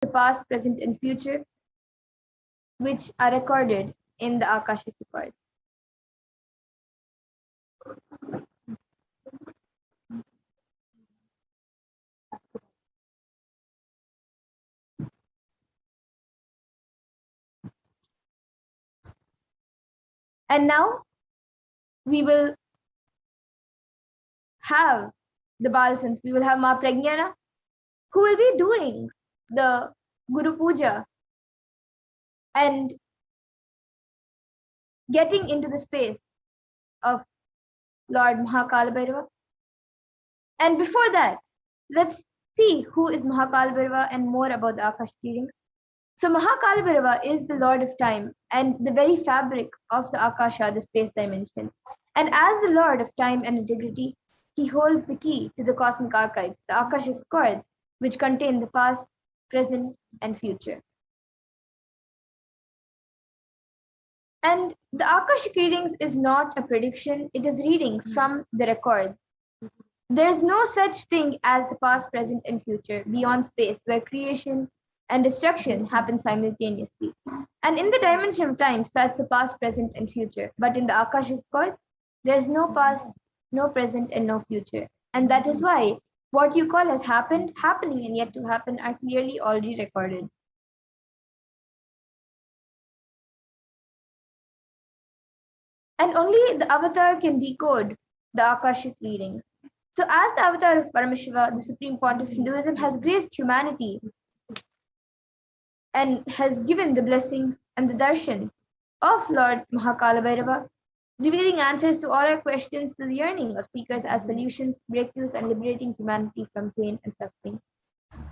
the past, present, and future, which are recorded in the Akashic records. And now we will have the Balasant, we will have Ma Pragyana, who will be doing the Guru Puja and getting into the space of Lord Mahakala Bhairava. And before that, let's see who is Mahakala Bhairava and more about the Akash readings. So Mahakala Bhairava is the Lord of Time and the very fabric of the Akasha, the space dimension. And as the Lord of Time and integrity, he holds the key to the cosmic archives, the Akashic records, which contain the past, present, and future. And the Akashic readings is not a prediction, it is reading from the records. There's no such thing as the past, present, and future beyond space, where creation and destruction happen simultaneously. And in the dimension of time starts the past, present, and future. But in the Akashic records, there's no past, no present, and no future. And that is why what you call has happened, happening, and yet to happen are clearly already recorded. And only the avatar can decode the Akashic readings. So as the avatar of Paramashiva, the Supreme Pontiff of Hinduism has graced humanity and has given the blessings and the darshan of Lord Mahakala Bhairava, revealing answers to all our questions to the yearning of seekers as solutions, breakthroughs, and liberating humanity from pain and suffering.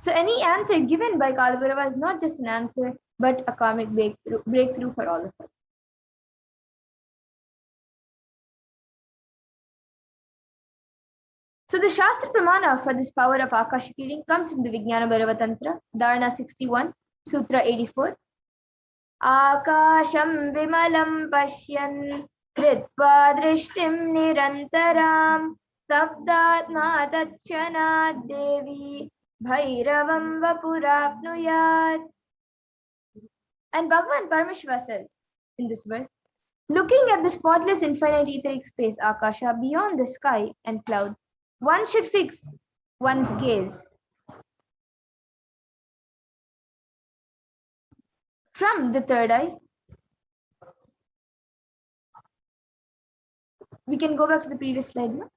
So any answer given by Kala Bhairava is not just an answer, but a karmic breakthrough for all of us. So the Shastra Pramana for this power of Akashic reading comes from the Vijnana Bhairava Tantra, Dharana 61, Sutra 84. Akasham vimalam pashyan kritva drishtim nirantaram sabdatma tatchanad devi bhairavam vapurapnuyat. And Bhagavan Paramashiva says in this verse, looking at the spotless infinite etheric space Akasha beyond the sky and clouds, one should fix one's gaze from the third eye. We can go back to the previous slide now.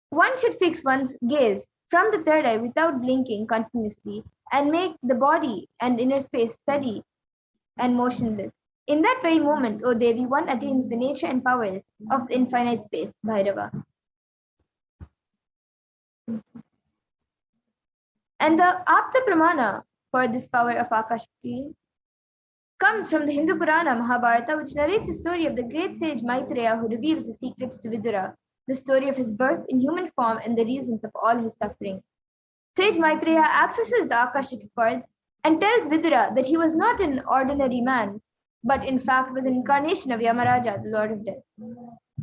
One should fix one's gaze from the third eye without blinking continuously and make the body and inner space steady and motionless. In that very moment, O Devi, one attains the nature and powers of the infinite space, Bhairava. And the Apta Pramana for this power of Akashic comes from the Hindu Purana Mahabharata, which narrates the story of the great sage Maitreya who reveals the secrets to Vidura, the story of his birth in human form and the reasons of all his suffering. Sage Maitreya accesses the Akashic records and tells Vidura that he was not an ordinary man, but in fact was an incarnation of Yamaraja, the Lord of Death.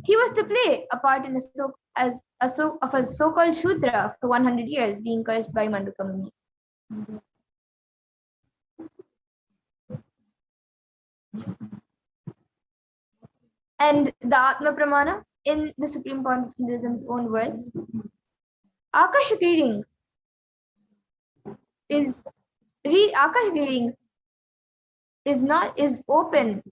He was to play a part in a so-called Shudra for 100 years, being cursed by Manduka Muni. And the Atma Pramana, in the Supreme Pontiff of Hinduism's own words, Akashic readings is open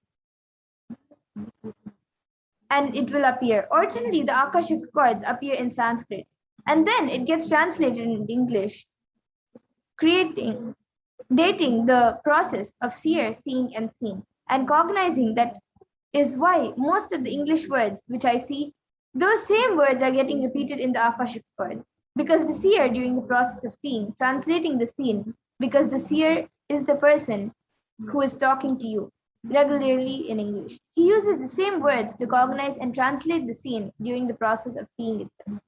and it will appear. Originally, the Akashic records appear in Sanskrit and then it gets translated in English, dating the process of seer, seeing, and seen. And cognizing that is why most of the English words which I see, those same words are getting repeated in the Akashic records. Because the seer, during the process of seeing, translating the scene, because the seer is the person who is talking to you regularly in English. He uses the same words to cognize and translate the scene during the process of seeing itself.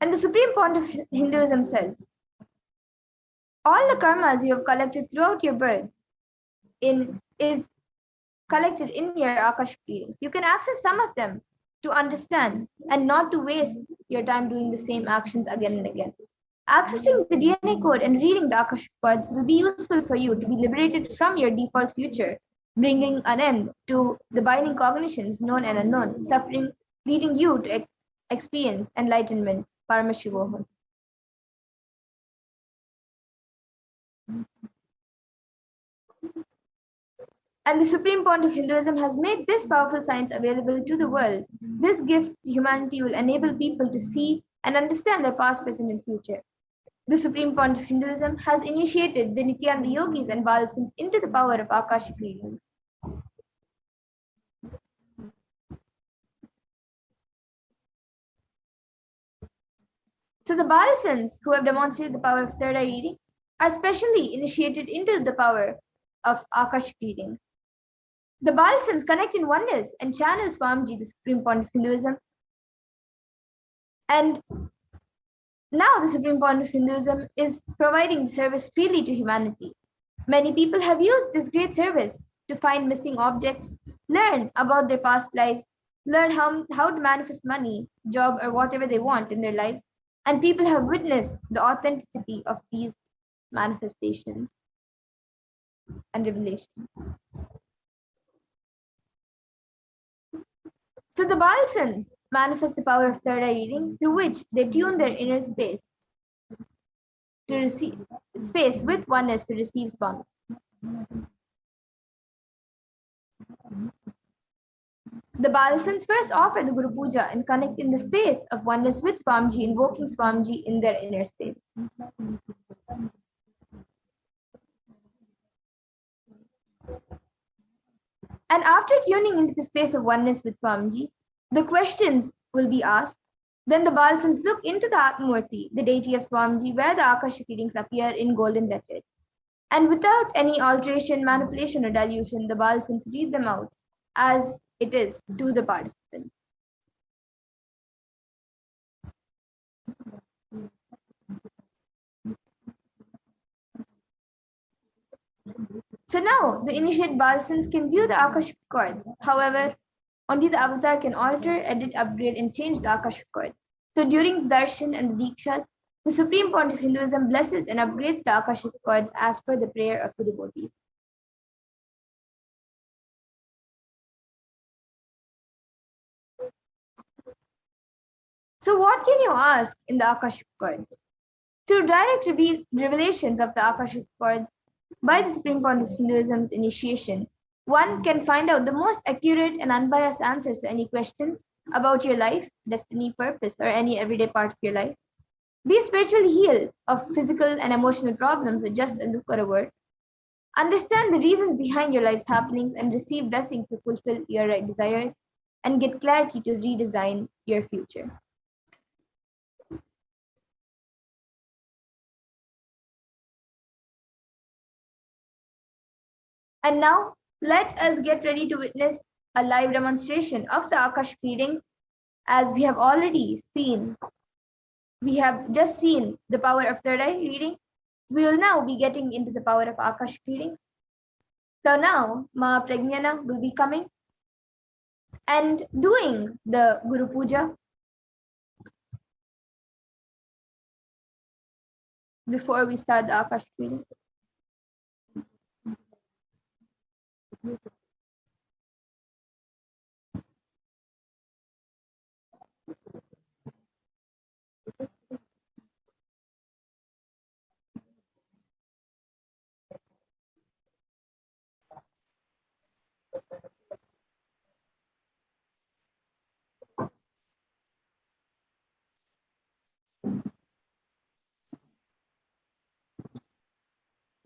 And the Supreme Pontiff of Hinduism says, all the karmas you have collected throughout your birth is collected in your Akashic readings. You can access some of them to understand and not to waste your time doing the same actions again and again. Accessing the DNA code and reading the Akashic codes will be useful for you to be liberated from your default future, bringing an end to the binding cognitions, known and unknown, suffering, leading you to experience enlightenment, Paramashivoham. And the Supreme Point of Hinduism has made this powerful science available to the world. This gift to humanity will enable people to see and understand their past, present, and future. The Supreme Point of Hinduism has initiated the Nithyananda yogis and Balasins into the power of Akashic reading. So the Balasins who have demonstrated the power of third eye reading are specially initiated into the power of Akashic reading. The Balasins connect in oneness and channel Swamiji, the Supreme Point of Hinduism. And now the Supreme Point of Hinduism is providing the service freely to humanity. Many people have used this great service to find missing objects, learn about their past lives, learn how to manifest money, job, or whatever they want in their lives. And people have witnessed the authenticity of these manifestations and revelations. So the Balasins manifest the power of third eye reading, through which they tune their inner space to receive space with oneness to receive Swami. The Balasins first offer the Guru Puja and connect in the space of oneness with Swamiji, invoking Swamiji in their inner space. And after tuning into the space of oneness with Swamiji, the questions will be asked. Then the Balasins look into the Atmamurti, the deity of Swamiji, where the Akashic readings appear in golden letters. And without any alteration, manipulation, or dilution, the Balasins read them out as it is to the participants. So now the initiate Balasins can view the Akashic codes. However, only the avatar can alter, edit, upgrade, and change the Akashic codes. So during the darshan and the dikshas, the Supreme Point of Hinduism blesses and upgrades the Akashic codes as per the prayer of the devotees. So what can you ask in the Akashic codes? Through direct revelations of the Akashic codes by the Supreme Point of Hinduism's initiation, one can find out the most accurate and unbiased answers to any questions about your life, destiny, purpose, or any everyday part of your life. Be spiritually healed of physical and emotional problems with just a look or a word. Understand the reasons behind your life's happenings and receive blessings to fulfill your right desires and get clarity to redesign your future. And now, let us get ready to witness a live demonstration of the Akashic readings. As we have already seen, we have just seen the power of third eye reading. We will now be getting into the power of Akashic reading. So now, Ma Pragnana will be coming and doing the Guru Puja before we start the Akashic reading.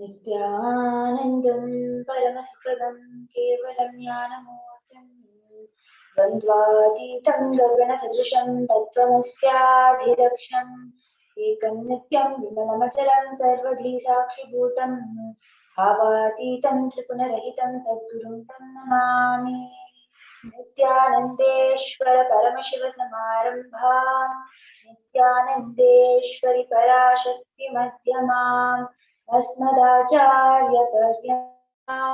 नित्यानन्दं परमसुखदं केवलं ज्ञानमूर्तिं द्वन्द्वातीतं गगनसदृशं तत्त्वमस्याधिलक्ष्यम् एकं नित्यं विमलमचलं सर्वधी साक्षिभूतं भावातीतं त्रिपुनरहितं सद्गुरुं तं नमामि। नित्यानन्देश्वर परमशिवसमारम्भां नित्यानन्देश्वरि पराशक्तिमध्यमाम् अस्मदाचार्यपर्यन्तां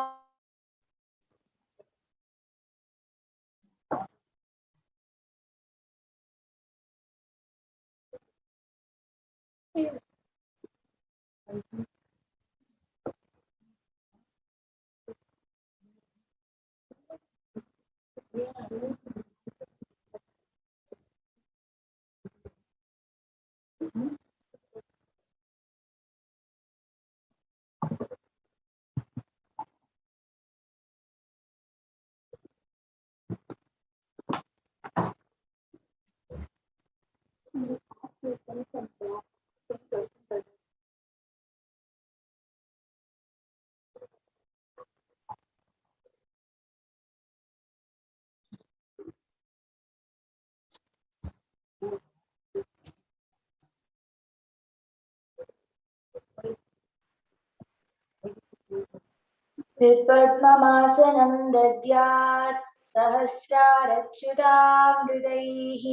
विपद्ममासनं दद्यात् सहस्रारच्युतामृतैः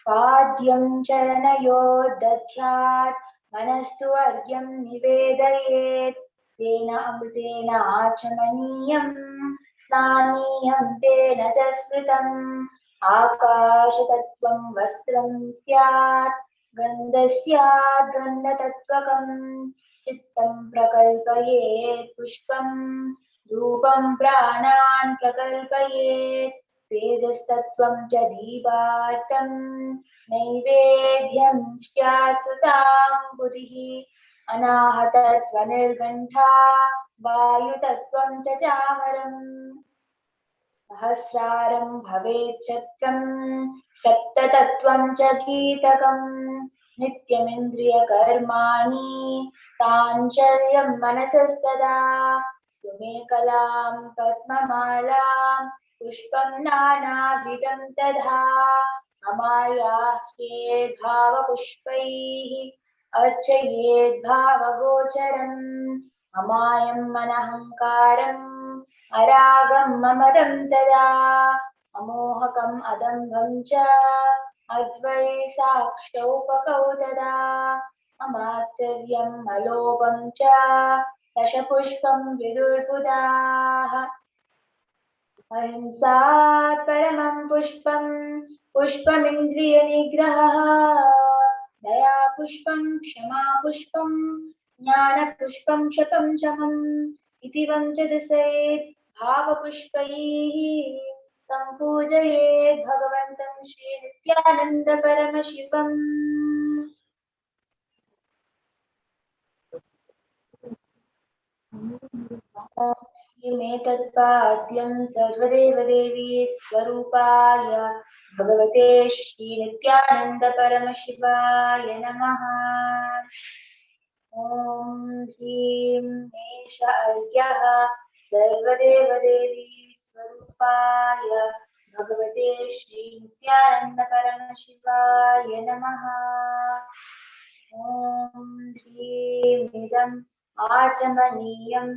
पाद्यं चरणयोर्दध्यात् मनस्तु अर्घ्यं निवेदयेत् तेन अमृतेन आचमनीयं स्नानीयं तेन च स्मृतम् आकाशतत्त्वं वस्त्रं स्यात् गन्धस्यात् गन्धतत्त्वकम् चित्तं प्रकल्पयेत् पुष्पम् धूपं प्राणान् प्रकल्पयेत् तेजस्तत्त्वं च दीपार्थं नैवेद्यं स्यात् सुताङ्कुतिः अनाहतत्वनिर्घण्टा वायुतत्त्वं च चामरम् सहस्रारं भवेत् शत्रं सप्ततत्त्वं च गीतकम् नित्यमिन्द्रियकर्माणि साञ्चर्यं मनसस्तदा सुमेकलां पद्ममालां पुष्पं नानाविधं तथा अमायाह्येद् भावपुष्पैः अर्चयेद् भावगोचरम् अमायं मनहङ्कारम् अरागं ममदं तदा अमोहकम् अदम्भं च अद्वैसाक्षौपकौ तदा अमात्सर्यम् अलोभं च दशपुष्पं विदुर्बुधाः अहिंसा परमं पुष्पं पुष्पमिन्द्रियनिग्रहः दया पुष्पं क्षमा पुष्पं ज्ञानपुष्पं शतं शमम् इति वञ्चदसेत् भावपुष्पैः सम्पूजयेत् भगवन्तं श्रीनित्यानन्दपरमशिवम् मेतत्पाद्यं सर्वदेवदेवी स्वरूपाय भगवते श्रीनित्यानन्दपरमशिवाय नमः। ॐ ह्रीं एष अर्घ्यः सर्वदेवदेवी स्वरूपाय भगवते श्रीनित्यानन्दपरमशिवाय नमः। ॐ ह्रीं इदम् आचमनीयं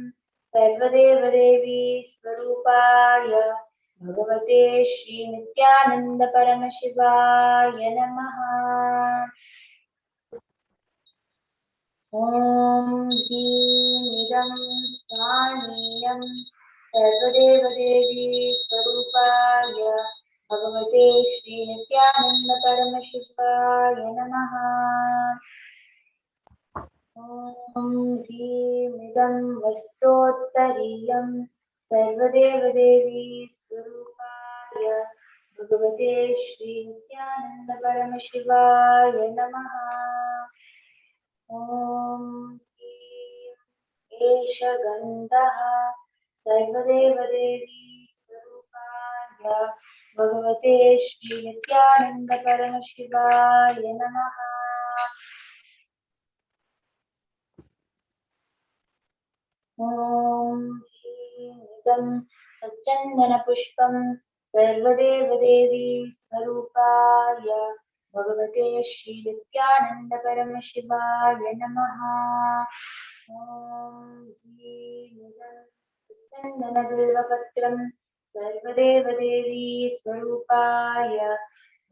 सर्वदेवदेवी स्वरूपाय भगवते श्रीनित्यानन्दपरमशिवाय नमः। ॐ ह्रीं इदं स्थानीयं सर्वदेवदेवी स्वरूपाय भगवते श्रीनित्यानन्दपरमशिवाय नमः। ॐ ह्रीं इदं वस्त्रोत्तरीयं सर्वदेवदेवी स्वरूपाय भगवते श्रीनित्यानन्दपरमशिवाय नमः। ॐ ह्रीं एष गन्धः सर्वदेवदेवी स्वरूपाय भगवते श्रीनित्यानन्दपरमशिवाय नमः। ॐ ह्रीं इदं सच्चन्दनपुष्पं सर्वदेवदेवी स्वरूपाय भगवते श्रीनित्यानन्दपरमशिवाय नमः। ॐ ह्रीं इदं सच्चन्दनबिल्वपत्रं सर्वदेवदेवी स्वरूपाय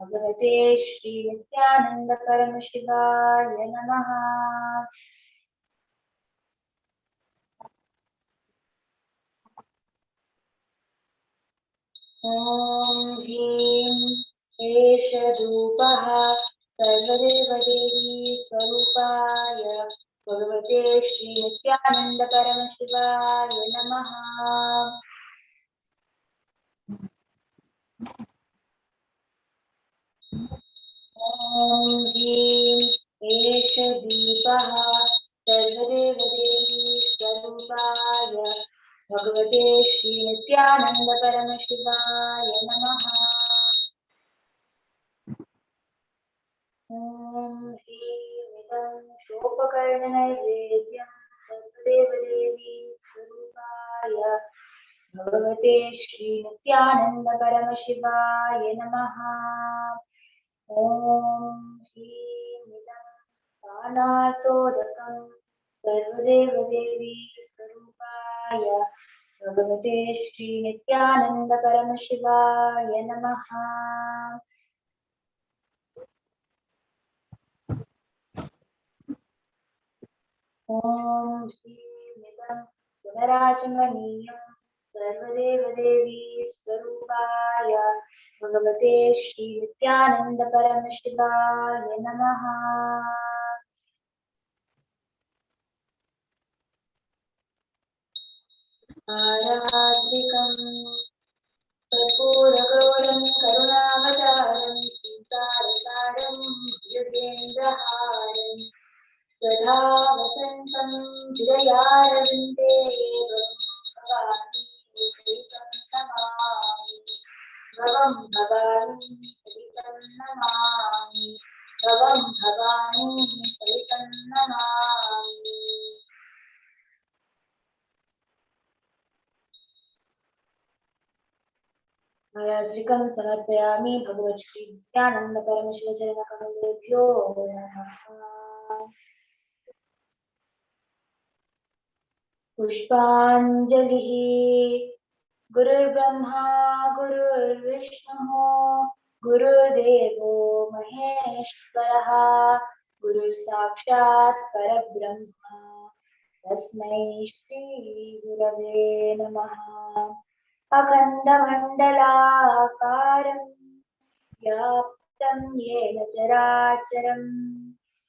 भगवते श्रीनित्यानन्दपरमशिवाय नमः। ॐ ह्रीं एष धूपः सर्वदेवदेवी स्वरूपाय भगवते श्री नित्यानंद परमशिवाय नमः। ॐ ह्रीं एष दीपः सर्वदेवदेवी स्वरूपाय भगवते श्री नित्यानंद परमशिवाय नमः। ॐ ह्रीं शोपकर्णनैवेद्यं सर्वदेवदेवी स्वरूपाय भगवते श्री नित्यानंद परमशिवाय नमः। ॐ ह्रीं पानातोदकं सर्वदेवदेवी स्वरूपाय भगवते श्री नित्यानंद परमशिवाय नमः। ॐ श्रीमिदं पुनराचमनीयं सर्वदेवदेवी स्वरूपाय भगवते श्री नित्यानंद परमशिवाय नमः। आराधिकं कर्पूरगौरं करुणावतारं सीतारसारं भुजगेन्द्रहारं सदा वसन्तं हृदयारविन्दे भवानी सहितं नमामि। भवं भवानी सहितं नमामि। भवं भवानी सहितं नमामि। आयात्रिकं समर्पयामि भगवत्श्री नित्यानंद परमशिवचरणकमलेभ्यो नमः। पुष्पाञ्जलिः। गुरुर्ब्रह्मा गुरुर्विष्णुः गुरुर्देवो महेश्वरः गुरुसाक्षात् परब्रह्म तस्मै श्रीगुरवे नमः। अखण्डमण्डलाकारं व्याप्तं येन चराचरं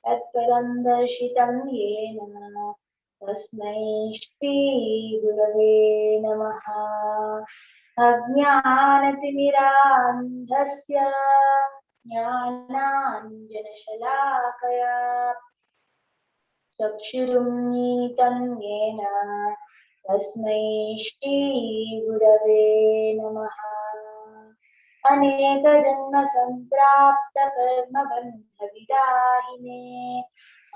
तत्पदं दर्शितं येन तस्मै श्रीगुरवे नमः। अज्ञानतिमिरान्धस्य ज्ञानाञ्जनशलाकया चक्षुरुन्मीलितं येन तस्मै श्रीगुरवे नमः। अनेकजन्मसम्प्राप्तकर्मबन्धविदाहिने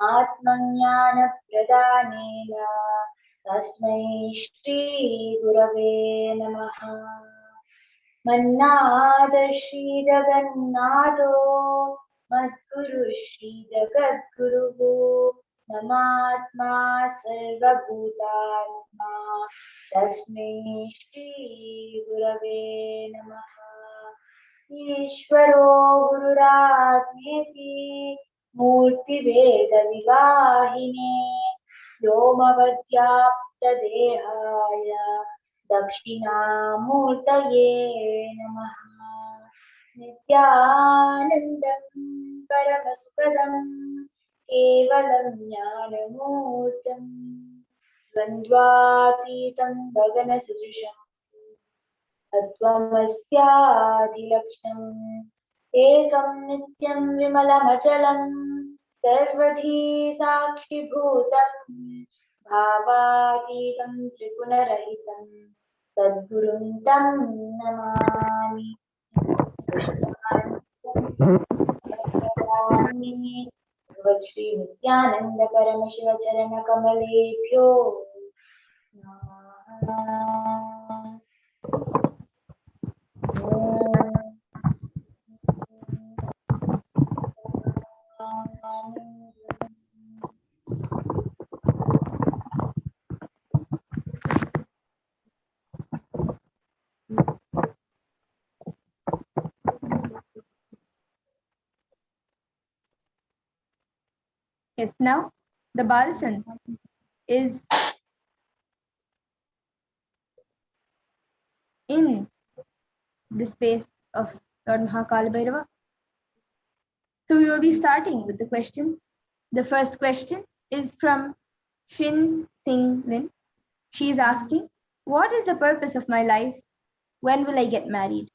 आत्मज्ञानप्रदानेन तस्मै श्रीगुरवे नमः। मन्नाथ श्रीजगन्नाथो मद्गुरुः श्रीजगद्गुरुः ममात्मा सर्वभूतात्मा तस्मै श्रीगुरवे नमः। ईश्वरो गुरुरात्मेति मूर्तिभेदविवाहिने व्योमवद्व्याप्तदेहाय दक्षिणामूर्तये नमः। नित्यानन्दं परमसुखदं केवलं ज्ञानमूर्तं द्वन्द्वातीतं गगनसदृशम् तत्त्वमस्यादिलक्ष्यम् एकं नित्यं विमलमचलं सर्वधी साक्षिभूतं भावातीतं त्रिगुणरहितं सद्गुरुं तं नमामि। श्री नित्यानंद परमशिव चरण कमलेभ्यो नमः। Yes, now the Balsant is in the space of Lord Mahakal Bhairava. So we will be starting with the questions. The first question is from Shin Sing Lin. She is asking, what is the purpose of my life? When will I get married?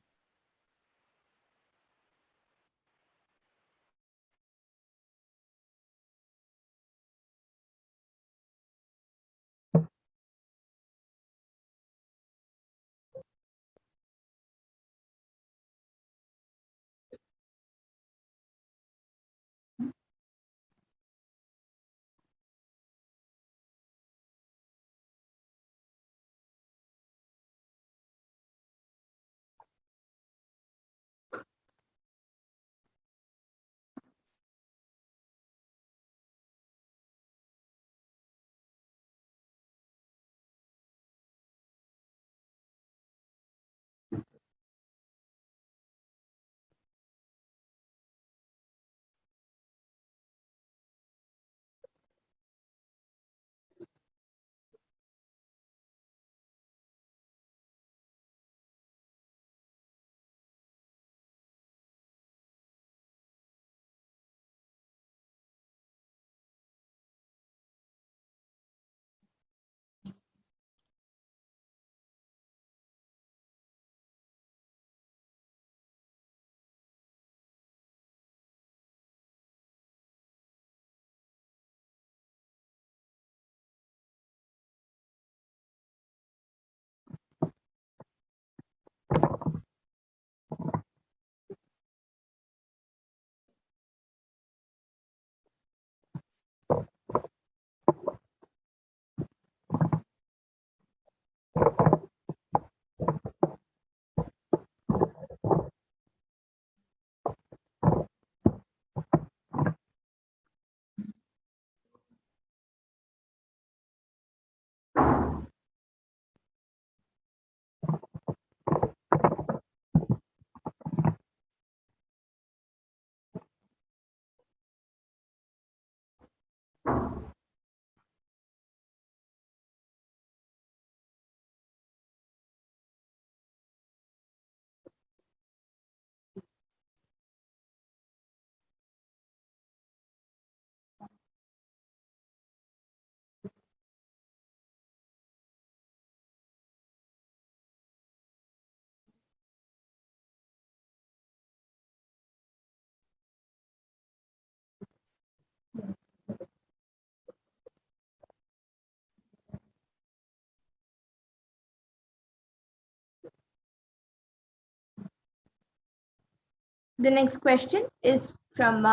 The next question is from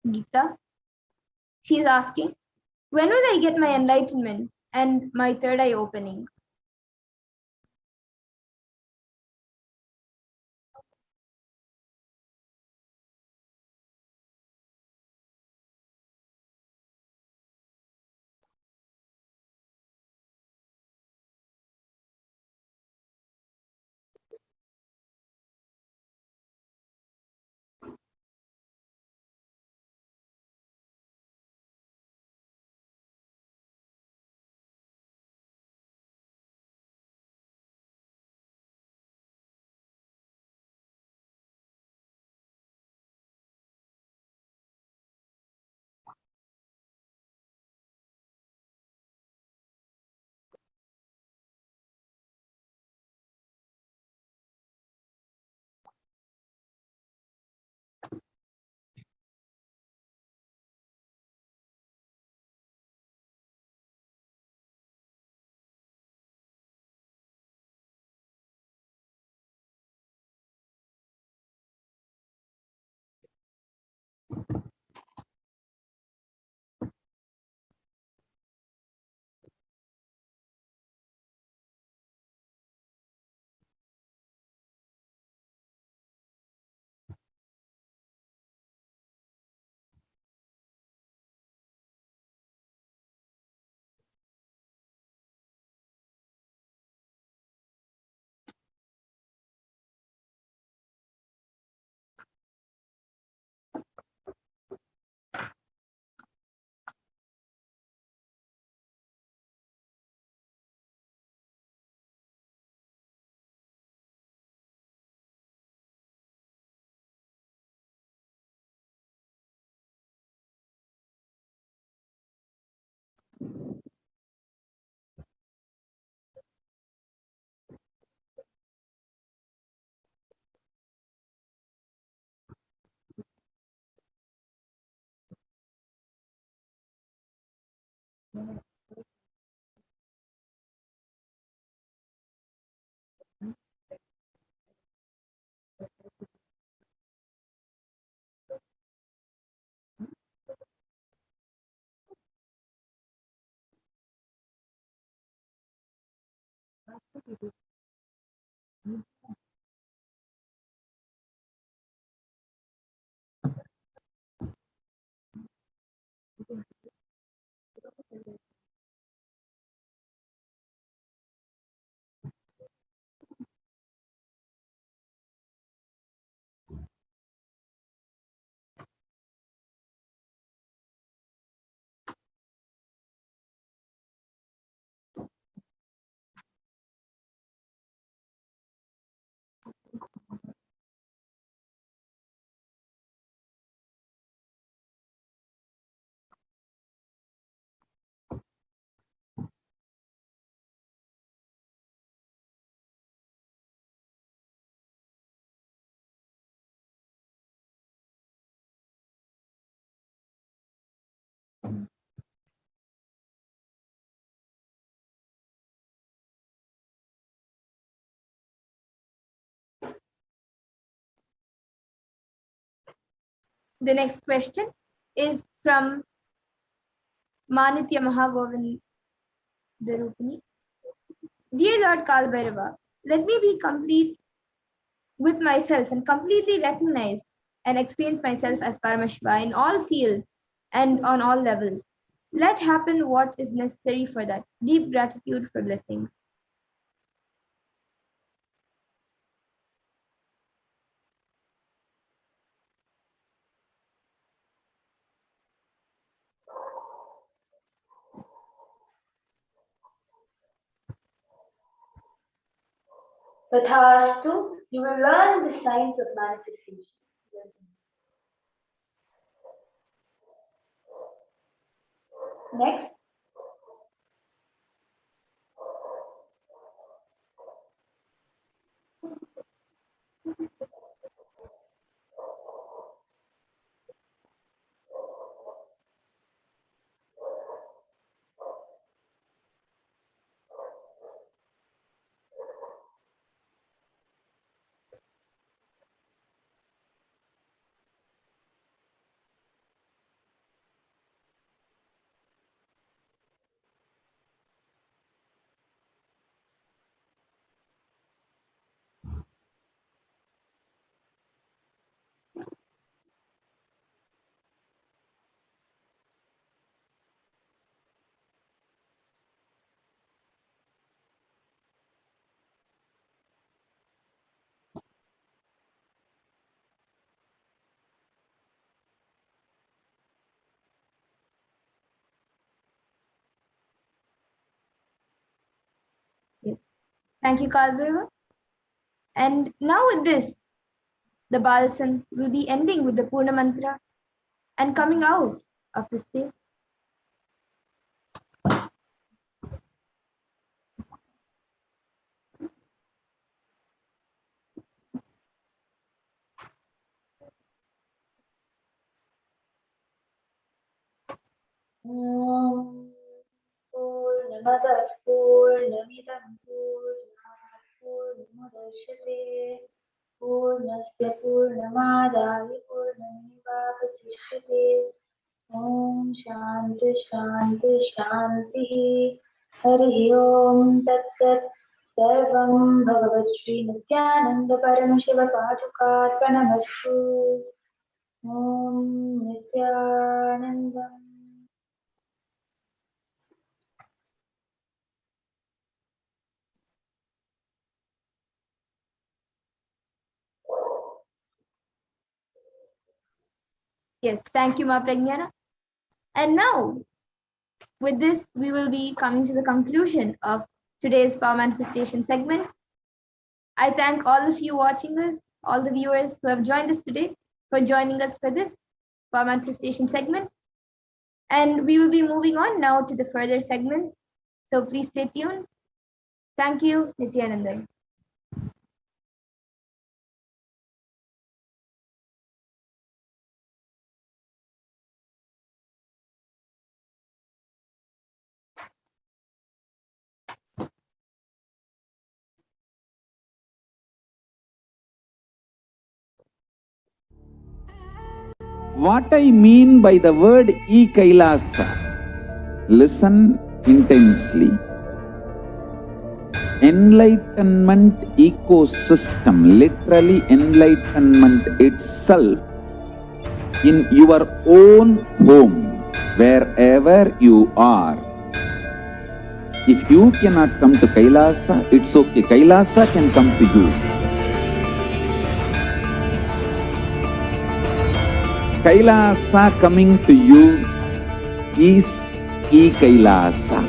Geeta. She's asking, when will I get my enlightenment and my third eye opening? The next question is from Manitya Mahagovind Darupani. Dear Lord Kalbhairava, let me be complete with myself and completely recognize and experience myself as Paramashiva in all fields and on all levels. Let happen what is necessary for that. Deep gratitude for blessings. Tathastu, you will learn the science of manifestation. Next. Thank you, Kalbhairava. And now with this, the Balasan will be ending with the Purna Mantra and coming out of the stage. Purnamadah Purnamidam Purnat Purnamudachyate Purnasya Purnamadaya Purnamevavasishyate Om Shanti Shanti Shanti Hari Om Tat Sat Sarvam Bhagavat Shri Nithyananda Paramashiva Padukarpanamastu Om Nithyanandam. Yes, thank you, Ma Pragnana. And now, with this, we will be coming to the conclusion of today's Power Manifestation segment. I thank all of you watching this, all the viewers who have joined us today for joining us for this Power Manifestation segment. And we will be moving on now to the further segments. So please stay tuned. Thank you, Nithyananda. What I mean by the word Kailasa, listen intensely. Enlightenment ecosystem, literally enlightenment itself, in your own home, wherever you are. If you cannot come to Kailasa, it's okay. Kailasa can come to you. Kailasa coming to you is Kailasa.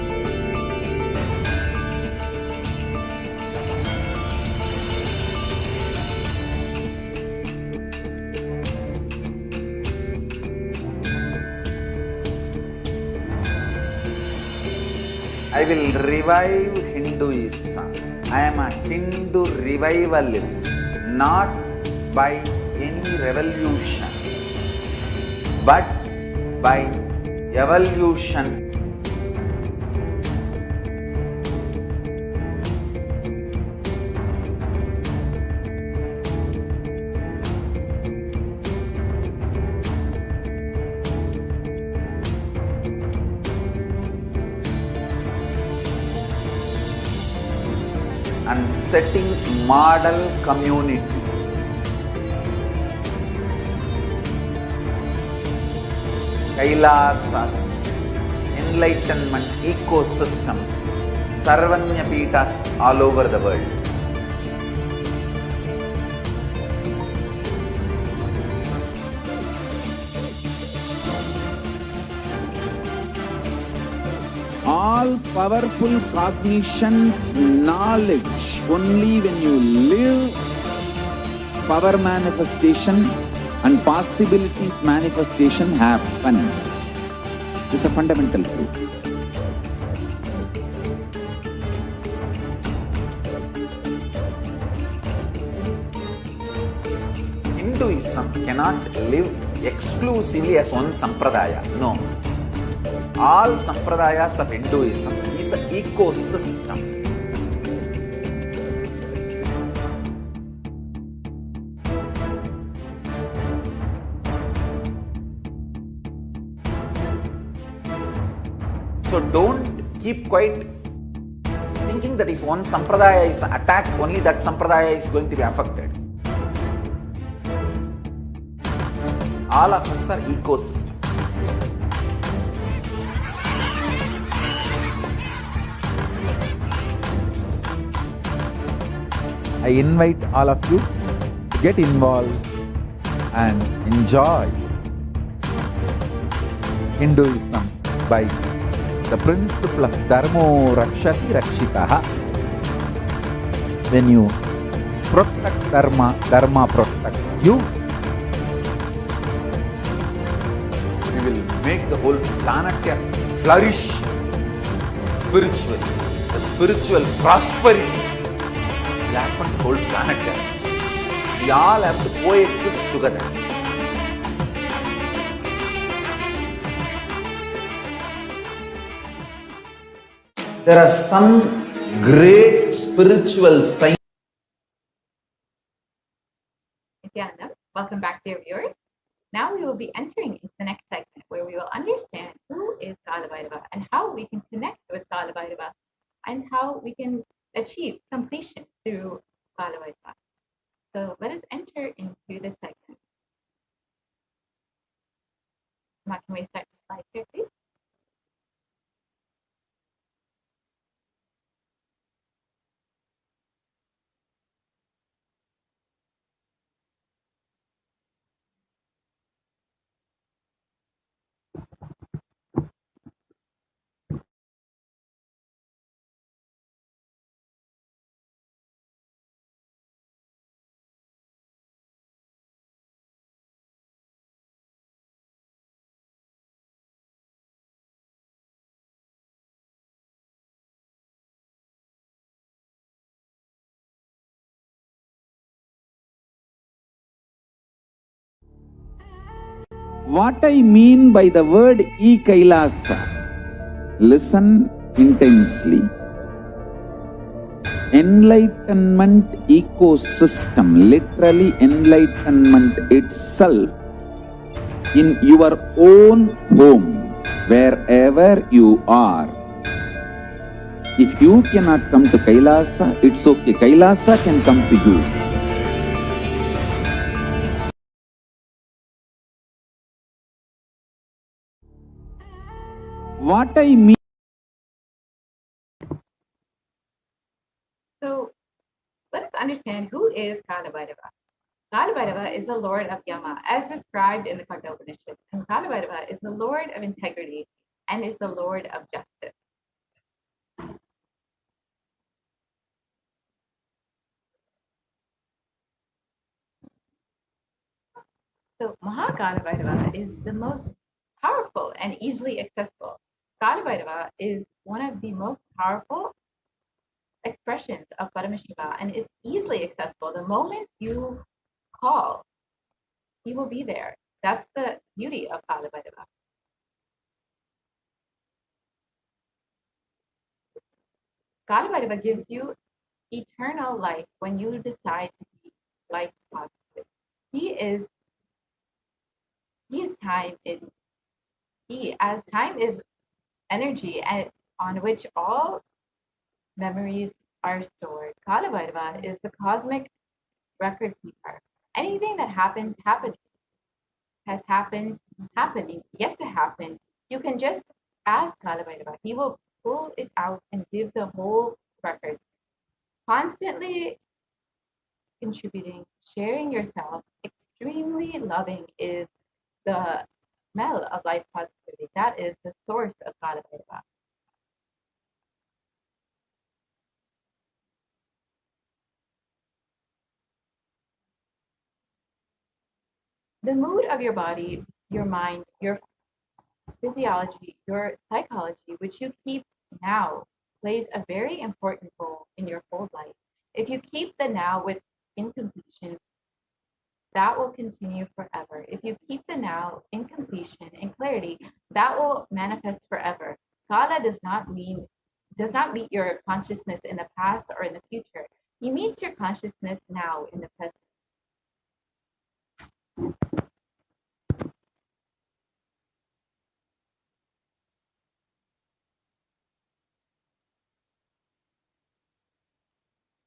I will revive Hinduism. I am a Hindu revivalist, not by any revolution, but by evolution. And setting model community. Kailasas, enlightenment ecosystems, Sarvanya Peethas all over the world. All powerful cognition, knowledge, only when you live, power manifestation and possibilities manifestation happens. It's a fundamental truth. Hinduism cannot live exclusively as one sampradaya. No. All sampradayas of Hinduism is an ecosystem. So don't keep quiet thinking that if one sampradaya is attacked, only that sampradaya is going to be affected. All of us are ecosystem. I invite all of you to get involved and enjoy Hinduism by the principle of Dharmo Rakshati Rakshitaha. When you protect Dharma, Dharma protects you. We will make the whole planet flourish spiritually. The spiritual prosperity will happen to the whole planet. We all have to coexist together. There are some great spiritual science. Nithyananda, welcome back, dear viewers. Now we will be entering into the next segment where we will understand who is Kailasa and how we can connect with Kailasa and how we can achieve completion through Kailasa. So let us enter into this segment. Can we start the slide here, please? What I mean by the word Kailasa, listen intensely. Enlightenment ecosystem, literally enlightenment itself, in your own home, wherever you are. If you cannot come to Kailasa, it's okay. Kailasa can come to you. What I mean. So let us understand who is Kalabhairava. Kalabhairava is the Lord of Yama, as described in the Katha Upanishad. And Kalabhairava is the Lord of integrity and is the Lord of justice. So Mahakalabhairava is the most powerful and easily accessible. Kalabhairava is one of the most powerful expressions of Paramashiva, and it's easily accessible. The moment you call, he will be there. That's the beauty of Kalabhairava. Kalabhairava gives you eternal life when you decide to be life positive. As time is energy and on which all memories are stored. Kalabhairava is the cosmic record keeper. Anything that has happened, happening, yet to happen, you can just ask Kalabhairava. He will pull it out and give the whole record. Constantly contributing, sharing yourself, extremely loving is the smell of life positivity. That is the source of Kalabhairava. The mood of your body, your mind, your physiology, your psychology, which you keep now, plays a very important role in your whole life. If you keep the now with incompletions, that will continue forever. If you keep the now in completion and clarity, that will manifest forever. Kala does not meet your consciousness in the past or in the future. He meets your consciousness now in the present.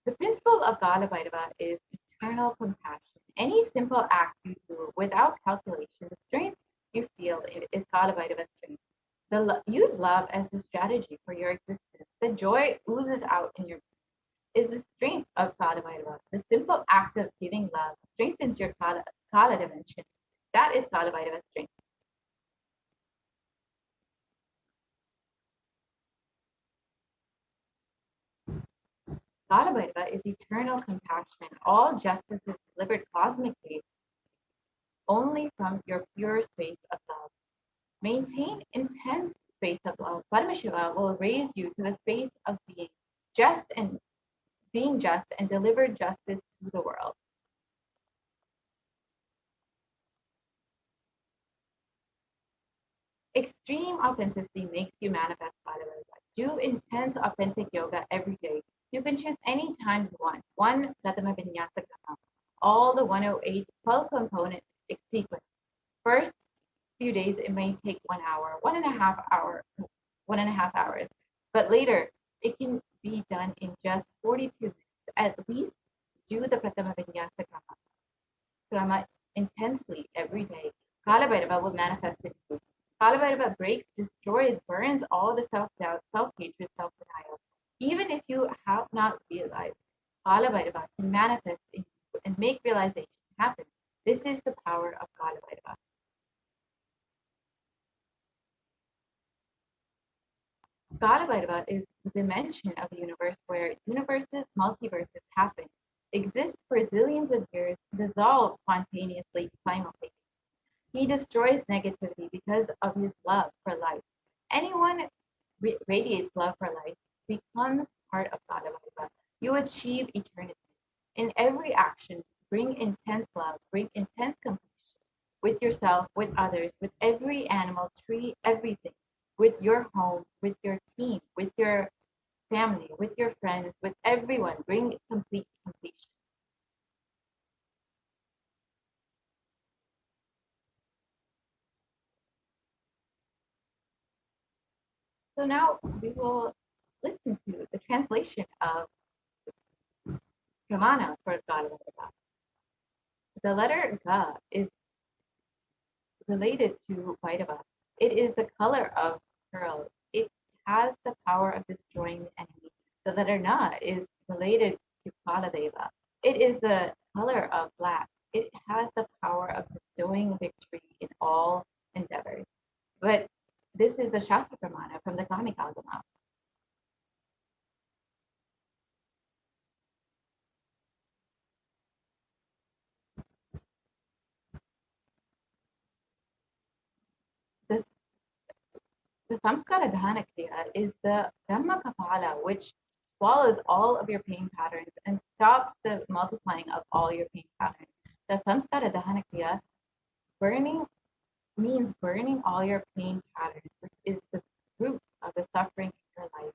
The principle of Kala Bhairava is eternal compassion. Any simple act you do without calculation, the strength you feel is Kala Bhairava's strength. Use love as the strategy for your existence. The joy oozes out in your is the strength of Kala Bhairava. The simple act of giving love strengthens your Kala dimension. That is Kala Bhairava's strength. Kala Bhairava is eternal compassion. All justice is delivered cosmically only from your pure space of love. Maintain intense space of love. Paramashiva will raise you to the space of being just and deliver justice to the world. Extreme authenticity makes you manifest Paramashiva. Do intense authentic yoga every day. You can choose any time you want. One Pratama Vinyasa Krama. All the 108 12 component sequence. First few days it may take 1 hour, 1.5 hours. But later it can be done in just 42 minutes. At least do the Pratama Vinyasa Krama intensely every day. Kala Bhairava will manifest in you. Kala Bhairava breaks, destroys, burns all the self-doubt, self-hatred, self-denial. Even if you have not realized, Kala Bhairava can manifest in you and make realization happen. This is the power of Kala Bhairava. Kala Bhairava is the dimension of the universe where universes, multiverses happen, exist for zillions of years, dissolve spontaneously, simultaneously. He destroys negativity because of his love for life. Anyone radiates love for life becomes part of Kala Bhairava. You achieve eternity. In every action, bring intense love, bring intense compassion. with yourself, with others, with every animal, tree, everything, with your home, with your team, with your family, with your friends, with everyone. Bring complete completion. So now we will listen to the translation of Pramana for Gādavādava. The letter Ga is related to Vaidava. It is the color of pearl. It has the power of destroying the enemy. The letter Na is related to Kaladeva. It is the color of black. It has the power of bestowing victory in all endeavors. But this is the Shastra Pramana from the Kami Agama. The Samskara Dhana Kriya is the Brahma Kapala, which swallows all of your pain patterns and stops the multiplying of all your pain patterns. The Samskara Dhana Kriya burning means burning all your pain patterns, which is the root of the suffering in your life.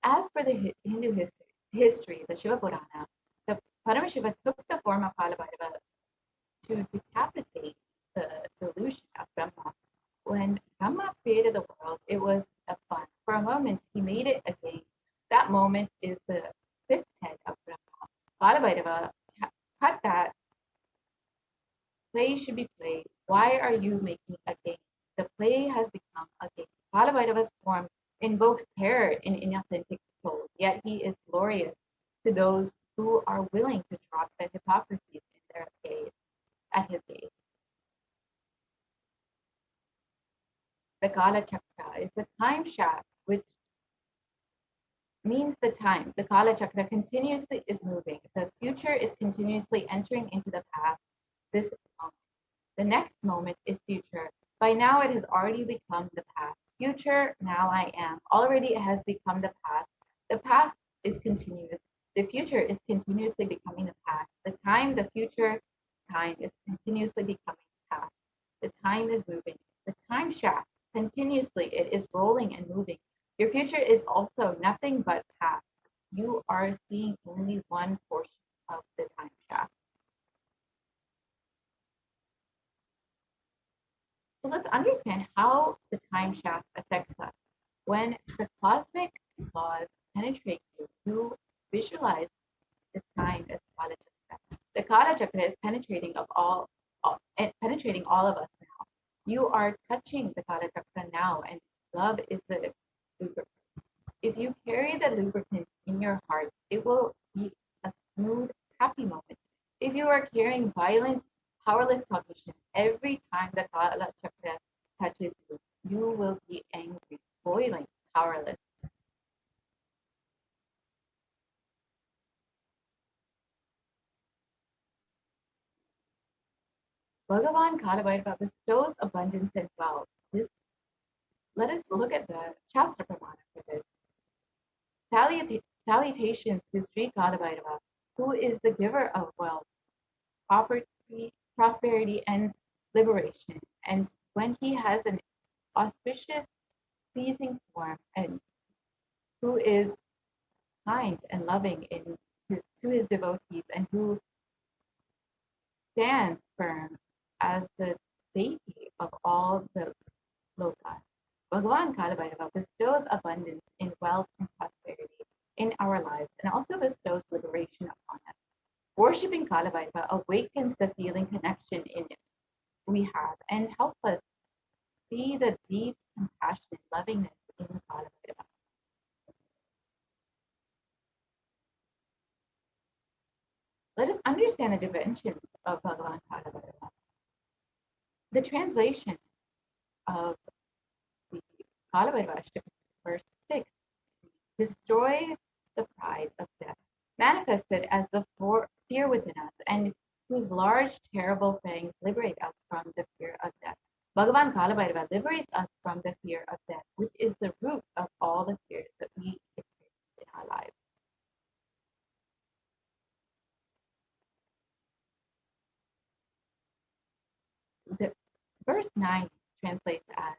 As for the Hindu history, the Shiva Purana, the Paramashiva took the form of Kalabhairava to decapitate the delusion of Brahma. When Brahma created the world, it was a fun. For a moment, he made it a game. That moment is the fifth head of Brahma. Kalabhairava cut that. Play should be played. Why are you making a game? The play has become a game. Kalabhairava's form invokes terror in inauthentic souls, yet he is glorious to those who are willing to drop the hypocrisies in their gaze, at his gaze. The Kala Chakra is the time shaft, which means the time. The Kala Chakra continuously is moving. The future is continuously entering into the past. This is moment. The next moment is future. By now it has already become the past. Future, now I am. Already it has become the past. The past is continuous. The future is continuously becoming the past. The time, the future time is continuously becoming the past. The time is moving. The time shaft, continuously it is rolling and moving. Your future is also nothing but past. You are seeing only one portion of the time shaft. So let's understand how the time shaft affects us. When the cosmic laws penetrate you, you visualize the time as Kala Chakra. The Kala Chakra is penetrating all of us now. You are touching the Kala Chakra now, and love is the lubricant. If you carry the lubricant in your heart, it will be a smooth, happy moment. If you are carrying violent, powerless cognition, every time the Kala Chakra touches you, you will be angry, boiling, powerless. Bhagavan Kalabhairava bestows abundance and wealth. Let us look at the Shastra Pramana for this. Salutations to Sri Kalabhairava, who is the giver of wealth, prosperity, and liberation. And when he has an auspicious, pleasing form, and who is kind and loving to his devotees, and who stands firm as the deity of all the lokas. Bhagavan Kalabhairava bestows abundance in wealth and prosperity in our lives and also bestows liberation upon us. Worshipping Kalabhairava awakens the feeling connection we have and helps us see the deep compassion and lovingness in Kalabhairava. Let us understand the dimensions of Bhagavan Kalabhairava. The translation of the Kalabhairava verse 6, destroy the pride of death, manifested as the fear within us, and whose large, terrible fangs liberate us from the fear of death. Bhagavan Kalabhairava liberates us from the fear of death, which is the root of all the fears that we experience in our lives. The verse 9 translates as,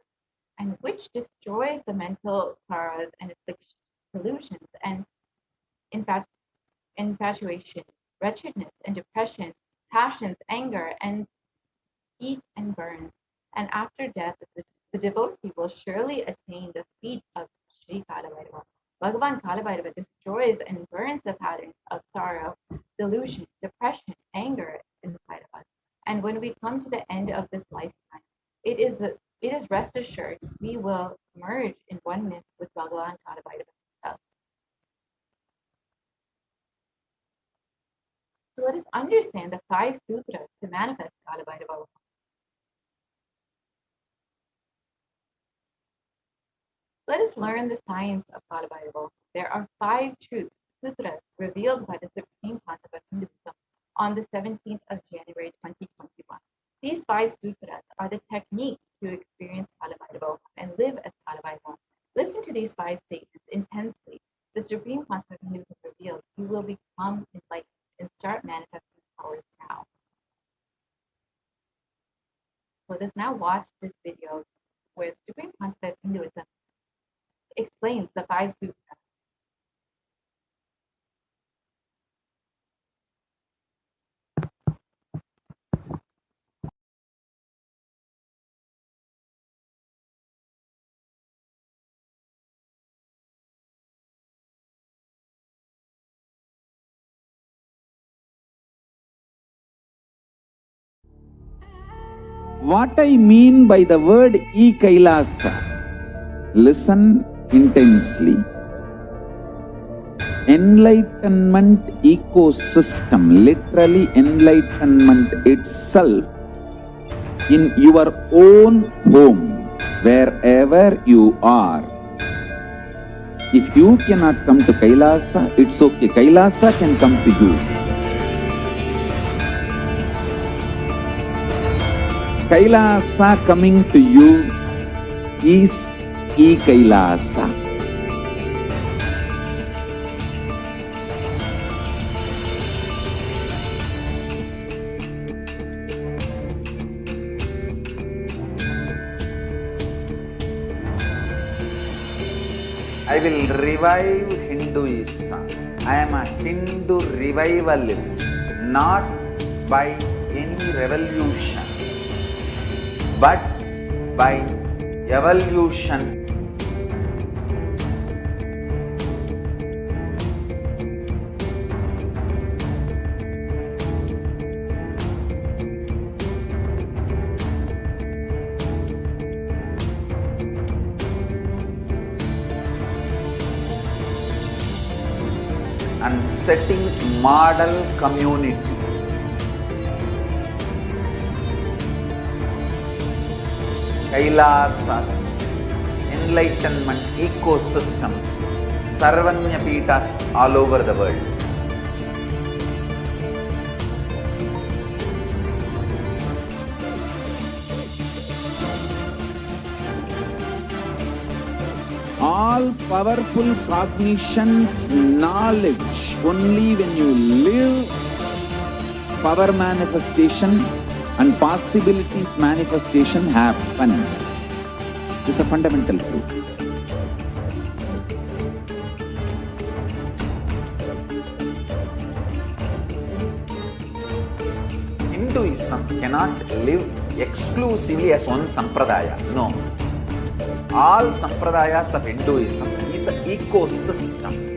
and which destroys the mental sorrows and delusions and infatuation, wretchedness and depression, passions, anger, and eats and burns. And after death, the devotee will surely attain the feet of Sri Kalabhairava. Bhagavan Kalabhairava destroys and burns the patterns of sorrow, delusion, depression, anger inside of us. And when we come to the end of this lifetime, it is rest assured we will merge in oneness with Bhagavan Kalabhairava himself. So let us understand the 5 sutras to manifest Kalabhairava. Let us learn the science of Kalabhairava. There are 5 truths, sutras, revealed by the Supreme Concept of Hinduism on the 17th of January 2021. These 5 sutras are the technique to experience Kalabhairava and live as Kalabhairava. Listen to these 5 statements intensely. The Supreme Concept of Hinduism revealed, you will become enlightened and start manifesting powers now. Let us now watch this video where the Supreme Concept of Hinduism explains the 5 sutras. What I mean by the word Kailasa, listen intensely. Enlightenment ecosystem, literally enlightenment itself, in your own home, wherever you are. If you cannot come to Kailasa, it's okay. Kailasa can come to you. Kailasa coming to you is Kailasa. I will revive Hinduism. I am a Hindu revivalist, not by any revolution, but by evolution. And setting model communities. Kailasa, enlightenment ecosystems, Sarvanya Pitas all over the world. All powerful cognition, knowledge, only when you live, power manifestation and possibilities manifestation happens. It's a fundamental truth. Hinduism cannot live exclusively as one sampradaya. No. All sampradayas of Hinduism is an ecosystem.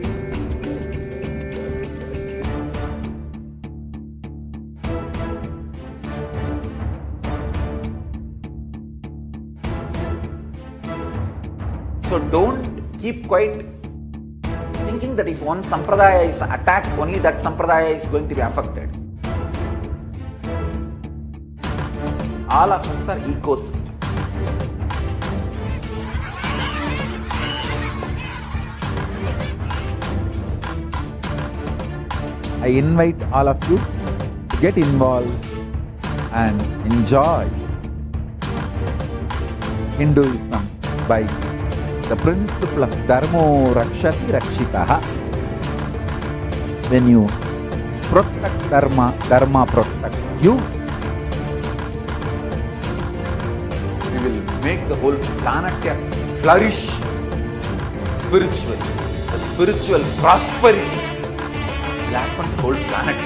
So don't keep quiet thinking that if one sampradaya is attacked, only that sampradaya is going to be affected. All of us are ecosystem. I invite all of you to get involved and enjoy Hinduism by the principle of Dharmo Rakshati Rakshitaha. When you protect Dharma, Dharma protects you. We will make the whole planet flourish spiritually. The spiritual prosperity will happen to the whole planet.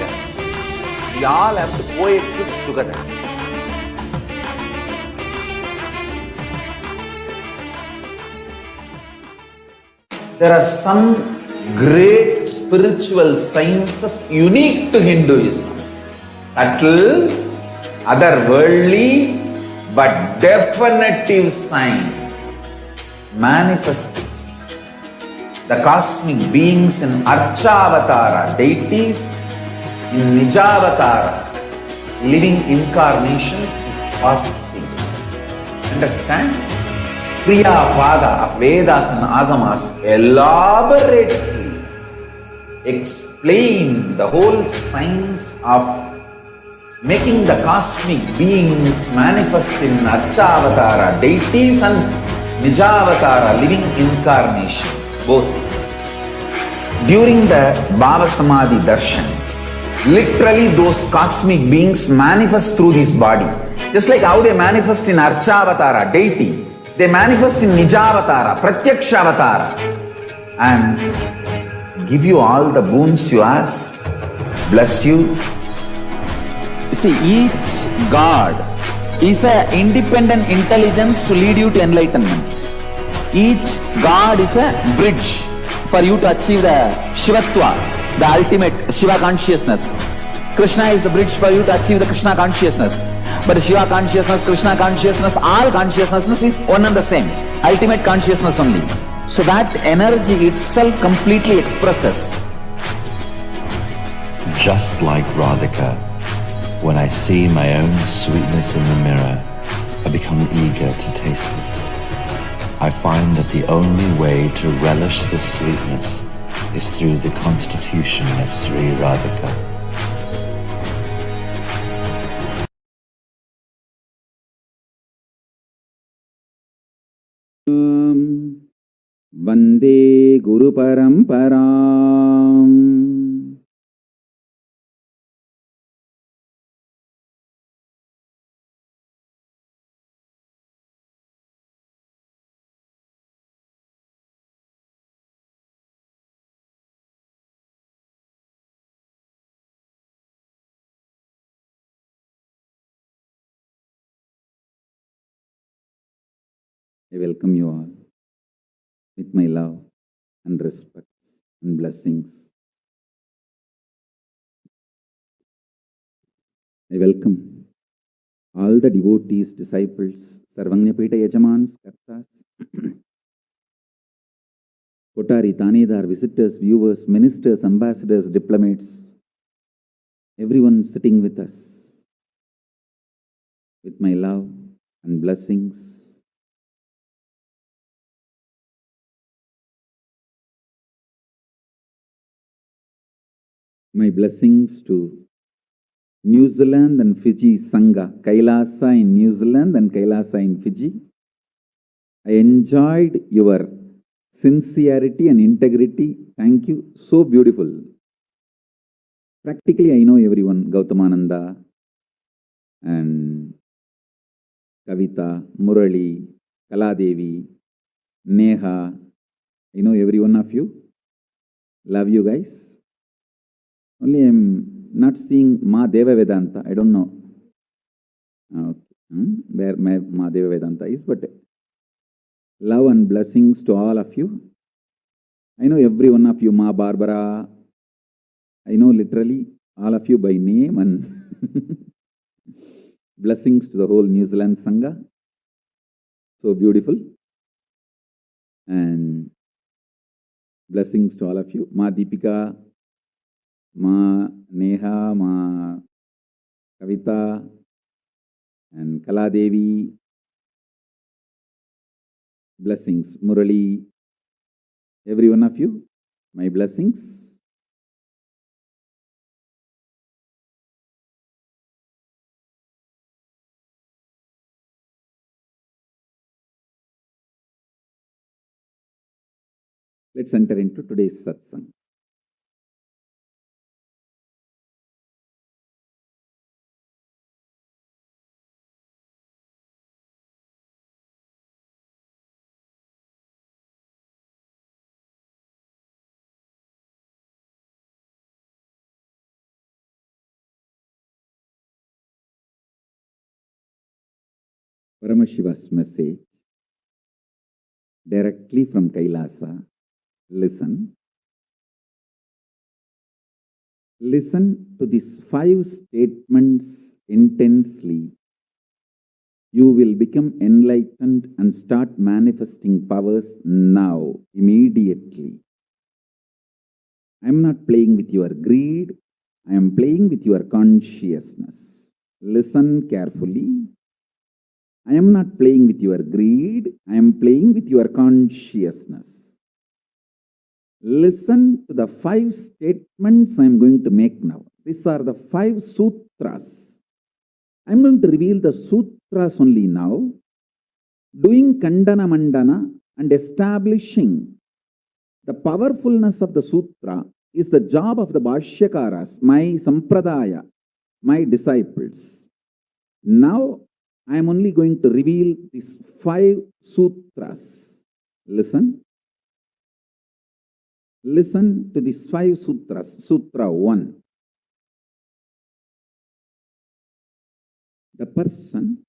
We all have to coexist together. There are some great spiritual sciences unique to Hinduism. Subtle, otherworldly, but definitive sign manifesting the cosmic beings in Archavatara, deities in Nijavatara, living incarnations is possible. Understand? Kriya Pada of Vedas and Agamas elaborately explain the whole science of making the cosmic beings manifest in Archavatara, deities and Nijavatara, living incarnations, both. During the BHAVA SAMADHI DARSHAN, literally those cosmic beings manifest through this body. Just like how they manifest in Archavatara, deity, they manifest in Nijavatara, Pratyakshavatara, and give you all the boons you ask, bless you. You see, each God is an independent intelligence to lead you to enlightenment. Each God is a bridge for you to achieve the Shivatva, the ultimate Shiva consciousness. Krishna is the bridge for you to achieve the Krishna consciousness. But Shiva consciousness, Krishna consciousness, all consciousness is one and the same. Ultimate consciousness only. So that energy itself completely expresses. Just like Radhika, when I see my own sweetness in the mirror, I become eager to taste it. I find that the only way to relish the sweetness is through the constitution of Sri Radhika. Vande Guru Paramparam. I welcome you all with my love and respect and blessings. I welcome all the devotees, disciples, Sarvanyapeta Yajamans, Kartas, Kotari, Tanedar, visitors, viewers, ministers, ambassadors, diplomats, everyone sitting with us with my love and blessings. My blessings to New Zealand and Fiji Sangha, Kailasa in New Zealand and Kailasa in Fiji. I enjoyed your sincerity and integrity. Thank you. So beautiful. Practically, I know everyone. Gautamananda and Kavita, Murali, Kaladevi, Neha. I know every one of you. Love you guys. Only I'm not seeing Ma Deva Vedanta. I don't know where Ma Deva Vedanta is, but love and blessings to all of you. I know every one of you, Ma Barbara. I know literally all of you by name, and blessings to the whole New Zealand Sangha. So beautiful. And blessings to all of you. Ma Deepika, Ma Neha, Ma Kavita, and Kaladevi. Blessings. Murali, every one of you, my blessings. Let's enter into today's satsang. Paramashiva's message directly from Kailasa. Listen. Listen to these 5 statements intensely. You will become enlightened and start manifesting powers now, immediately. I am not playing with your greed. I am playing with your consciousness. Listen carefully. I am not playing with your greed. I am playing with your consciousness. Listen to the 5 statements I am going to make now. These are the 5 sutras. I am going to reveal the sutras only now, doing Kandana Mandana and establishing the powerfulness of the sutra is the job of the Bhashyakaras, my Sampradaya, my disciples. Now, I am only going to reveal these 5 sutras. Listen. Listen to these 5 sutras. Sutra 1. The person,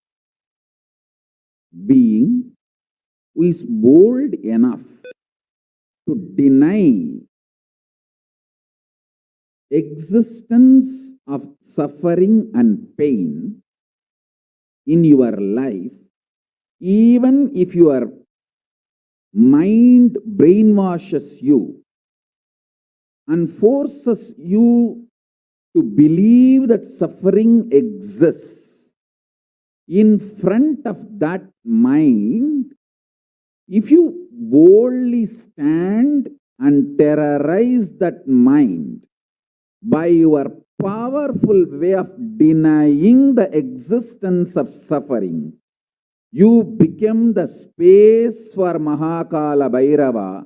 being, who is bold enough to deny existence of suffering and pain in your life, even if your mind brainwashes you and forces you to believe that suffering exists, in front of that mind, if you boldly stand and terrorize that mind by your powerful way of denying the existence of suffering, you become the space for Mahakala Bhairava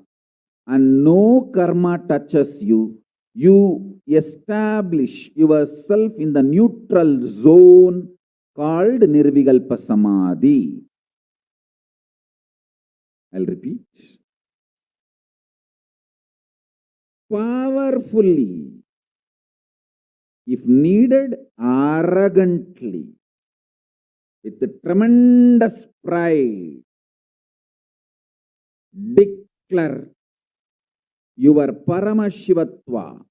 and no karma touches you. You establish yourself in the neutral zone called Nirvikalpa Samadhi. I'll repeat. Powerfully, if needed, arrogantly, with a tremendous pride, declare your Paramashivatva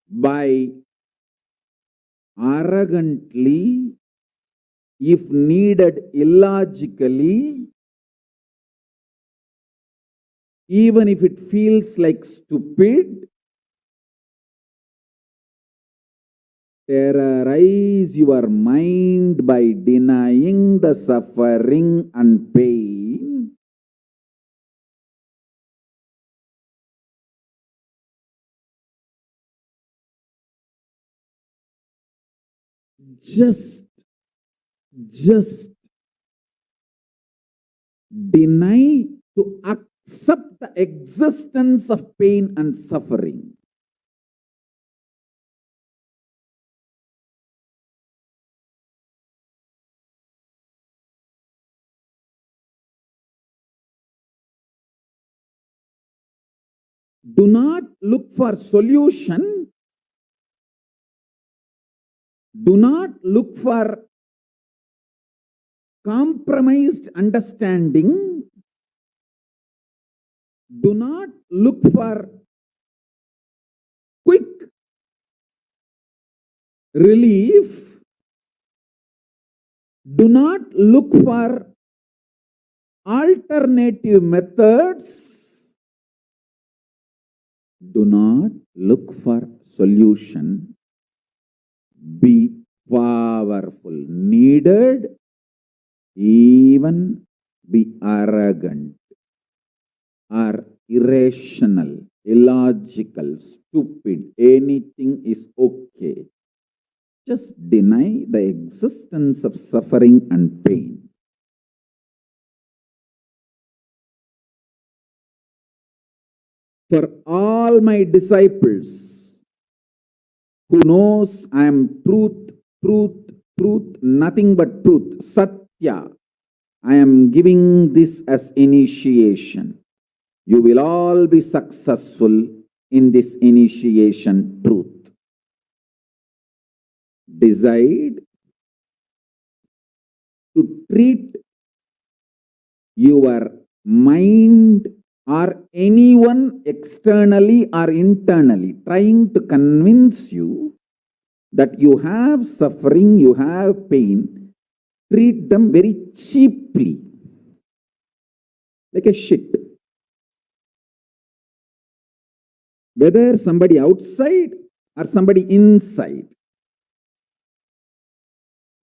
by arrogantly, if needed, illogically, even if it feels like stupid, terrorize your mind by denying the suffering and pain. Just deny to accept the existence of pain and suffering. Do not look for solution. Do not look for compromised understanding. Do not look for quick relief. Do not look for alternative methods. Do not look for solution. Be powerful. Needed, even be arrogant or irrational, illogical, stupid. Anything is okay. Just deny the existence of suffering and pain. For all my disciples who knows I am truth, truth, truth, nothing but truth, Satya, I am giving this as initiation. You will all be successful in this initiation truth. Decide to treat your mind or anyone externally or internally trying to convince you that you have suffering, you have pain, treat them very cheaply, like a shit. Whether somebody outside or somebody inside,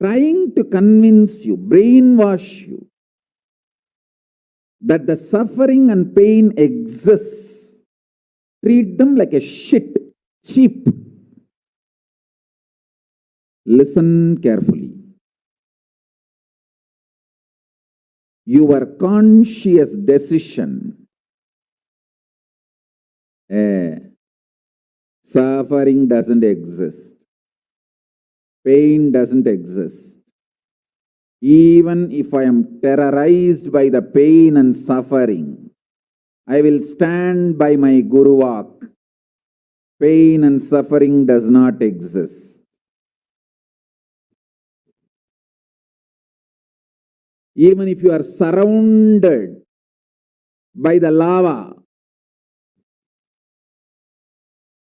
trying to convince you, brainwash you, that the suffering and pain exists, treat them like a shit, cheap. Listen carefully. Your conscious decision, suffering doesn't exist, pain doesn't exist. Even if I am terrorized by the pain and suffering, I will stand by my Guru Vak. Pain and suffering does not exist. Even if you are surrounded by the lava,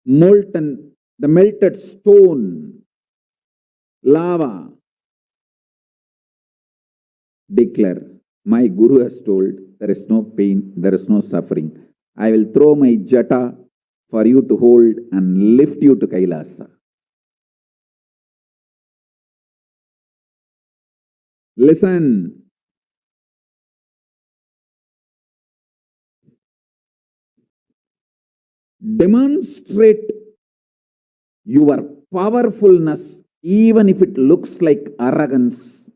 molten, the melted stone, lava, declare, my Guru has told, there is no pain, there is no suffering. I will throw my jata for you to hold and lift you to Kailasa. Listen. Demonstrate your powerfulness, even if it looks like arrogance,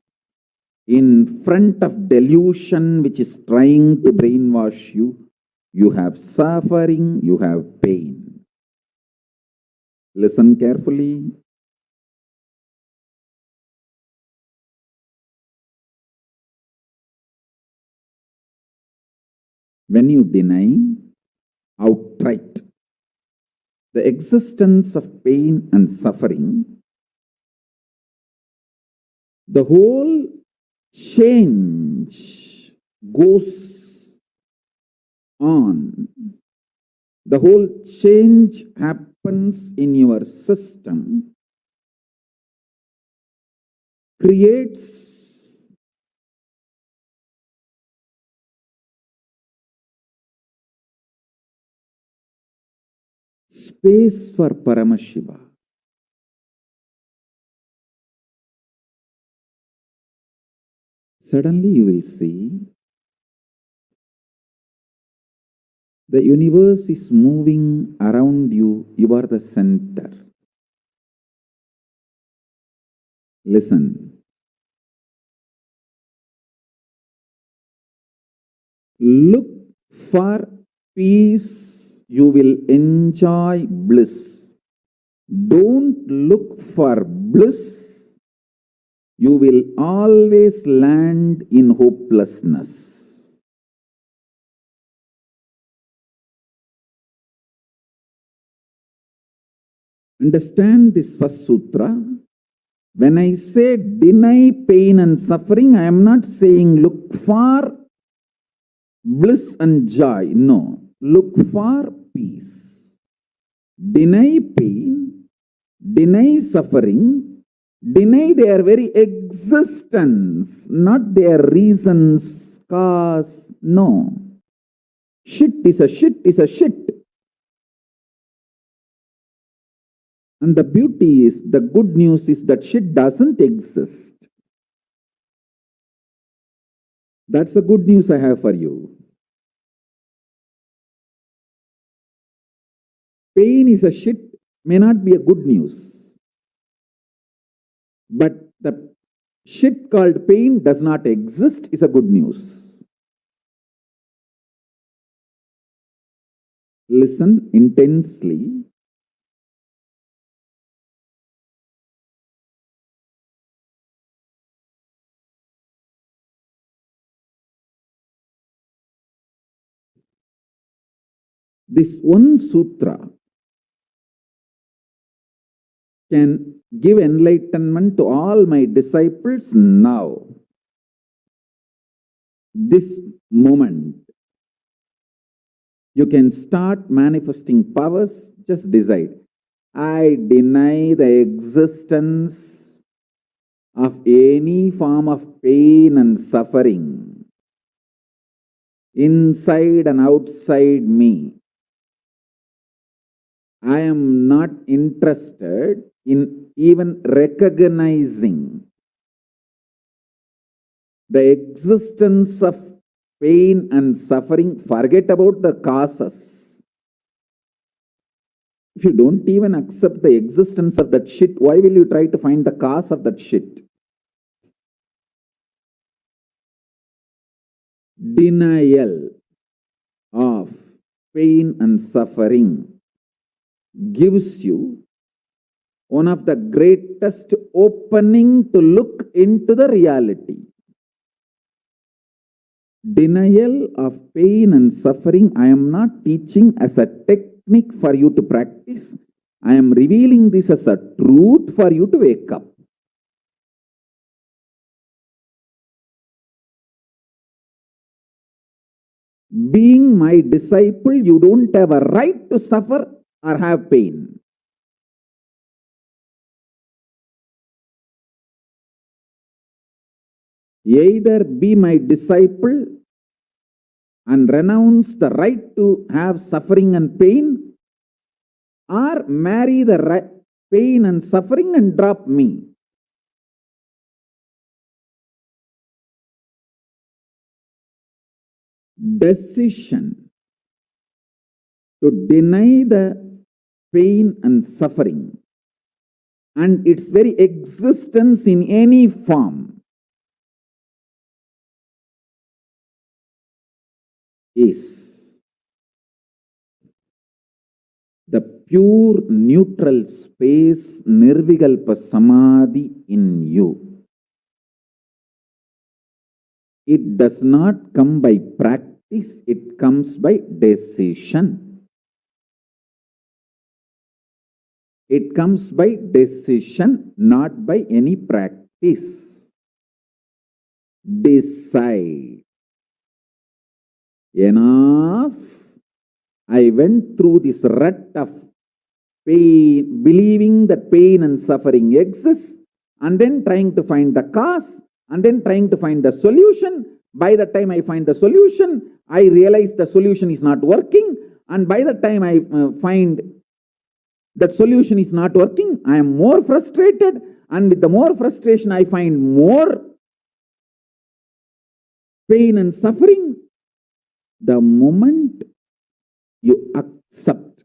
in front of delusion which is trying to brainwash you. You have suffering, you have pain. Listen carefully. When you deny outright the existence of pain and suffering, the whole change goes on. The whole change happens in your system, creates space for Paramashiva. Suddenly you will see the universe is moving around you. You are the center. Listen. Look for peace. You will enjoy bliss. Don't look for bliss. You will always land in hopelessness. Understand this first sutra. When I say deny pain and suffering, I am not saying look for bliss and joy. No, look for peace. Deny pain, deny suffering, deny their very existence, not their reasons, cause. No. Shit is a shit is a shit. And the beauty is, the good news is that shit doesn't exist. That's the good news I have for you. Pain is a shit may not be a good news. But the shit called pain does not exist is a good news. listen intensely. This one sutra can give enlightenment to all my disciples now. This moment, you can start manifesting powers. Just decide. I deny the existence of any form of pain and suffering inside and outside me. I am not interested in even recognizing the existence of pain and suffering. Forget about the causes. If you don't even accept the existence of that shit, why will you try to find the cause of that shit? Denial of pain and suffering gives you one of the greatest opening to look into the reality. Denial of pain and suffering, I am not teaching as a technique for you to practice. I am revealing this as a truth for you to wake up. Being my disciple, you don't have a right to suffer or have pain. Either be my disciple and renounce the right to have suffering and pain, or marry the pain and suffering and drop me. Decision to deny the pain and suffering and its very existence in any form is the pure neutral space, nirvikalpa samadhi in you. It does not come by practice, it comes by decision. It comes by decision, not by any practice. Decide. Enough. I went through this rut of pain, believing that pain and suffering exists, and then trying to find the cause, and then trying to find the solution. By the time I find the solution, I realize the solution is not working, and by the time I find that solution is not working, I am more frustrated, and with the more frustration, I find more pain and suffering. The moment you accept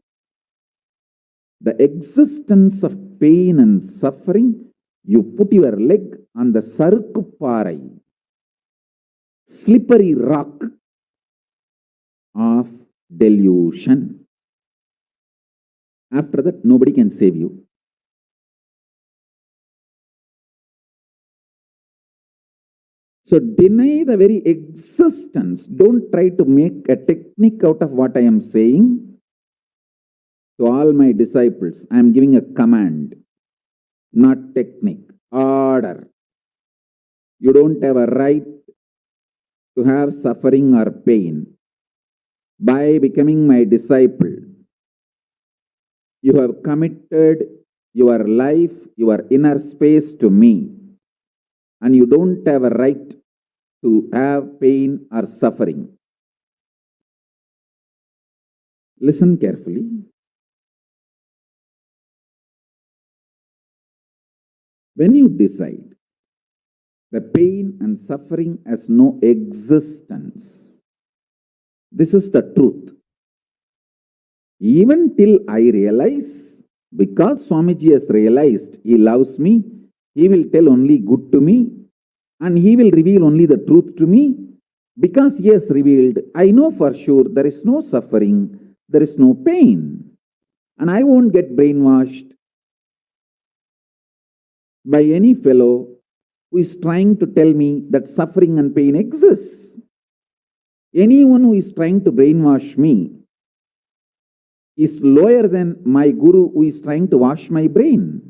the existence of pain and suffering, you put your leg on the sarkuparai, slippery rock of delusion. After that, nobody can save you. So deny the very existence. Don't try to make a technique out of what I am saying. To all my disciples, I am giving a command, not technique, order. You don't have a right to have suffering or pain. By becoming my disciple, you have committed your life, your inner space to me, and you don't have a right to have pain or suffering. Listen carefully. When you decide the pain and suffering has no existence, this is the truth. Even till I realize, because Swamiji has realized he loves me, he will tell only good to me, and he will reveal only the truth to me. Because he has revealed, I know for sure there is no suffering, there is no pain. And I won't get brainwashed by any fellow who is trying to tell me that suffering and pain exists. Anyone who is trying to brainwash me is lower than my guru who is trying to wash my brain.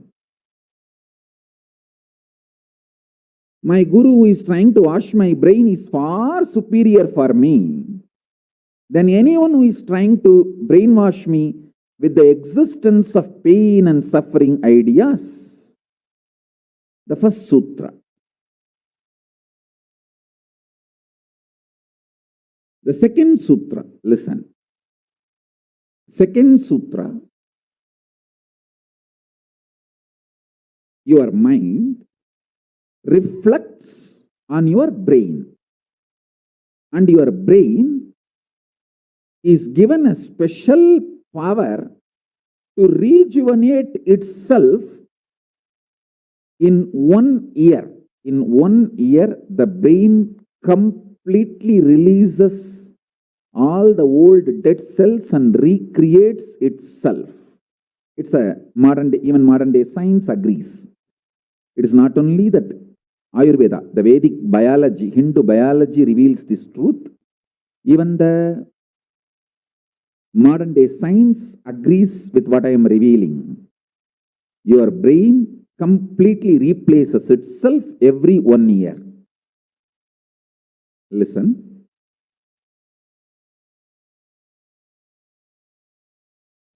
My guru who is trying to wash my brain is far superior for me than anyone who is trying to brainwash me with the existence of pain and suffering ideas. The first sutra. The second sutra, listen. Second sutra, your mind reflects on your brain, and your brain is given a special power to rejuvenate itself in 1 year. In 1 year, the brain completely releases all the old dead cells and recreates itself. It's a modern day, even modern day science agrees. It is not only that Ayurveda, the Vedic biology, Hindu biology reveals this truth. Even the modern day science agrees with what I am revealing. Your brain completely replaces itself every 1 year. Listen.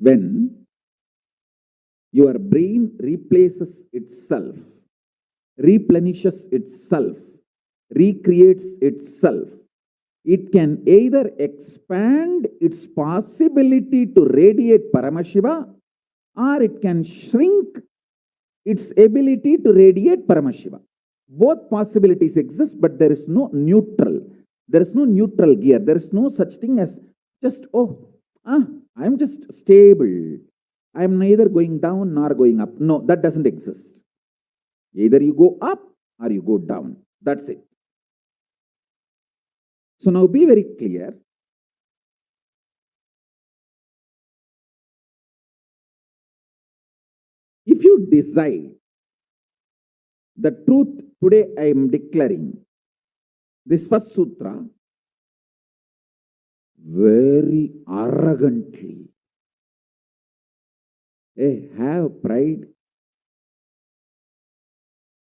When your brain replaces itself, replenishes itself, recreates itself, it can either expand its possibility to radiate Paramashiva, or it can shrink its ability to radiate Paramashiva. Both possibilities exist, but there is no neutral. There is no neutral gear. There is no such thing as just, I am just stable. I am neither going down nor going up. No, that doesn't exist. Either you go up or you go down. That's it. So now be very clear. If you decide the truth today I am declaring, this first sutra, very arrogantly, have pride.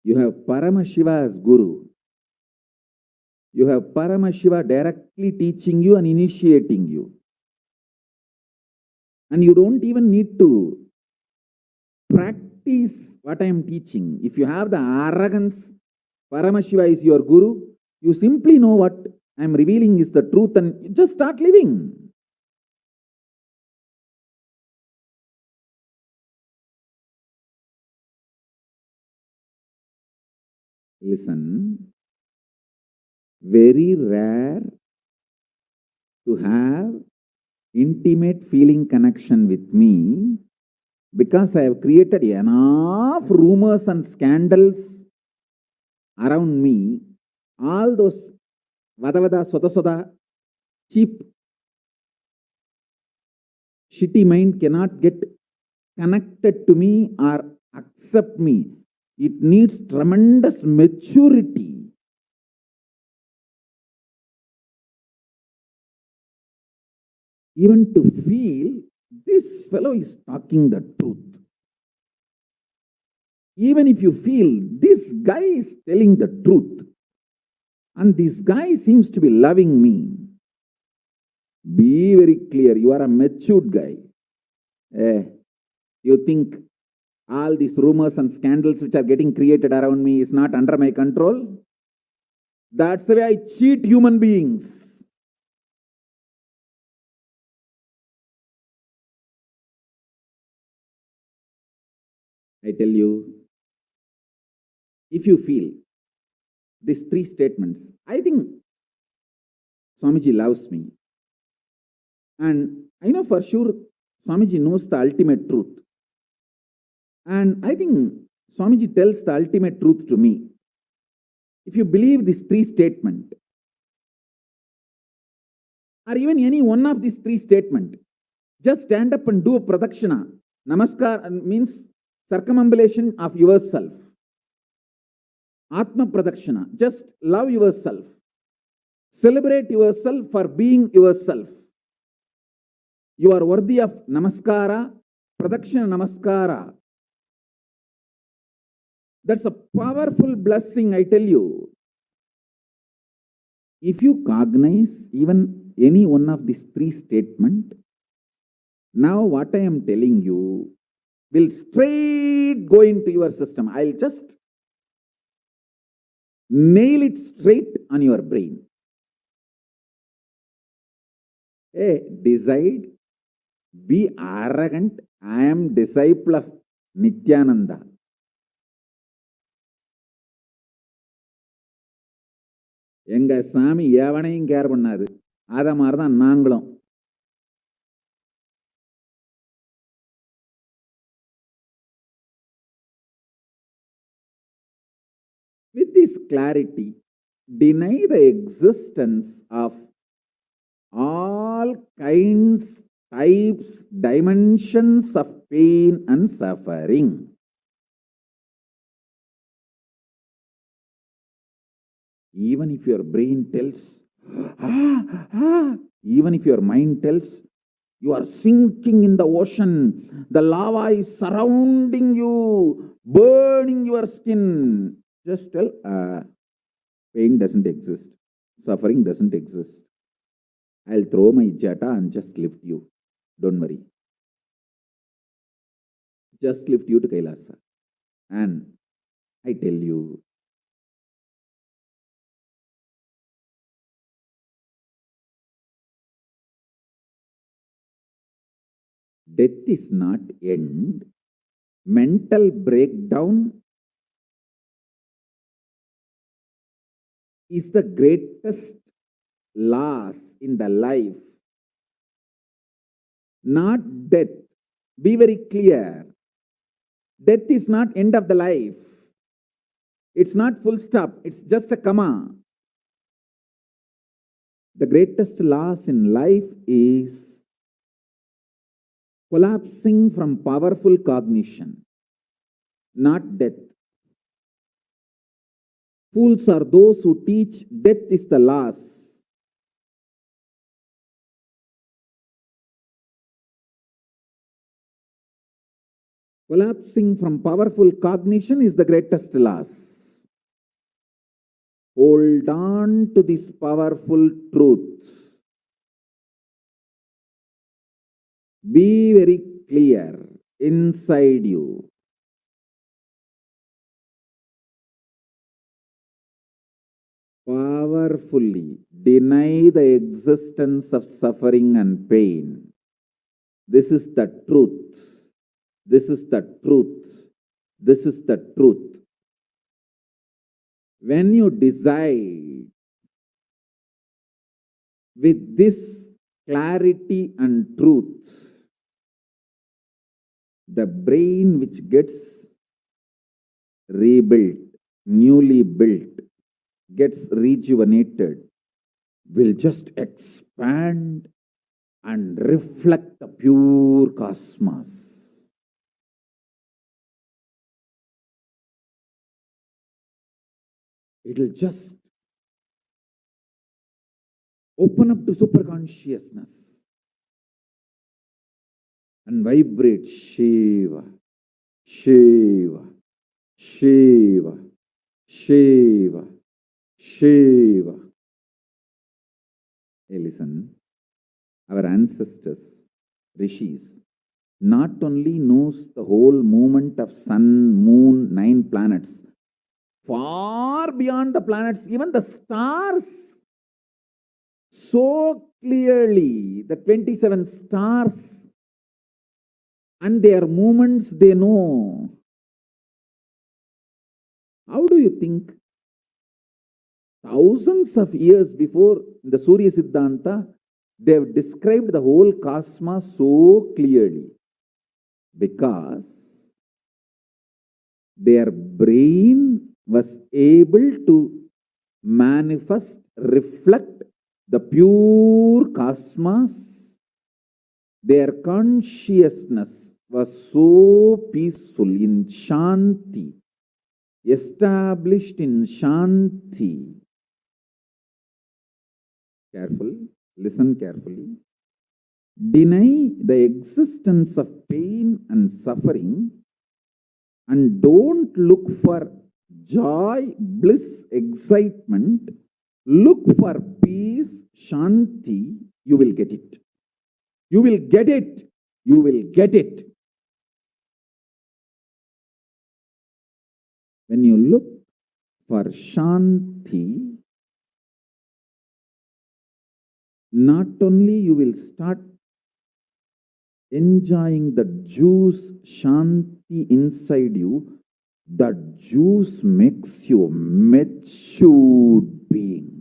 You have Paramashiva as Guru. You have Paramashiva directly teaching you and initiating you. And you don't even need to practice what I am teaching. If you have the arrogance, Paramashiva is your Guru, you simply know what I am revealing is the truth and you just start living. Listen, very rare to have intimate feeling connection with me because I have created enough rumors and scandals around me. All those vada soda cheap shitty mind cannot get connected to me or accept me. It needs tremendous maturity. Even to feel this fellow is talking the truth. Even if you feel this guy is telling the truth and this guy seems to be loving me, be very clear, you are a matured guy. You think all these rumors and scandals which are getting created around me is not under my control? That's the way I cheat human beings. I tell you, if you feel these 3 statements, I think Swamiji loves me. And I know for sure Swamiji knows the ultimate truth. And I think Swamiji tells the ultimate truth to me. If you believe these 3 statements, or even any one of these 3 statements, Just stand up and do a pradakshina. Namaskar means circumambulation of yourself. Atma pradakshina. Just love yourself. Celebrate yourself for being yourself. You are worthy of namaskara, pradakshina namaskara. That's a powerful blessing, I tell you. If you cognize even any one of these three statements, now what I am telling you will straight go into your system. I'll just nail it straight on your brain. Hey, decide, be arrogant. I am disciple of Nithyananda. எங்க சாமி எவனையும் care பண்ணாது. அத மாதிரிதான் நாங்களும். With this clarity, deny the existence of all kinds, types, dimensions of pain and suffering. Even if your brain tells, even if your mind tells, you are sinking in the ocean, the lava is surrounding you, burning your skin. Just tell, pain doesn't exist, suffering doesn't exist. I'll throw my jata and just lift you. Don't worry. Just lift you to Kailasa. And I tell you, death is not end. Mental breakdown is the greatest loss in the life. Not death. Be very clear. Death is not end of the life. It's not full stop. It's just a comma. The greatest loss in life is collapsing from powerful cognition, not death. Fools are those who teach death is the loss. Collapsing from powerful cognition is the greatest loss. Hold on to this powerful truth. Be very clear inside you. Powerfully deny the existence of suffering and pain. This is the truth. This is the truth. This is the truth. When you decide with this clarity and truth, the brain which gets rebuilt, newly built, gets rejuvenated, will just expand and reflect the pure cosmos. It will just open up to superconsciousness and vibrate Shiva, Shiva, Shiva, Shiva, Shiva. Hey, listen, our ancestors, rishis, not only knows the whole movement of sun, moon, 9 planets, far beyond the planets, even the stars, so clearly, the 27 stars and their movements they know. How do you think? Thousands of years before the Surya Siddhanta, they have described the whole cosmos so clearly because their brain was able to manifest, reflect the pure cosmos, Their consciousness was so peaceful in Shanti, established in Shanti. Careful, listen carefully. Deny the existence of pain and suffering and don't look for joy, bliss, excitement. Look for peace, Shanti, you will get it. You will get it. You will get it. When you look for Shanti, not only you will start enjoying the juice Shanti inside you, that juice makes you a matured being.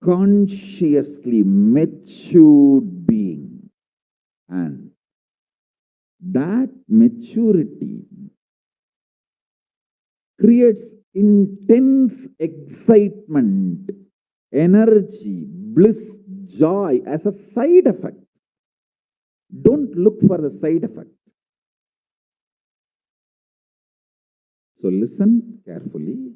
Consciously matured being. And that maturity creates intense excitement, energy, bliss, joy as a side effect. Don't look for the side effect. So listen carefully.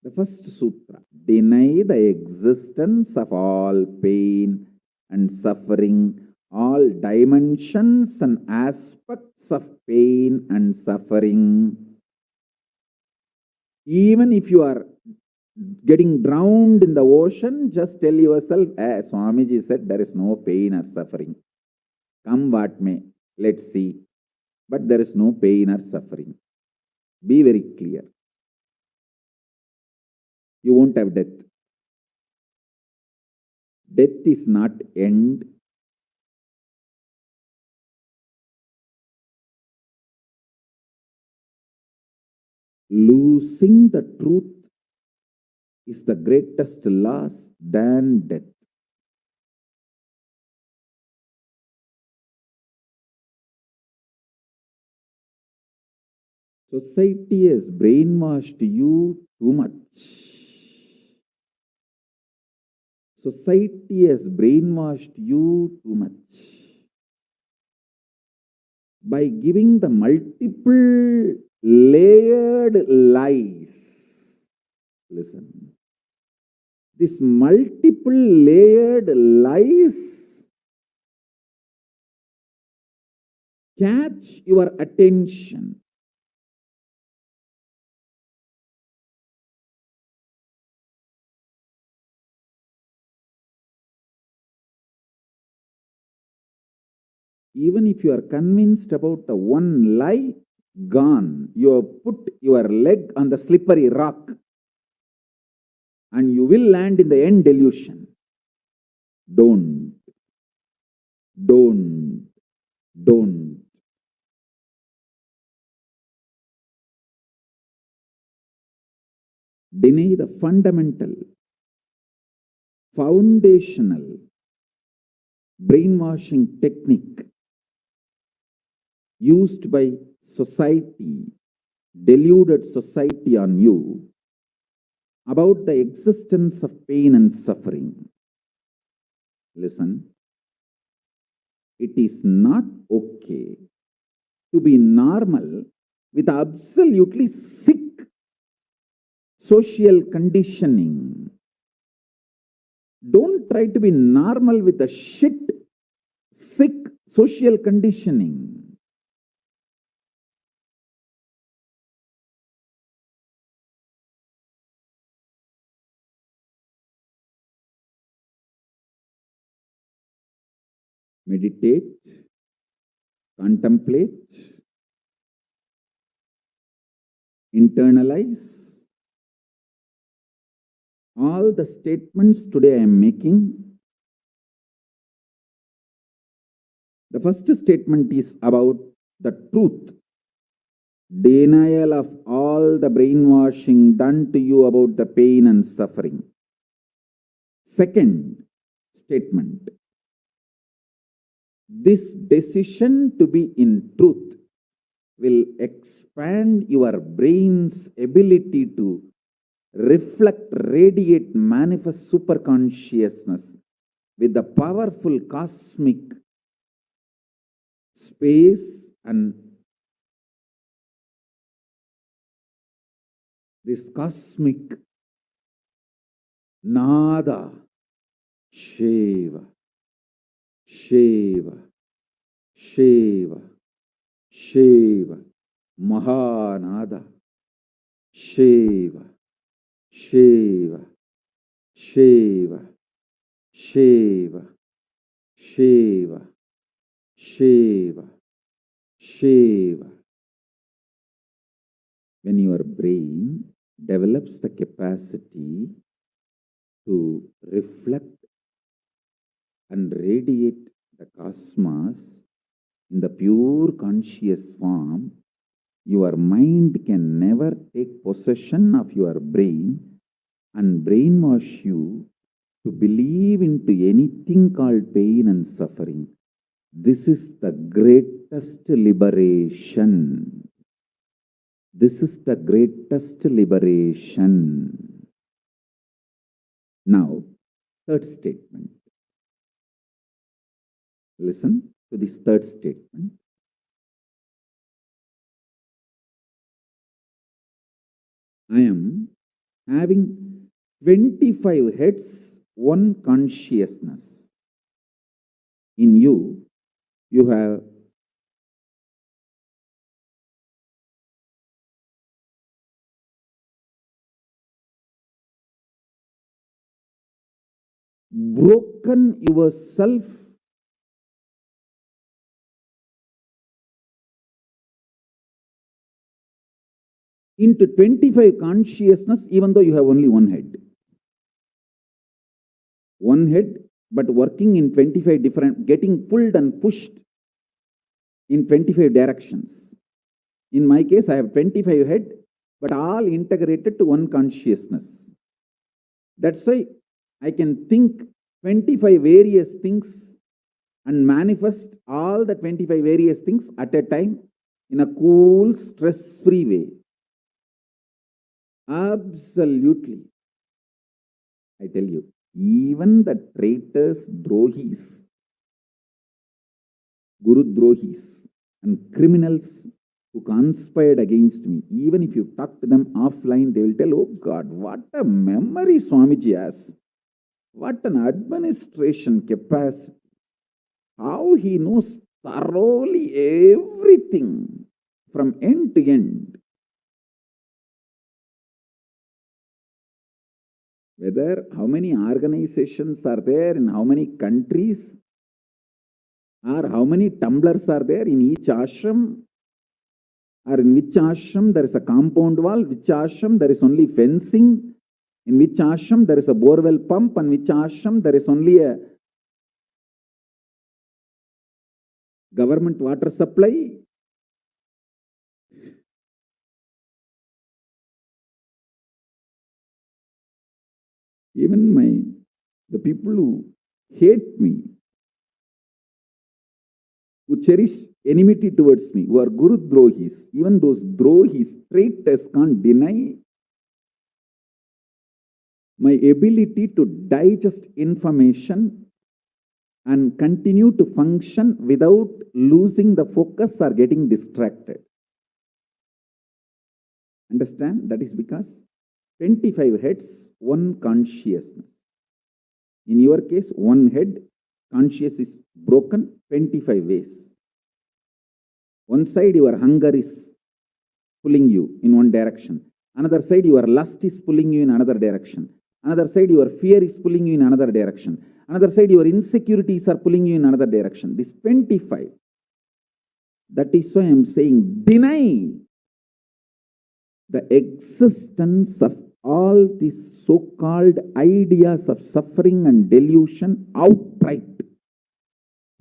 The first sutra, deny the existence of all pain and suffering, all dimensions and aspects of pain and suffering. Even if you are getting drowned in the ocean, just tell yourself, Swamiji said there is no pain or suffering. Come what may, let's see. But there is no pain or suffering. Be very clear. You won't have death. Death is not end. Losing the truth is the greatest loss than death. Society has brainwashed you too much. Society has brainwashed you too much by giving the multiple layered lies. Listen. This multiple layered lies catch your attention. Even if you are convinced about the one lie, gone. You have put your leg on the slippery rock and you will land in the end delusion. Don't. Deny the fundamental, foundational brainwashing technique used by society, deluded society on you about the existence of pain and suffering. Listen, it is not okay to be normal with absolutely sick social conditioning. Don't try to be normal with a shit, sick social conditioning. Meditate, contemplate, internalize all the statements today I am making. The first statement is about the truth. Denial of all the brainwashing done to you about the pain and suffering. Second statement. This decision to be in truth will expand your brain's ability to reflect, radiate, manifest superconsciousness with the powerful cosmic space and this cosmic nada, Shiva, Shiva, Shiva, Shiva, Mahanada, Shiva, Shiva, Shiva, Shiva, Shiva, Shiva, Shiva. When your brain develops the capacity to reflect and radiate the cosmos in the pure conscious form, your mind can never take possession of your brain and brainwash you to believe into anything called pain and suffering. This is the greatest liberation. This is the greatest liberation. Now, third statement. Listen to this third statement. I am having 25 heads, one consciousness. In you, you have broken yourself into 25 consciousness, even though you have only one head. One head, but working in 25 different, getting pulled and pushed in 25 directions. In my case, I have 25 head, but all integrated to one consciousness. That's why I can think 25 various things and manifest all the 25 various things at a time in a cool, stress-free way. Absolutely. I tell you, even the traitors, drohis, guru drohis, and criminals who conspired against me, even if you talk to them offline, they will tell, oh God, what a memory Swamiji has. What an administration capacity. How he knows thoroughly everything from end to end. Whether how many organizations are there in how many countries, or how many tumblers are there in each ashram, or in which ashram there is a compound wall, which ashram there is only fencing, in which ashram there is a borewell pump, and which ashram there is only a government water supply. Even the people who hate me, who cherish enmity towards me, who are Guru Drohis, even those Drohis, traitors, can't deny my ability to digest information and continue to function without losing the focus or getting distracted. Understand? That is because 25 heads, one consciousness. In your case, one head, conscious is broken 25 ways. One side, your hunger is pulling you in one direction. Another side, your lust is pulling you in another direction. Another side, your fear is pulling you in another direction. Another side, your insecurities are pulling you in another direction. This 25. That is why I am saying, deny the existence of all these so-called ideas of suffering and delusion outright.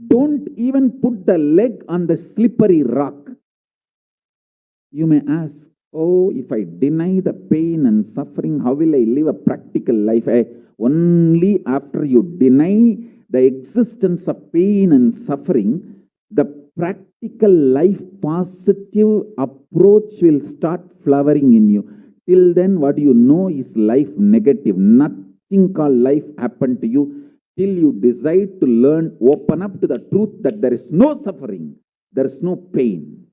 Don't even put the leg on the slippery rock. You may ask, oh, if I deny the pain and suffering, how will I live a practical life? Only after you deny the existence of pain and suffering, the practical life positive approach will start flowering in you. Till then, what you know is life negative. Nothing called life happened to you till you decide to learn, open up to the truth that there is no suffering, there is no pain.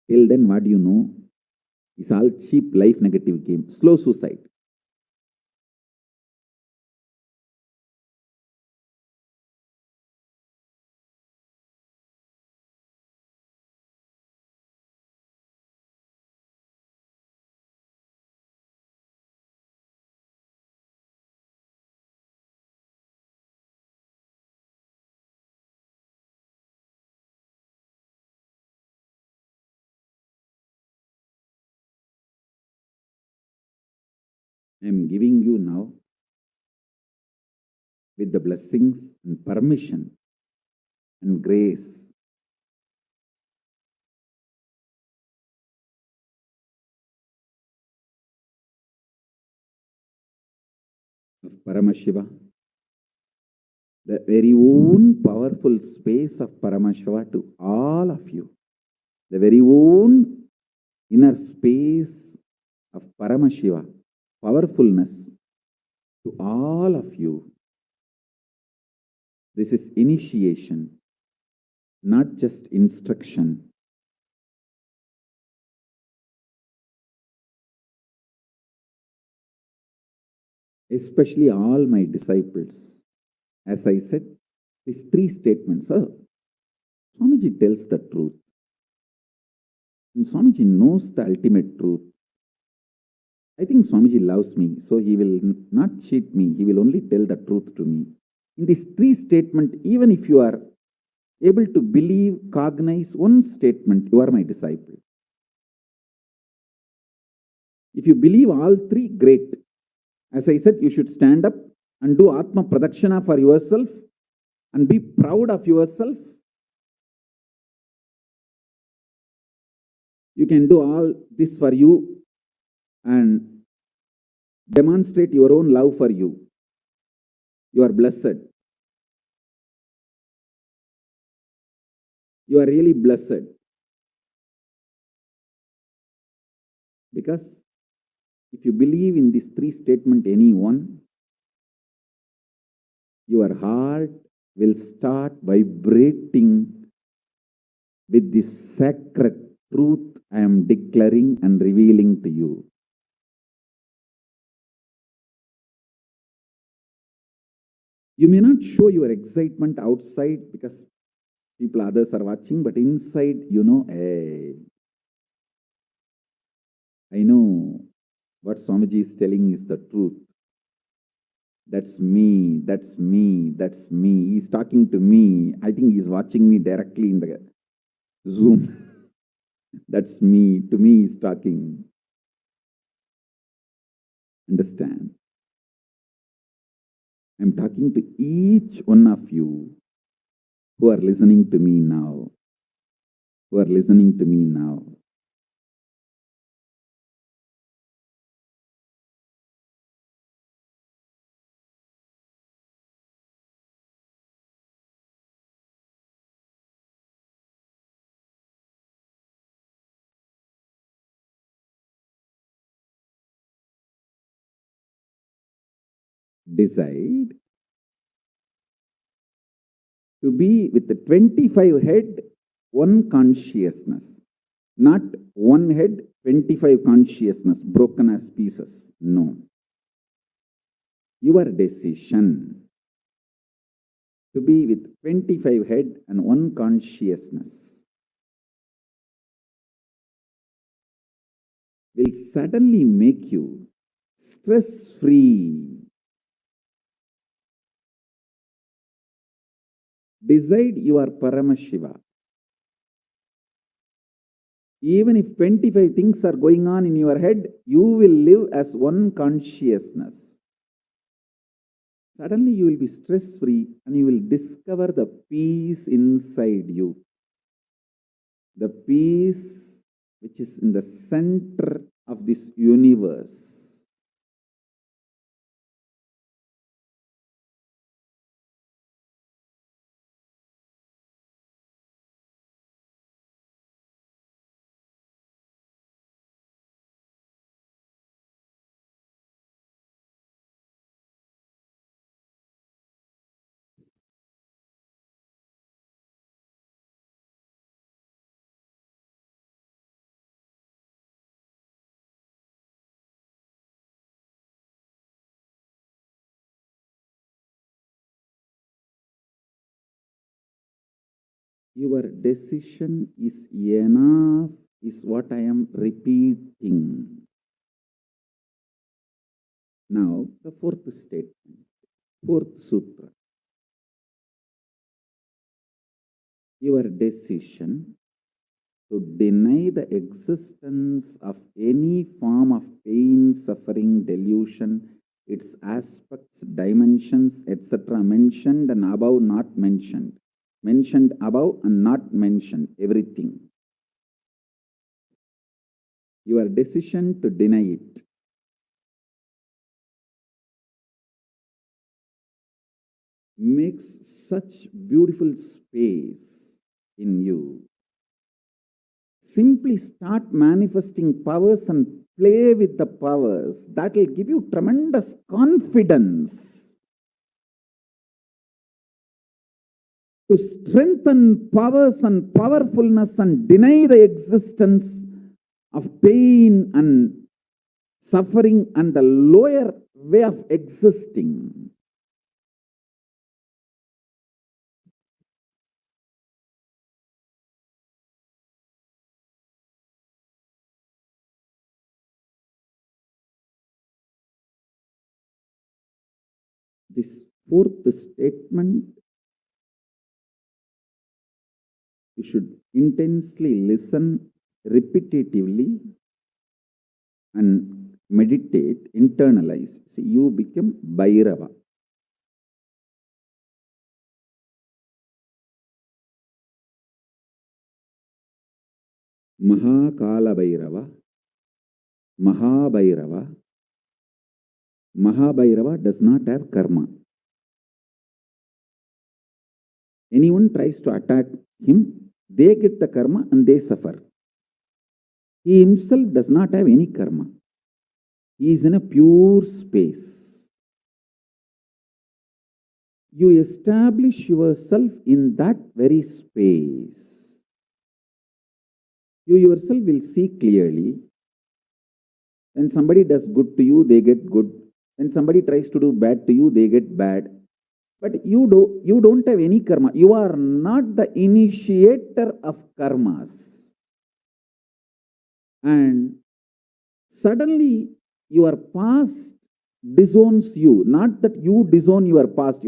Till then, what you know is all cheap life negative game, slow suicide. I am giving you now, with the blessings and permission and grace of Paramashiva, the very own powerful space of Paramashiva to all of you, the very own inner space of Paramashiva, powerfulness to all of you. This is initiation, not just instruction. Especially all my disciples. As I said, these three statements. Swamiji tells the truth. And Swamiji knows the ultimate truth. I think Swamiji loves me, so he will not cheat me. He will only tell the truth to me. In these three statements, even if you are able to believe, cognize one statement, you are my disciple. If you believe all three, great. As I said, you should stand up and do Atma Pradakshana for yourself and be proud of yourself. You can do all this for you and demonstrate your own love for you. You are blessed. You are really blessed. Because if you believe in these three statements, anyone, your heart will start vibrating with this sacred truth I am declaring and revealing to you. You may not show your excitement outside because people, others are watching, but inside, you know, hey, I know what Swamiji is telling is the truth. That's me, that's me, that's me. He's talking to me. I think he's watching me directly in the Zoom. That's me. To me, he's talking. Understand? I'm talking to each one of you who are listening to me now. Who are listening to me now. Decide to be with the 25 head, one consciousness. Not one head, 25 consciousness, broken as pieces. No. Your decision to be with 25 head and one consciousness will suddenly make you stress-free. Decide you are Paramashiva. Even if 25 things are going on in your head, you will live as one consciousness. Suddenly you will be stress-free and you will discover the peace inside you. The peace which is in the center of this universe. Your decision is enough, is what I am repeating. Now, the fourth statement, fourth sutra. Your decision to deny the existence of any form of pain, suffering, delusion, its aspects, dimensions, etc., mentioned and above, not mentioned. Mentioned above and not mentioned, everything. Your decision to deny it. Makes such beautiful space in you. Simply start manifesting powers and play with the powers. That will give you tremendous confidence to strengthen powers and powerfulness and deny the existence of pain and suffering and the lower way of existing. This fourth statement, you should intensely listen repetitively and meditate, internalize. See, you become Bhairava. Mahakala Bhairava, Mahabhairava. Mahabhairava does not have karma. Anyone tries to attack him, they get the karma and they suffer. He himself does not have any karma. He is in a pure space. You establish yourself in that very space. You yourself will see clearly. When somebody does good to you, they get good. When somebody tries to do bad to you, they get bad. But you don't have any karma. You are not the initiator of karmas. And suddenly your past disowns you. Not that you disown your past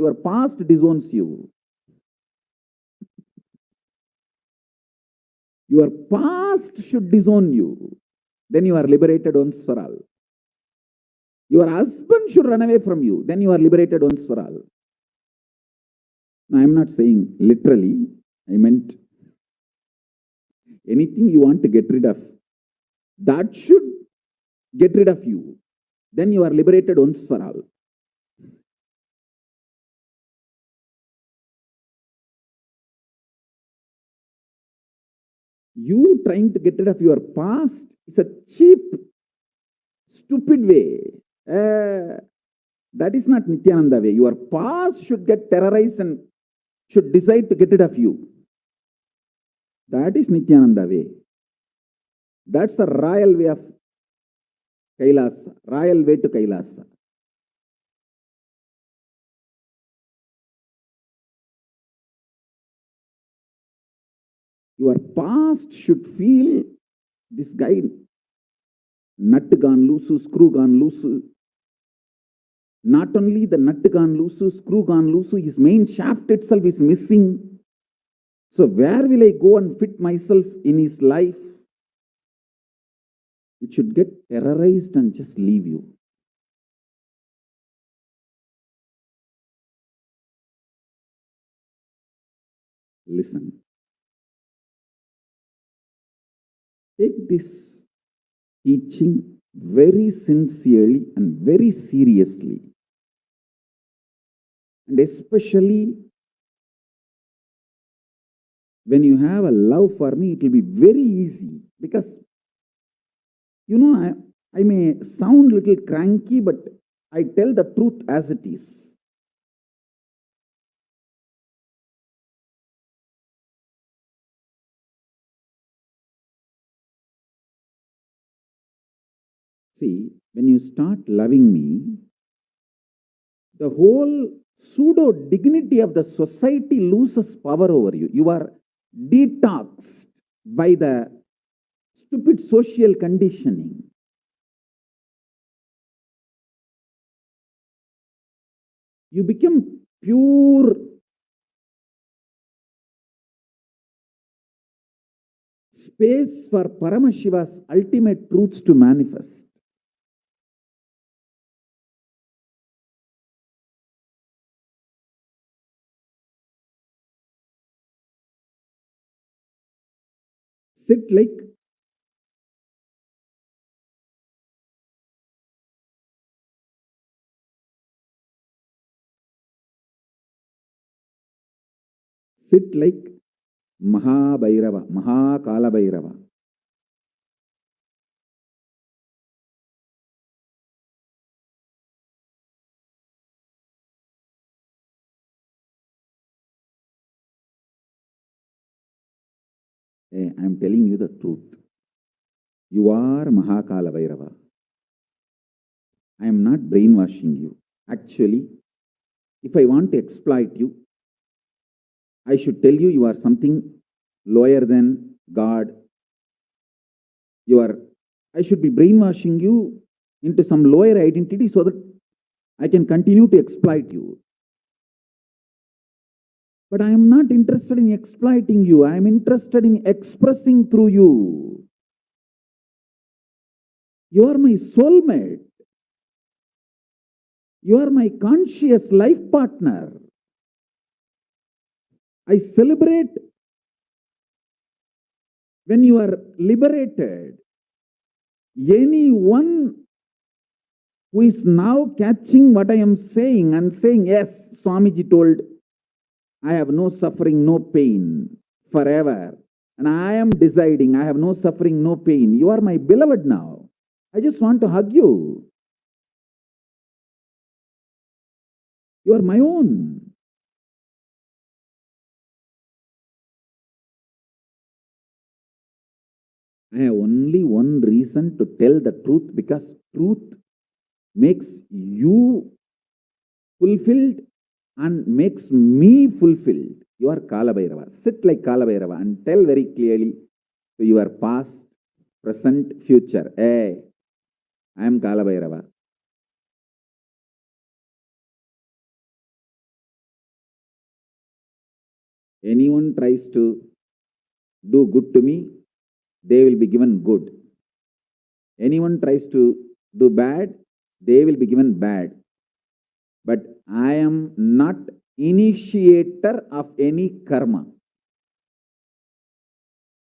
disowns you. Your past should disown you. Then you are liberated once for all. Your husband should run away from you. Then you are liberated once for all. Now, I am not saying literally. I meant anything you want to get rid of, that should get rid of you. Then you are liberated once for all. You trying to get rid of your past is a cheap, stupid way. That is not Nithyananda way. Your past should get terrorized and should decide to get rid of you. That is Nithyananda way. That's the royal way of Kailasa, royal way to Kailasa. Your past should feel this guy, nut gone loose, screw gone loose. Not only the nut gone loose, screw gone loose, his main shaft itself is missing. So where will I go and fit myself in his life? It should get terrorized and just leave you. Listen. Take this teaching very sincerely and very seriously. And especially when you have a love for me, it will be very easy. Because, you know, I may sound a little cranky, but I tell the truth as it is. See, when you start loving me, the whole pseudo dignity of the society loses power over you. You are detoxed by the stupid social conditioning. You become pure space for Paramashiva's ultimate truths to manifest. Sit like Mahabhairava, Mahakala Bhairava. Hey, I am telling you the truth. You are Mahakala Bhairava. I am not brainwashing you. Actually, if I want to exploit you, I should tell you you are something lower than God. I should be brainwashing you into some lower identity so that I can continue to exploit you. But I am not interested in exploiting you. I am interested in expressing through you. You are my soulmate. You are my conscious life partner. I celebrate when you are liberated. Anyone who is now catching what I am saying and saying, yes, Swamiji told, I have no suffering, no pain forever. And I am deciding, I have no suffering, no pain. You are my beloved now. I just want to hug you. You are my own. I have only one reason to tell the truth, because truth makes you fulfilled and makes me fulfilled. You are Kala Bhairava. Sit like Kala Bhairava and tell very clearly to your past, present, future. Hey, I am Kala Bhairava. Anyone tries to do good to me, they will be given good. Anyone tries to do bad, they will be given bad. But I am not initiator of any karma.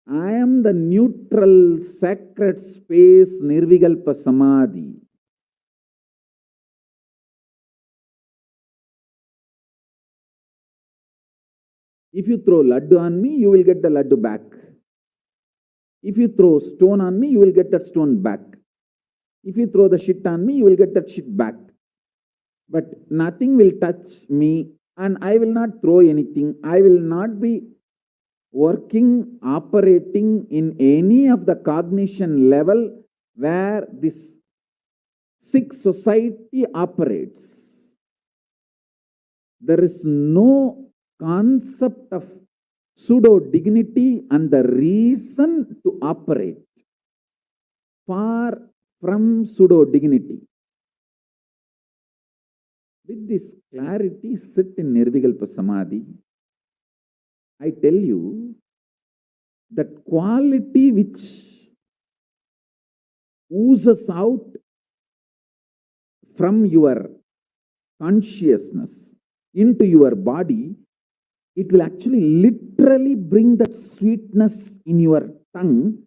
I am the neutral, sacred space, Nirvikalpa Samadhi. If you throw laddu on me, you will get the laddu back. If you throw stone on me, you will get that stone back. If you throw the shit on me, you will get that shit back. But nothing will touch me, and I will not throw anything. I will not be working, operating in any of the cognition level where this sick society operates. There is no concept of pseudo dignity and the reason to operate. Far from pseudo dignity. With this clarity, sit in Nirvikalpa Samadhi. I tell you that quality which oozes out from your consciousness into your body, it will actually literally bring that sweetness in your tongue.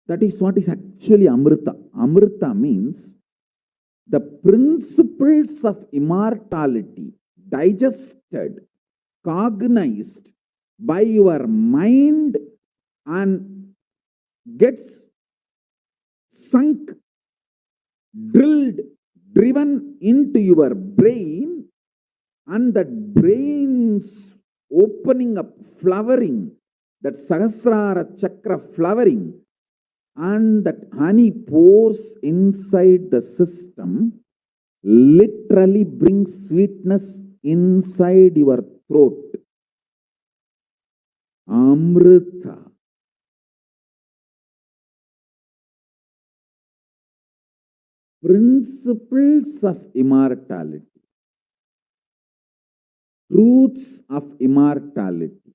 That is what is actually Amrita. Amrita means the principles of immortality digested, cognized by your mind and gets sunk, drilled, driven into your brain, and that brain's opening up, flowering, that Sahasrara Chakra flowering, and that honey pours inside the system, literally brings sweetness inside your throat. Amrita. Principles of immortality. Truths of immortality.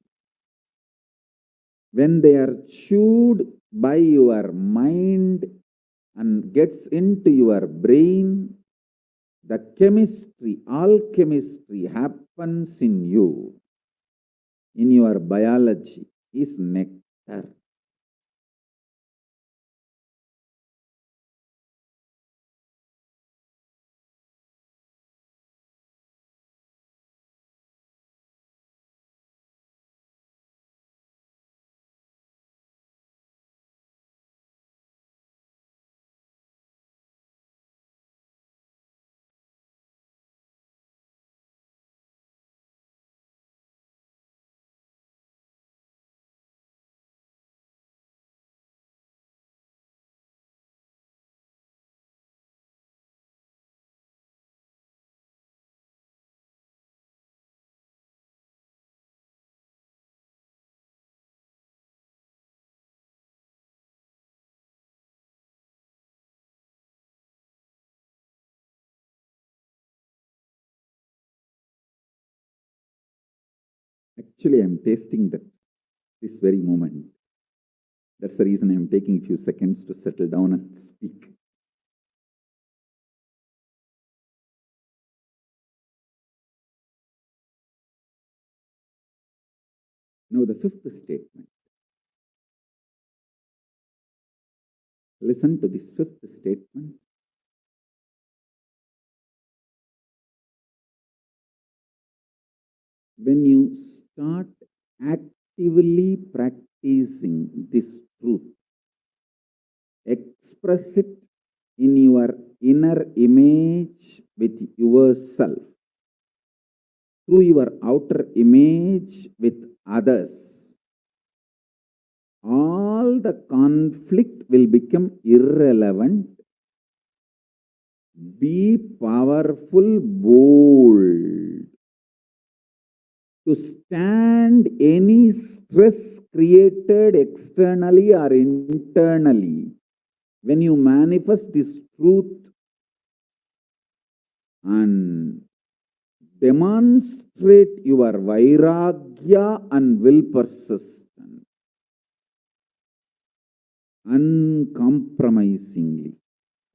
When they are chewed by your mind and gets into your brain, the chemistry, alchemistry happens in you, in your biology, is nectar. Actually, I'm tasting that this very moment. That's the reason I'm taking a few seconds to settle down and speak. Now, the fifth statement. Listen to this fifth statement. When you start actively practicing this truth, express it in your inner image with yourself, through your outer image with others, all the conflict will become irrelevant. Be powerful, bold, to stand any stress created externally or internally. When you manifest this truth and demonstrate your vairagya and will persistence uncompromisingly,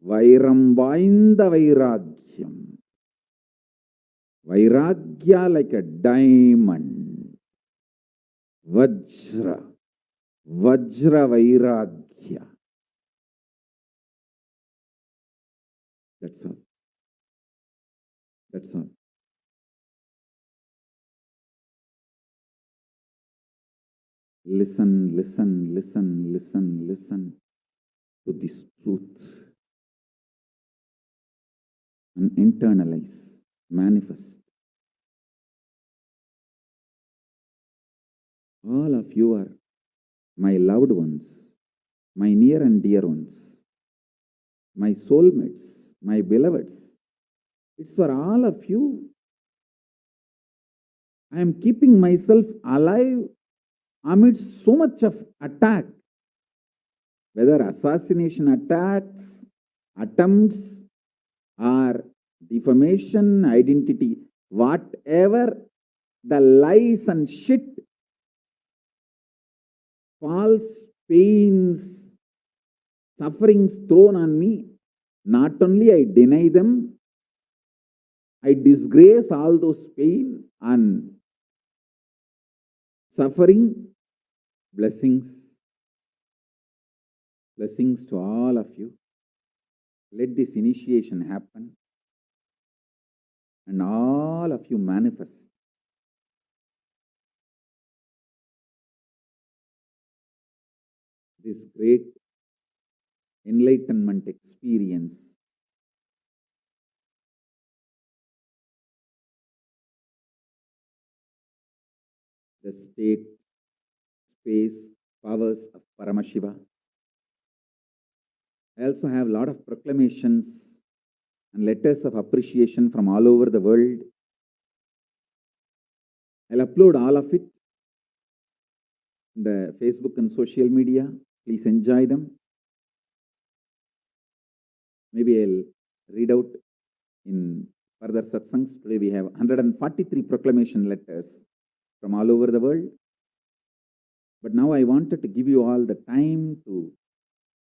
vairam vainda vairagyam, vairagya like a diamond, vajra, vajra vairagya. That's all. That's all. Listen, listen, listen, listen, listen to this truth and internalize, manifest. All of you are my loved ones, my near and dear ones, my soulmates, my beloveds. It's for all of you. I am keeping myself alive amidst so much of attack, whether assassination attacks, attempts, or defamation, identity, whatever the lies and shit, false pains, sufferings thrown on me, not only I deny them, I disgrace all those pain and suffering. Blessings. Blessings to all of you. Let this initiation happen and all of you manifest this great enlightenment experience. The state, space, powers of Paramashiva. I also have a lot of proclamations and letters of appreciation from all over the world. I'll upload all of it. the Facebook and social media. Please enjoy them. Maybe I'll read out in further satsangs. Today we have 143 proclamation letters from all over the world. But now I wanted to give you all the time to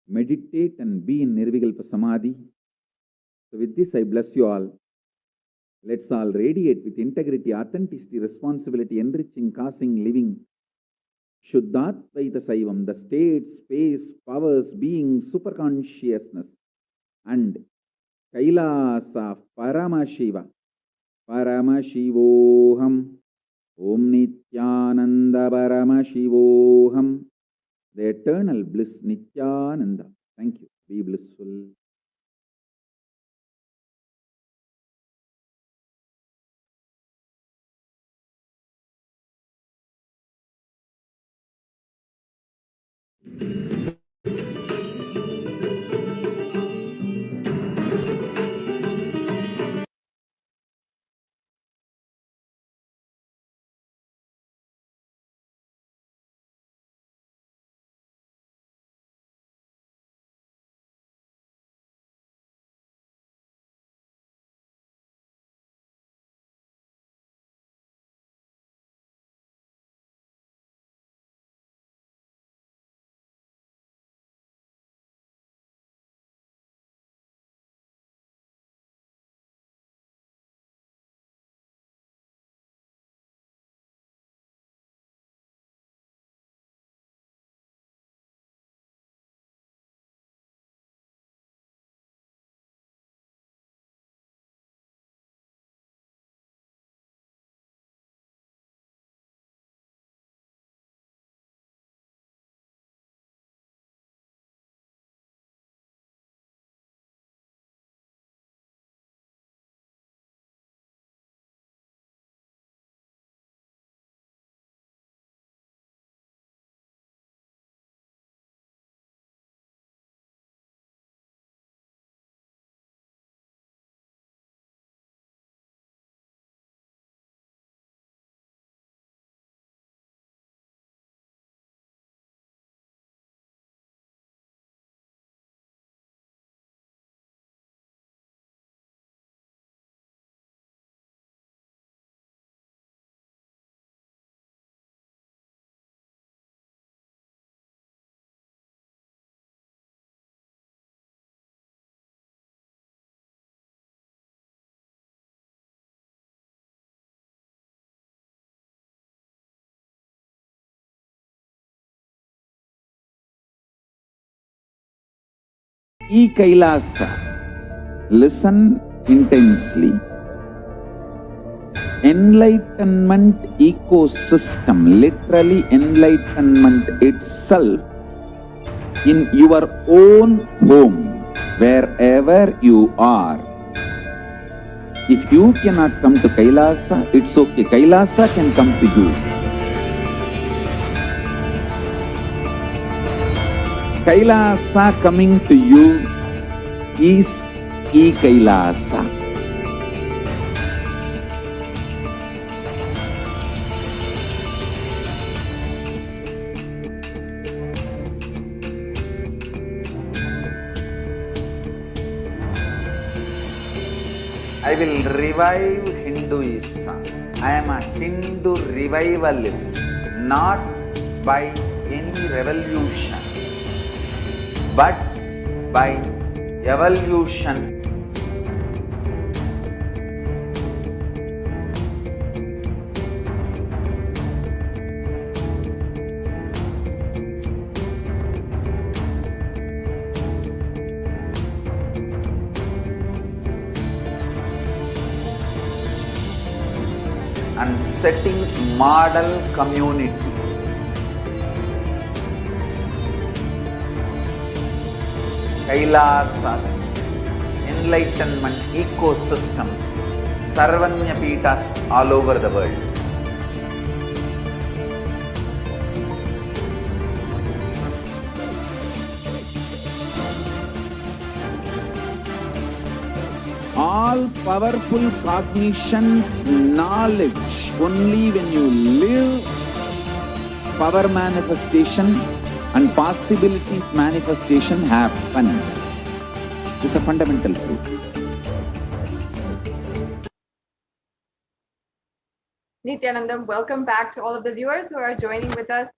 meditate and be in Nirvikalpa Samadhi. So with this, I bless you all. Let's all radiate with integrity, authenticity, responsibility, enriching, causing, living. Shuddhatvaita Saivam, the state, space, powers, being, superconsciousness, and Kailasa, Paramashiva, Paramashivoham, Om Nithyananda Paramashivoham, the eternal bliss Nithyananda. Thank you. Be blissful. Kailasa, listen intensely. Enlightenment ecosystem, literally enlightenment itself, in your own home, wherever you are. If you cannot come to Kailasa, it's okay. Kailasa can come to you. Kailasa coming to you is Kailasa. I will revive Hinduism. I am a Hindu revivalist, not by any revolution, but by evolution. And setting model community. Kailasa, enlightenment ecosystems, Sarvanya Pitas all over the world. All powerful cognition, knowledge, only when you live power manifestation and possibilities manifestation happens. It's a fundamental truth. Nithyanandam, welcome back to all of the viewers who are joining with us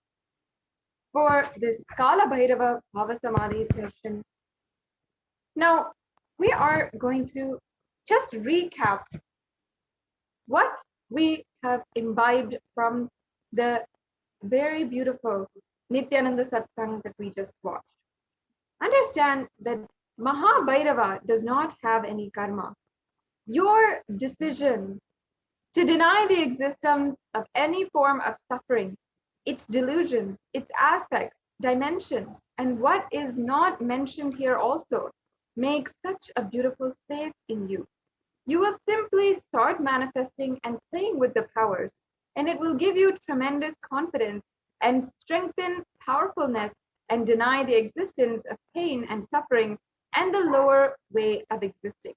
for this Kala Bhairava Bhava Samadhi Darshan. Now, we are going to just recap what we have imbibed from the very beautiful Nithyananda Satsang that we just watched. Understand that Mahabhairava does not have any karma. Your decision to deny the existence of any form of suffering, its delusions, its aspects, dimensions, and what is not mentioned here also makes such a beautiful space in you. You will simply start manifesting and playing with the powers, and it will give you tremendous confidence and strengthen powerfulness and deny the existence of pain and suffering and the lower way of existing.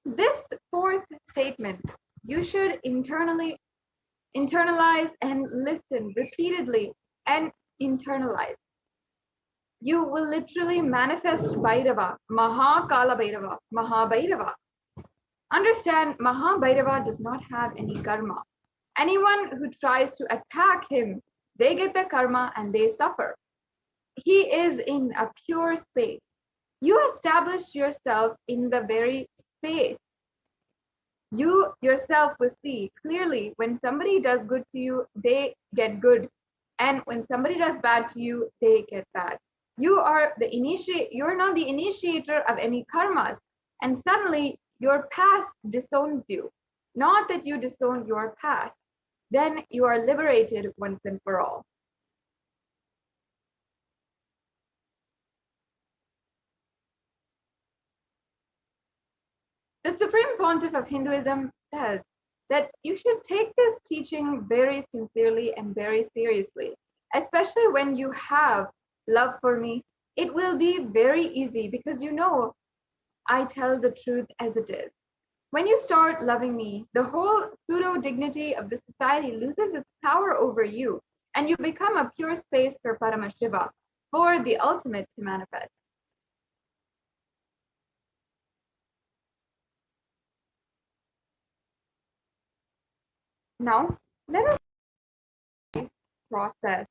This fourth statement, you should internalize and listen repeatedly and internalize. You will literally manifest Bhairava, Mahakala Bhairava, Mahabhairava. Understand, Mahabhairava does not have any karma. Anyone who tries to attack him, they get the karma and they suffer. He is in a pure space. You establish yourself in the very space. You yourself will see clearly when somebody does good to you, they get good. And when somebody does bad to you, they get bad. You are the you're not the initiator of any karmas. And suddenly your past disowns you. Not that you disown your past. Then you are liberated once and for all. The Supreme Pontiff of Hinduism says that you should take this teaching very sincerely and very seriously, especially when you have love for me. It will be very easy because you know I tell the truth as it is. When you start loving me, the whole pseudo-dignity of the society loses its power over you, and you become a pure space for Paramashiva, for the ultimate to manifest. Now, let us process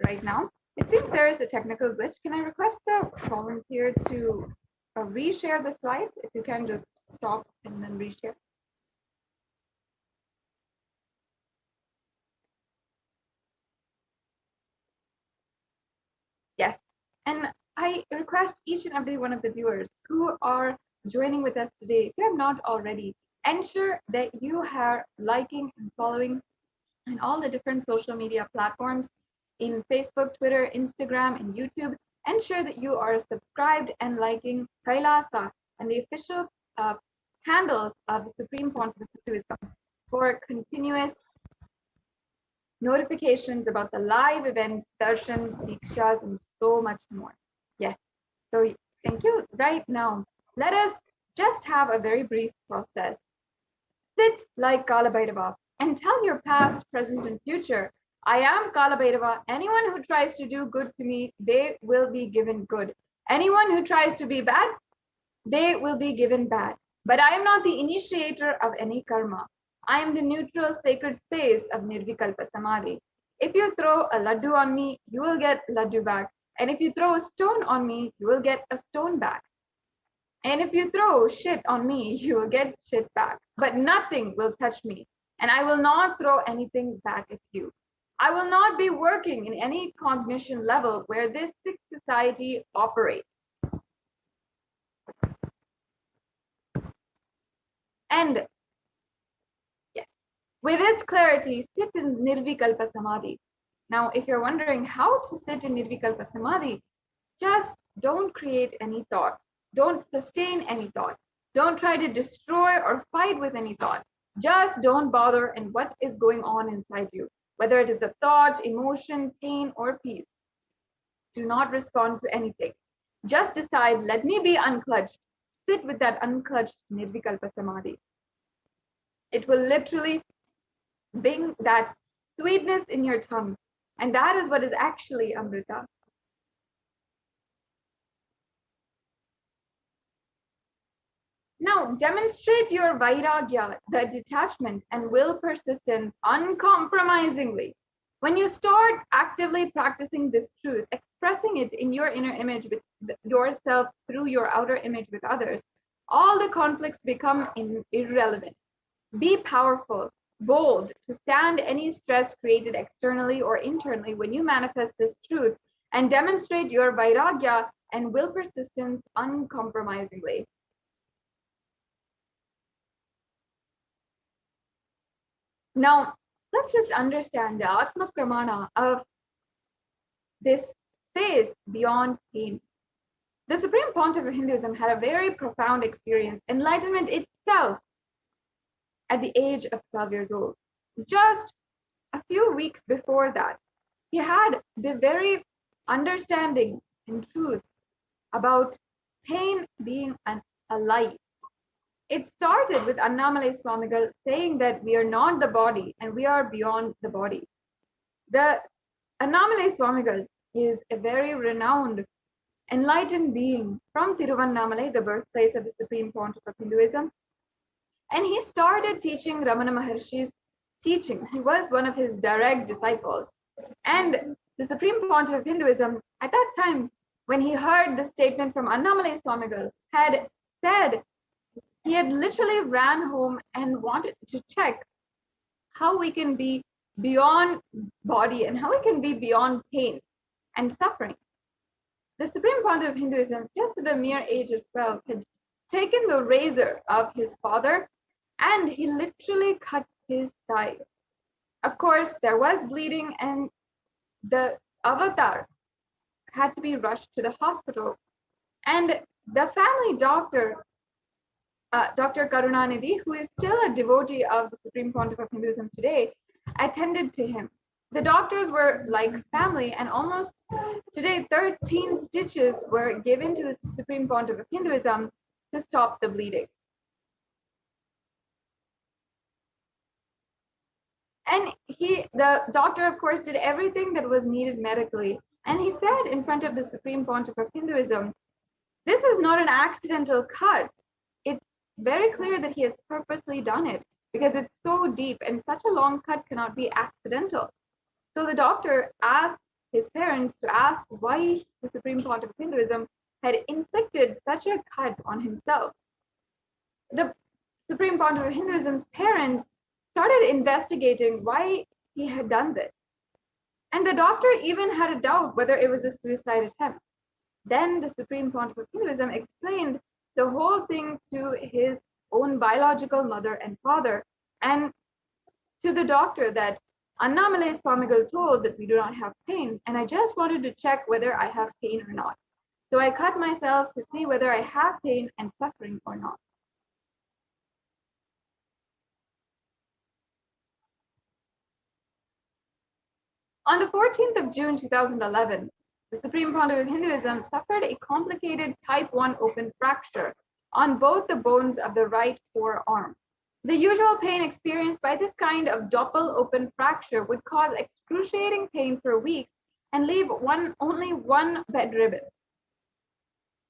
right now. It seems there is a technical glitch. Can I request a volunteer to reshare the slides? If you can just stop and then reshare. Yes, and I request each and every one of the viewers who are joining with us today, if you have not already, ensure that you are liking and following in all the different social media platforms in Facebook, Twitter, Instagram, and YouTube. Ensure that you are subscribed and liking Kailasa and the official handles of the Supreme Pontiff of Hinduism for continuous notifications about the live events, darshans, dikshas, and so much more. Yes, so thank you. Right now, let us just have a very brief process. Sit like Kala Bhairava and tell your past, present, and future, I am Kala Bhairava. Anyone who tries to do good to me, they will be given good. Anyone who tries to be bad, they will be given bad. But I am not the initiator of any karma. I am the neutral sacred space of Nirvikalpa Samadhi. If you throw a laddu on me, you will get laddu back. And if you throw a stone on me, you will get a stone back. And if you throw shit on me, you will get shit back. But nothing will touch me. And I will not throw anything back at you. I will not be working in any cognition level where this sick society operates. And yes, with this clarity, sit in Nirvikalpa Samadhi. Now, if you're wondering how to sit in Nirvikalpa Samadhi, just don't create any thought. Don't sustain any thought. Don't try to destroy or fight with any thought. Just don't bother in what is going on inside you, whether it is a thought, emotion, pain, or peace. Do not respond to anything. Just decide, let me be unclutched. Sit with that unclutched Nirvikalpa Samadhi. It will literally bring that sweetness in your tongue. And that is what is actually Amrita. Now, demonstrate your vairagya, the detachment and will persistence uncompromisingly. When you start actively practicing this truth, expressing it in your inner image with yourself through your outer image with others, all the conflicts become irrelevant. Be powerful, bold to stand any stress created externally or internally when you manifest this truth, and demonstrate your vairagya and will persistence uncompromisingly. Now, let's just understand the Atma Pramana of this space beyond pain. The Supreme Pontiff of Hinduism had a very profound experience, enlightenment itself, at the age of 12 years old. Just a few weeks before that, he had the very understanding and truth about pain being a life. It started with Annamalai Swamigal saying that we are not the body and we are beyond the body. The Annamalai Swamigal is a very renowned, enlightened being from Tiruvannamalai, the birthplace of the Supreme Pontiff of Hinduism. And he started teaching Ramana Maharshi's teaching. He was one of his direct disciples. And the Supreme Pontiff of Hinduism, at that time, when he heard the statement from Annamalai Swamigal, had said, he had literally ran home and wanted to check how we can be beyond body and how we can be beyond pain and suffering. The Supreme Pontiff of Hinduism, just at the mere age of 12, had taken the razor of his father and he literally cut his thigh. Of course, there was bleeding and the avatar had to be rushed to the hospital. And the family doctor, Dr. Karunanidhi, who is still a devotee of the Supreme Pontiff of Hinduism today, attended to him. The doctors were like family, and almost today 13 stitches were given to the Supreme Pontiff of Hinduism to stop the bleeding. And the doctor, of course, did everything that was needed medically. And he said in front of the Supreme Pontiff of Hinduism, this is not an accidental cut. It's very clear that he has purposely done it because it's so deep and such a long cut cannot be accidental. So the doctor asked his parents to ask why the Supreme Pontiff of Hinduism had inflicted such a cut on himself. The Supreme Pontiff of Hinduism's parents started investigating why he had done this. And the doctor even had a doubt whether it was a suicide attempt. Then the Supreme Pontiff of Hinduism explained the whole thing to his own biological mother and father and to the doctor that Annamalai Swamigal told that we do not have pain, and I just wanted to check whether I have pain or not. So I cut myself to see whether I have pain and suffering or not. On the 14th of June 2011, the Supreme Pontiff of Hinduism suffered a complicated type 1 open fracture on both the bones of the right forearm. The usual pain experienced by this kind of doppel open fracture would cause excruciating pain for weeks and leave only one bed ribbon.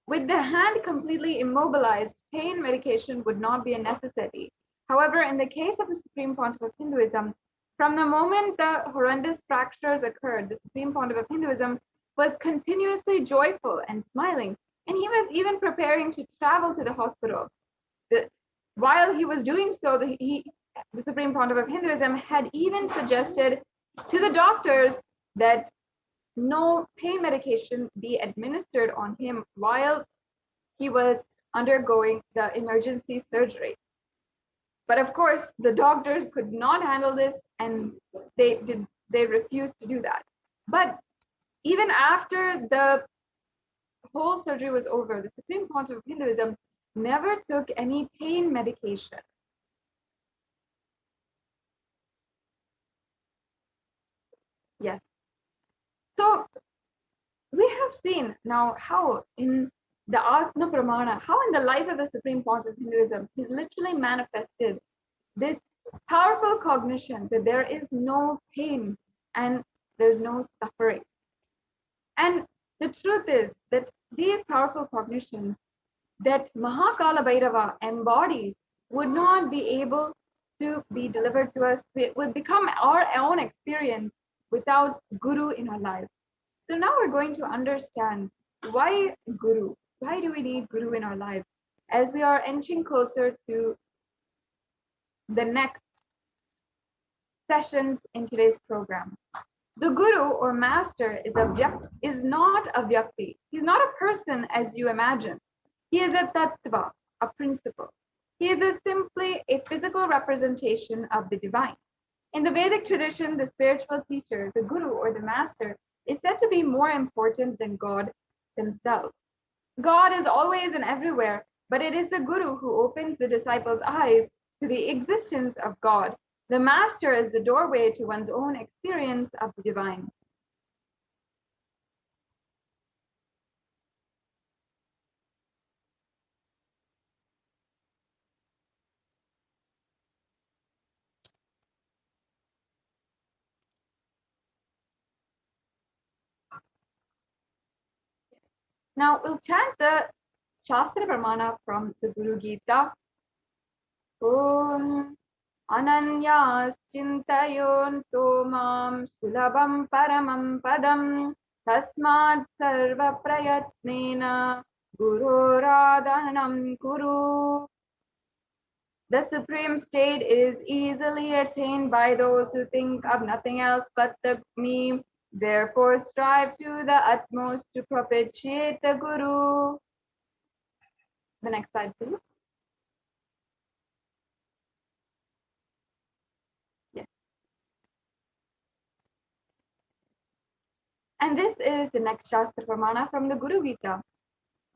With the hand completely immobilized, pain medication would not be a necessity. However, in the case of the Supreme Pontiff of Hinduism, from the moment the horrendous fractures occurred, the Supreme Pontiff of Hinduism was continuously joyful and smiling, and he was even preparing to travel to the hospital. While he was doing so, the Supreme Pontiff of Hinduism had even suggested to the doctors that no pain medication be administered on him while he was undergoing the emergency surgery. But of course, the doctors could not handle this and they refused to do that. But even after the whole surgery was over, the Supreme Pontiff of Hinduism never took any pain medication. Yes. So we have seen now how in the Atma Pramana, how in the life of the Supreme Pontiff of Hinduism, he's literally manifested this powerful cognition that there is no pain and there's no suffering. And the truth is that these powerful cognitions that Mahakala Bhairava embodies would not be able to be delivered to us. It would become our own experience without Guru in our life. So now we're going to understand why Guru. Why do we need Guru in our life? As we are inching closer to the next sessions in today's program. The Guru or Master is not a Vyakti. He's not a person as you imagine. He is a Tattva, a principle. He is simply a physical representation of the divine. In the Vedic tradition, the spiritual teacher, the Guru or the Master, is said to be more important than God himself. God is always and everywhere, but it is the Guru who opens the disciples' eyes to the existence of God. The Master is the doorway to one's own experience of the divine. Now we'll chant the Shastra Pramana from the Guru Gita. Om Ananyas Chintayonto Mam Sulabham Paramam Padam Tasmad Sarva Prayatnena Guru Radhanam Kuru. The supreme state is easily attained by those who think of nothing else but the me. Therefore, strive to the utmost to propitiate the Guru. The next slide, please. Yes. And this is the next Shastra Pramana from the Guru Gita.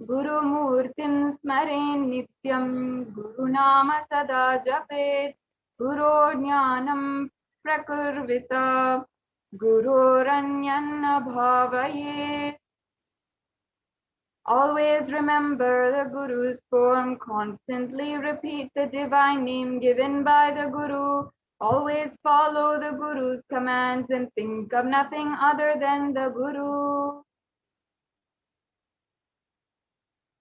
Guru Murtim Smaren Nityam Guru Nama Sada Japet Guru Jnanam Prakurvita Guru Ranyana Bhavaye. Always remember the Guru's form, constantly repeat the divine name given by the Guru. Always follow the Guru's commands and think of nothing other than the Guru.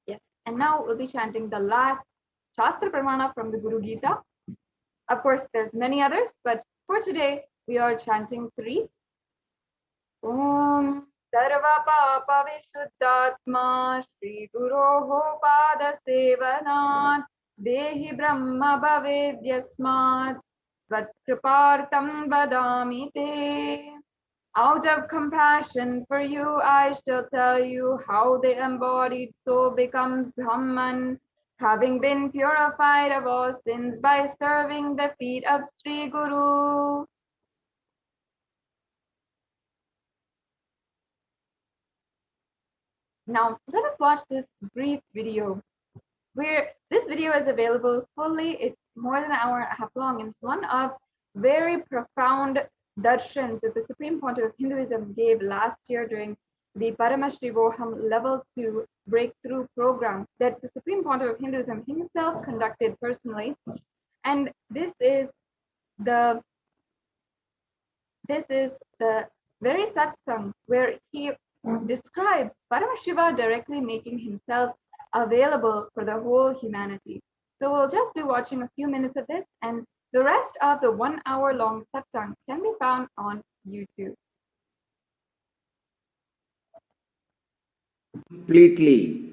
Yes, and now we'll be chanting the last Shastra Pramana from the Guru Gita. Of course, there's many others, but for today, we are chanting 3. Om Sarva Papa Vishuddhatma Shri Guroho Pada Sevanat Dehi Brahma Bhavedyasmat Vat Kripartam Vadami Te. Out of compassion for you, I shall tell you how the embodied soul becomes Brahman, having been purified of all sins by serving the feet of Sri Guru. Now, let us watch this brief video. This video is available fully. It's more than an hour and a half long, and it's one of very profound darshans that the Supreme Pontiff of Hinduism gave last year during the Paramashivoham Level 2 Breakthrough Program that the Supreme Pontiff of Hinduism himself conducted personally. And this is the very satsang where he describes Paramashiva directly making himself available for the whole humanity. So we'll just be watching a few minutes of this, and the rest of the 1 hour long satsang can be found on YouTube. Completely.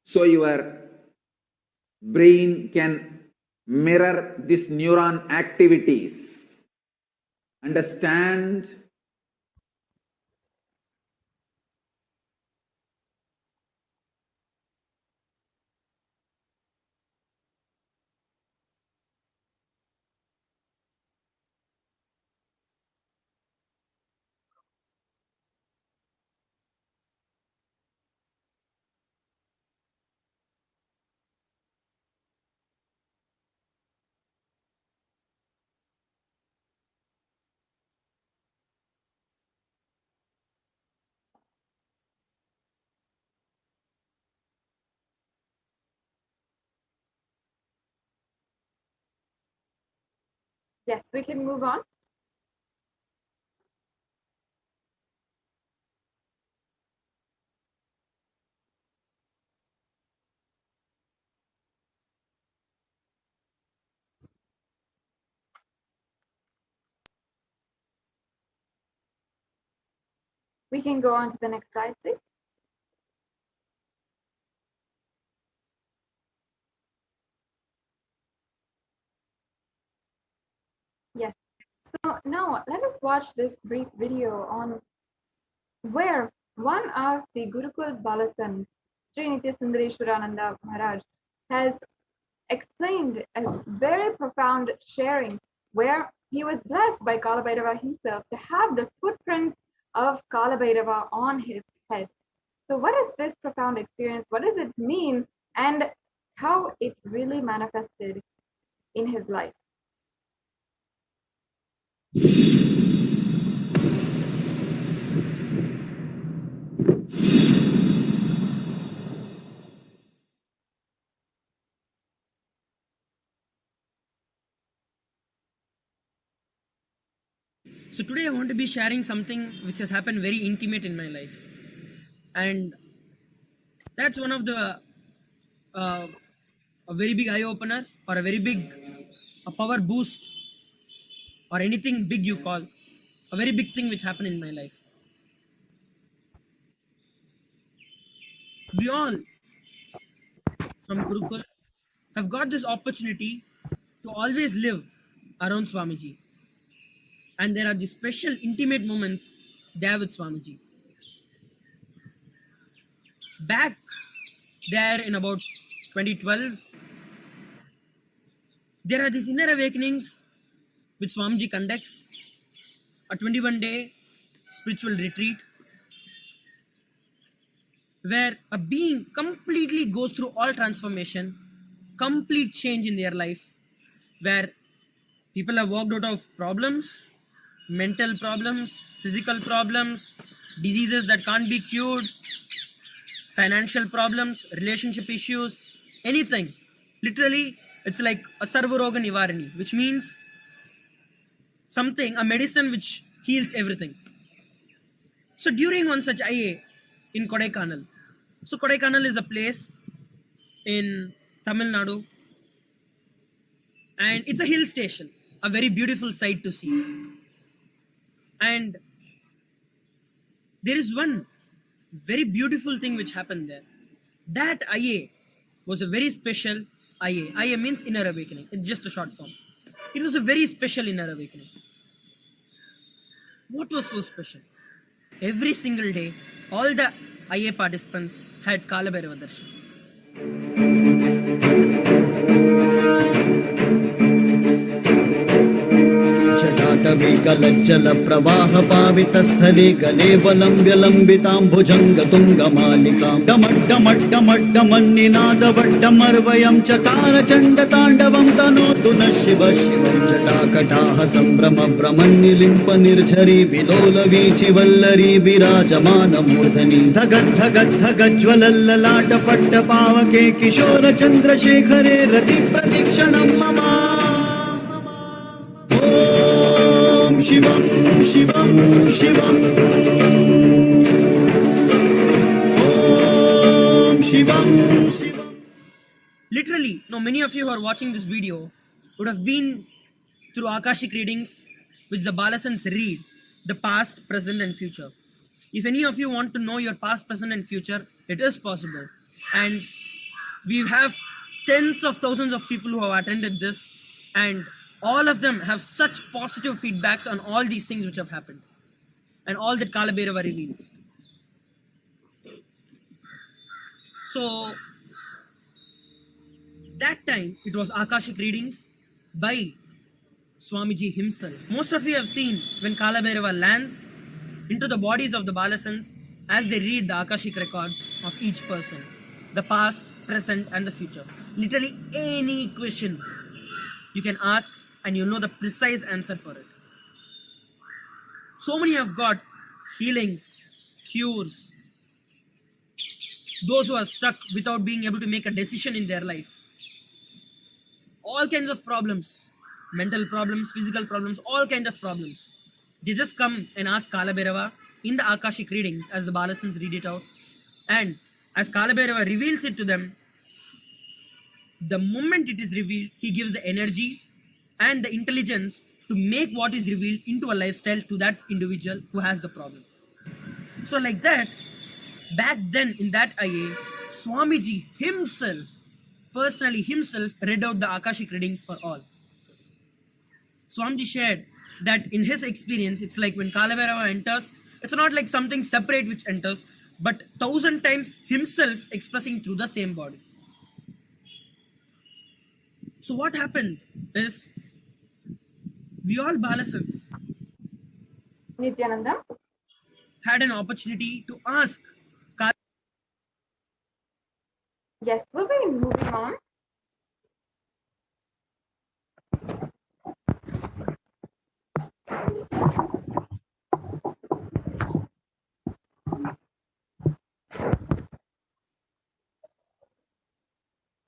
So your brain can mirror these neuron activities, understand Yes, we can move on. We can go on to the next slide, please. Yes. So now let us watch this brief video on where one of the Gurukul Balasans, Sri Nithyananda Maharaj, has explained a very profound sharing where he was blessed by Kalabhairava himself to have the footprints of Kalabhairava on his head. So what is this profound experience? What does it mean? And how it really manifested in his life? So today I want to be sharing something which has happened very intimate in my life, and that's one of the a very big eye opener, or a very big a power boost, or anything big you call, a very big thing which happened in my life. We all from Gurukul have got this opportunity to always live around Swamiji, and there are these special intimate moments there with Swamiji. Back there in about 2012, there are these inner awakenings which Swamiji conducts, a 21-day spiritual retreat where a being completely goes through all transformation, complete change in their life, where people have walked out of problems, mental problems, physical problems, diseases that can't be cured, financial problems, relationship issues, anything. Literally, it's like a Sarvaroga Nivarani, which means something, a medicine which heals everything. So during one such IA in Kodaikanal, so Kodaikanal is a place in Tamil Nadu, and it's a hill station, a very beautiful sight to see. And there is one very beautiful thing which happened there. That IA was a very special IA. IA means inner awakening. It's just a short form. It was a very special inner awakening. What was so special? Every single day, all the IA participants had Kalabhairava Darshan. जटाटवीकलज्जल प्रवाह पावितस्थले गलेवलम्ब्य लम्बिताम्बुजङ्गतुङ्गमालिकां डमड्डमड्डमड्डमन्निनादवड्डमर्वयं चकार चण्डताण्डवं तनोतु न शिव शिवं जटाकटाः सम्भ्रम भ्रमन्निलिम्प निर्झरी विलोलवीचिवल्लरी विराजमानमूर्धनि धगद्धगद्धगज्ज्वलल्ललाटपट्टपावके किशोर चन्द्रशेखरे रतिप्रतिक्षणं मम शिवं शिवं शिवं ॐ शिवं शिवं. Literally, now many of you who are watching this video would have been through Akashic readings, which the Balasans read the past, present, and future. If any of you want to know your past, present, and future, it is possible. And we have tens of thousands of people who have attended this, and all of them have such positive feedbacks on all these things which have happened and all that Kalabhairava reveals. So that time it was Akashic readings by Swamiji himself. Most of you have seen when Kalabhairava lands into the bodies of the Balasans as they read the Akashic records of each person, the past, present, and the future. Literally any question you can ask and you'll know the precise answer for it. So many have got healings, cures, those who are stuck without being able to make a decision in their life. All kinds of problems mental problems, physical problems, all kinds of problems. They just come and ask Kala Bhairava in the Akashic readings as the Balasans read it out. And as Kala Bhairava reveals it to them, the moment it is revealed, he gives the energy and the intelligence to make what is revealed into a lifestyle to that individual who has the problem. So, like that, back then in that IA, Swamiji himself, personally himself, read out the Akashic readings for all. Swamiji shared that in his experience, it's like when Kalavarava enters, it's not like something separate which enters, but 1,000 times himself expressing through the same body. So what happened is, we all Balasans Nithyananda. had an opportunity to ask Yes, we'll be moving on.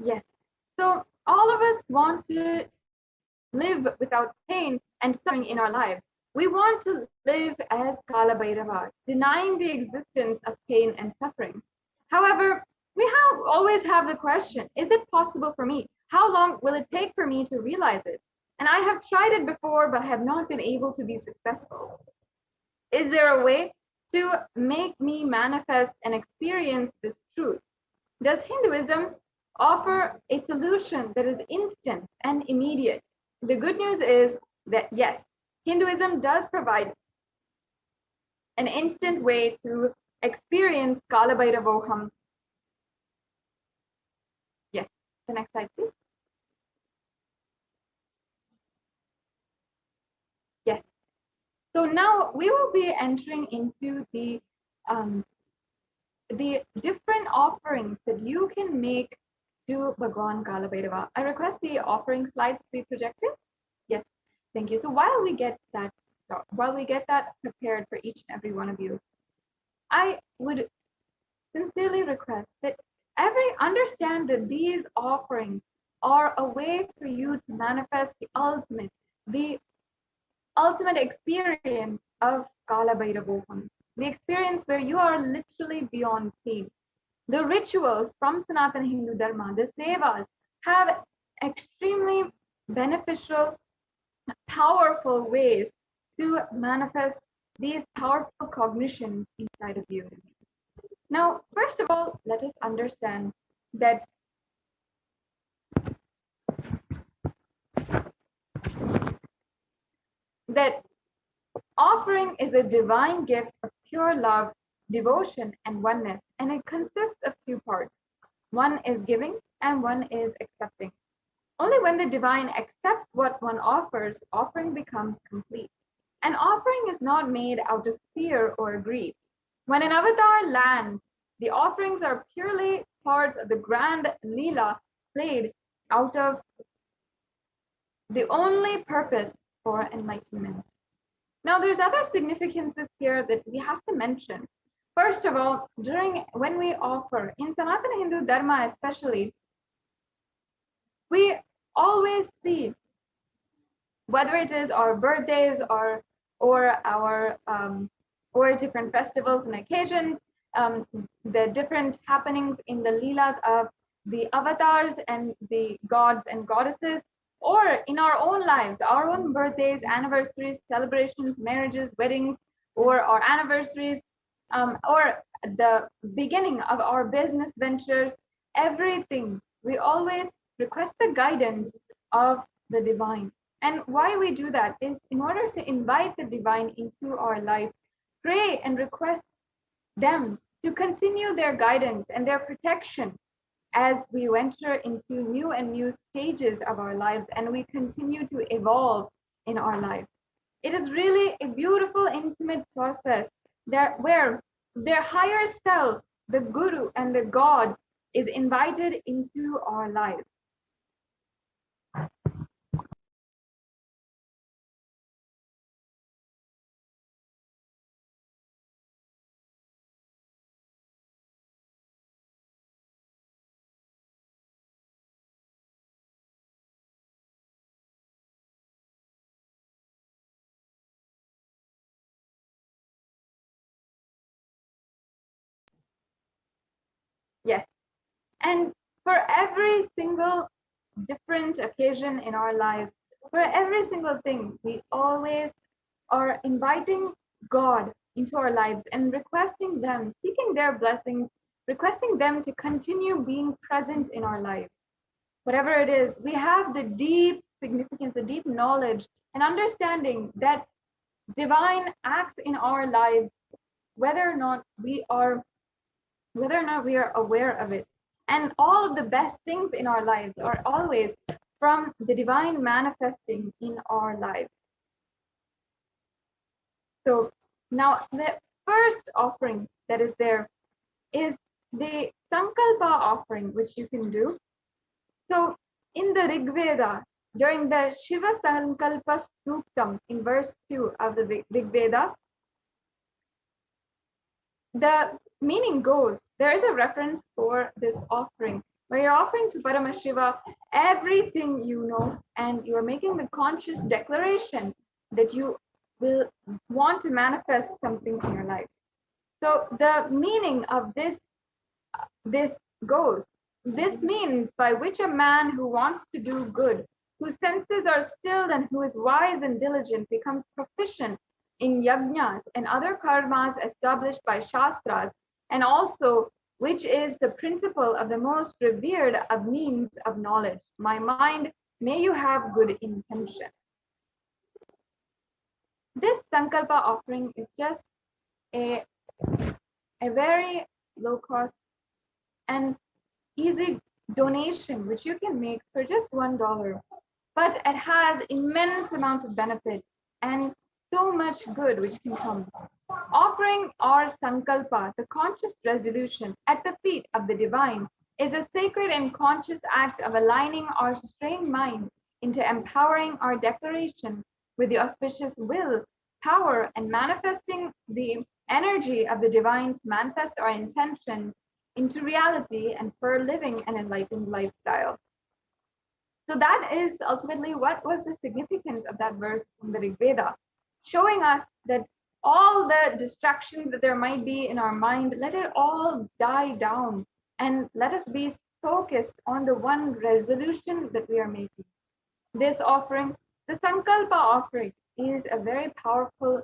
Yes. So all of us want to live without pain and suffering in our lives. We want to live as Kala Bhairava, denying the existence of pain and suffering. However, we always have the question, is it possible for me? How long will it take for me to realize it? And I have tried it before, but have not been able to be successful. Is there a way to make me manifest and experience this truth? Does Hinduism offer a solution that is instant and immediate? The good news is that yes, Hinduism does provide an instant way to experience Kala Bhairavoham. Yes, the next slide, please. Yes. So now we will be entering into the different offerings that you can make to Bhagwan Kala Bhairava. I request the offering slides to be projected. Yes, thank you. So while we get that prepared for each and every one of you, I would sincerely request that understand that these offerings are a way for you to manifest the ultimate experience of Kala Bhairavoham, the experience where you are literally beyond pain. The rituals from Sanatana Hindu Dharma, the sevas, have extremely beneficial, powerful ways to manifest these powerful cognitions inside of you. Now, first of all, let us understand that offering is a divine gift of pure love, devotion, and oneness, and it consists of two parts. One is giving and one is accepting. Only when the divine accepts what one offers, offering becomes complete. An offering is not made out of fear or greed. When an avatar lands, the offerings are purely parts of the grand Leela played out of the only purpose for enlightenment. Now, there's other significances here that we have to mention. First of all, when we offer, in Sanatana Hindu Dharma especially, we always see, whether it is our birthdays or our or different festivals and occasions, the different happenings in the leelas of the avatars and the gods and goddesses, or in our own lives, our own birthdays, anniversaries, celebrations, marriages, weddings, or our anniversaries, or the beginning of our business ventures, everything, we always request the guidance of the divine. And why we do that is in order to invite the divine into our life, pray and request them to continue their guidance and their protection as we venture into new and new stages of our lives and we continue to evolve in our life. It is really a beautiful, intimate process where their higher self, the Guru and the God, is invited into our lives. And for every single different occasion in our lives, for every single thing, we always are inviting God into our lives and requesting them, seeking their blessings, requesting them to continue being present in our lives. Whatever it is, we have the deep significance, the deep knowledge and understanding that divine acts in our lives, whether or not we are aware of it. And all of the best things in our lives are always from the divine manifesting in our lives. So now the first offering that is there is the Sankalpa offering, which you can do. So in the Rig Veda, during the Shiva Sankalpa Suktam in verse 2 of the Rig Veda, the meaning goes, there is a reference for this offering where you're offering to Paramashiva everything you know, and you are making the conscious declaration that you will want to manifest something in your life. So the meaning of this goes, this means by which a man who wants to do good, whose senses are stilled and who is wise and diligent, becomes proficient in yajnas and other karmas established by shastras, and also which is the principle of the most revered of means of knowledge. My mind, may you have good intention. This Sankalpa offering is just a very low cost and easy donation which you can make for just $1, but it has immense amount of benefit and so much good which can come. Offering our sankalpa, the conscious resolution, at the feet of the divine is a sacred and conscious act of aligning our strained mind into empowering our declaration with the auspicious will, power, and manifesting the energy of the divine to manifest our intentions into reality and for living an enlightened lifestyle. So that is ultimately what was the significance of that verse in the Rig Veda, showing us that all the distractions that there might be in our mind, let it all die down and let us be focused on the one resolution that we are making. This offering, the Sankalpa offering, is a very powerful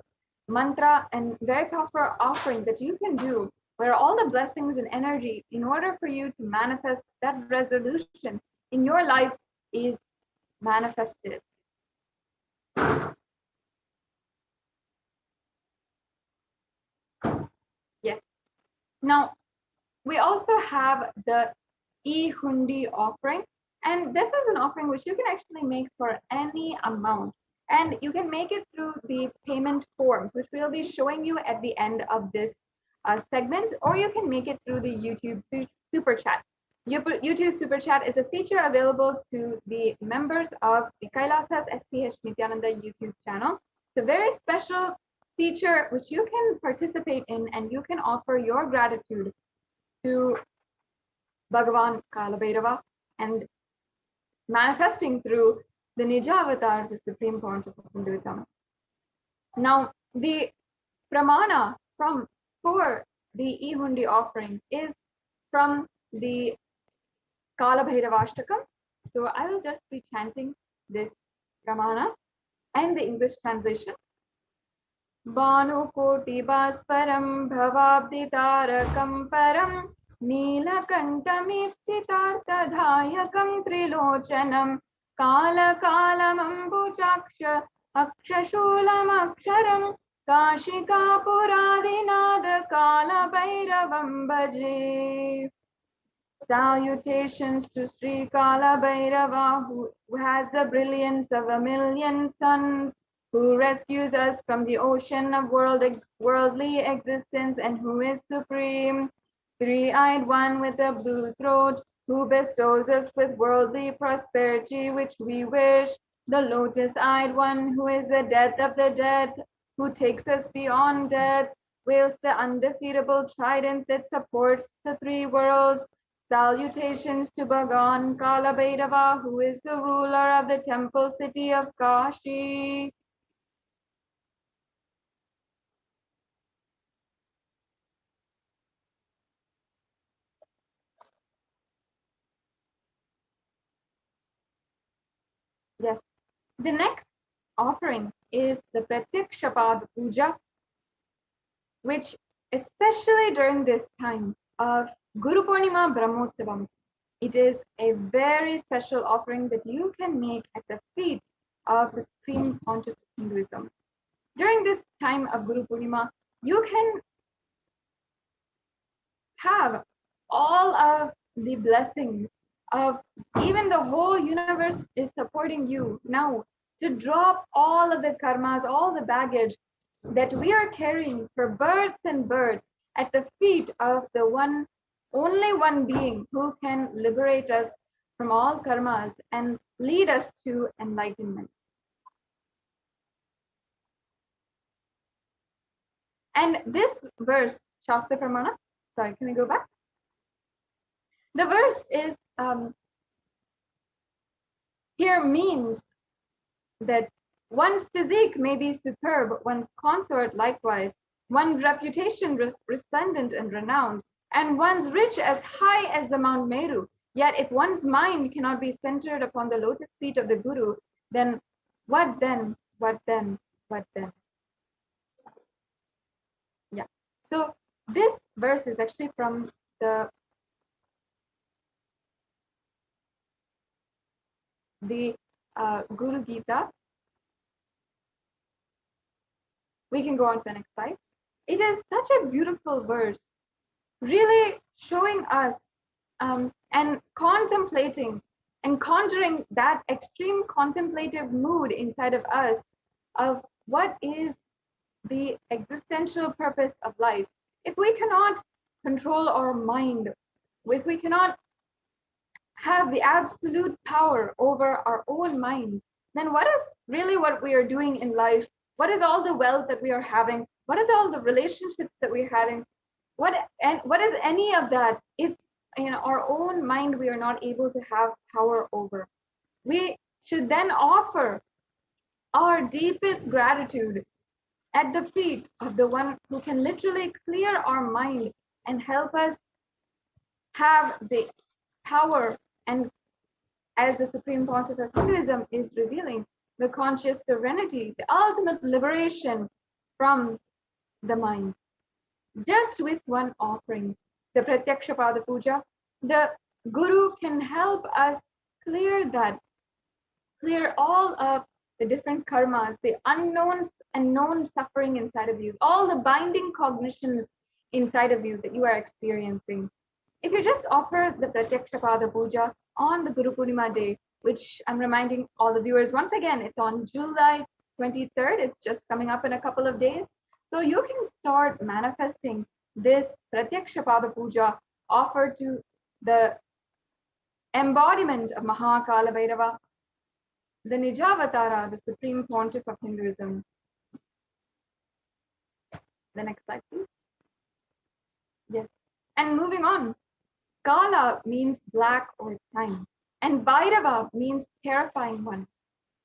mantra and very powerful offering that you can do where all the blessings and energy in order for you to manifest that resolution in your life is manifested. Yes. Now, we also have the e-hundi offering, and this is an offering which you can actually make for any amount, and you can make it through the payment forms, which we'll be showing you at the end of this segment, or you can make it through the YouTube Super Chat. YouTube Super Chat is a feature available to the members of the Kailasa's SATSANG Nithyananda YouTube channel. It's a very special feature which you can participate in, and you can offer your gratitude to Bhagavan Kalabhairava and manifesting through the Nija Avatar, the Supreme Pontiff of Hinduism. Now, the pramana for the e-hundi offering is from the Kalabhairavashtakam. So I will just be chanting this pramana and the English translation. Bhanukoti Bhaswaram Bhavabditarakam Param Neelakantamiftitartadhayakam Trilochanam Kala Kalamambujaksha Akshashulam Aksharam Kashika Puradinada Kala Bhairavam Bhaje. Salutations to Sri Kala Bhairava, who has the brilliance of a million suns, who rescues us from the ocean of worldly existence, and who is supreme. Three-eyed one with a blue throat, who bestows us with worldly prosperity which we wish. The lotus-eyed one, who is the death of the dead, who takes us beyond death, with the undefeatable trident that supports the three worlds. Salutations to Bhagavan Kalabhairava, who is the ruler of the temple city of Kashi. Yes. The next offering is the Pratyakshapada Puja, which especially during this time of Guru Purnima Brahmotsavam, it is a very special offering that you can make at the feet of the Supreme Pontiff of Hinduism. During this time of Guru Purnima, you can have all of the blessings of even the whole universe is supporting you now to drop all of the karmas, all the baggage that we are carrying for births and births at the feet of the only one being who can liberate us from all karmas and lead us to enlightenment. And this verse, Shastra Pramana, sorry, can we go back? The verse is here means that one's physique may be superb, one's consort likewise, one's reputation resplendent and renowned, and one's rich as high as the Mount Meru. Yet if one's mind cannot be centered upon the lotus feet of the Guru, then what then? What then? What then? Yeah. So this verse is actually from the Guru Gita. We can go on to the next slide. It is such a beautiful verse, really showing us and contemplating and conjuring that extreme contemplative mood inside of us of what is the existential purpose of life. If we cannot control our mind, if we cannot have the absolute power over our own minds, then what is really what we are doing in life? What is all the wealth that we are having? What is all the relationships that we're having? What is any of that if in our own mind we are not able to have power over? We should then offer our deepest gratitude at the feet of the one who can literally clear our mind and help us have the power, and as the Supreme Pontiff of Hinduism is revealing, the conscious serenity, the ultimate liberation from the mind. Just with one offering, the Pratyakshapada Puja, the Guru can help us clear all of the different karmas, the unknown and known suffering inside of you, all the binding cognitions inside of you that you are experiencing. If you just offer the Pratyakshapada Puja on the Guru Purnima day, which I'm reminding all the viewers once again, it's on July 23rd. It's just coming up in a couple of days. So you can start manifesting this Pratyakshapada Puja offered to the embodiment of Mahakala Bhairava, the Nijavatara, the Supreme Pontiff of Hinduism. The next slide, please. Yes. And moving on, Kala means black or time, and Bhairava means terrifying one.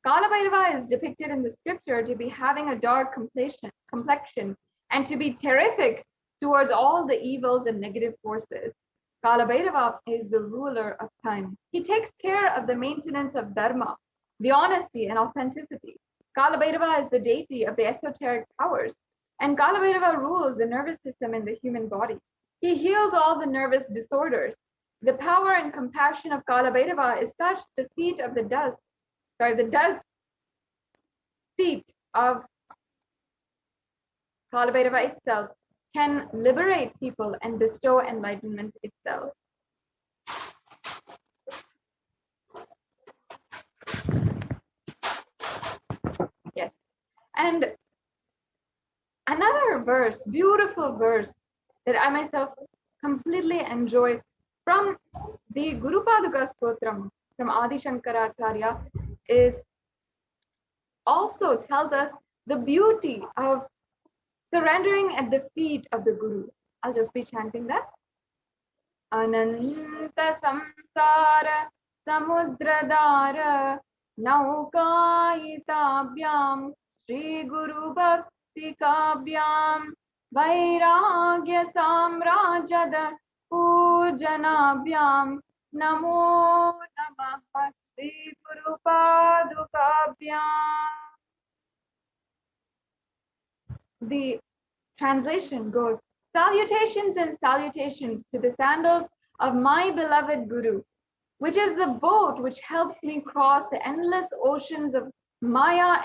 Kala Bhairava is depicted in the scripture to be having a dark complexion and to be terrific towards all the evils and negative forces. Kala Bhairava is the ruler of time. He takes care of the maintenance of dharma, the honesty and authenticity. Kala Bhairava is the deity of the esoteric powers, and Kala Bhairava rules the nervous system in the human body. He heals all the nervous disorders. The power and compassion of Kala Bhairava is such the feet of the dust feet of Kala Bhairava itself can liberate people and bestow enlightenment itself. Yes. And another verse, beautiful verse that I myself completely enjoy from the Guru Paduka Stotram from Adi Shankaracharya is also tells us the beauty of surrendering at the feet of the Guru. I'll just be chanting that. Ananta samsara samudradara naukaitabhyam Shri Guru Bhakti Kabhyam Vairagya Samrajada Pujanabhyam Namo Namaha Shri Guru Padukabhyam. The translation goes, salutations and salutations to the sandals of my beloved Guru, which is the boat which helps me cross the endless oceans of Maya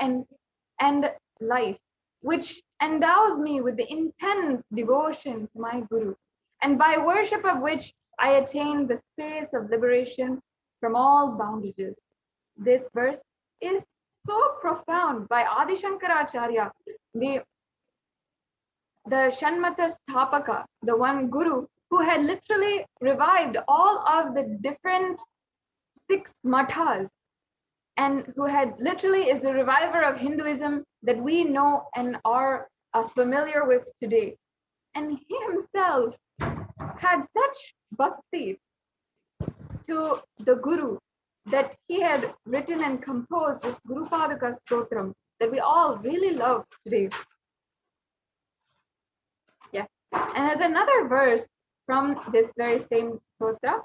and life, which endows me with the intense devotion to my Guru, and by worship of which I attain the space of liberation from all bondages. This verse is so profound by Adi Shankaracharya, the Shanmata Sthapaka, the one Guru who had literally revived all of the different 6 mathas, and who had literally is the reviver of Hinduism that we know and are familiar with today. And he himself had such bhakti to the Guru that he had written and composed this Guru Padaka Stotram that we all really love today. Yes. And there's another verse from this very same stotra.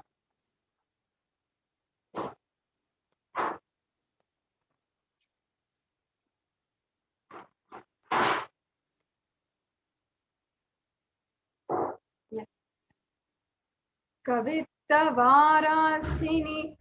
Yes. Kavitavarassini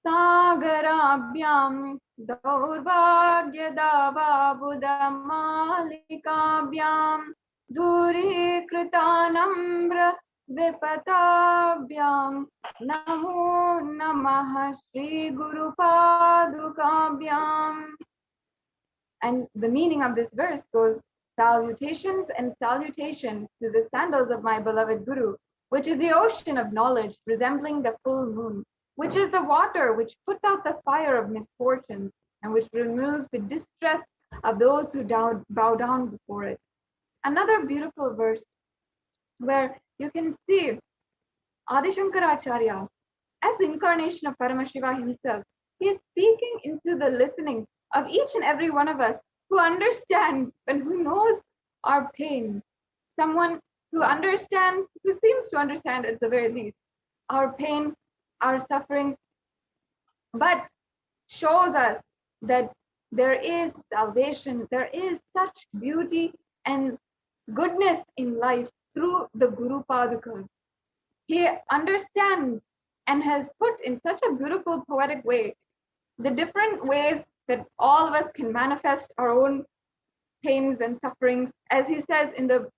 Sagarabhyam Daurvagyadababudamalikabyam Durikritanambra Vipatabhyam Namo Namaha Shri Guru Padukabhyam. And the meaning of this verse goes, salutations and salutations to the sandals of my beloved Guru, which is the ocean of knowledge resembling the full moon, which is the water which puts out the fire of misfortunes and which removes the distress of those who bow down before it. Another beautiful verse where you can see Adi Shankaracharya as the incarnation of Paramashiva himself. He is speaking into the listening of each and every one of us who understands and who knows our pain. Someone who understands, who seems to understand at the very least, our pain, our suffering, but shows us that there is salvation, there is such beauty and goodness in life through the Guru Paduka. He understands and has put in such a beautiful poetic way the different ways that all of us can manifest our own pains and sufferings. As he says in the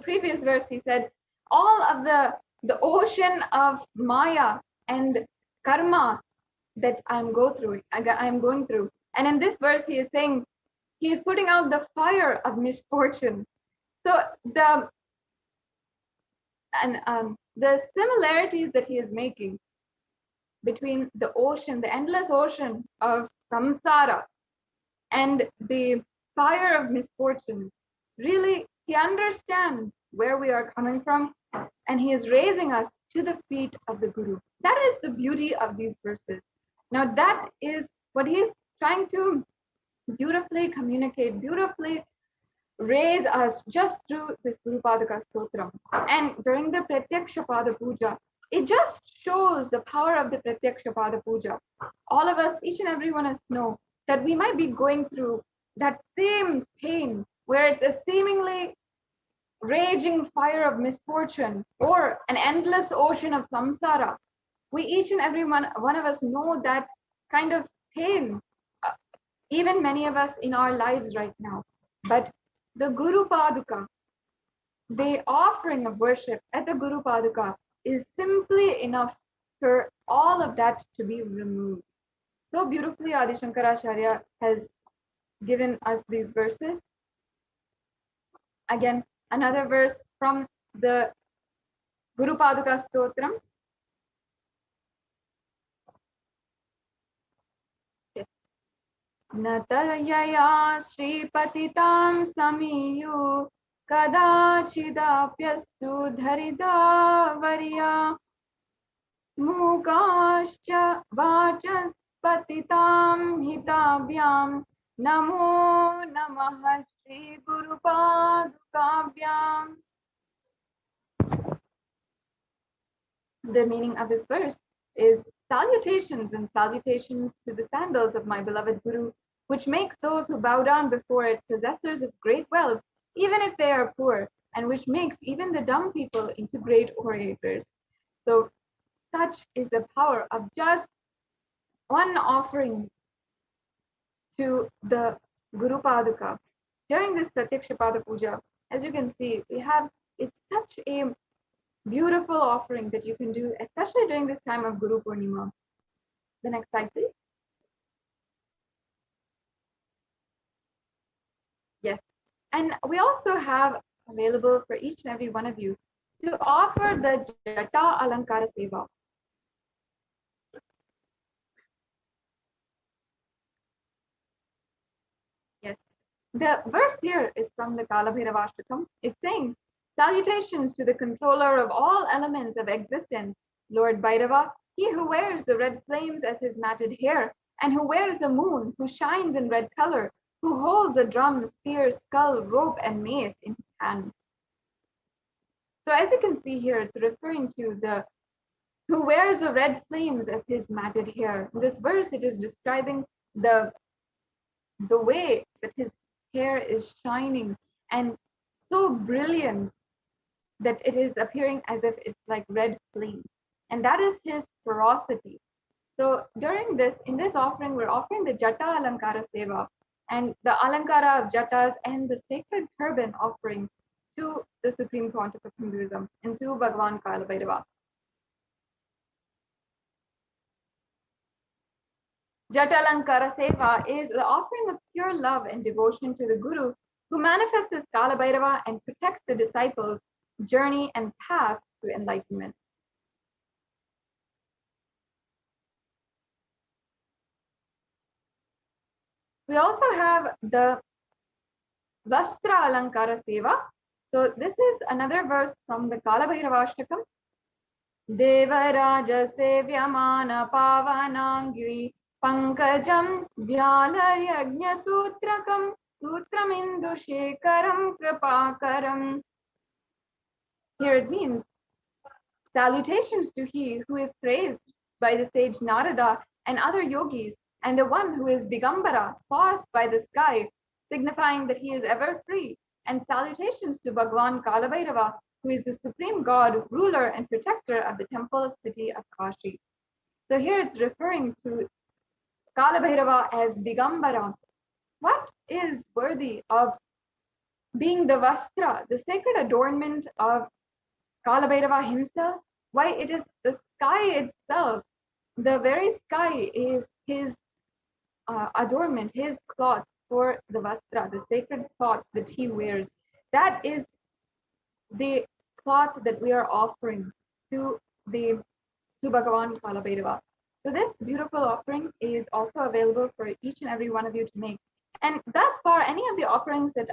previous verse, he said, all of the ocean of Maya and karma that I'm going through. And in this verse, he is saying he is putting out the fire of misfortune. So the similarities that he is making between the ocean, the endless ocean of samsara, and the fire of misfortune, really, he understands where we are coming from, and he is raising us to the feet of the Guru. That is the beauty of these verses. Now, that is what he is trying to beautifully communicate, beautifully raise us just through this Guru Padaka Stotram. And during the Pratyaksha Pada Puja, it just shows the power of the Pratyaksha Pada Puja. All of us, each and every one of us know that we might be going through that same pain where it's a seemingly raging fire of misfortune or an endless ocean of samsara. We each and every one of us know that kind of pain, even many of us in our lives right now. But the Guru Paduka, the offering of worship at the Guru Paduka is simply enough for all of that to be removed. So beautifully, Adi Shankaracharya has given us these verses. Again, another verse from the Guru Paduka Stotram. Yes. Natayaya Shripatitam Samiyu Kadachidapyastu Dharida Varya Mukascha Vachaspatitam Hitabhyam Namo Namaha Shri Guru Padukabhyam. The meaning of this verse is salutations and salutations to the sandals of my beloved Guru, which makes those who bow down before it possessors of great wealth, even if they are poor, and which makes even the dumb people into great orators. So such is the power of just one offering to the Guru Paduka. During this Pratyaksha Pada Puja, as you can see, it's such a beautiful offering that you can do, especially during this time of Guru Purnima. The next slide, please. Yes, and we also have available for each and every one of you to offer the Jata Alankara Seva. Yes, the verse here is from the Kala Bhairavashtakam. It's saying, salutations to the controller of all elements of existence, Lord Bhairava, he who wears the red flames as his matted hair, and who wears the moon, who shines in red color, who holds a drum, spear, skull, rope, and mace in his hand. So as you can see here, it's referring to the who wears the red flames as his matted hair. In this verse, it is describing the way that his hair is shining and so brilliant that it is appearing as if it's like red flame. And that is his ferocity. So during this, in this offering, we're offering the Jata Alankara Seva and the Alankara of Jatas and the sacred turban offering to the Supreme Pontiff of Hinduism and to Bhagavan Kala Bhairava. Jata Alankara Seva is the offering of pure love and devotion to the Guru who manifests as Kala Bhairava and protects the disciples' journey and path to enlightenment. We also have the Vastra Alankara Seva. So this is another verse from the Kala Bhairavashtakam. Devaraja Sevyamana Pavanangri Pankajam Vyalayagnya Sutrakam Sutramindu Shekaram Kripakaram. Here it means, salutations to he who is praised by the sage Narada and other yogis, and the one who is Digambara, tossed by the sky, signifying that he is ever free, and salutations to Bhagavan Kala Bhairava, who is the supreme god, ruler, and protector of the temple city of Kashi. So here it's referring to Kala Bhairava as Digambara. What is worthy of being the Vastra, the sacred adornment of Kala Bhairava himself? Why, it is the sky itself. The very sky is his adornment, his cloth for the Vastra, the sacred cloth that he wears. That is the cloth that we are offering to Bhagavan Kala Bhairava. So this beautiful offering is also available for each and every one of you to make. And thus far, any of the offerings that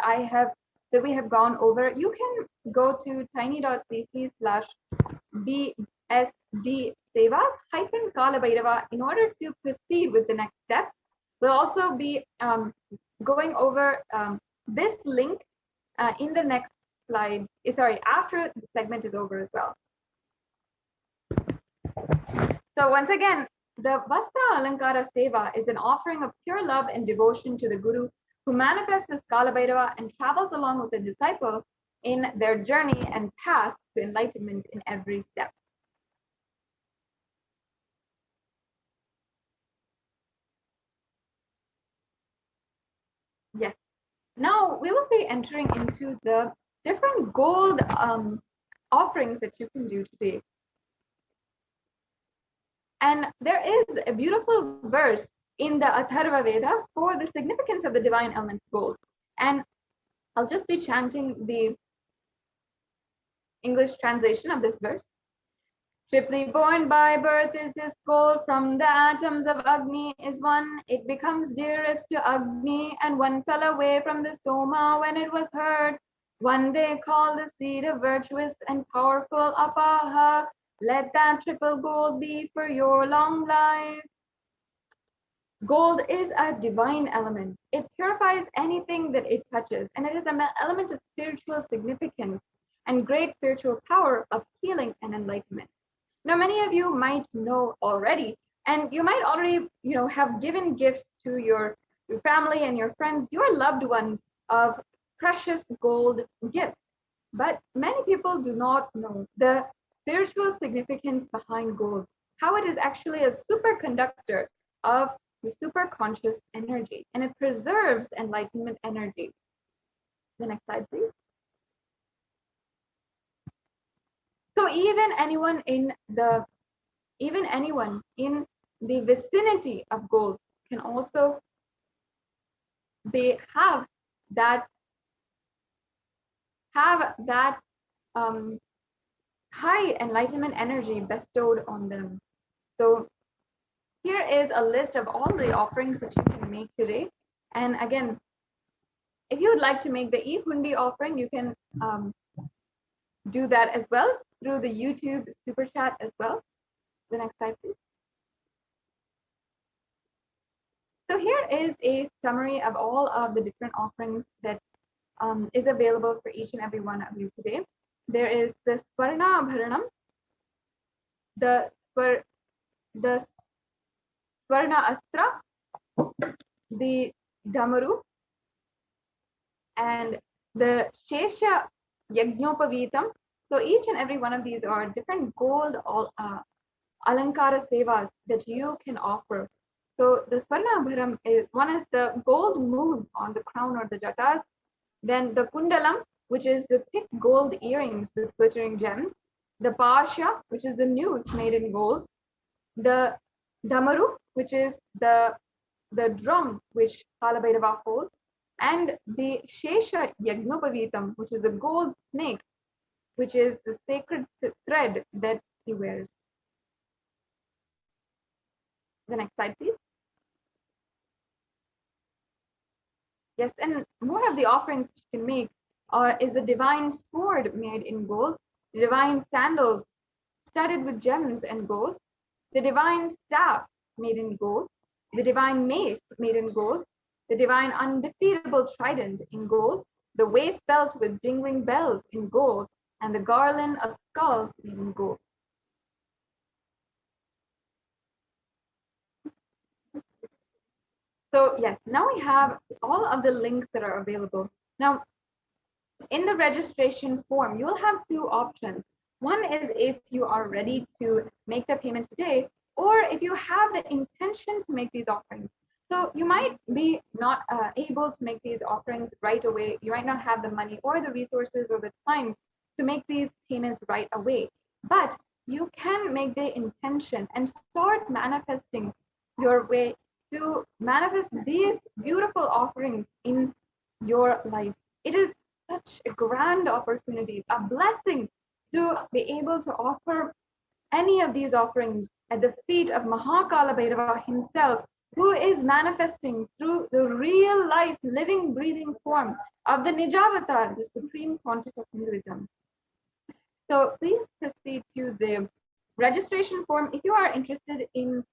we have gone over, you can go to tiny.cc/BSD-Sevas-Kala Bhairava in order to proceed with the next steps. We'll also be going over this link in the next slide, after the segment is over as well. So once again, the Vastra Alankara Seva is an offering of pure love and devotion to the Guru who manifests as Kala Bhairava and travels along with the disciple in their journey and path to enlightenment in every step. Yes. Now we will be entering into the different gold offerings that you can do today. And there is a beautiful verse in the Atharva Veda for the significance of the divine element gold. And I'll just be chanting the English translation of this verse. Triply born by birth is this gold, from the atoms of Agni is one. It becomes dearest to Agni, and one fell away from the Soma when it was heard. One they call the seed of virtuous and powerful Apaha. Let that triple gold be for your long life. Gold is a divine element. It purifies anything that it touches, and it is an element of spiritual significance and great spiritual power of healing and enlightenment. Now, many of you might know already And you might already, have given gifts to your family and your friends, your loved ones, of precious gold gifts. But many people do not know the spiritual significance behind gold, how it is actually a superconductor of the superconscious energy, and it preserves enlightenment energy. The next slide, please. So even anyone in the vicinity of gold can also have that high enlightenment energy bestowed on them. So here is a list of all the offerings that you can make today. And again, if you would like to make the e-hundi offering, you can do that as well through the YouTube super chat as well. The next slide, please. So here is a summary of all of the different offerings that is available for each and every one of you today. There is the Swarna Bharanam, the Swarna Astra, the Damaru, and the Shesha Yajnopavitam. So each and every one of these are different gold Alankara Sevas that you can offer. So the Swarna Bharam is the gold moon on the crown or the jatas. Then the Kundalam, which is the thick gold earrings with glittering gems. The Pasha, which is the noose made in gold. The Damaru, which is the drum which Kalabhairava holds. And the Shesha Yajnopavitam, which is the gold snake, which is the sacred thread that he wears. The next slide, please. Yes, and more of the offerings that you can make is the divine sword made in gold, the divine sandals studded with gems and gold, the divine staff made in gold, the divine mace made in gold, the divine undefeatable trident in gold, the waist belt with jingling bells in gold, and the garland of skulls made in gold. So yes, now we have all of the links that are available. Now, in the registration form, you will have two options. One is if you are ready to make the payment today, or if you have the intention to make these offerings. So you might be not able to make these offerings right away. You might not have the money or the resources or the time to make these payments right away. But you can make the intention and start manifesting your way to manifest these beautiful offerings in your life. It is such a grand opportunity, a blessing to be able to offer any of these offerings at the feet of Mahakala Bhairava himself, who is manifesting through the real life, living, breathing form of the Nijavatar, the supreme pontiff of Hinduism. So please proceed to the registration form. If you are interested in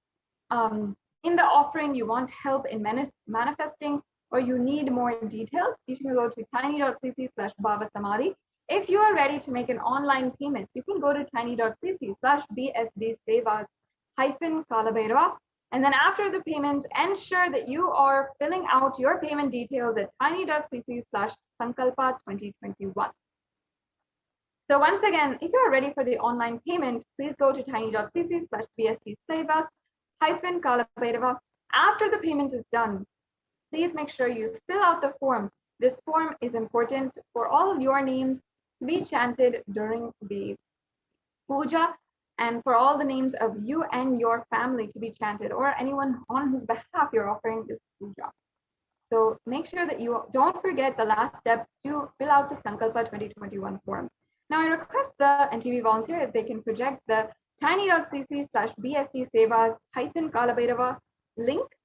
the offering, you want help in manifesting, or you need more details, you can go to tiny.cc/Bhava Samadhi. If you are ready to make an online payment, you can go to tiny.cc/BSD-Sevas-Kalabhairava. And then after the payment, ensure that you are filling out your payment details at tiny.cc/Sankalpa2021. So once again, if you are ready for the online payment, please go to tiny.cc/BSD-Sevas-Kalabhairava. After the payment is done, please make sure you fill out the form. This form is important for all of your names to be chanted during the puja, and for all the names of you and your family to be chanted, or anyone on whose behalf you're offering this puja. So make sure that you don't forget the last step to fill out the Sankalpa 2021 form. Now I request the NTV volunteer if they can project the tiny.cc/BSD-Sevas-Kalabhairava link.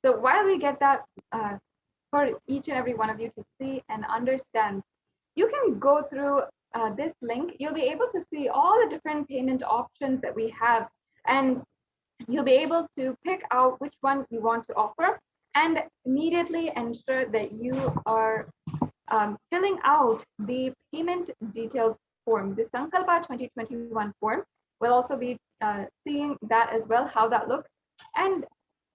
So while we get that for each and every one of you to see and understand, you can go through this link. You'll be able to see all the different payment options that we have, and you'll be able to pick out which one you want to offer, and immediately ensure that you are filling out the payment details form, the Sankalpa 2021 form. We'll also be seeing that as well, how that looks, and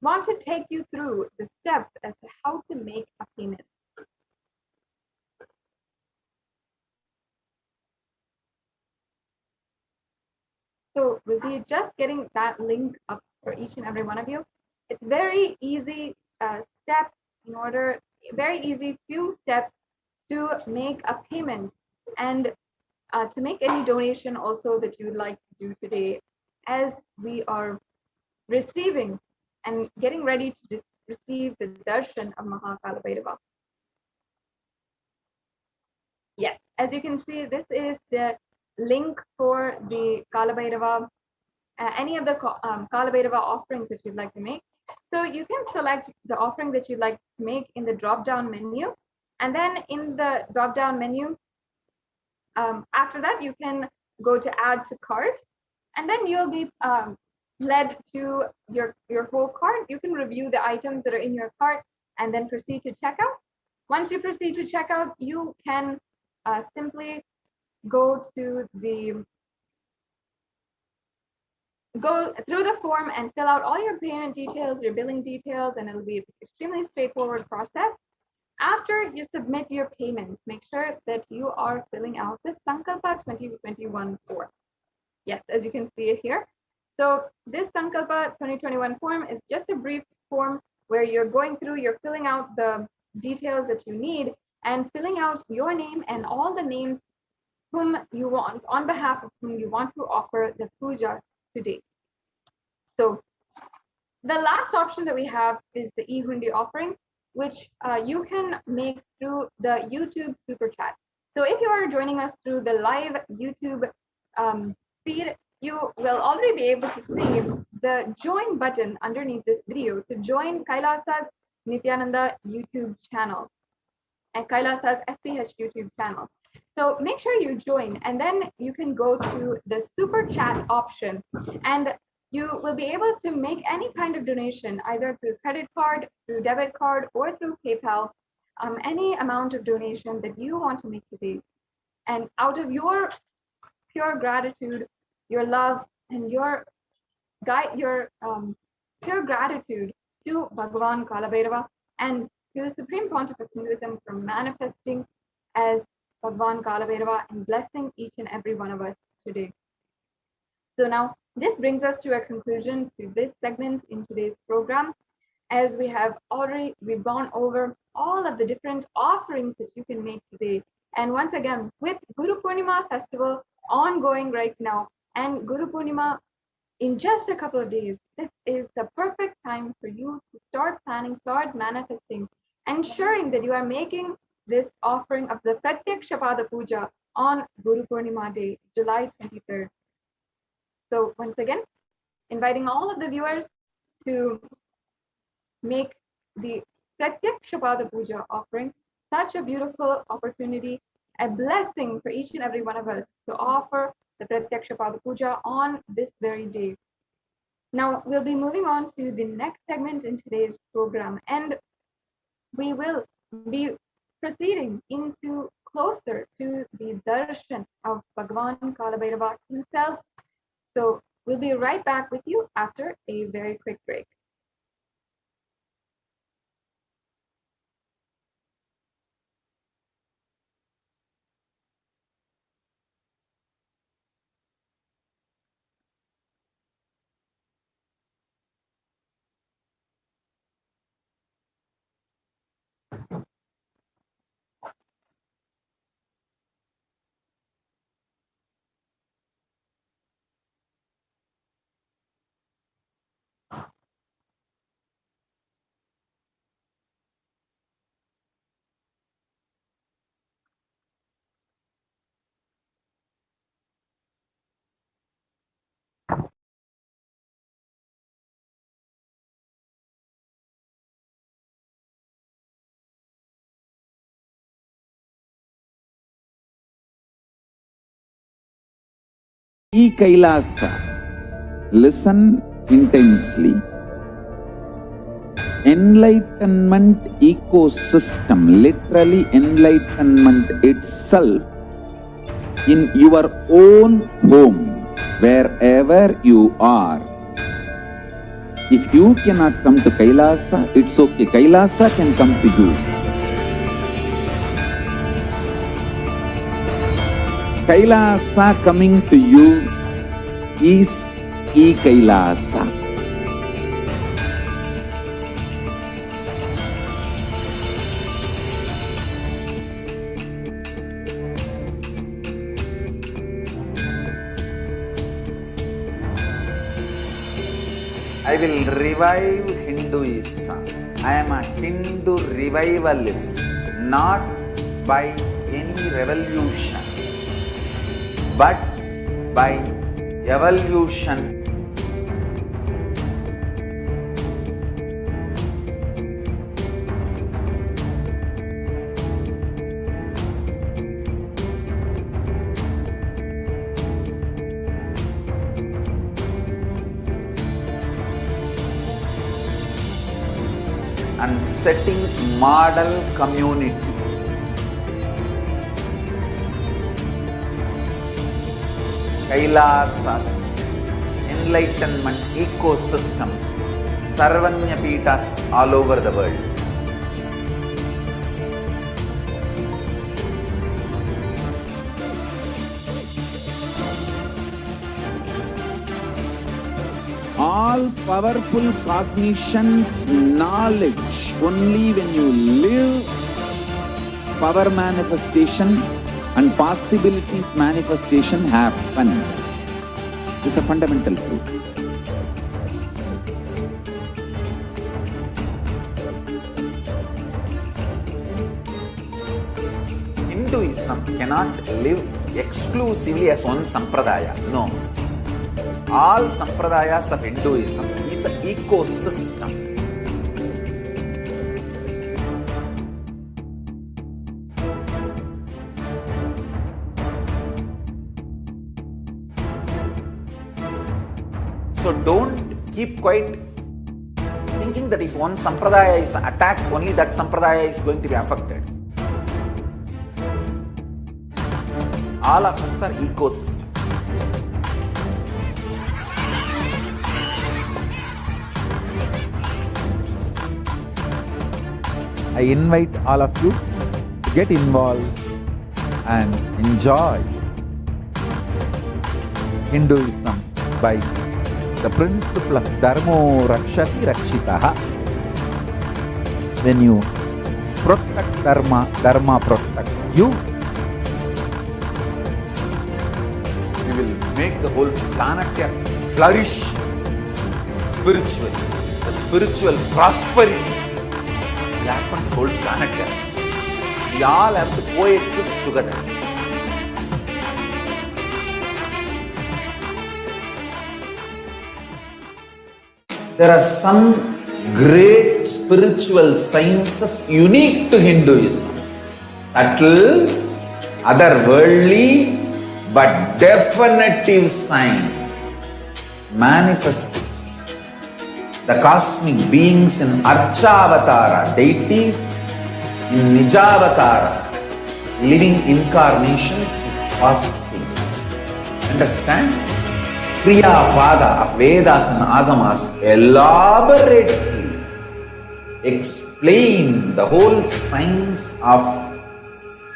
want to take you through the steps as to how to make a payment. So we'll be just getting that link up for each and every one of you. It's very easy step very easy few steps to make a payment and to make any donation also that you would like to do today, as we are receiving and getting ready to receive the darshan of Mahakala Bhairava. Yes, as you can see, this is the link for the Kala Bhairava, any of the Kala Bhairava offerings that you'd like to make. So you can select the offering that you'd like to make in the drop-down menu, and then in the drop-down menu, after that you can go to add to cart, and then you'll be led to your whole cart. You can review the items that are in your cart and then proceed to checkout. Once you proceed to checkout, you can simply go through the form and fill out all your payment details, your billing details, and it'll be an extremely straightforward process. After you submit your payment, make sure that you are filling out the Sankalpa 2021 form. Yes, as you can see it here. So this Sankalpa 2021 form is just a brief form where you're filling out the details that you need and filling out your name and all the names on behalf of whom you want to offer the puja today. So the last option that we have is the e-hundi offering, which you can make through the YouTube super chat. So if you are joining us through the live YouTube feed, you will already be able to see the join button underneath this video to join Kailasa's Nithyananda YouTube channel and Kailasa's SATSANG YouTube channel. So make sure you join, and then you can go to the super chat option, and you will be able to make any kind of donation, either through credit card, through debit card, or through PayPal, any amount of donation that you want to make today. And out of your pure gratitude, your love, and your pure gratitude to Bhagavan Kala Bhairava and to the Supreme Pontiff of Hinduism for manifesting as Bhagavan Kala Bhairava and blessing each and every one of us today. So now this brings us to a conclusion to this segment in today's program, as we've gone over all of the different offerings that you can make today. And once again, with Guru Purnima festival ongoing right now and Guru Purnima in just a couple of days, this is the perfect time for you to start planning, start manifesting, ensuring that you are making this offering of the Pratyaksha Pada Puja on Guru Purnima Day, July 23rd. So once again, inviting all of the viewers to make the Pratyaksha Pada Puja offering such a beautiful opportunity, a blessing for each and every one of us to offer the Pratyaksha Pada Puja on this very day. Now we'll be moving on to the next segment in today's program, and we will be proceeding into closer to the darshan of Bhagavan Kala Bhairava himself. So we'll be right back with you after a very quick break. Kailasa, listen intensely. Enlightenment ecosystem, literally enlightenment itself, in your own home wherever you are. If you cannot come to Kailasa, it's okay. Kailasa can come to you. Kailasa coming to you is E-Kailasa. I will revive Hinduism. I am a Hindu revivalist, not by any revolution, but by evolution. And setting model community. Kailasa, enlightenment ecosystems, Sarvanya Peethas all over the world. All powerful cognition, knowledge, only when you live, power manifestation and possibilities manifestation happen. It's a fundamental truth. Hinduism cannot live exclusively as one sampradaya. No. All sampradayas of Hinduism is an ecosystem. So don't keep quiet thinking that if one sampradaya is attacked, only that sampradaya is going to be affected. All of us are ecosystems. I invite all of you to get involved and enjoy Hinduism by the principle of Dharmo Rakshati Rakshitaha. When you protect Dharma, Dharma protects you. We will make the whole planet flourish spiritually. The spiritual prosperity will happen to the whole planet. We all have to coexist together. There are some great spiritual sciences unique to Hinduism. Subtle, otherworldly, but definitive sign. Manifesting the cosmic beings in Archavatara, deities, in Nijavatara, living incarnations is possible. Understand? Kriya Pada of Vedas and Agamas elaborately explain the whole science of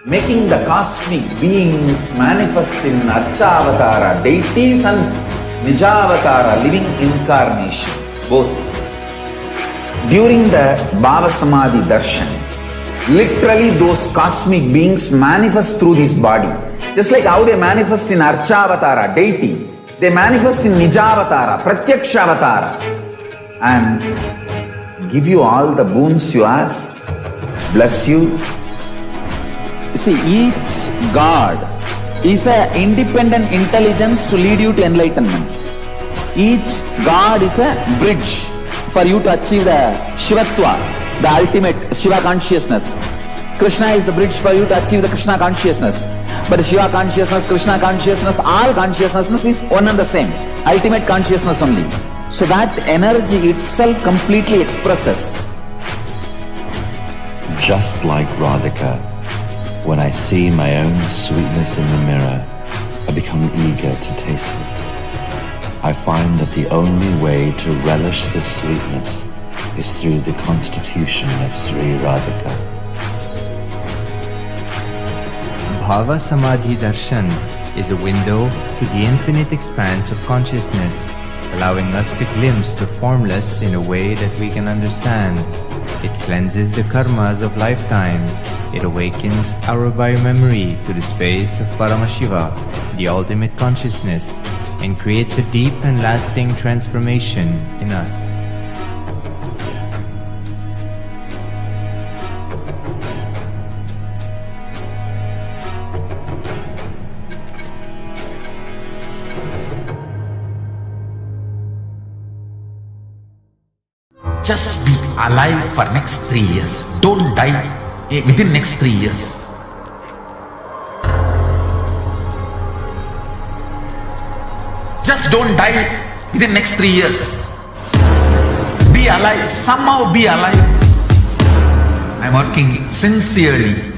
making the cosmic beings manifest in Archavatara, deities and Nijavatara, living incarnations, both. During the BHAVA SAMADHI DARSHAN, literally those cosmic beings manifest through this body. Just like how they manifest in Archavatara, deity, they manifest in Nijavatara, Pratyakshavatara, and give you all the boons you ask, bless you. You see, each God is an independent intelligence to lead you to enlightenment. Each God is a bridge for you to achieve the Shivatva, the ultimate Shiva consciousness. Krishna is the bridge for you to achieve the Krishna consciousness. But Shiva consciousness, Krishna consciousness, all consciousness is one and the same. Ultimate consciousness only. So that energy itself completely expresses. Just like Radhika, when I see my own sweetness in the mirror, I become eager to taste it. I find that the only way to relish the sweetness is through the constitution of Sri Radhika. Bhava Samadhi Darshan is a window to the infinite expanse of consciousness, allowing us to glimpse the formless in a way that we can understand. It cleanses the karmas of lifetimes. It awakens our biomemory to the space of Paramashiva, the ultimate consciousness, and creates a deep and lasting transformation in us. Just be alive for next 3 years. Don't die within next 3 years. Just don't die within next 3 years. Be alive. Somehow be alive. I'm working sincerely.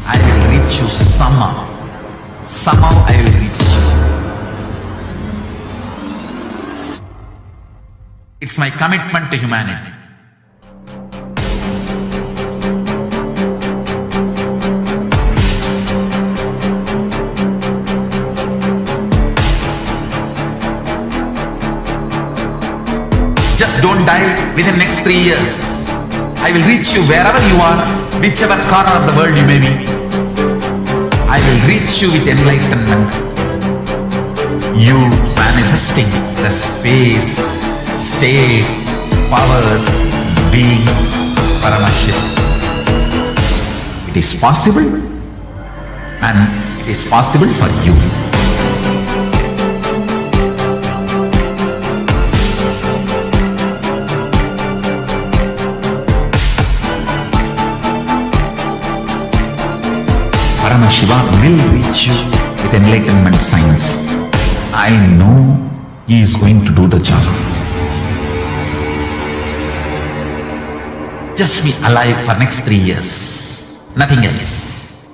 I will reach you somehow. Somehow I will reach you. It's my commitment to humanity. Just don't die within next 3 years. I will reach you wherever you are, whichever corner of the world you may be. I will reach you with enlightenment. You manifesting the space, state, powers, being Paramashivoham. It is possible, and it is possible for you. Paramashiva will reach you with enlightenment science. I know he is going to do the job. Just be alive for next 3 years. Nothing else.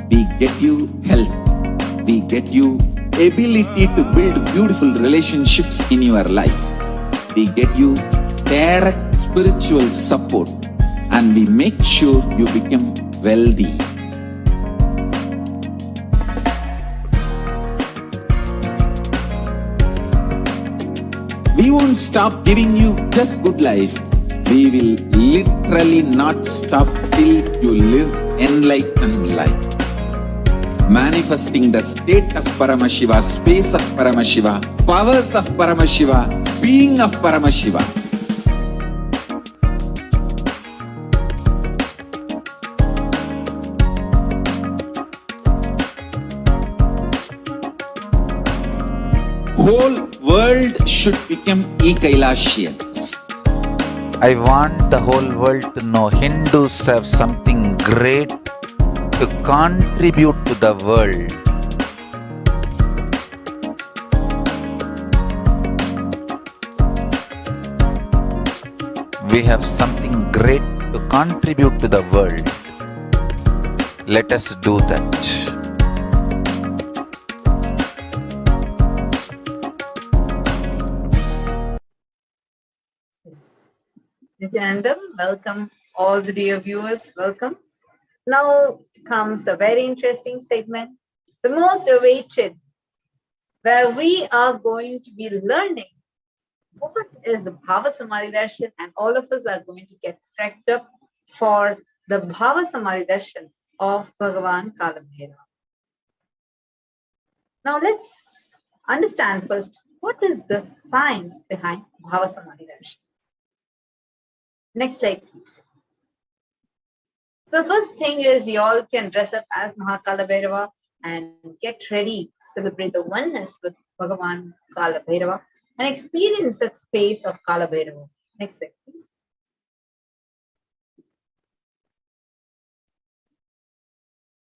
We get you help. We get you ability to build beautiful relationships in your life. We get you direct spiritual support, and we make sure you become wealthy. We won't stop giving you just good life. We will literally not stop till you live enlightened life. Manifesting the state of Paramashiva, space of Paramashiva, powers of Paramashiva, being of Paramashiva. Whole world should become Kailasian. I want the whole world to know Hindus have something great to contribute to the world. We have something great to contribute to the world. Let us do that. Nithyananda, welcome all the dear viewers, welcome. Now comes the very interesting segment, the most awaited, where we are going to be learning what is the Bhava Samadhi Darshan, and all of us are going to get tracked up for the Bhava Samadhi Darshan of Bhagavan Kalabhairava. Now let's understand first, what is the science behind Bhava Samadhi Darshan? Next slide, please. So the first thing is you all can dress up as Mahakalabhairava and get ready to celebrate the oneness with Bhagavan Kalabhairava and experience that space of Kalabhairava. Next slide, please.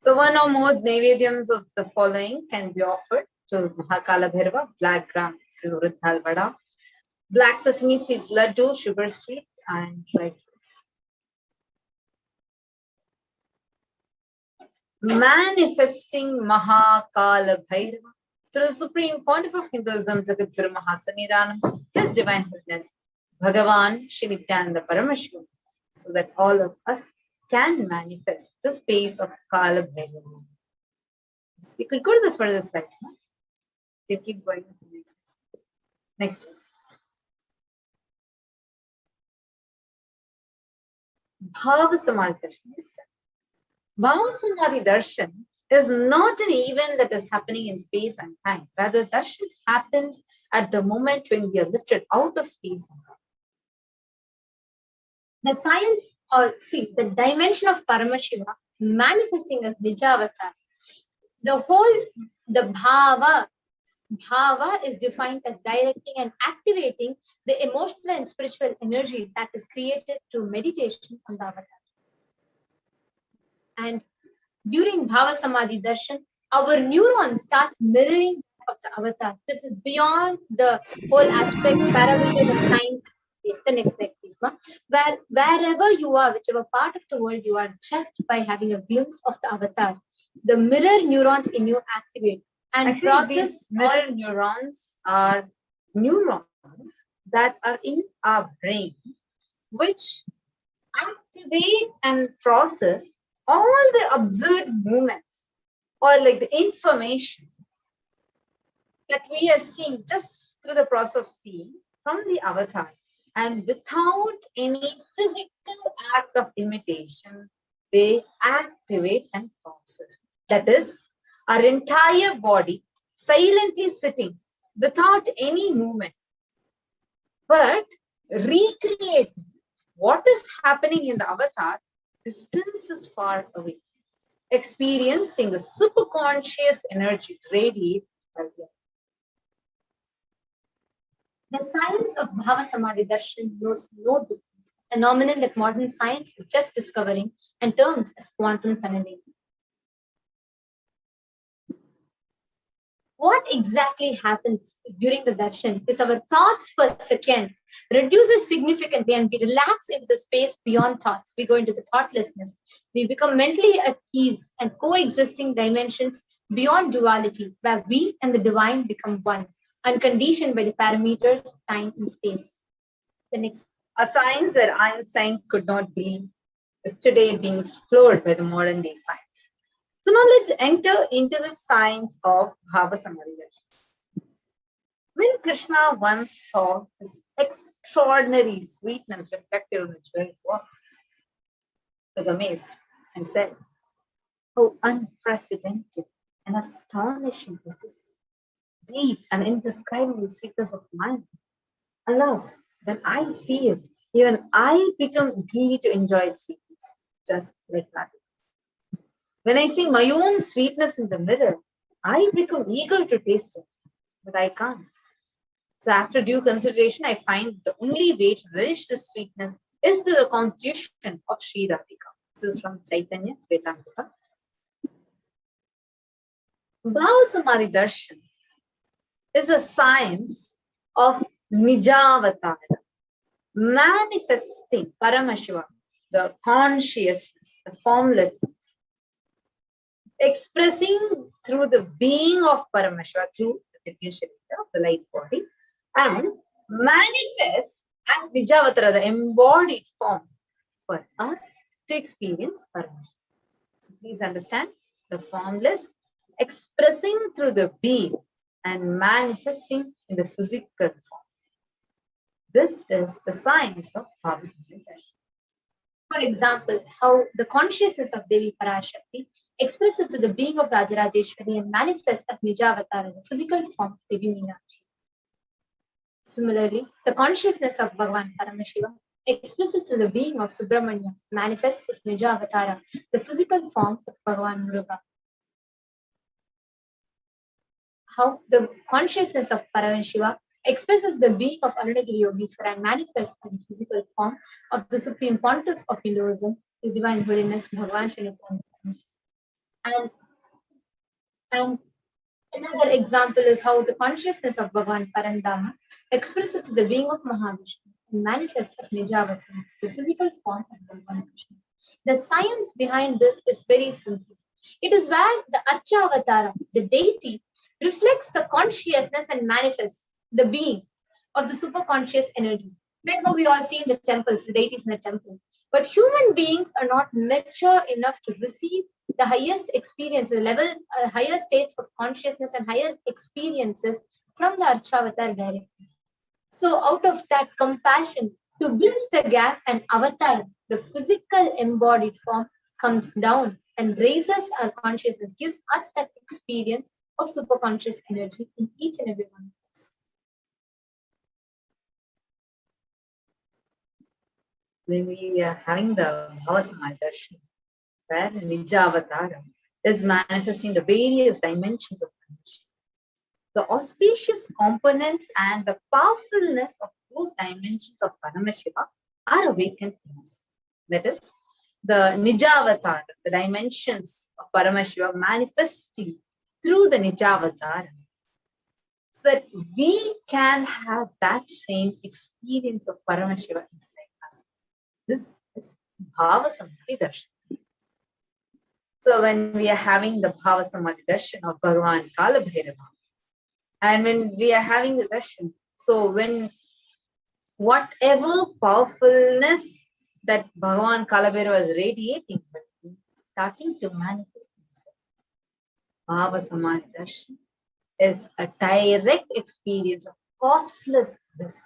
So one or more Naivedyams of the following can be offered to Mahakalabhairava: black gram Surat Halvada, black sesame seeds laddu, sugar sweet, and dry fruits. manifesting Mahakala Bhairava through the Supreme Pontiff of Hinduism, Jagadguru Mahasannidhanam, His Divine Holiness, Bhagavan Shri Nithyananda Paramashivam, so that all of us can manifest the space of Kala Bhairava. You could go to the further slides. Huh? You keep going to the next slide. Next slide. Bhava Samadhi Darshan. Bhava Samadhi Darshan is not an event that is happening in space and time. Rather, darshan happens at the moment when we are lifted out of space and time. The science, or the dimension of Paramashiva manifesting as Nijavatar. The Bhava is defined as directing and activating the emotional and spiritual energy that is created through meditation on the avatar. And during Bhava Samadhi Darshan, our neuron starts mirroring of the avatar. This is beyond the whole aspect, parameters of science. Yes, the next slide, please. Wherever you are, whichever part of the world you are, just by having a glimpse of the avatar, the mirror neurons in you activate and actually, process. Mirror neurons are neurons that are in our brain, which activate and process all the observed movements or like the information that we are seeing just through the process of seeing from the avatar, and without any physical act of imitation, they activate and process. That is, our entire body silently sitting without any movement, but recreating what is happening in the avatar. Distance is far away, experiencing the superconscious energy radiate. The science of Bhava Samadhi Darshan knows no distance, a phenomenon that modern science is just discovering and terms as quantum tunneling. What exactly happens during the darshan is our thoughts per second reduces significantly and we relax into the space beyond thoughts. We go into the thoughtlessness. We become mentally at ease and coexisting dimensions beyond duality, where we and the divine become one, unconditioned by the parameters of time and space. The next. A science that Einstein could not believe is today being explored by the modern day science. So now let's enter into the science of Bhava Samadhi Darshan. When Krishna once saw his extraordinary sweetness reflected on the jeweled water, he was amazed and said, "How unprecedented and astonishing is this deep and indescribable sweetness of mine. Alas, when I see it, even I become greedy to enjoy its sweetness, just like that. When I see my own sweetness in the mirror, I become eager to taste it, but I can't. So after due consideration, I find the only way to relish this sweetness is through the constitution of Sri Radhika." This is from Chaitanya Charitamrita. Bhava Samadhi Darshan is a science of Nijavatara, manifesting Paramashivoham, the consciousness, the formlessness, expressing through the being of Paramashiva, through the Divya Sharira of the light body, and manifest as Nijavatara, the embodied form for us to experience Paramashiva. So please understand, the formless expressing through the being and manifesting in the physical form. This is the science of Bhava Samadhi Darshan. For example, how the consciousness of Devi Parashakti expresses to the being of Rajarajeshwari and manifests as Nijavatara in the physical form of Devi Meenakshi. Similarly, the consciousness of Bhagavan Paramashivam expresses to the being of Subramanya, manifests as Nijavatara, the physical form of Bhagavan Muruga. How the consciousness of Paramashiva expresses the being of Arunagiri Yogeshwara and manifests as the physical form of the Supreme Pontiff of Hinduism, His Divine Holiness Bhagavan Shri Nithyananda Paramashivam. And another example is how the consciousness of Bhagavan Parandama expresses to the being of Mahavishnu and manifests as Nijavatara, the physical form of Bhagavan Krishna. The science behind this is very simple. It is where the Archavatara, the deity, reflects the consciousness and manifests the being of the superconscious energy. Like how we all see in the temples, the deities in the temple. But human beings are not mature enough to receive the highest experience, the level, higher states of consciousness and higher experiences from the Archavatar directly. So out of that compassion to bridge the gap, an avatar, the physical embodied form, comes down and raises our consciousness, gives us that experience of superconscious energy in each and every one of us. When we are having the Bhava Samadhi Darshan, where Nijavatara is manifesting the various dimensions of consciousness, the auspicious components and the powerfulness of those dimensions of Paramashiva are awakened in us. That is, the Nijavatara, the dimensions of Paramashiva manifesting through the Nijavatara, so that we can have that same experience of Paramashiva inside us. This is Bhava Samadhi Darshan. So when we are having the Bhava Samadhi Darshan of Bhagavan Kalabhairava, and when we are having the darshan, so when whatever powerfulness that Bhagavan Kalabhairava is radiating, starting to manifest itself, Bhava Samadhi Darshan is a direct experience of causeless bliss.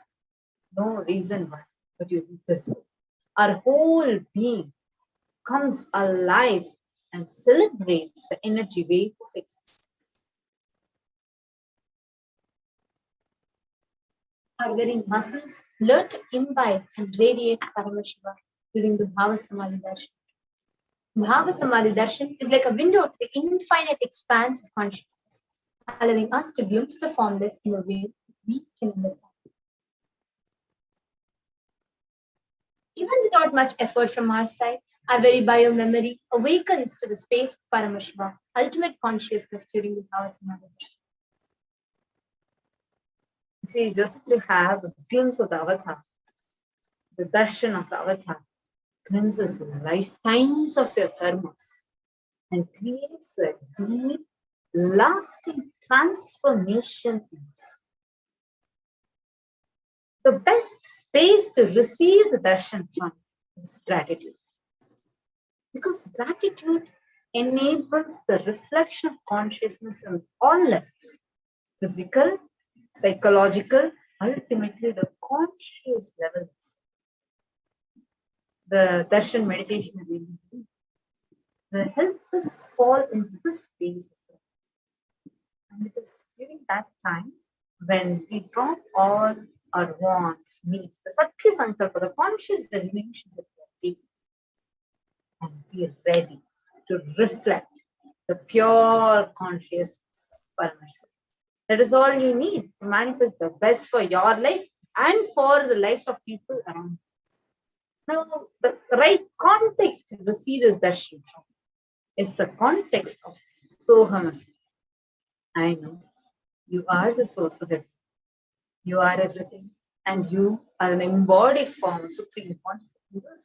No reason why, but you do this. Our whole being comes alive and celebrates the energy wave of existence. Our very muscles learn to imbibe and radiate Paramashiva during the Bhava Samadhi Darshan. Bhava Samadhi Darshan is like a window to the infinite expanse of consciousness, allowing us to glimpse the formless in a way we can understand. Even without much effort from our side, our very bio-memory awakens to the space of Paramashiva, ultimate consciousness during the Bhava Samadhi Darshan. See, just to have a glimpse of the avatar, the darshan of the avatar cleanses lifetimes of your karmas and creates a deep, lasting transformation in us. The best space to receive the darshan from is gratitude. Because gratitude enables the reflection of consciousness on all levels: physical, psychological, ultimately the conscious levels. The darshan meditation really will help us fall into this space. And it is during that time when we drop all our wants, needs, the Satya Sankalpa, the conscious designations that we are taking, and be ready to reflect the pure consciousness of Paramashiva. That is all you need to manifest the best for your life and for the lives of people around you. Now, the right context to receive this darshan from is the context of Soham Asmi. I know you are the source of everything. You are everything, and you are an embodied form of Supreme Consciousness.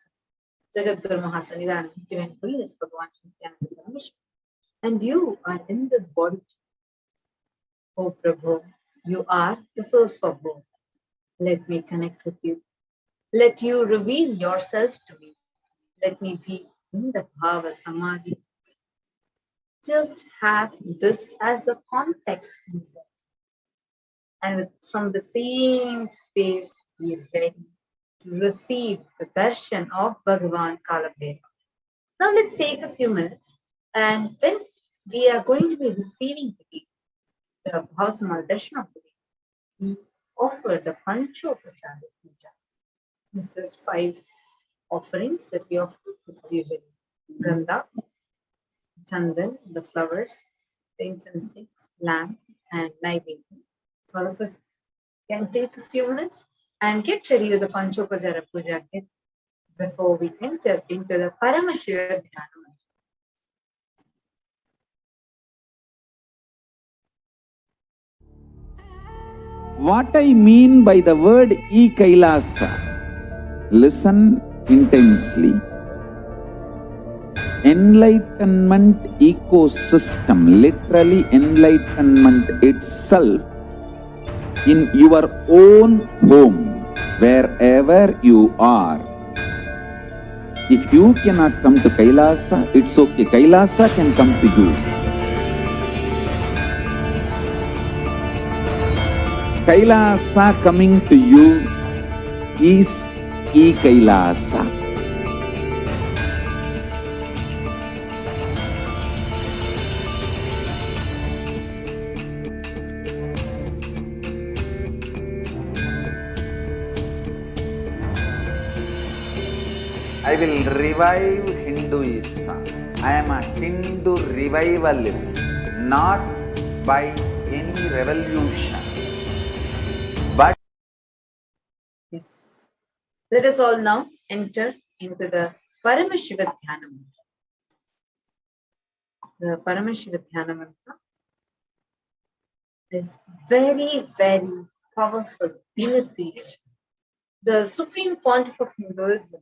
Jagadguru Mahasanidhanam, Divine Holiness, Bhagavan Nithyananda Paramashivam. And you are in this body. Oh Prabhu, you are the source for both. Let me connect with you. Let you reveal yourself to me. Let me be in the Bhava Samadhi. Just have this as the context inside. And from the same space, be ready to receive the darshan of Bhagavan Kalabhairava. Now let's take a few minutes, and when we are going to be receiving the Bhava Samadhi Darshan of the day, we offer the Panchopachara Puja. This is 5 offerings that we offer, which is usually Gandha, Chandan, the flowers, the incense sticks, lamp, and Naivedya. So all of us can take a few minutes and get ready with the Panchopachara Puja kit before we enter into the Paramashiva Dhyana. What I mean by the word Kailasa, listen intensely. enlightenment ecosystem, literally enlightenment itself, in your own home, wherever you are. If you cannot come to Kailasa, it's okay. Kailasa can come to you. Kailasa coming to you is E-Kailasa. I will revive Hinduism. I am a Hindu revivalist, not by any revolution, but Yes. Let us all now enter into the Paramashiva Dhyana Mantra. The Paramashiva Dhyana Mantra is very, very powerful initiation. The Supreme Pontiff of Hinduism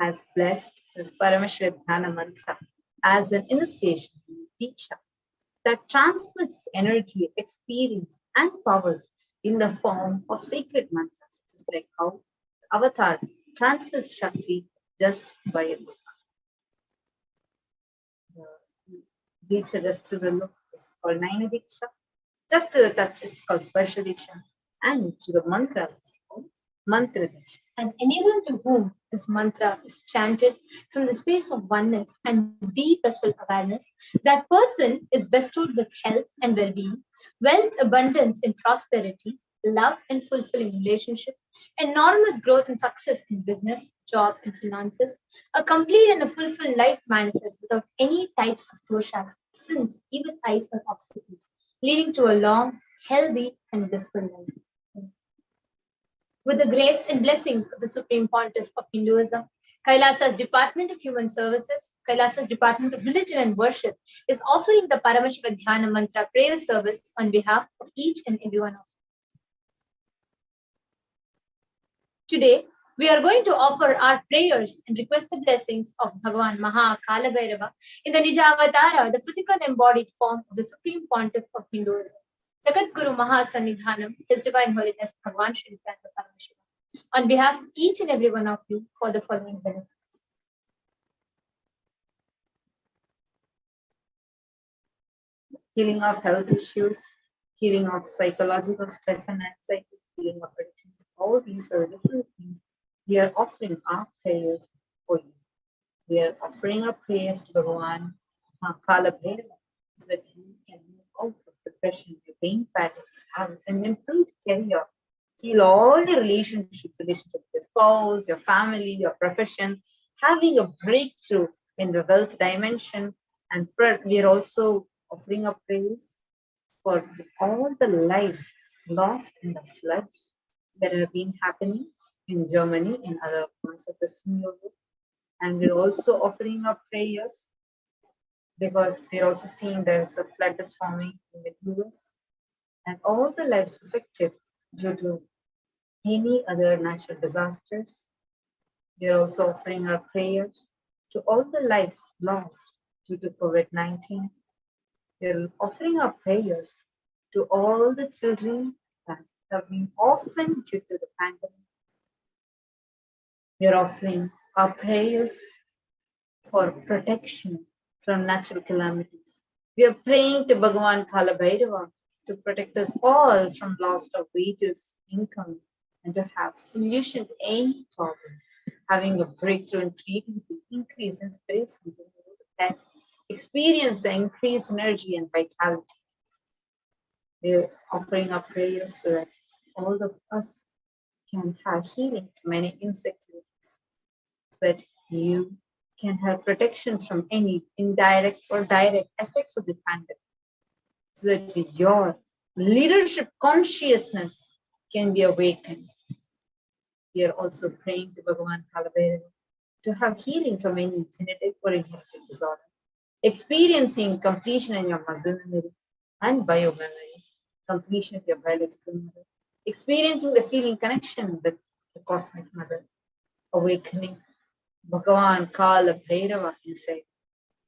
has blessed this Paramashiva Dhyana Mantra as an initiation in Diksha that transmits energy, experience, and powers in the form of sacred mantras, just like how Avatar transmits Shakti just by a look. The Diksha just to the look is called Naina Diksha, just to the touch is called Sparsha Diksha, and to the mantras is called Mantra Diksha. And anyone to whom this mantra is chanted from the space of oneness and deep restful awareness, that person is bestowed with health and well-being, wealth, abundance and prosperity, love and fulfilling relationship, enormous growth and success in business, job and finances, a complete and a fulfilled life manifest without any types of doshas, sins, evil eyes or obstacles, leading to a long, healthy and blissful life. With the grace and blessings of the Supreme Pontiff of Hinduism, Kailasa's Department of Human Services, Kailasa's Department of Religion and Worship is offering the Paramashiva Dhyana Mantra prayer service on behalf of each and every one of you. Today, we are going to offer our prayers and request the blessings of Bhagavan Maha Kala Bhairava in the Nijavatara, the physical embodied form of the Supreme Pontiff of Hinduism, Jagat Guru Maha Sannidhanam, His Divine Holiness Bhagavan Shri Nithyananda Paramashivam, on behalf of each and every one of you for the following benefits. Healing of health issues, healing of psychological stress and anxiety, healing of addictions. All these are different things. We are offering our prayers for you. We are offering our prayers to Bhagavan Kala Bhairava so that you can move out of depression, your pain patterns, have an improved career, heal all your relationships with your spouse, your family, your profession, having a breakthrough in the wealth dimension. And we are also offering up prayers for all the lives lost in the floods that have been happening in Germany and other parts of Western Europe. And we're also offering up prayers because we're also seeing there's a flood that's forming in the US and all the lives affected due to any other natural disasters. We're also offering our prayers to all the lives lost due to COVID-19. We're offering our prayers to all the children that have been orphaned due to the pandemic. We're offering our prayers for protection from natural calamities. We are praying to Bhagavan Kala Bhairava to protect us all from loss of wages, income, and to have solution to any problem. Having a breakthrough in creativity, increased inspiration, and experience the increased energy and vitality. We're offering our prayers so that all of us can have healing from any insecurities, so that you can have protection from any indirect or direct effects of the pandemic, so that your leadership consciousness can be awakened. We are also praying to Bhagavan Kala Bhairava to have healing from any genetic or inherited disorder, experiencing completion in your muscle memory and biomemory, completion of your biological mother, experiencing the feeling connection with the cosmic mother, awakening Bhagavan Kala Bhairava inside,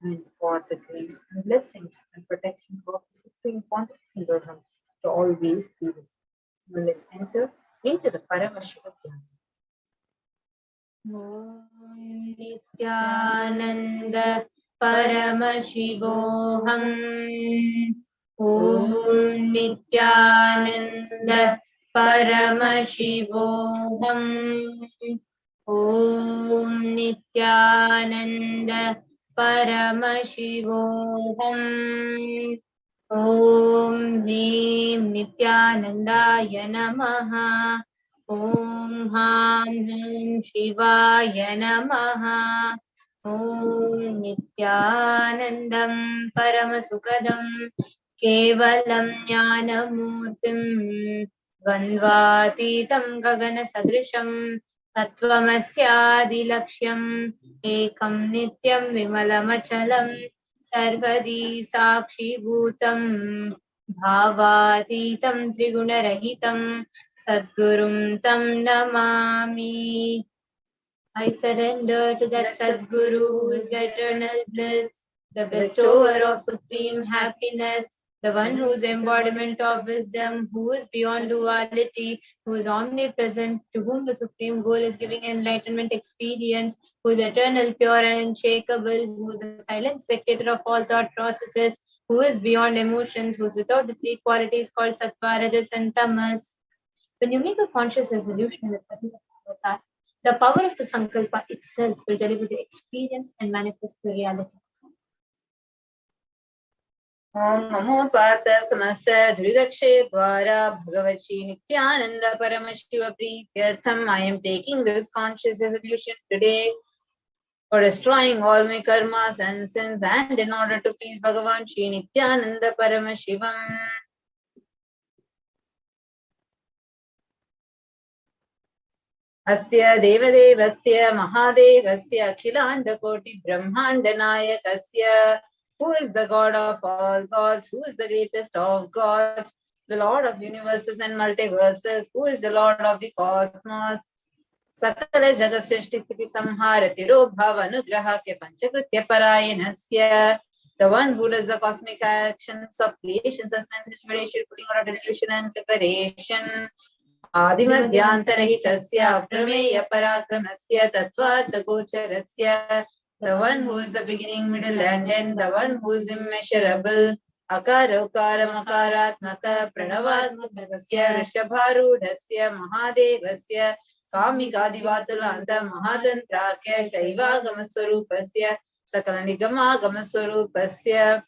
and for the grace and blessings and protection of the Supreme Pontificalism to always be with us. Now let's enter into the Paramashivoham. Om Nithyananda Paramashivoham. Om Nithyananda Paramashivoham. Om Nithyananda Paramashivoham. Om Hrim Nithyanandaya Namaha. Om Ham Hum Shivaya Namaha. Om Nithyanandam Paramasukadam Kevalam Jnanamurtim Vandvatitam Gagana Sadrisham Tattvamasyadilaksham Ekam Nityam Vimalamachalam Sarvadi Sakshi Bhutam Bhavatitam Trigunarahitam Sadgurum Tam Namami. I surrender to that Sadguru who is the eternal bliss, the bestower of supreme happiness, the one who is embodiment of wisdom, who is beyond duality, who is omnipresent, to whom the supreme goal is giving enlightenment experience, who is eternal, pure and unshakable, who is a silent spectator of all thought processes, who is beyond emotions, who is without the three qualities called Sattva, Rajas and Tamas. When you make a conscious resolution in the presence of Avatar, the power of the Sankalpa itself will deliver the experience and manifest the reality. Om Namo Partha Samasta Dhridakshe Dwara Bhagavachi Nithyananda Paramashiva Prityartham. I am taking this conscious resolution today for destroying all my karmas and sins and in order to please Bhagavan Shri Nithyananda Paramashivam. Asya Devadevasya Mahadevasya Akhilandakoti Brahmandanayakasya. Who is the God of all gods? Who is the greatest of gods? The Lord of universes and multiverses. Who is the Lord of the cosmos? Sakala Jagat Srishti Sthiti Samhara Tiro Bhava Anugraha Ke Panchakritya Parayanasya. The one who does the cosmic actions of creation, sustenance, rejuvenation, putting out of delusion and liberation. Adimadhyantarhitasya Prameya Parakramasya Tattvartha Gocharasya. The one who is the beginning, middle and end, the one who is immeasurable. Akara Ukara Makaratmaka Pranavatmakasya Rishabharudasya Mahadevasya Kamikadivatulanta Mahadantrakya Shaivagamaswarupasya Sakala Nigamagamaswarupasya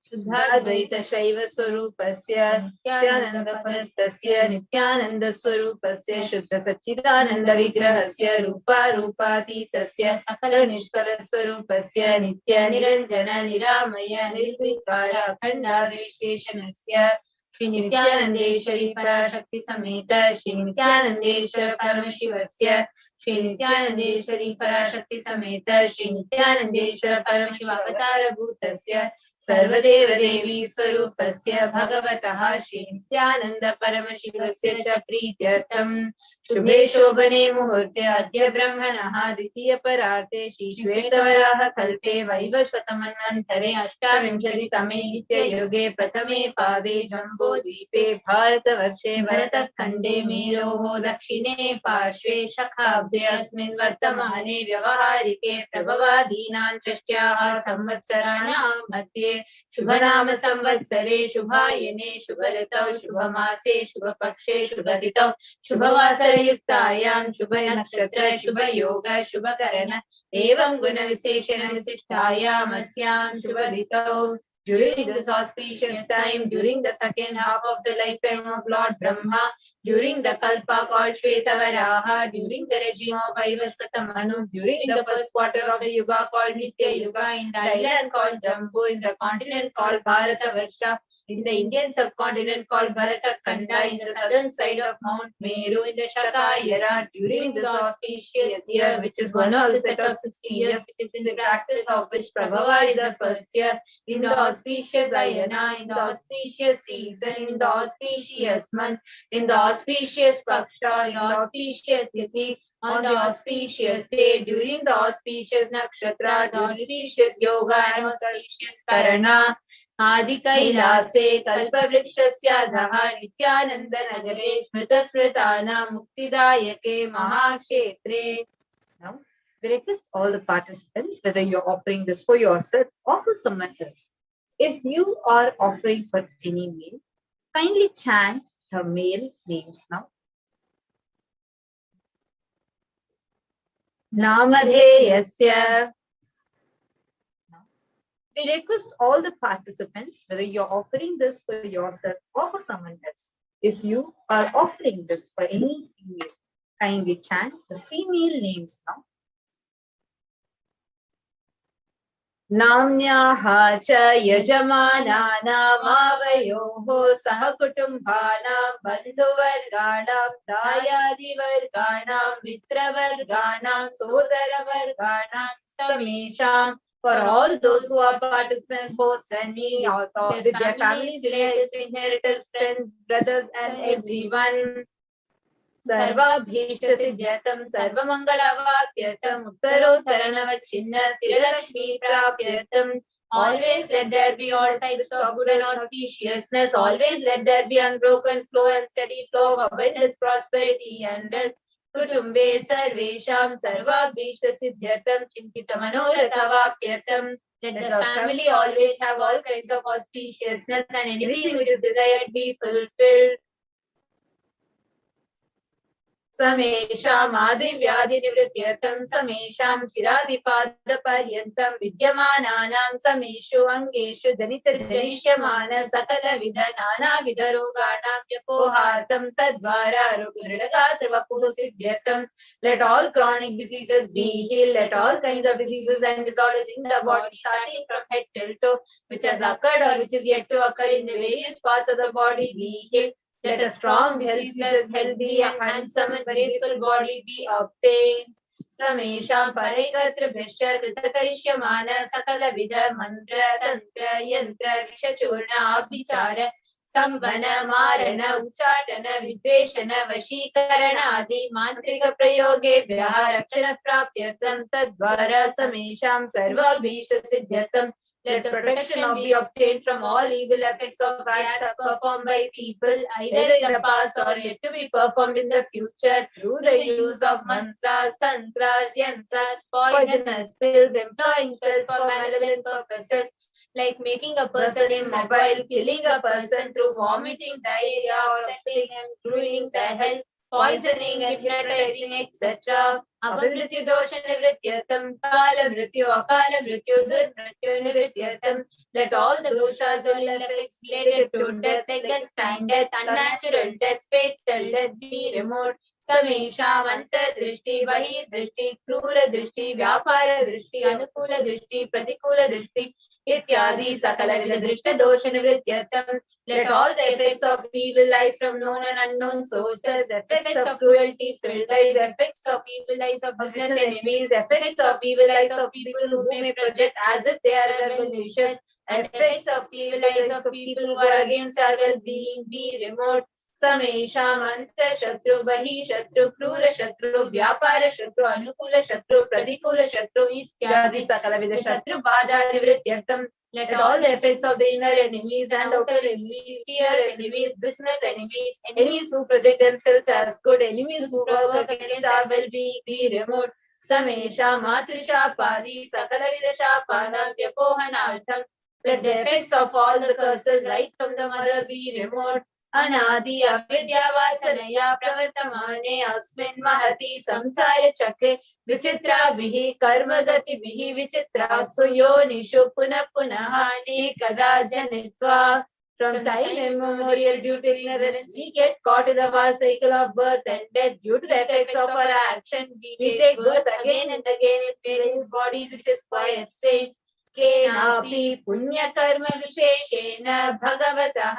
Shuddhadvaita Shaiva Swarupasya Nithyananda Padastasya Nithyananda Swarupasya Shuddha Satchidananda Vigrahasya Rupa Rupatitasya Sakala Nishkala Swarupasya Nitya Niranjana Niramaya Nirvikara Akhanda Visheshanasya Shri Nithyanandeshwari Parashakti Sameta Shri Nithyanandeshwara Paramashivasya Shri Nithyanandeshwari Parashakti Sameta Shri Nithyanandeshwara Paramashiva Avatara Bhutasya Sarvadeva Devi Swarupasya Bhagavataha Shri Nithyananda Paramashivasya Cha Prityartham Shubhe Shobhane Muhurte Adya Brahmanaha Ditya Pararte Shri Shvetavaraha Kalpe Vaivasatamanantare Ashtavimshati Tame Nitya Yoge Prathame Pade Jambo Dvipe Bharata Varshe Bharata Khande Meroho Dakshine Parshve Shakhabde Asmin Vartamane Vyavaharike Prabhavadinan Shrashtyaha Samvatsaranam Madhye Shubhanama Samvatsare Shubhayane Shubharatau Shubhamase Shubhapakshe Shubhaditau Shubhavasara Yuktayam Shubha Nakshatra Shubha Yoga Shubha Karana Evam Guna Viseshana Visishtayam Asyam Shubhaditau. During this auspicious time, during the second half of the lifetime of Lord Brahma, during the Kalpa called Shvetavaraha, during the regime of Vaivasata Manu, during the first quarter of the Yuga called Nitya Yuga, in the island called Jambu, in the continent called Bharata Varsha, in the Indian subcontinent called Bharatkhanda, in the southern side of Mount Meru, in the Shakayara, during this auspicious year, which is one of the set of 60 years, which is in the practice of which Prabhava is the first year, in the auspicious Ayana, in the auspicious season, in the auspicious month, in the auspicious Paksha, in the auspicious Tithi, on the auspicious day, during the auspicious Nakshatra, the auspicious Yoga, and auspicious Karana, Adi Kailase, Kalpavrikshasya Dhaha, Nithyananda Nagare, Smrita Smritana, Muktidayake, Mahakshetre. Now, we request all the participants, whether you're offering this for yourself or for someone else. If you are offering for any male, kindly chant the male names now. Namadheyasya. We request all the participants, whether you're offering this for yourself or for someone else. If you are offering this for any female, kindly chant the female names now. Namnyaha cha yajamanana mavayoho sahakutumbhanam bandhuvarganam dayadivarganam mitravarganam sodaravarganam samesham. For all those who are participants, hosts and me, with their families, relatives, inheritors, friends, brothers, and everyone. Sarvabhishta siddhyatam sarvamangalavatyatam uttarottaranavachinna siralakshmi prapyatam. Always let there be all types of good and auspiciousness. Always let there be unbroken flow and steady flow of abundance, prosperity, and wealth. Kutumbe sarvesham sarvabhishta siddhyatam chintitamanorathavapyatam. Let the family always have all kinds of auspiciousness and anything which is desired be fulfilled. Samesham adivyadi nivrityatam samesham chiradipada paryantam vidyamananam sameshu angeshu danita janishyamana sakala vidhanana vidaroganam yapohartam tadvara rugridagatravapu siddhyatam. Let all chronic diseases be healed. Let all kinds of diseases and disorders in the body, starting from head till toe, which has occurred or which is yet to occur in the various parts of the body, be healed. Let a strong, diseaseless, healthy, and handsome and graceful body be obtained. Samesham parekatra bhishya kritakarishya sakala vida mantra tantra yantra vishachurna abhichara sambhana marana uchatana videshana vashikarana adi mantrika prayoge vyaha rakshana prapyatam tadvara samesham sarva bhishya siddhyatam. Let the protection be obtained from all evil effects of acts performed by people, either in the past or yet to be performed in the future, through the use of mantras, tantras, yantras, poisonous pills, employing spells for malevolent purposes, like making a person immobile, killing a person through vomiting, diarrhea, or upsetting and ruining their health, poisoning, hypnotizing, etc. Abhamrityu dosha nivrityatam, kala mrityu, akala mrityu, durmrityu nivrityatam. Let all the doshas or ill effects related to death, like destined death, unnatural death, fatal death, be removed. Samesham anta drishti, bahi drishti, krura drishti, vyapara drishti, anukula drishti, pratikula drishti, ityadi sakala vida drishta dosha nivrityatam. Let all the effects of evil eyes from known and unknown sources, effects of cruelty, filled eyes, effects of evil eyes of business enemies, effects of evil eyes of people who may project as if they are rebellious, and effects of evil eyes of people who are against our well-being be removed. Samesham anta shatru, bahi shatru, krura shatru, vyapara shatru, anukula shatru, pratikula shatru, ityadi sakala vida shatru bada nivrityartam. Let all the effects of the inner enemies and outer enemies, fear enemies, business enemies, enemies who project themselves as good, enemies who work against our well-being be removed. Samesha matrisha padi sakala vidasha panam vyapohanartham. Let the effects of all the curses right from the mother be removed. Anadi avidya vasanaya pravartamane asmin mahati samsara chakre vichitra bihi karma gati bihi vichitra suyonishu punah punahani kada janitva. From time immemorial, due to ignorance, we get caught in the vast cycle of birth and death. Due to the effects of our action, we take birth again and again in various bodies which is quiet state. केनापि पुण्यकर्म विशेषेण भगवतः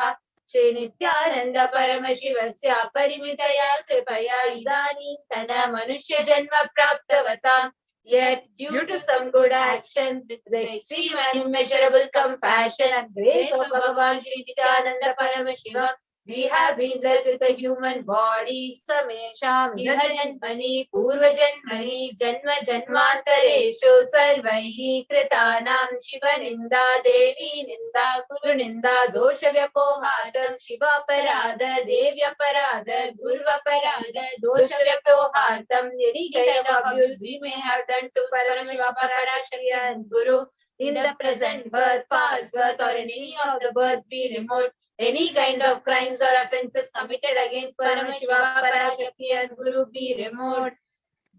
श्री नित्यानंद परमशिवस्य परिमितया कृपया इदानीन्तन मनुष्य जन्म प्राप्तवताम्. Yet, due to some good action, with the extreme and immeasurable compassion and grace of Bhagavan Sri Nithyananda Paramashivam, we have been blessed with a human body. Samesham janmani purvajanmani janma janmantareshu sarvaihi kritanam shiva ninda devi ninda guru ninda dosha vyapohadam shiva parada devya parada gurva parada dosha vyapohadam. Any kind of abuse we may have done to Paramashiva, Parashakti and Guru in the present birth, past birth, or in any of the births be removed. Any kind of crimes or offences committed against Paramashiva, Parashakti and Guru be removed.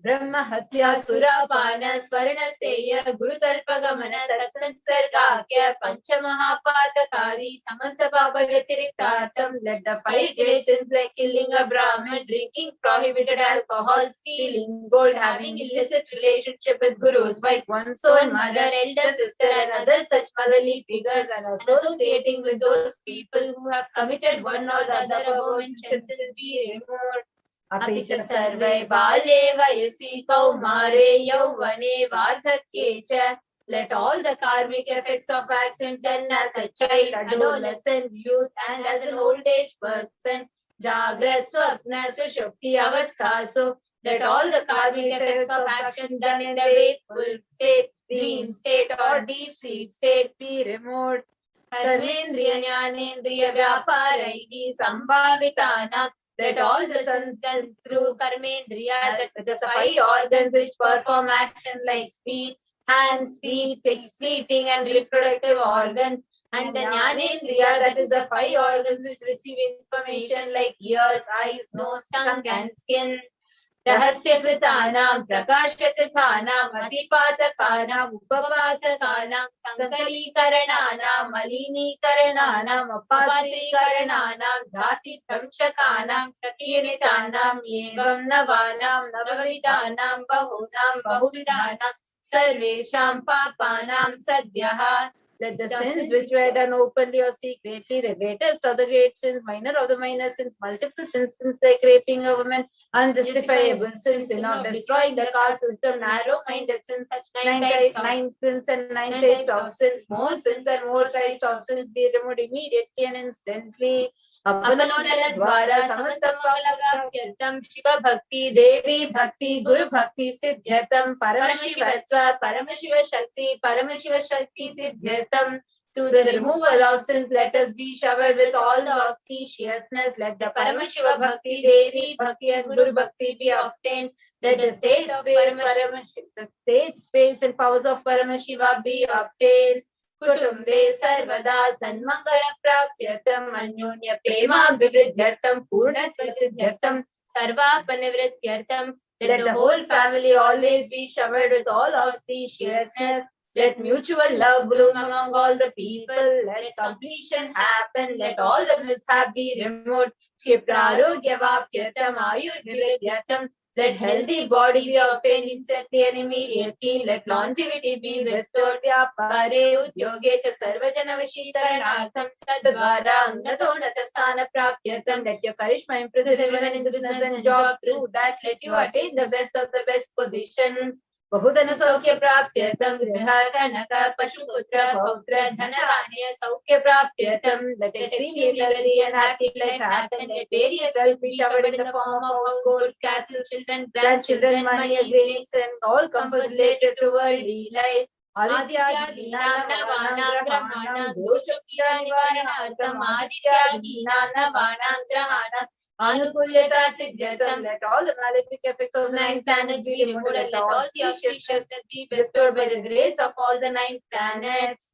Brahma Hatya Surapana Swarnasteya Guru Talpagamana Tatsansargakya Panchamahapatakari Samasta Papa Vyatiriktartam. Let the 5 great sins like killing a Brahmin, drinking prohibited alcohol, stealing gold, having illicit relationship with Guru's wife, one's own mother, elder sister and other such motherly figures, and associating with those people who have committed one or the other above mentioned sins be removed. अपि च सर्वे बाले वयसि कौमारे यौवने वार्धक्ये च. Let all the karmic effects of action done as a child, adolescent, youth, and as an old age person, Jagrat, Swapna, Sushupti, Avasthasu. Let all the karmic effects of action done in the wakeful state, dream state, or deep sleep state be removed. Karmendriya Jnanendriya Vyaparaihi Sambhavitanam. Let all the sins done through Karmendriya, that the 5 organs which perform action like speech, hands, feet, excreting and reproductive organs, and the Jnanendriya, that is the 5 organs which receive information like ears, eyes, nose, tongue and skin. Rahasyakratanam, Prakashyatathanam, Atipatakanam, Upapatakanam, Sankalikarananam, Malinikarananam, Apatrikarananam, Dhati Pramshakanam, Prakiyanitanam, Yevam Navanam, Navavidanam, Bahunam, Bahuvidanam, Sarvesham Papanam Sadhyaha. Let the sins which were done openly or secretly, the greatest of the great sins, minor of the minor sins, multiple sins like raping a woman, unjustifiable sins, sin of destroying the caste system, narrow-minded sins, such 9 sins and 9 types of sins, more sins and more types of sins be removed immediately and instantly. Apanodana Dwara Samastamavalavyartam Shiva Bhakti Devi Bhakti Guru Bhakti Siddhyatam Paramashivatva Paramashiva Shakti Siddhyatam. Through the removal of sins, let us be showered with all the auspiciousness. Let the Paramashiva Bhakti Devi Bhakti and Guru Bhakti be obtained. Let the state space and powers of Paramashiva be obtained. Kutumbe sarvada sanmangala praptyatam anyonya prema vivridyartam purnatva siddhyartam sarvapanivrityartam. Let the whole family always be showered with all auspiciousness. Let mutual love bloom among all the people. Let completion happen. Let all the mishap be removed. Kshiprarogya-vapyatam ayurvridyartam. Let healthy body be obtained instantly and immediately. Let longevity be bestowed. Vyapare udyoge cha sarvajana vishikaranartham tadvara angato natasthana praptyatam. Let your charisma impress everyone in business and job. Through that, let you attain the best of the best positions. Bahudana saukya praptyatam griha kanaka pashuputra pautra dhanaranya saukya praptyatam. Let extremely wealthy and happy life happen. Let various wealth be showered in the form of household, cattle, children, grandchildren, money, grains, and all comforts related to worldly life. Adityadi nanavanam grahanam doshokira nivaranartham adityadi nanavanam grahanam Anukulyata siddhyatam. Let all the malefic effects of the 9 planets be removed. Let all the auspiciousness be bestowed by the grace of all the 9 planets.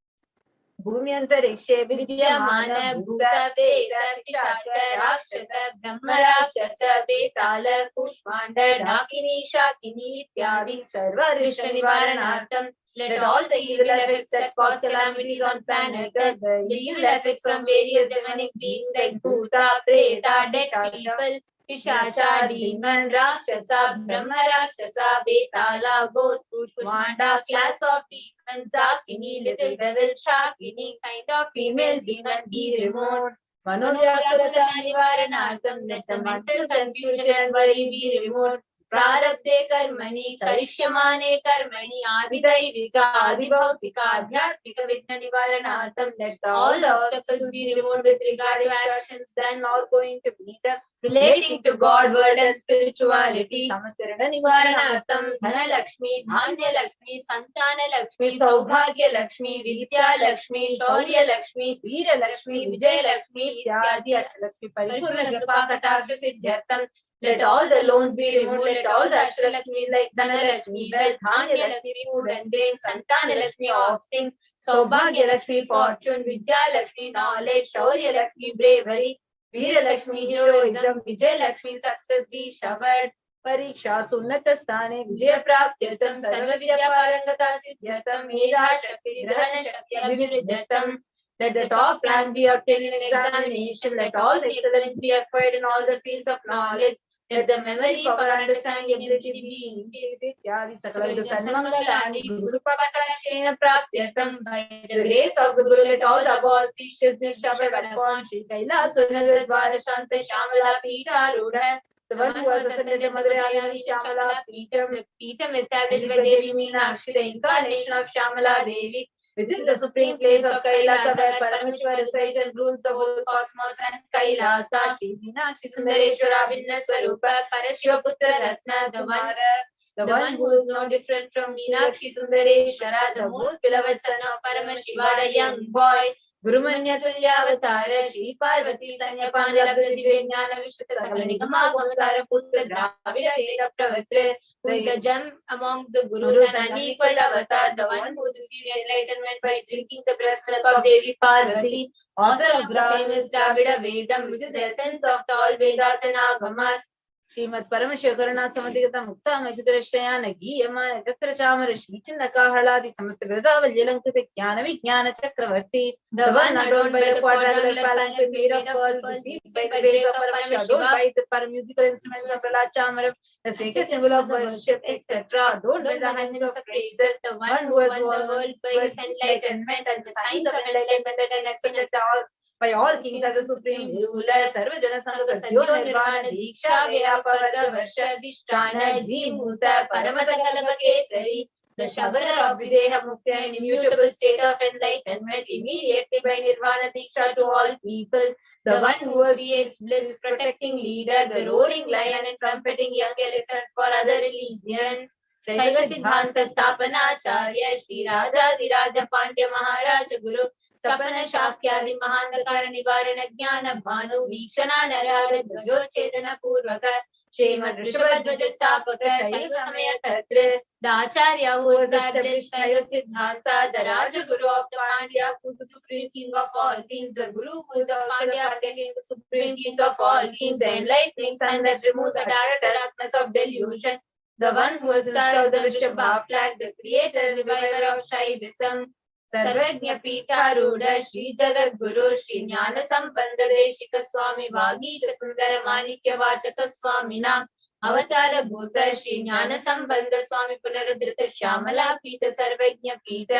Bhumyantarikshe vidyamana bhuta preta pishacha rakshasa brahma rakshasa betala kushmanda dakini shakini ityadi sarva rishya nivaranartham. Let all the evil effects that cause calamities on planet Earth, the evil effects from various demonic beings like Bhuta, Preta, dead people, Pishacha, demon, Rakshasa, Brahma Rakshasa, Betala, ghost, Pushmanda, class of demons, Dakini, little devil, Shakini, kind of female demon, be removed. Manoyakarata Nivaranartham, let the mental confusion and worry be removed. Prarabdhe karmani, karishyamane karmani, adidaivika, adibhautika, adhyatmika vigna nivaranartham, let all the obstacles be removed with regard to actions then not going to meet up relating to God, word and spirituality. Samastarana nivaranartham, Dhana Lakshmi, Dhanya Lakshmi, Santana Lakshmi, Saubhagya Lakshmi, Vidya Lakshmi, Shaurya Lakshmi, Veera Lakshmi, Vijay Lakshmi, Ityadi Ashtalakshmi, Paripurna Kripa Kataksha Siddhyartham. Let all the loans be removed, let all the Ashtalakshmis like Dhanalakshmi, wealth, Dhanya Lakshmi, food and grain, Santana Lakshmi, offspring, Saubhagya Lakshmi, fortune, Vidya Lakshmi, knowledge, Shaurya Lakshmi, bravery, Veera Lakshmi, heroism, Vijay Lakshmi, success be showered. Pariksha Sunnata Sthane Vijaya Praptyartham Sarva Vidya Parangata Siddhyatam Medha Shakti Grahana Shakti Abhiruddhatam. Let the top rank be obtained in examination. Let all the excellence be acquired in all the fields of knowledge. Let the memory, power, understanding, ability be increased. Ityadi Sakala Sanmangalani Guru Pavatashena Praptyartham. By the grace of the Guru, let all the above auspiciousness showered upon Shri Kailasa Dvarashanta Shamala Pita Rudha. The one who has ascended to Madarayani Shamala Peetam, the Peetam established by Devi Meenakshi, the incarnation of Shamala Devi, which is the supreme place of Kailasa, where Paramashiva resides and rules the whole cosmos and Kailasa. Shri Meenakshi Sundareshwara Vinna Swarupa, Parashiva Putra Ratna, the one who is no different from Meenakshi Sundareshwara, the most beloved son of Paramashiva, the young boy. Gurumanya Tulyavatara, Shri Parvati, Sanyapana, Labda Divyajnana, Vishwata Sakala Nigama, Gomsara Putra, Dravida, Veda Pravatra, who is the gem among the Gurus and unequaled avatar, the one who received enlightenment by drinking the breast milk of Devi Parvati, author of the famous Dravida Vedam, which is the essence of all Vedas and Agamas. Srimad Paramashivoham Samadhigata Mukta Majidrashayana Giyama Chatra Chamara Shri Chinnakaladi Samasta Vradavalyankita Jnana Vijnana Chakravarti, the one adorned by the quadrangular palanquin made of pearl, received by the grace of Paramashiva, adorned by the paramusical instruments of Prahlad Chamaram, the sacred symbol of worship, etc., adorned by the hands of praises, the one who has won the world by his enlightenment and the signs of enlightenment and excellence by all kings as a supreme ruler, Sarvajana Sangha Sadhyo Nirvana Diksha Vyapavarga Varsha Vishtana Jimurta Paramata Kalava Kesari, the Shabara of Videha Mukti and immutable state of enlightenment, immediately by Nirvana Diksha to all people, the one who creates bliss, protecting leader, the roaring lion and trumpeting young elephants for other religions. Shaiva Siddhanta Stapana Acharya Shri Radha Pandya Maharaj Guru Sapana Shakyadi Mahandakara Nivarana Jnana Bhanu Vikshana Narara Dvajo Chetana Purvaka Srimad Rishabhadvaja Stapaka Shaiva Samaya Tatra, the Acharya who established Shaiva Siddhanta, the Raja Guru of the Pandya, who is the supreme king of all kings, the Guru who is the Pandya king, the supreme king of all kings, the enlightening sun that removes the darkness of delusion, the one who has installed the Rishabha flag, the creator, reviver of Shaivism, Sarvajna Pita Ruda, Shri Jagat Guru, Shri Jnana Sambandha Deshika Swami, Vagisha Sundara Manikya Vachaka Swamina, Avatara Bhuta, Shri Jnana Sambandha Swami Punaradrita Shamala Pita Sarvajna Pita,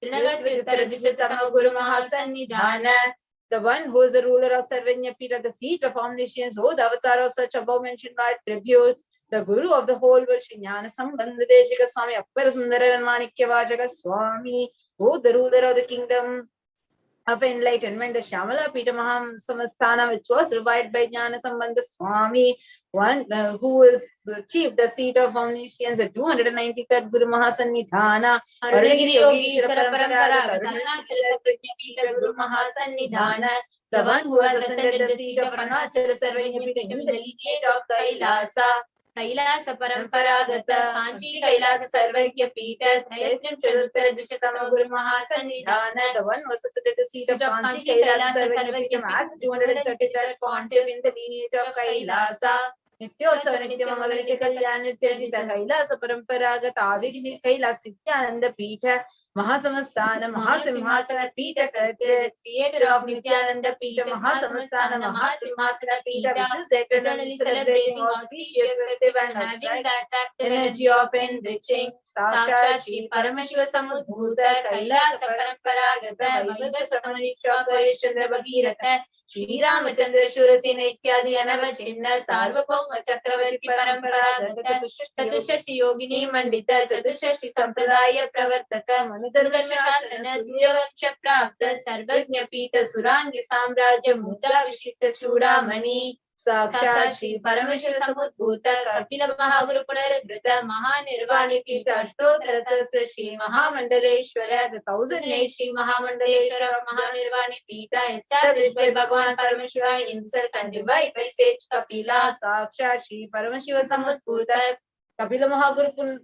Trinagatritara Dishatama Guru Mahasannidhana, the one who is the ruler of Sarvajna Pita, the seat of omniscience, who the avatar of such above mentioned attributes, the Guru of the whole world, Shri Jnana Sambandha Deshika Swami, Appara Sundara Manikya Vachaka Swami, who the ruler of the kingdom of enlightenment, the Shamala Pita Mahasamastana, which was revived by Jnana Sambandha Swami, one who is achieved the seat of omniscience, the 293rd Guru Mahasannidhana, Arunagiri Yogi Parampara, Guru Mahasannidhana, the one who has ascended the seat of Arunachala Sarvajna Pita, the delegate of Kailasa, Kailasa Paramparagata, Kanchi Kailasa Sarvajna Pita, President Chaduttara Dishatama Guru Mahasannidhana, the one who has ascended the seat of Kanchi Kailasa Sarvajna Pita as 233rd pontiff in the lineage of Kailasa. Nityotsava Nityamangalatya Kalyana Nityajita Kailasa Paramparagata Adi Kailasa Nithyananda Pita, Mahasamastana Mahasimhasana Pita, the creator of Nithyananda Pita, Mahasamastana Mahasimhasana Pita, which is eternally celebrating auspicious festival and having that energy of enriching. Sakshat Shri Paramashiva Samudbhuta Kailasa Paramparagata Vaibhasa Samaniksha Chandra Bhagirata Shri Ramachandra Shurasena Ityadi Anavachinna Sarvabhauma Chakravarti Parampara Chatushashti Yogini Mandita Chatushashti Sampradaya Pravartaka Manudurgasha Shasana Suryavamsha Prapta Sarvajna Pita Surangi Samrajya Muda Vishita Chudamani Sakshat Shri Paramashiva Samudbhuta Kapila Mahaguru Punaragrita Mahanirvani Pita Ashtotara Sahasra Shri Mahamandaleshwara, the 1008 Shri Mahamandaleshwara Mahanirvani Pita established by Bhagavan Paramashiva himself and revived by sage Kapila. Sakshat Shri Paramashiva Samudbhuta Kapila Mahaguru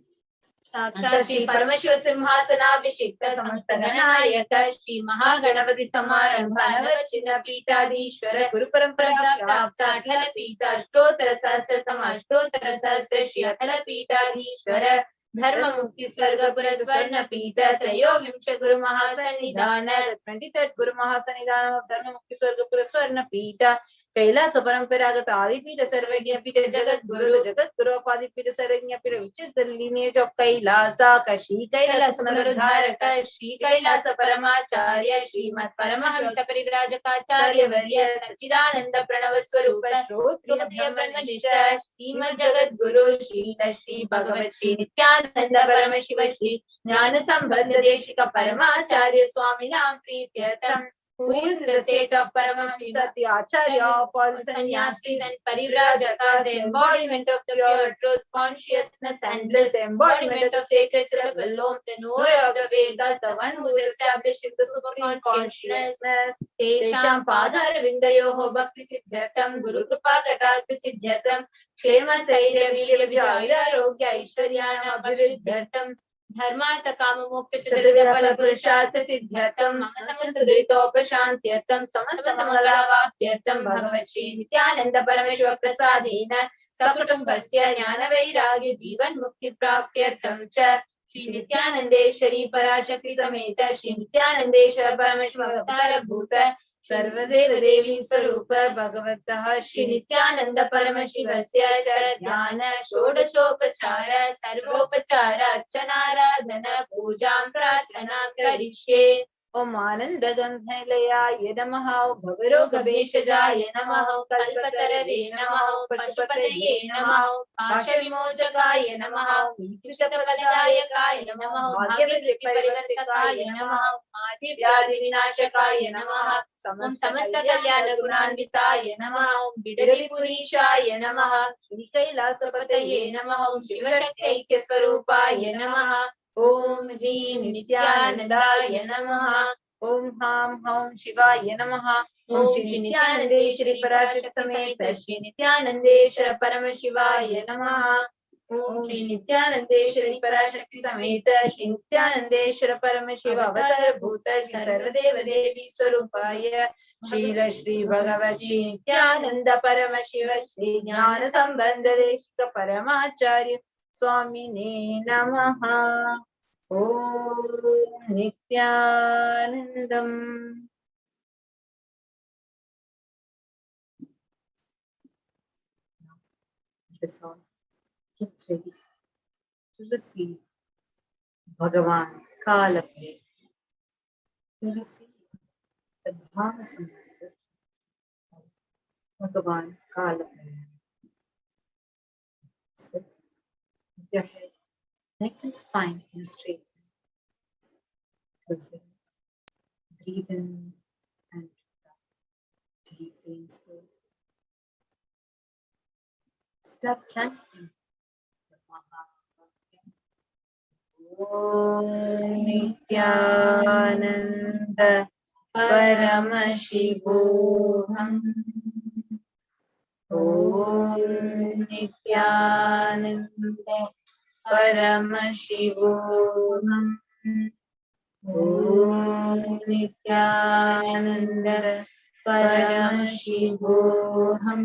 Sakshat Shri Paramashiva Simhasanabhishekta Samasta Ganayaka Shri Mahaganapati Samarambha Navachina Pitadishwara Guru Parampara Prapta Athala Pita Ashtotara Sahasratama Ashtotara Sahasra Shri Athala Pitadishwara Dharma Mukti Swargapura Swarna Pita Trayo Vimsha Guru Mahasanidhana, the 23rd Guru Mahasanidhana of Dharma Mukti Swargapura Swarna Pita Kailasa Paramparagata Adipita Sarvagya Pita Jagat Guru, the Jagat Guru of Adipita Sarvagya Pita, which is the lineage of Kailasa, Kashi Kailasa Punarudharaka, Shri Kailasa Paramacharya, Srimad Paramahamsa Parivrajakaacharya Varya, Sachidananda Pranavaswarupa, Shrotriya Brahmanishta, Srimad Jagat Guru, Shri Shri Bhagavat Shri Nithyananda Paramashiva Shri Jnana Sambandha Deshika Paramacharya Swami Nam Prityatam, who is in the state of Paramashiva Acharya of all sannyasis and parivrajakas, the embodiment of the pure truth, consciousness and bliss, the embodiment of sacred syllable Om, the knower of the Vedas, the one who is established in the supreme consciousness. Tesham Padhara Vindayoho Bhakti Siddhyatam, Guru Kripa Katakshi Siddhyatam, Kshema Stairya Virya Vijaya Arogya Aishwaryana Abhiviruddhartam, Dharmata Kama Moksha Chaturya Phala Purushartha Siddhyatam, Mama Samasta Duritopasantyartam, Samasta Mangala Vapyartam, Bhagavat Shri Nithyananda Paramashiva Prasadena, Sakutumbhasya Jnana Vairagya Jivan Mukti Prapyartam Cha, Shri Nithyanandeshwari Parashakti Sameta, Shri Nithyanandeshwara Paramashiva Avatara Bhuta, Sarvadeva Devi Swarupa Bhagavataha Shri Nithyananda Paramashivasya Cha Dhyana Shodashopachara Sarvopachara Archanaradhana Pujam Pratana Karishye. Om Ananda Gandhalaya Namaha, Bhavaroga Bheshajaya Namaha, Kalpatarave Namaha, Pashupataye Namaha, Pasha Vimochakaya Namaha, Krishnapaladayakaya Namaha, Bhagyavriti Parivartakaya Namaha, Adi Vyadi Vinashakaya Namaha, Samasta Kalyana Gunanvitaya Namaha, Bidari Purishaya Namaha, Shri Kailasa Pataye Namaha, Shiva Shakti Swarupaya Namaha, Om Hrim Nithyanandaya Namaha, Om Ham Ham Shivaya Namaha, Om Shri Nithyanandeshwari Parashakti Sameta Shri Nithyanandeshwara Paramashivaya Namaha, Om Shri Nithyanandeshwari Parashakti Sameta Shri Nithyanandeshwara Paramashiva Avatara Bhuta Shri Sarvadeva Devi Swarupaya Shri Shri Bhagavat Shri Nithyananda Paramashiva Shri Jnana Sambandha Deshika Paramacharya Swamine Namaha. Om Nithyanandam. The song get ready to receive Bhagavan Kalapne, to receive the Bhava Samadhi Bhagavan Kalapne. Sit with your head, neck and spine in straight. Close your eyes. Breathe in and deeply and slowly. Start chanting the Maha. Om Nithyananda Paramashivoham. Om Nithyananda Paramashivoham. Om Nithyananda Paramashivoham.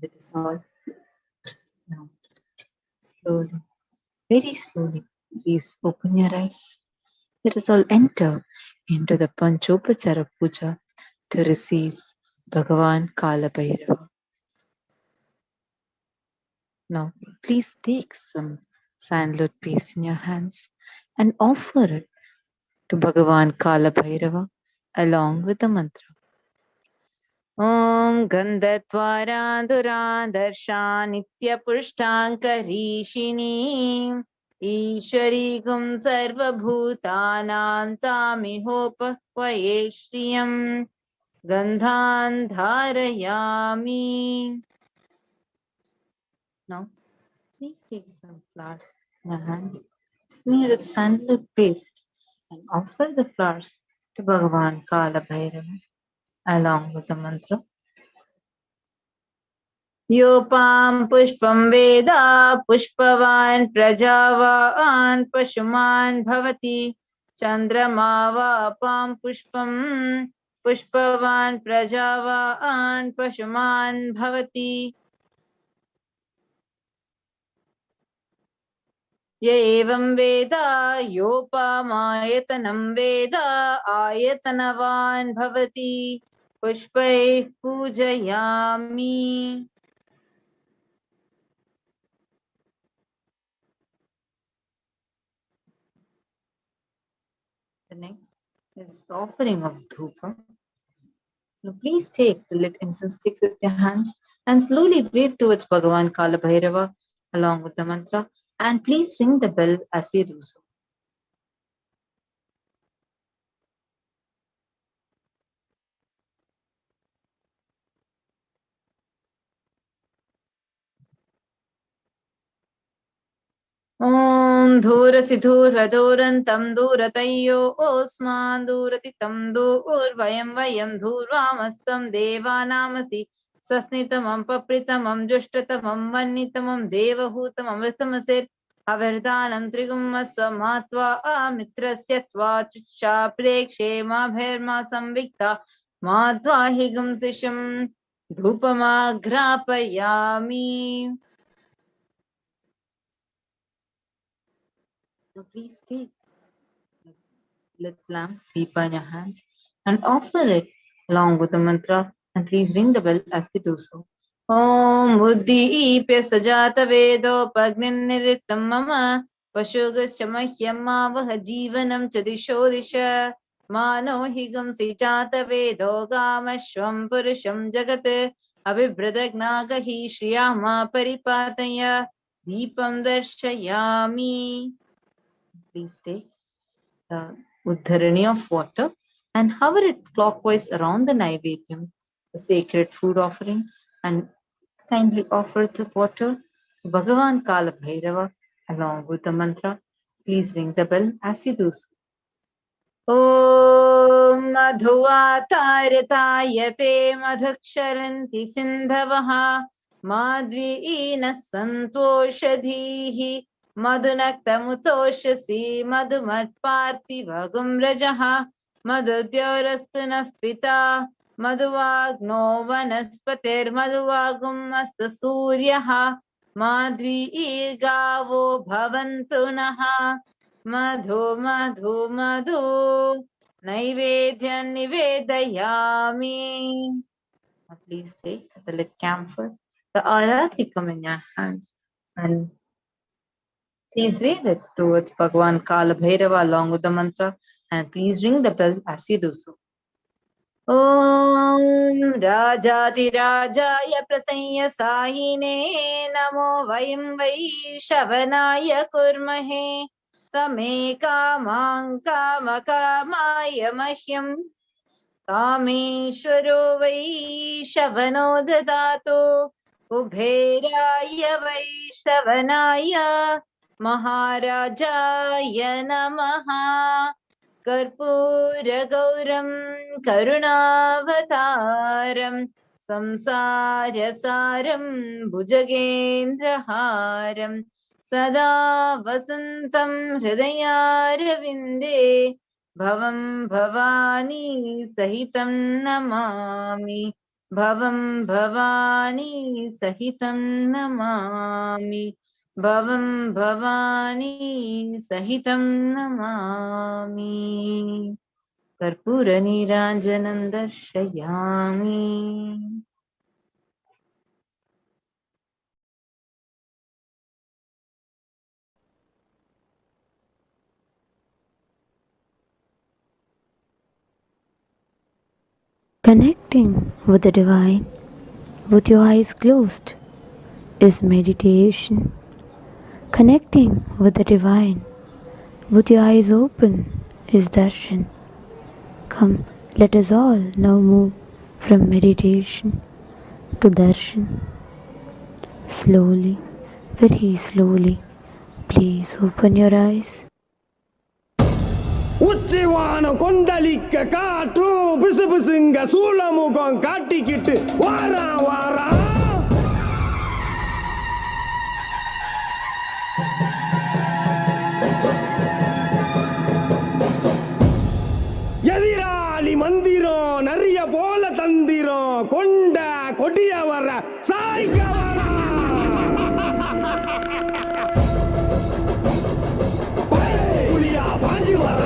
That is all. Now, slowly, very slowly, please open your eyes. Let us all enter into the Panchopachara Puja to receive Bhagavan Kala Bhairava. Now, please take some sandalwood paste in your hands and offer it to Bhagavan Kala Bhairava along with the mantra. Om Gandhatvaran Darshan Nityapushtankariishini Ishari Gum Sarva Bhutanam Tamihopahvaye Shriyam Gandhan Dharayami. Now, please take some flowers in your hands, smear with sandalwood paste, and offer the flowers to Bhagavan Kala Bhairava along with the mantra. Yopam pushpam veda pushpavan prajavan pashuman bhavati chandrama vapam pushpam pushpavan prajavan pashuman bhavati ye evam veda yopamayatanam veda ayatanavan bhavati pushpai pujayami. The next is the offering of dhupa. Now please take the lit incense sticks with your hands and slowly wave towards Bhagavan Kala Bhairava along with the mantra, and please ring the bell as you do so. Om Dhurasi Dhurvadurantam Dhuratayyo Osman Dhuratitam Dhurvayam Vayam Dhurvamastam Devanamasi Sasnitamam Papritamam Jushtatamam Vannitamam Devahutamam Ritamasir Avardanam Trigumaswamatva Amitrasya Tvachucha Prekshe Mabherma Samvikta Madhva Higam Sisham Dhupamagrapayami. So please take the lit lamp, deepa in your hands, and offer it along with the mantra, and please ring the bell as they do so. Om Buddhi Ipya Sajata Vedo Pagnin Niritam Mama Pashugas Chamahyama Vahajivanam Chadisho Disha Mano Higam Sijata Vedo Gamashwam Purusham Jagat Abhibradagnaga Shriyama Paripataya Deepam Darshayami. Please take the uddharani of water and hover it clockwise around the Naivedyam, the sacred food offering, and kindly offer the water to Bhagavan Kala Bhairava along with the mantra. Please ring the bell as you do so. Om Madhuvatarayate Madhaksharanti Sindhavaha Madviina Santoshadhihi Madhunaktamutoshasi Madhumatparthivagum Rajaha Madhudyorastunah Pita Madhuvagno Vanaspatir Madhuvagum Asta Suryaha Madvi Gavo Bhavantunaha Madhu Madhu Madhu Naivedyan Nivedayami. Please take the lit camphor, the aratikam in your hands, and please wave it towards Bhagavan Kala Bhairava along with the mantra, and please ring the bell as you do so. Om Rajati Rajaya Prasanya Sahine Namo Vayam Vaishavanaya Kurmahe Same Kamang Kamakamaya Mahyam Kameshwaro Vaishavano Dadato Kubheraya Vaishavanaya Maharajaya Namaha Karpura Gauram Karunavataram Samsarasaram Bhujagendraharam Sada Vasantam Hridayarvinde Bhavam Bhavani Sahitam Namami. Bhavam Bhavani Sahitam Namami. Bhavam Bhavani Sahitam Namami. Karpura Niranjanam Darshayami. Connecting with the divine with your eyes closed is meditation. Connecting with the divine with your eyes open is darshan. Come, let us all now move from meditation to darshan. Slowly, very slowly, please open your eyes. உச்சிவானம் கொந்தளிக்க காற்றும் பிசு பிசுங்க சூளமுகம் காட்டிக்கிட்டு வாரா வாரா எதிராளி மந்திரம் நிறைய போல தந்திரம் கொண்ட கொடிய வர சாய்க்க வர புலியா பாஞ்சி வர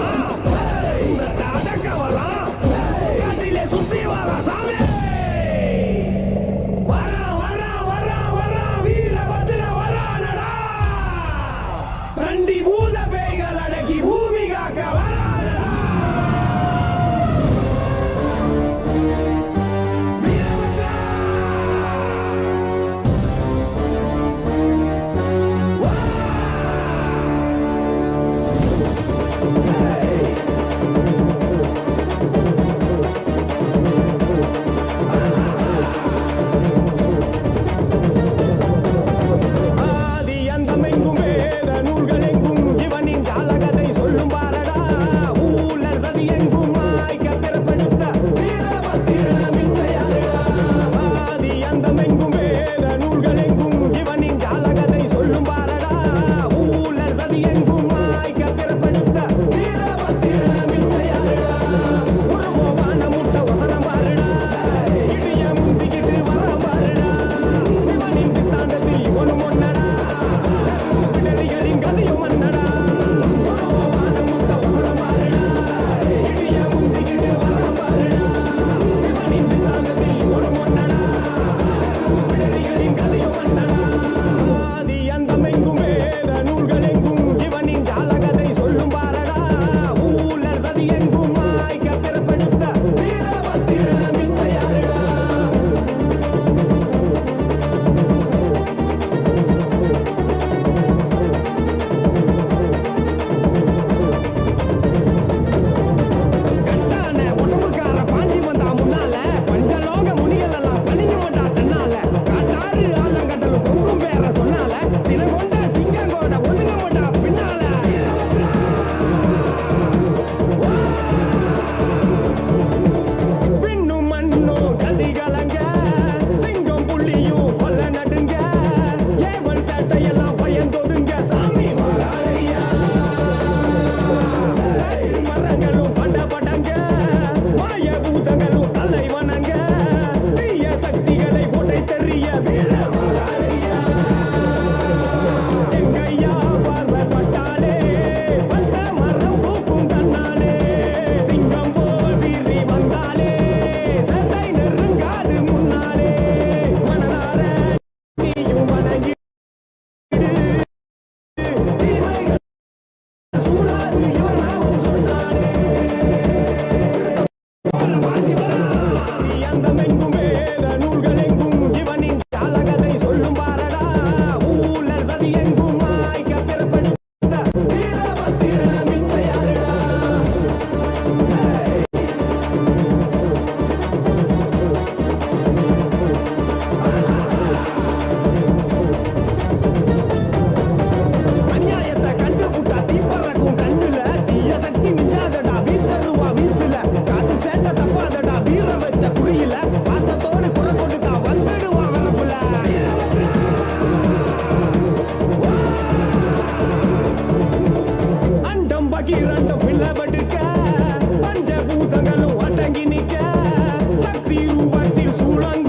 சக்தி ரூபத்தில் சூழங்க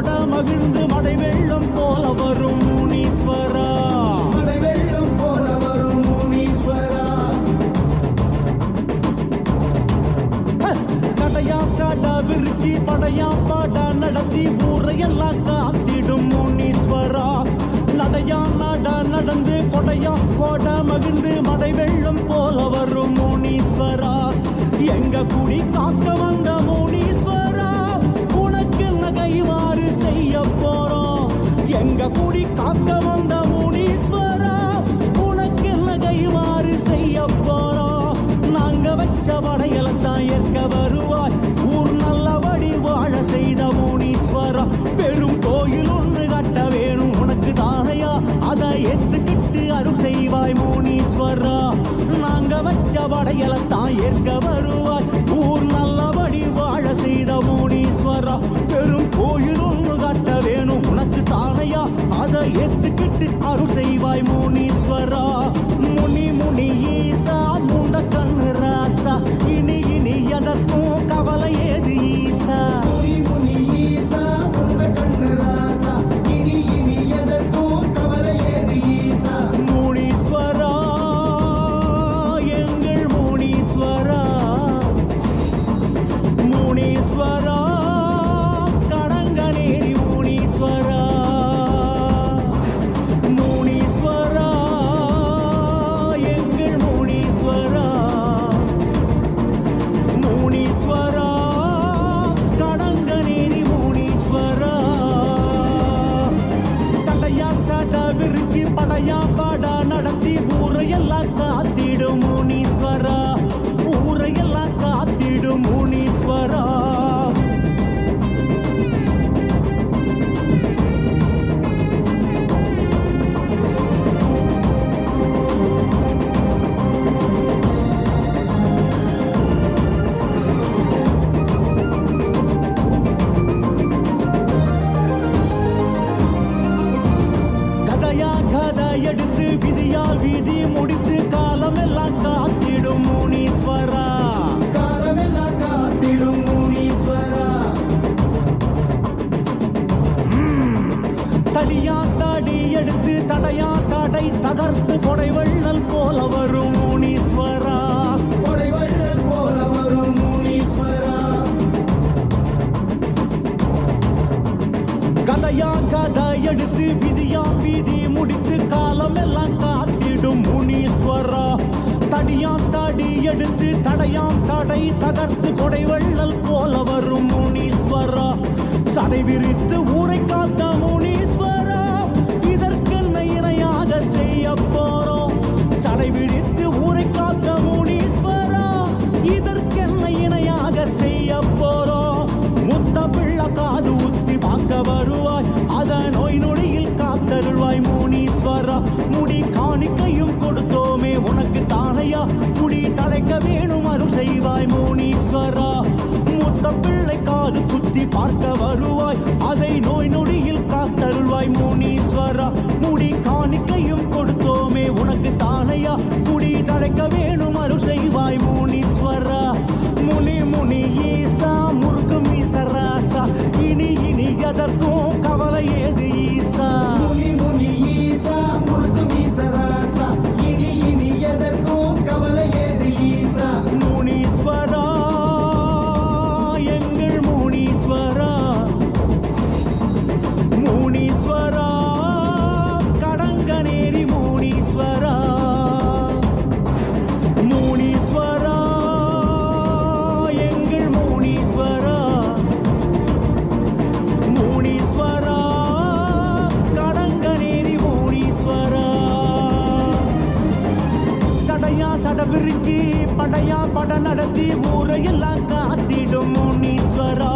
கோட மகிழ்ந்து மடை வெள்ளம் போல வரும் முனீஸ்வரா, மடை வெள்ளம் போல வரும் முனீஸ்வரா. சடையா சடா விருச்சி படையா பாடா நடத்தி ஊரையெல்லாம் காத்திடும் முனீஸ்வரா. நடையா நட நடந்து கொடையா கோட மகிழ்ந்து மடை வெள்ளம் போல வரும் முனீஸ்வரா. எங்க குடி காக்க வந்த முனீஸ்வரா, உனக்கு என்ன கைமாறு செய்ய போறோம். எங்க குடி காக்க வந்த முனீஸ்வரா, உனக்கு என்ன கைமாறு செய்ய போறோம். நாங்க வச்ச படையலத்தான் ஏற்க வருவாய், ஊர் நல்லபடி வாழ செய்த முனீஸ்வரா. பெரும் கோயில் ஒன்று கட்ட வேணும் உனக்கு தானையா, அதை ஏத்துக்கிட்டு அருள் செய்வாய் முனீஸ்வரா. நாங்க வச்ச படையலத்தான் ஏற்க வருவாய், ஊர் நல்லபடி வாழ செய்த முனீஸ்வரா. பெரும் கோயில் ஒன்று கட்ட வேணும் உனக்கு தானையா, அதை ஏத்துக்கிட்டு அருள் செய்வாய் முனீஸ்வரா. முனி முனி ஈசா முண்ட கண்ணு ராசா, இனி இனி எதற்கும் கவலை ஏது ஈசா. முனி முனி ஈசா முண்ட கண்ணு ராசா, இனி இனி எதற்கும் கவலை ஏது ஈசா. முனீஸ்வரா எங்கள் முனீஸ்வரா, முனீஸ்வரா கடங்கநேரி முனீஸ்வரா. முனீஸ்வரா எங்கள் முனீஸ்வரா, முனீஸ்வரா கடங்கநேரி முனீஸ்வரா. சடையா சட விருச்சி படையா பாடா நடத்தி ஊரையெல்லாம் காத்திடும் முனீஸ்வரா, ஊரையெல்லாம் காத்திடும் முனீஸ்வரா. கதையா கதை எடுத்து விதியால் விதி முடித்து காலமெல்லாம் காத்திடும் முனீஸ்வரா, காலமெல்லாம் காத்திடும் முனீஸ்வரா. தடியா தடி எடுத்து தடையா தடை தகர்த்து கொடை வள்ளல் போல வரும் முனீஸ்வரா, கொடை வள்ளல் போல வரும் முனீஸ்வரா. கதையா கதை எடுத்து விதியா விதி முடித்து காலமெல்லாம் காத்திடும் முனீஸ்வரா. தடியா தடி எடுத்து தடையாம் தடை தகர்த்து கொடை வள்ளல் போல வரும் முனீஸ்வரா. சடை விரித்து ஊரை காத்த முனீஸ்வரா, இதற்கென்ன இணையாக செய்ய போறோம். சடை விரித்து ஊரை காத்த முனீஸ்வரா, இதற்கென்ன இணையாக செய்ய போறோம். முத்த பிள்ளை காது ஊத்தி பார்க்க வருவாய், அத நோய் நொடியில் காத்தருள்வாய் முனீஸ்வரா. முடி காணிக்கையும் கொடுத்தோமே உனக்கு தானையா, குடி தலைக்க வேணும் அருள் செய்வாய் முனீஸ்வரா. முத்த பிள்ளை காது குத்தி பார்க்க வருவாய், அதை நோய் நொடியில் காத்தருள்வாய் முனீஸ்வரா. முடி காணிக்கையும் கொடுத்தோமே உனக்கு தானையா, குடி தலைக்க வேணும் அருள் செய்வாய் முனீஸ்வரா. முனி முனி ஈசா முருகு மீசராசா, இனி இனி எதற்கும் கவலை ஏது ஈசா. முனி முனி ஈசா முருகு மீசராசா, இனி இனி எதற்கும் கவலை ஏது ஈசா. முனீஸ்வரா எங்கள் முனீஸ்வரா, முனீஸ்வரா கடங்கநேரி முனீஸ்வரா. முனீஸ்வரா எங்கள் முனீஸ்வரா, முனீஸ்வரா கடங்கநேரி முனீஸ்வரா. சடையா சட விருச்சி படையா பட நடத்தி ஊரையெல்லாம் காத்திடும் முனீஸ்வரா,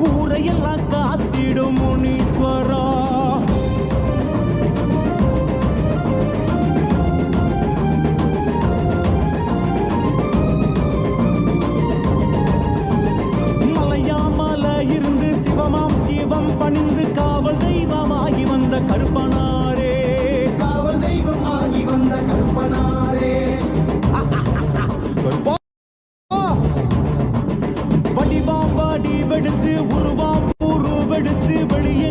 ஊரையெல்லாம் காத்திடும் முனீஸ்வரா. மலையா மலை இருந்து சிவமாம் சிவம் பணிந்து காவல் தெய்வமாகி வந்த கருப்பனாரே, காவல் தெய்வம் ஆகி வந்த கருப்பனாரே. வடிவாம் வடிவெடுத்து உருவாம் உருவெடுத்து வெளியே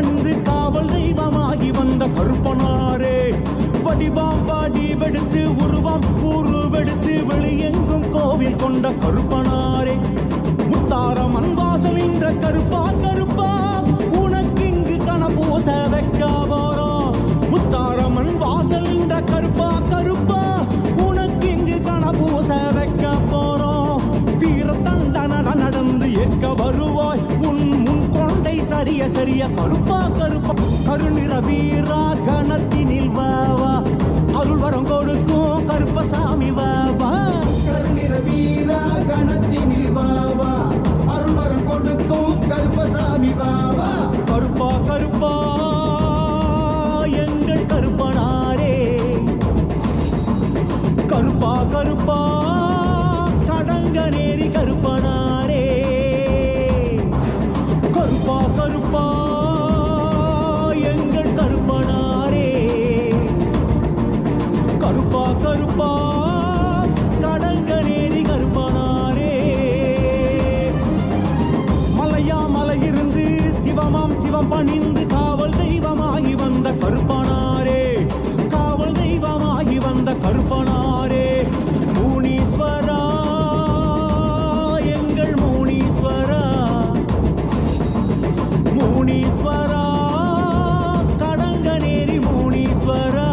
பணிந்து காவல் தெய்வமாகி வந்த கருப்பனாரே வடிவாம் வாடி வெடுத்து உருவம் உருவெடுத்து வெளியெங்கும் கோவில் கொண்ட கருப்பனாரே முத்தாரம் அன்பாசல் என்ற கருப்பா கருப்பா உனக்கு இங்கு கணபூச வைக்க போறோம் முத்தாரம் அன்பாசல் என்ற கருப்பா கருப்பா உனக்கு இங்கு கணபூச வைக்க போறோம் வீரத்தண்டன நடந்து ஏற்க வருவாய் உன் முன் கொண்டை சரிய சரிய கருப்பா கருப்பா கருநிற வீரா கணத்தினில் வாவா அருள் வரம் கொடுக்கும் கருப்பசாமி வாவா கருநிற வீரா கணத்தினில் வாவா அருள் வரம் கொடுக்கும் கருப்பசாமி வாவா கருப்பா கருப்பா எங்கள் கருப்பனாரே கருப்பா கருப்பா கடங்க நேரி கருப்பனாரே கருப்பா கருப்பா எங்கள் கருப்பனாரே கருப்பா கருப்பா கடங்க நேரி கருப்பனாரே மலையா மலையிருந்து சிவமாம் சிவம் பணிந்து காவல் தெய்வமாகி வந்த கருப்பனாரே காவல் தெய்வமாகி வந்த கருப்பனாரே முனீஸ்வரா எங்கள் முனீஸ்வரா முனீஸ்வரா கடங்க நேரி முனீஸ்வரா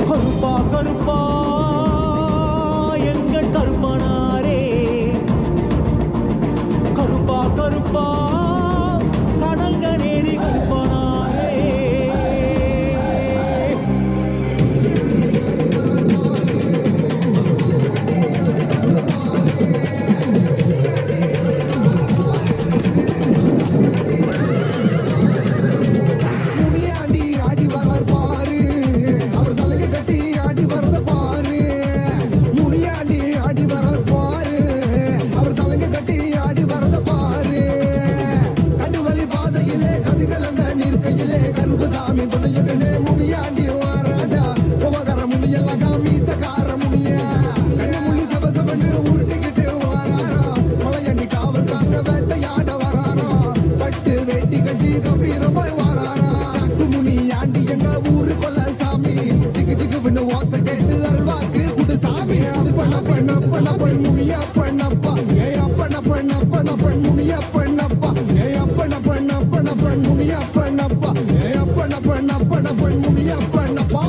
கருப்பா கருப்பா எங்கள் கருப்பனாரே கருப்பா கருப்பா கடங்க நேரி கருப்பனாரே முனியாண்டி ஆடி வரார் பாரு அவர் தலையை கட்டி ஆடி வரத பாரு முனியாண்டி ஆடி வரார் பாரு அவர் தலையை கட்டி ஆடி வரத பாரு கண்டு வழி பாதையிலே கதிகலந்த நிற்கையிலே கருப்புசாமி துணையுடனே முனியாண்டி வாராடா உபகர முனியெல்லாம் காமீசக்கார முனியா கண்ணு முள்ளி சபசபன்னு உருட்டிக்கிட்டு வாராரா மலையண்டி காவல் காக்க வேட்டையாட வராரா பட்டு வேட்டி கட்டி கம்பீரமாய் வாராரா காக்கு முனியாண்டி எங்க ஊரு கொல்ல சாமி திக்கு திக்குன்னு ஓசை கேட்டு அல்வாக்கு குடு சாமி பண்ண பண்ண பண்ண பண்ண முனியா பண்ணப்பா ஏ அப்பன பண்ண பண்ண பண்ண முனியா பண்ணப்பா ஏ அப்பன பண்ண பண்ண பண்ண முனியா பண்ணப்பா ஏ அப்பன பண்ண பண்ண பண்ண முனியா பண்ணப்பா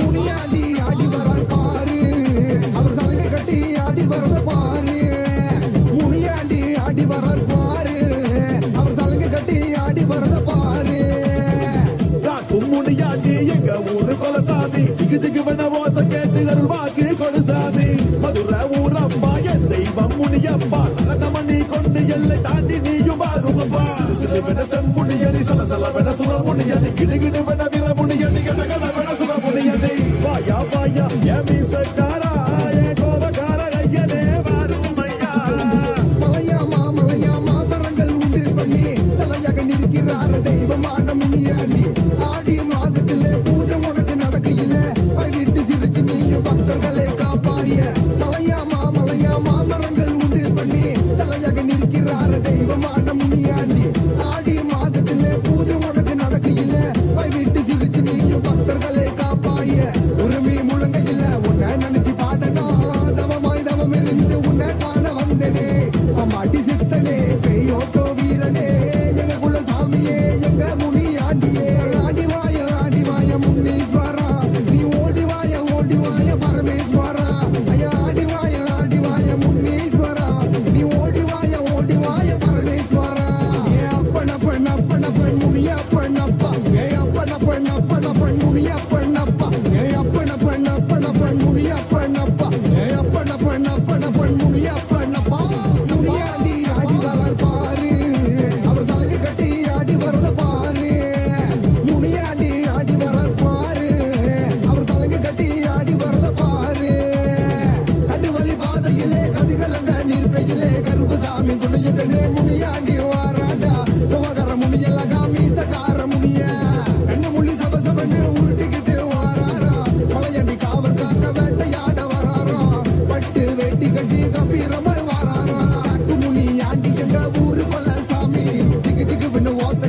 முனியாண்டி ஆடி வரார் பாரு அவர் தலையை கட்டி ஆடி வரத பாரு முனியாண்டி ஆடி வரார் பாரு அவர் தலையை கட்டி ஆடி வரத பாரு முனியாண்டி எங்க ஊரு கொலசாமி ஜிகு ஜிகு வன ஓசை கேட்டு அருள்வாக்கு கொலுசாமி மதுரை ஊரம்மா என் தெய்வம் முனியப்பா சலனமணி கொண்டு எல்லை தாண்டி நீயும் வாருமப்பா சிறு வென செம்முனியடி சலசல வென சுரமுனியடி கிடுகிடு வென விரமுனியடி கனகன வென சுரமுனியடி வாயா வாயா ஏமி சட்டாரா ஏ கோபகார ஐயனே வாருமையா மலையாமா மலையாமா மரங்கள் உண்டு பண்ணி தலையாக நிற்கிறார தெய்வமான முனியாண்டி ஆடி மாதத்திலே பூஜை உனக்கு நடக்கையில வீட்டு சிரிச்சு நீயும் பக்தர்களை காப்பாய மலையாமா மலையாமா மரங்கள் உண்டு பண்ணி தலையாக நிற்கிறார தெய்வமான முனியாண்டி ஆடி மாதத்திலே பூஜை உனக்கு நடக்கையில வீட்டு சிரிச்சு நீயும் பக்தர்களை காப்பாய உரிமை முழங்கையில உன்னை நினைச்சு பாடணும் தவமாய் தவம் இருந்து உன்னை காண வந்தனே அம்மாட்டி சித்தனே பெய்யோட்டோ வீரனே எங்க குல சாமியே எங்க முனியாண்டியே ஆடி வாய முன்னீஸ்வரா நீ ஓடி வாய பரமேஸ்வரா ஐயா ஆடி வாய முன்னீஸ்வரா நீ ஓடி வாய பரமேஸ்வரா ஏ அப்பன பெண் முனியா பெண்ணப்பா ஏ அப்பன பெண் முனியா பெண்ணப்பா ஏ அப்பன பெண் முனியா பெண்ணப்பா ஏ அப்பன பெண் முனியா பெண்ணப்பா முனியாண்டி ஆடி வரார் பாரு அவர் தலையை கட்டி ஆடி வரத பாரு முனியாண்டி ஆடி வரார் பாரு அவர் தலையை கட்டி ஆடி வரத பாரு கண்டு வழி பாதையிலே கதிகலந்த நிற்கையிலே கருப்புசாமி துணையுடனே முனியாண்டி வாராடா உபகர முனியெல்லாம் காமீசக்கார முனியா கண்ணு முள்ளி சபசபன்னு உருட்டிக்கிட்டு வாராரா மலையண்டி காவல் காக்க வேட்டையாட வராரா பட்டு வேட்டி கட்டி கம்பீரமாய் வாராரா காக்கு முனியாண்டி எங்க ஊரு கொல்ல சாமி திக்கு திக்கு ஓசை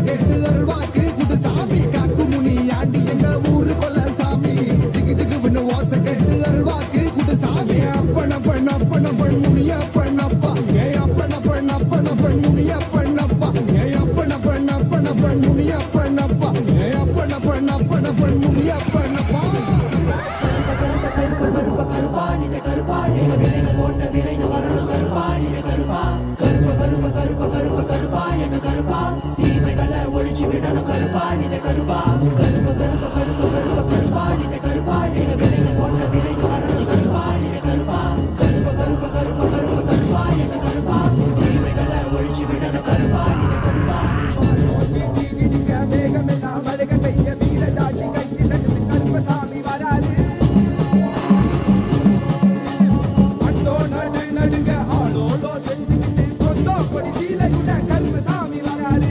நடுங்க ஆளோலோ செஞ்சுக்கிட்டு கொண்டோ கொடி சீலை கூட கருப்பசாமி வராரு.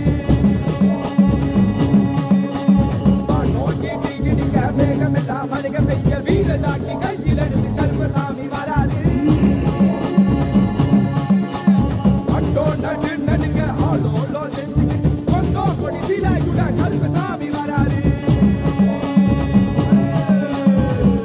நோக்கி கிடிக்க வேகமெல்லாம் மணிக பெய்ய வீர ஜாக்கி கையில் எடுத்து கருப்பசாமி வராரு. அட்டோ நடு நடுங்க ஆளோலோ செஞ்சுக்கிட்டு கொண்டோ கொடி சீலை கூட கருப்பசாமி வராரு.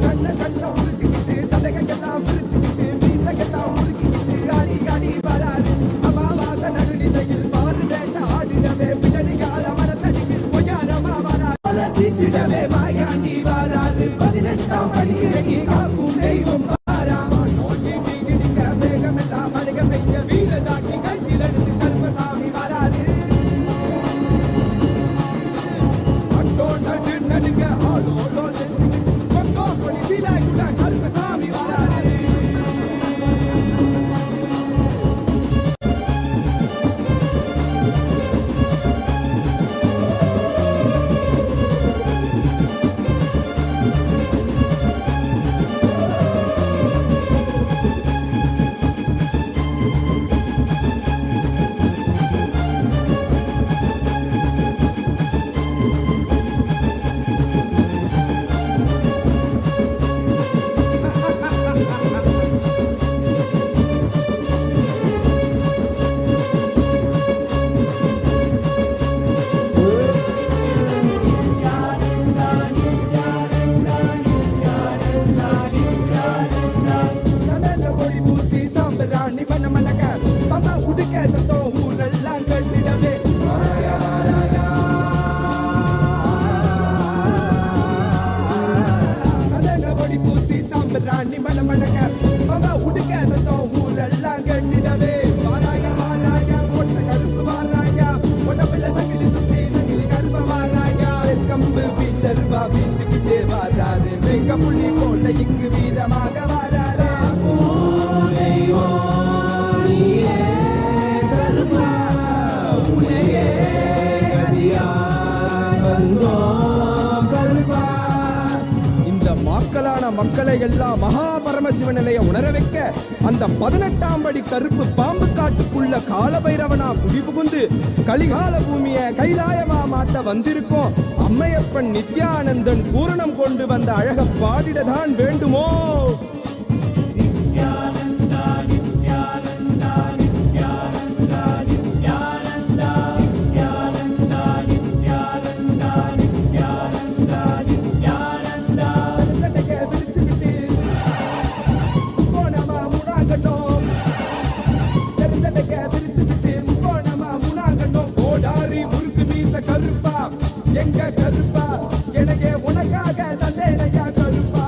கண்ண கண்ண உருட்டிக்கிட்டு சதகையெல்லாம் பிரிச்சுக்கிட்டு மீசையெல்லாம் உருக்கிக்கிட்டு ஆடி ஆடி வராரு. அமாவாசை நடுநிசையில் மாறு வேண்ட ஆடிடவே பிடரி கால மரத்தடியில் பொய்யாரமா வராது. திட்டிடவே மாயாண்டி வராது. 18ஆம் படி இறங்கி காக்கும் தெய்வம் வாராமா. நோக்கி கிடிக்க வேகமெல்லாம் மணிக பெய்ய வீர ஜாக்கி கையில் எடுத்து கருப்பசாமி வராது. அட்டோ நடு நடுங்க ஆளோலோ செஞ்சுக்கிட்டு கொண்டோ கொடி சீலை கூட கருப்பசாமி வராரு. சந்தன பொடி பூசி சாம்பிராணி பண்ண மணக்க பாப்பா உடுக்க சத்தம் ஊரெல்லாம் கட்டிடவே வாராயா வாராயா. சந்தன பொடி பூசி சாம்பிராணி பண்ண மணக்க பாப்பா உடுக்க சத்தம் ஊரெல்லாம் கட்டிடவே வாராயா வாராயா. ஒட்ட கருப்பு வாராயா. உடம்புல சங்கிலி சுத்தி சங்கிலி கருப்ப வாராயா. கம்பு பீச்சருவா வீசிக்கிட்டே வாராரு. வெங்க புள்ளி போல இங்கு வீரமாக வாராரு. இந்த மக்களான மக்களை எல்லாம் மகா பரமசிவ நிலையை உணர வைக்க அந்த 18ஆம் படி கருப்பு பாம்பு காட்டுக்குள்ள காலபைரவனா குடி புகுந்து கலிகால பூமியை கைலாயமா மாட்ட வந்திருக்கோம். அம்மையப்பன் நித்யானந்தன் பூரணம் கொண்டு வந்த அழக பாடிடதான் வேண்டுமோ? கருப்பா எங்க கருப்பா எனக்கே உனக்காக தந்தேனையா கருப்பா.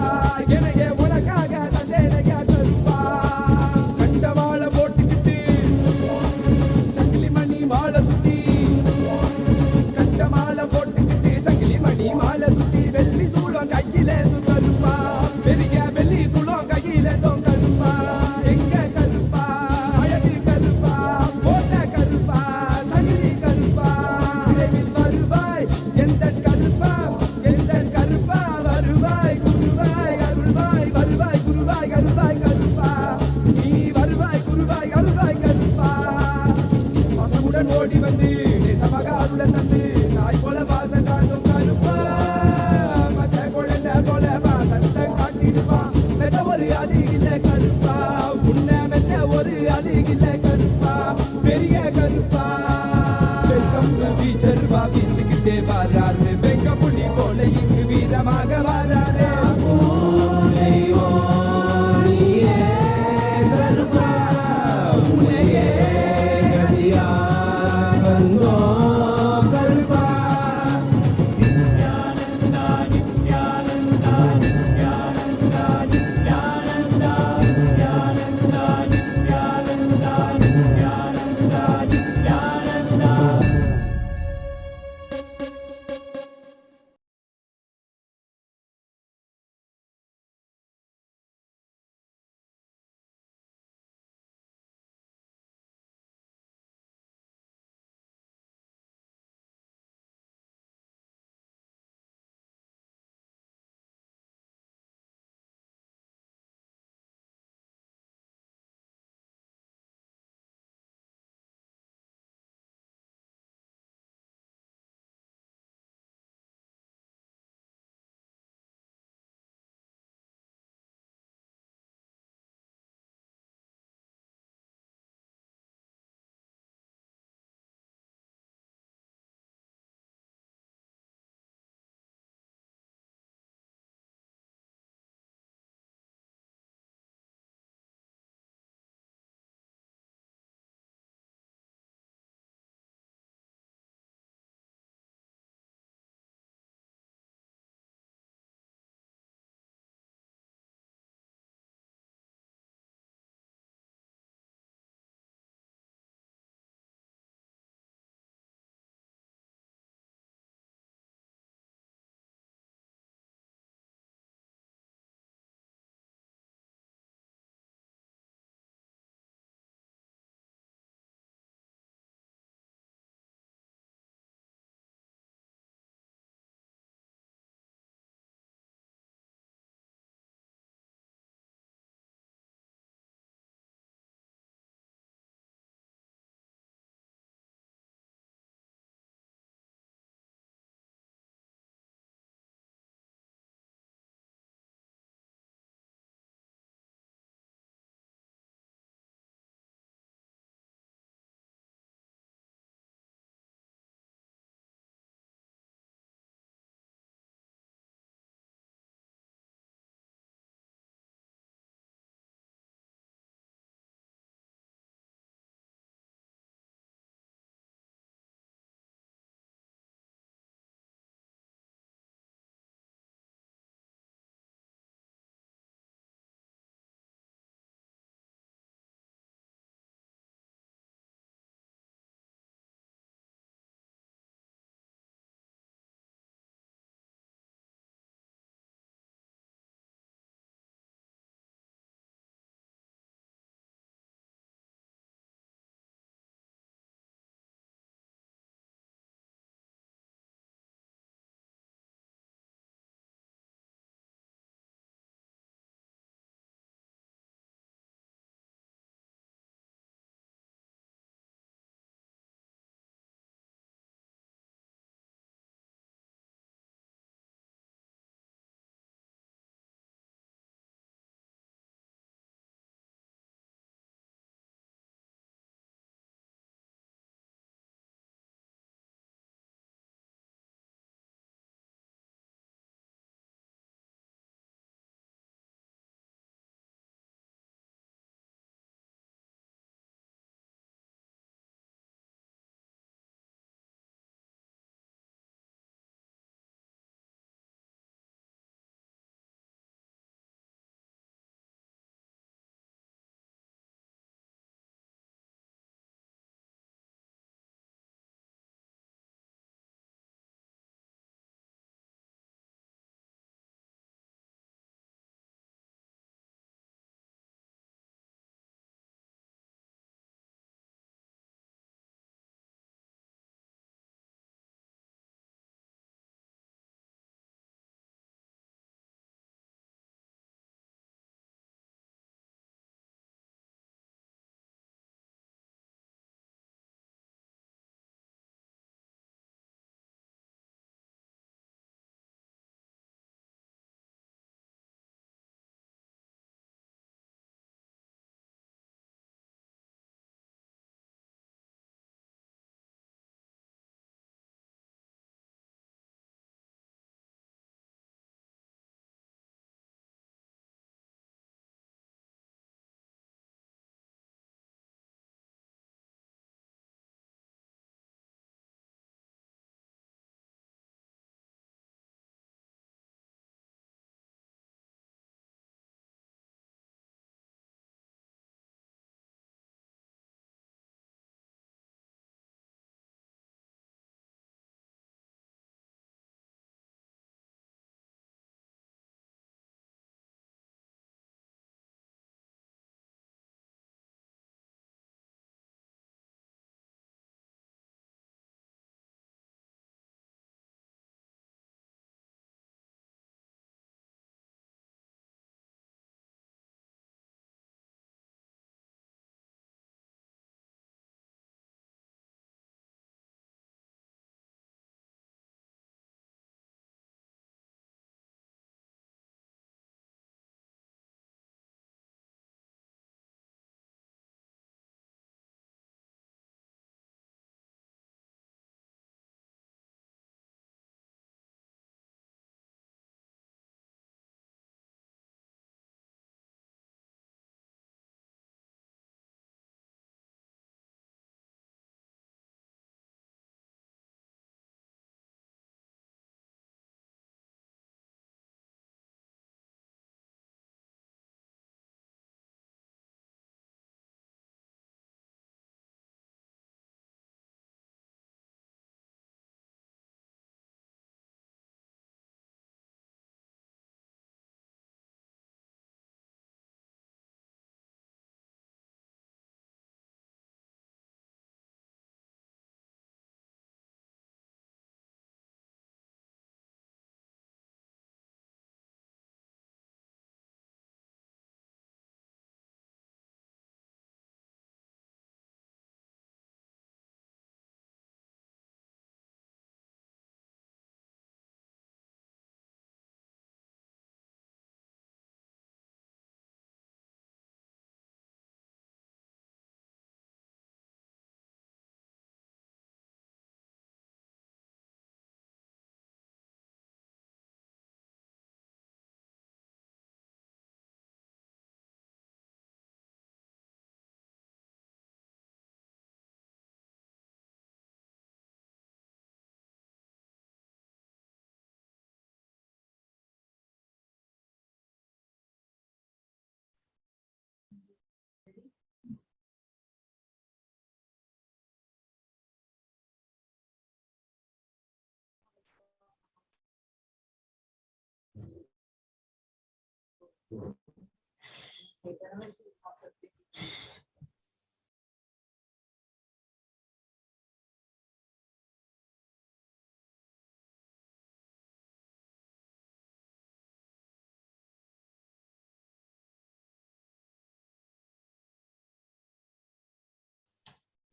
எனக்கே உனக்காக தந்தேனையா கருப்பா. கண்ட வாழை போட்டுக்கிட்டு சங்கிலி மணி மாலை சுத்தி கண்ட மாலை போட்டுக்கிட்டு சங்கிலி மணி மாலை சுத்தி வெள்ளி சூளம் கையில கருப்பா. பெரிய வெள்ளி சூளம் கையில கருப்பா. எங்க கருப்பா அழகு கருப்பா போட்ட கருப்பா சங்கிலி கருப்பா. விரைவில் வருவாய் எந்த கருப்பா எந்த கருப்பா வருவாய் குருவாய் அருள்வாய் வருவாய் குருவாய் அருள்வாய் கருப்பா. நீ வருவாய் குருவாய் அருள்வாய் கருப்பா. பசமுடன் ஓடி வந்து நேசமாக அருளன் தந்து நாய் போல வாசம் காட்டும் கருப்பா. மச்ச குழந்தை போல வாசத்தை காட்டிடுவான். மெச்ச ஒரு அதிகில்ல கருப்பா. உன்னை மெச்ச ஒரு அதிகில்ல கருப்பா. பெரிய கருப்பா வெல்கம்பு வீச்சருவா வீசிக்கிட்டே வாராரு. வெங்க புள்ளி போல இங்கு வீரமாக வாராரு. கருப்பா உன்னையே அடியா வந்தோ கருப்பா. Nithyananda Nithyananda Nithyananda Nithyananda Nithyananda Nithyananda Nithyananda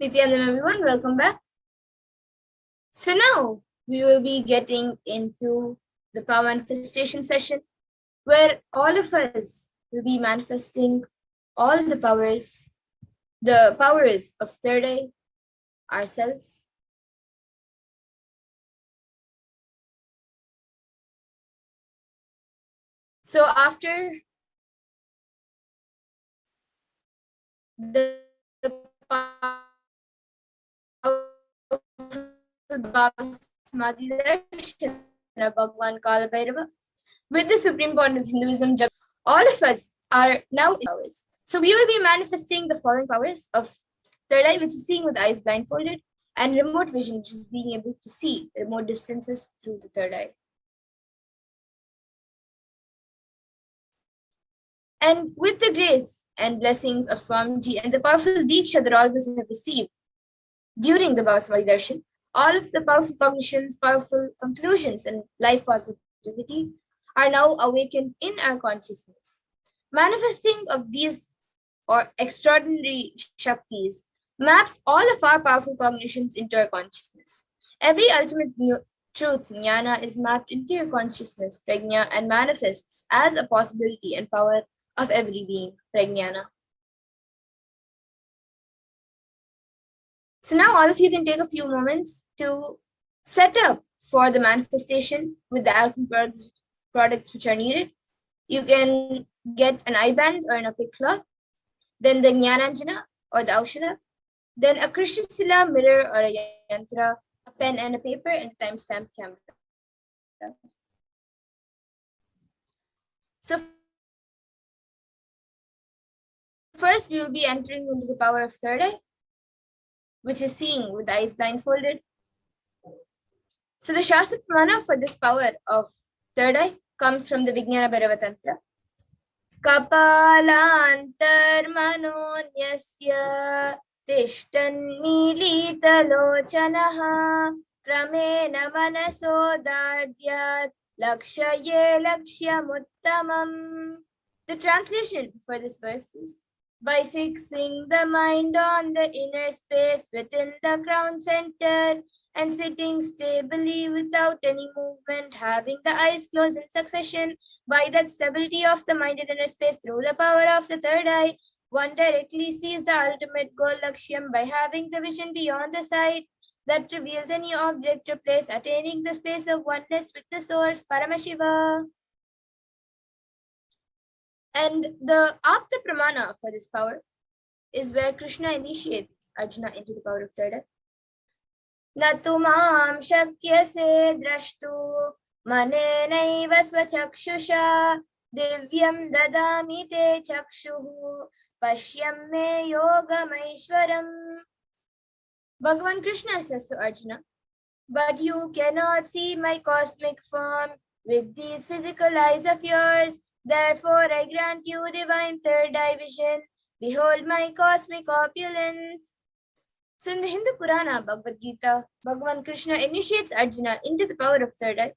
Nithyananda, everyone, welcome back. So now we will be getting into the power manifestation session, where all of us will be manifesting all the powers of third eye, ourselves. So after the Samadhi Darshan of Bhagwan Kalabhairava, with the supreme point of Hinduism, all of us are now in powers. So we will be manifesting the following powers of third eye, which is seeing with eyes blindfolded, and remote vision, which is being able to see remote distances through the third eye. And with the grace and blessings of Swamiji and the powerful Diksha that all of us have received during the Bhava Samadhi Darshan, all of the powerful cognitions, powerful conclusions, and life positivity are now awakened in our consciousness. Manifesting of these or extraordinary Shaktis maps all of our powerful cognitions into our consciousness. Every ultimate truth, jnana, is mapped into your consciousness, prajna, and manifests as a possibility and power of every being, prajnana. So now all of you can take a few moments to set up for the manifestation with the alchemy products which are needed. You can get an eye band or an epic cloth, then the Jnananjana or the Aushadha, then a Krishnasila mirror or a yantra, a pen and a paper, and a timestamp camera. So first we will be entering into the power of third eye, which is seeing with the eyes blindfolded. So the Shastra Pramana for this power of third eye comes from the Vijnana Bhairava Tantra. Kapalantarmanonyasya tishtanmilitalochanaha kramena manasodadyat lakshaye lakshyamuttamam. The translation for this verse is, by fixing the mind on the inner space within the crown center and sitting stably without any movement, having the eyes closed in succession, by that stability of the mind in inner space through the power of the third eye, one directly sees the ultimate goal lakshyam by having the vision beyond the sight that reveals any object or place, attaining the space of oneness with the source, Paramashiva. And the Apta Pramana for this power is where Krishna initiates Arjuna into the power of third eye. Natumam shakyase drashtu manenaiva swachakshusha divyam dadami te chakshuhu pashyam me yogamaishwaram. Bhagavan Krishna says to Arjuna, but you cannot see my cosmic form with these physical eyes of yours. Therefore, I grant you divine third eye vision. Behold my cosmic opulence. So in the Hindu Purana, Bhagavad Gita, Bhagavan Krishna initiates Arjuna into the power of third eye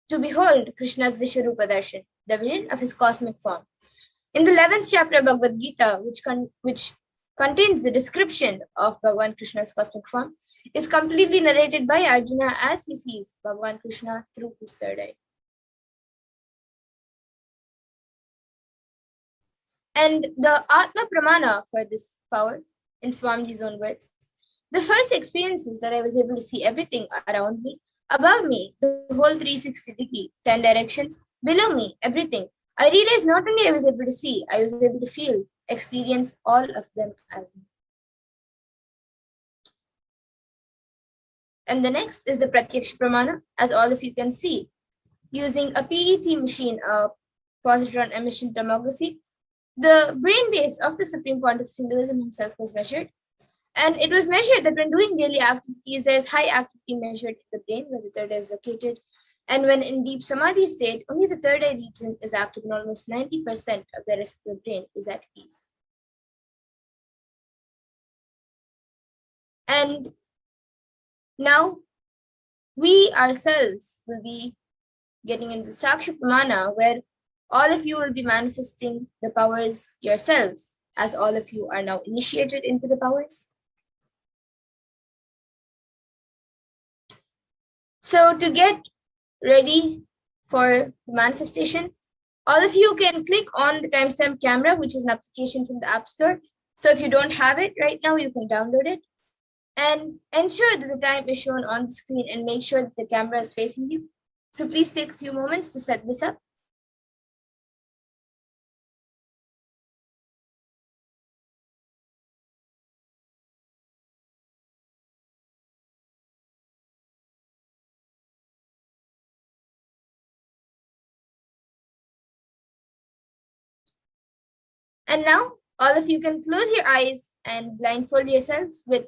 to behold Krishna's Vishwarupa Darshan, the vision of his cosmic form. In the 11th chapter of Bhagavad Gita, which contains the description of Bhagavan Krishna's cosmic form, is completely narrated by Arjuna as he sees Bhagavan Krishna through his third eye. And the Atma Pramana for this power, in Swamiji's own words, the first experience is that I was able to see everything around me, above me, the whole 360 degree, 10 directions, below me, everything. I realized not only I was able to see, I was able to feel, experience all of them as me. And the next is the Pratyaksha Pramana, as all of you can see. Using a PET machine, a positron emission tomography, the brain waves of the supreme point of Hinduism himself was measured. And it was measured that when doing daily activities, there is high activity measured in the brain where the third eye is located. And when in deep samadhi state, only the third eye region is active and almost 90% of the rest of the brain is at peace. And now we ourselves will be getting into Saksha Pramana, where all of you will be manifesting the powers yourselves, as all of you are now initiated into the powers. So to get ready for the manifestation, all of you can click on the timestamp camera, which is an application from the App Store. So if you don't have it right now, you can download it. And ensure that the time is shown on the screen and make sure that the camera is facing you. So please take a few moments to set this up. And now all of you can close your eyes and blindfold yourselves with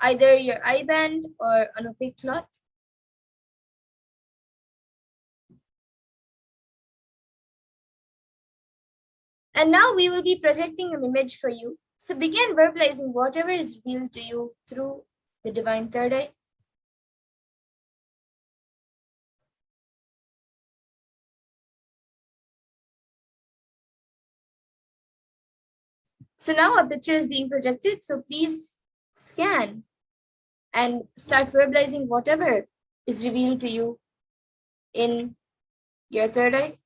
either your eye band or an opaque cloth. And now we will be projecting an image for you. So begin verbalizing whatever is revealed to you through the divine third eye. So now a picture is being projected. So please scan and start verbalizing whatever is revealed to you in your third eye.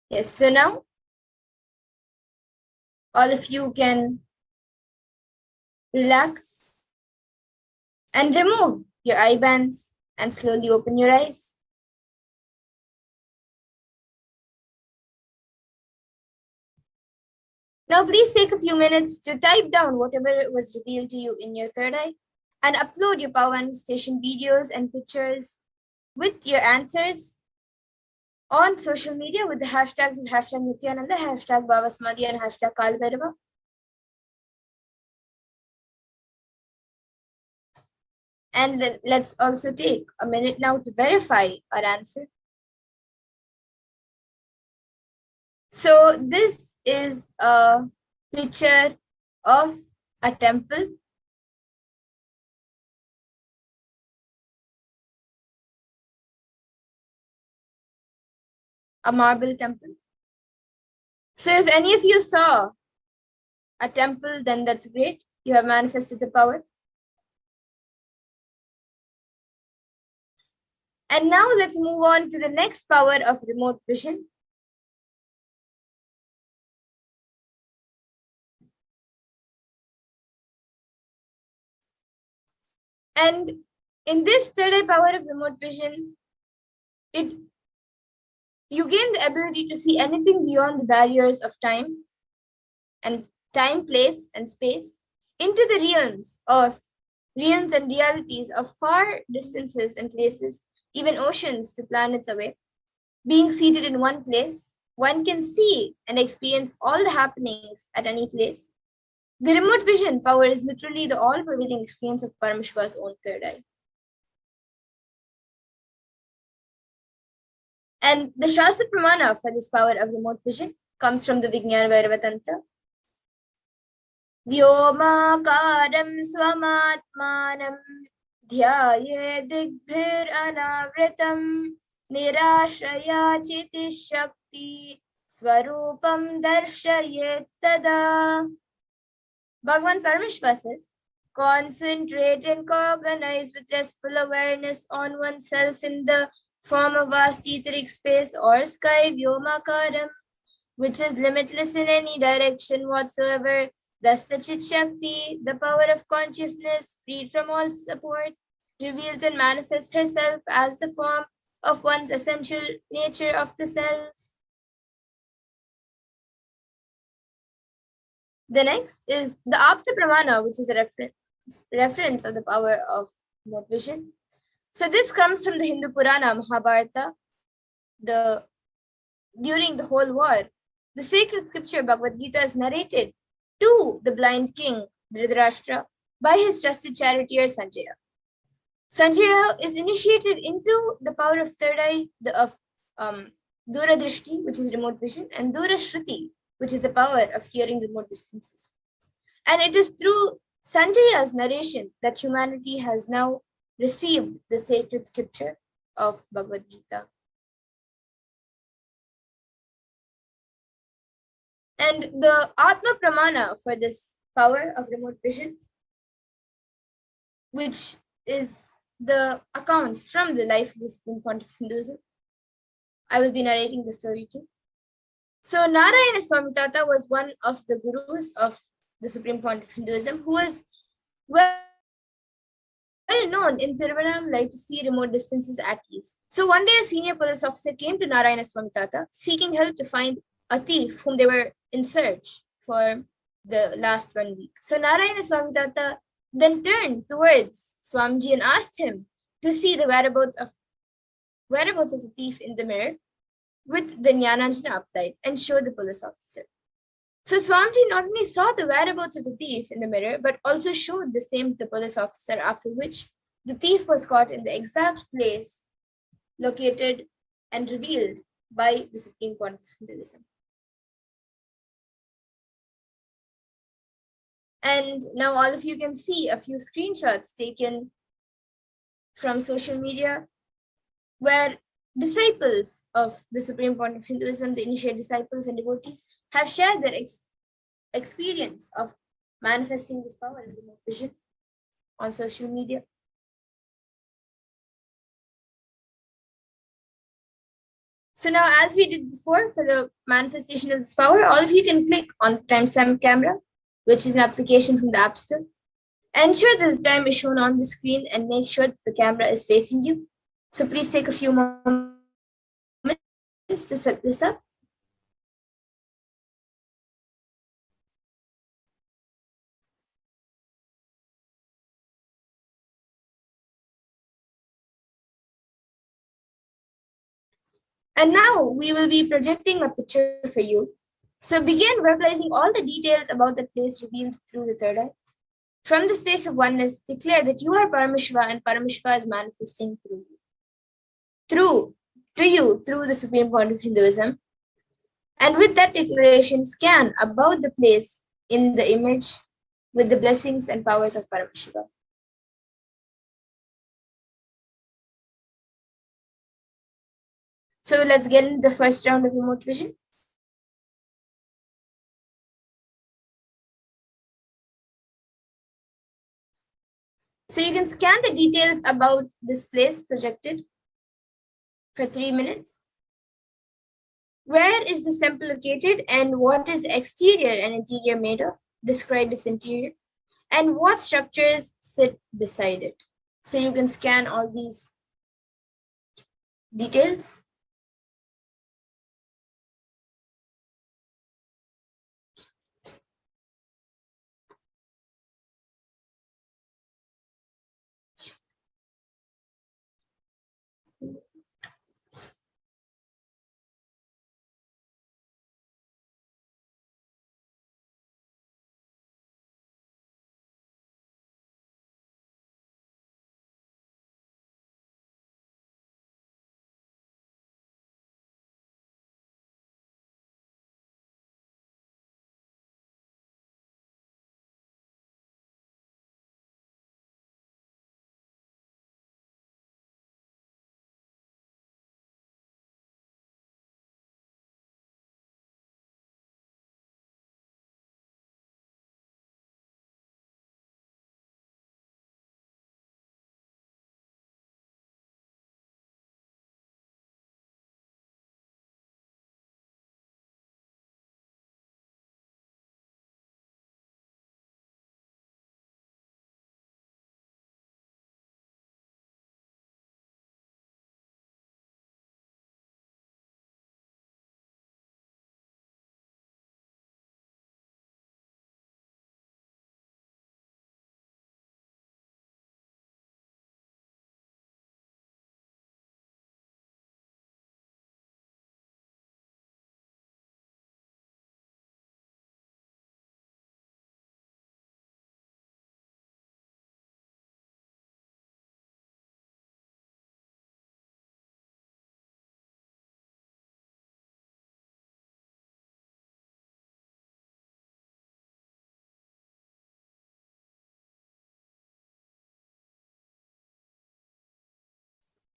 Yes, so now all of you can relax and remove your eye bands and slowly open your eyes. Now please take a few minutes to type down whatever was revealed to you in your third eye and upload your power manifestation videos and pictures with your answers on social media with the hashtags of hashtag Nithyananda, hashtag BHAVA Samadhi, and hashtag Kailasa. And let's also take a minute now to verify our answer. So this is a picture of a temple, a marble temple. So if any of you saw a temple, then that's great. You have manifested the power. And now let's move on to the next power of remote vision. And in this third eye power of remote vision, you gain the ability to see anything beyond the barriers of time, place, and space, into the realms and realities of far distances and places, even oceans to planets away. Being seated in one place, one can see and experience all the happenings at any place. The remote vision power is literally the all-pervading experience of Paramashiva's own third eye. And the Shastra Pramana for this power of remote vision comes from the Vijnana Bhairava Tantra. Vyomakaram swamatmanam dhyaye digbhir anavritam nirashaya chiti shakti swarupam darshayet tada. Bhagavan Paramashiva says, concentrate and cognize with restful awareness on oneself in the form of vast etheric space or sky, Vyomakaram, which is limitless in any direction whatsoever. Thus the Chit Shakti, the power of consciousness, freed from all support, reveals and manifests herself as the form of one's essential nature of the self. The next is the Apta Pramana, which is a reference of the power of remote vision. So this comes from the Hindu Purana, Mahabharata. During the whole war, the sacred scripture Bhagavad Gita is narrated to the blind king Dhritarashtra by his trusted charioteer Sanjaya. Sanjaya is initiated into the power of third eye, of Dura Drishti, which is remote vision, and Dura Shruti, which is the power of hearing remote distances. And it is through Sanjaya's narration that humanity has now received the sacred scripture of Bhagavad Gita. And the Atma Pramana for this power of remote vision, which is the accounts from the life of the Supreme Pontiff of Hinduism. I will be narrating the story too. So Narayana Swami Tata was one of the gurus of the Supreme Pontiff of Hinduism, who was well known in Tiruvannamalai to see remote distances at ease. So one day a senior police officer came to Narayana Swami Tata seeking help to find a thief whom they were in search for the last 1 week. So Narayana Swami Tata then turned towards Swamiji and asked him to see the whereabouts of the thief in the mirror with the Jnananjana applied and showed the police officer. So Swamiji not only saw the whereabouts of the thief in the mirror, but also showed the same to the police officer, after which the thief was caught in the exact place located and revealed by the Supreme Pontiff of Hinduism. And now all of you can see a few screenshots taken from social media where disciples of the Supreme Pontiff of Hinduism, the initiate disciples and devotees, have shared their experience of manifesting this power of remote vision on social media. So now, as we did before for the manifestation of this power, all of you can click on the timestamp camera, which is an application from the App Store. Ensure that the time is shown on the screen and make sure that the camera is facing you. So please take a few moments to set this up. And now we will be projecting a picture for you. So begin verbalizing all the details about the place revealed through the third eye. From the space of oneness, declare that you are Paramashiva and Paramashiva is manifesting through the Supreme Pontiff of Hinduism. And with that declaration, scan about the place in the image with the blessings and powers of Paramashiva. So let's get into the first round of remote vision. So you can scan the details about this place projected for 3 minutes. Where is this temple located and what is the exterior and interior made of? Describe its interior. And what structures sit beside it? So you can scan all these details.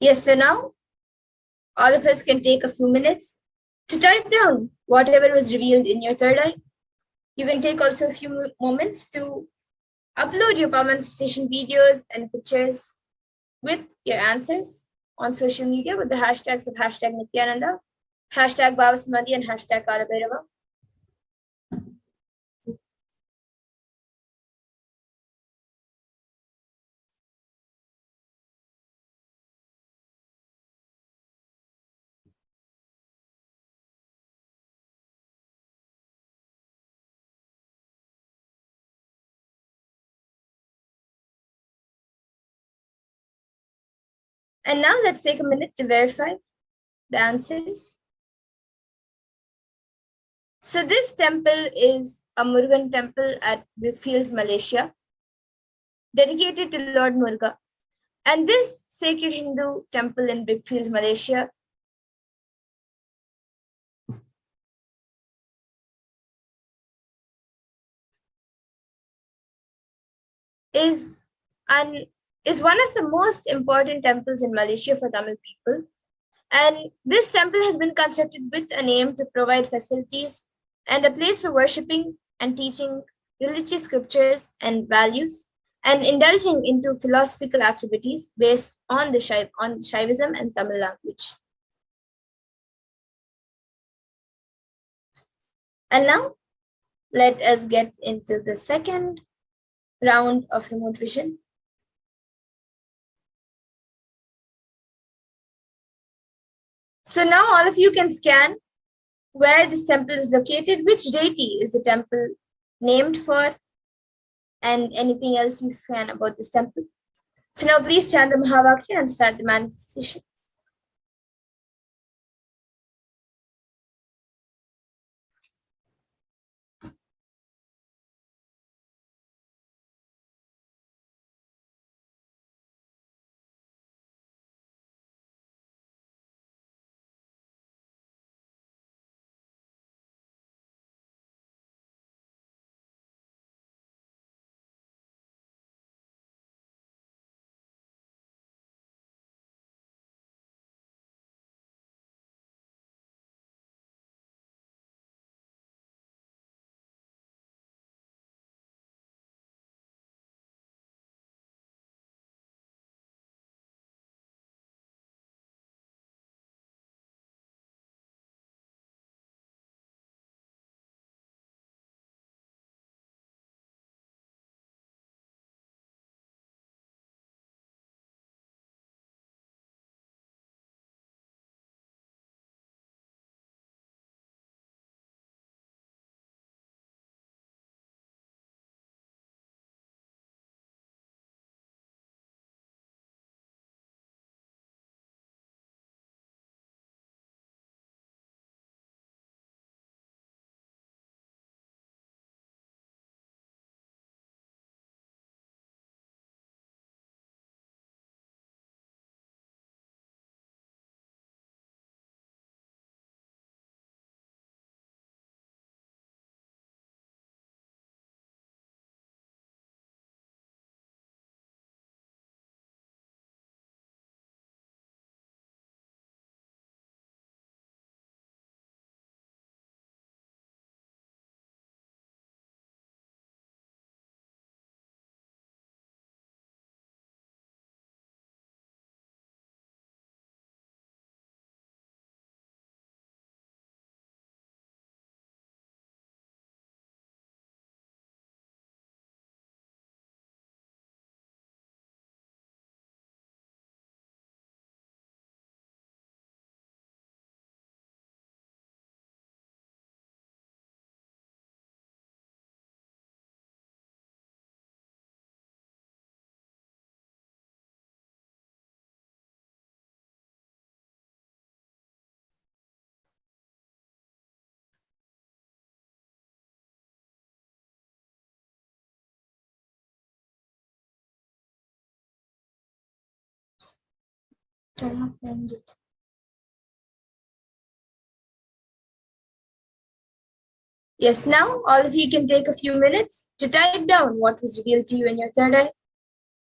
Yes, so now all of us can take a few minutes to type down whatever was revealed in your third eye. You can take also a few moments to upload your power manifestation videos and pictures with your answers on social media with the hashtags of hashtag Nithyananda, hashtag BHAVA Samadhi, and hashtag Kalabhairava. And now let's take a minute to verify the answers. So this temple is a Murugan temple at Brickfields, Malaysia, dedicated to Lord Muruga. And this sacred Hindu temple in Brickfields, Malaysia is one of the most important temples in Malaysia for Tamil people. And this temple has been constructed with an aim to provide facilities and a place for worshipping and teaching religious scriptures and values and indulging into philosophical activities based on Shaivism and Tamil language. And now let us get into the second round of remote vision. So now all of you can scan where this temple is located, which deity is the temple named for, and anything else you scan about this temple. So now please chant the Mahavakya and start the manifestation. cannot find it. Yes, now all of you can take a few minutes to type down what was revealed to you in your third eye.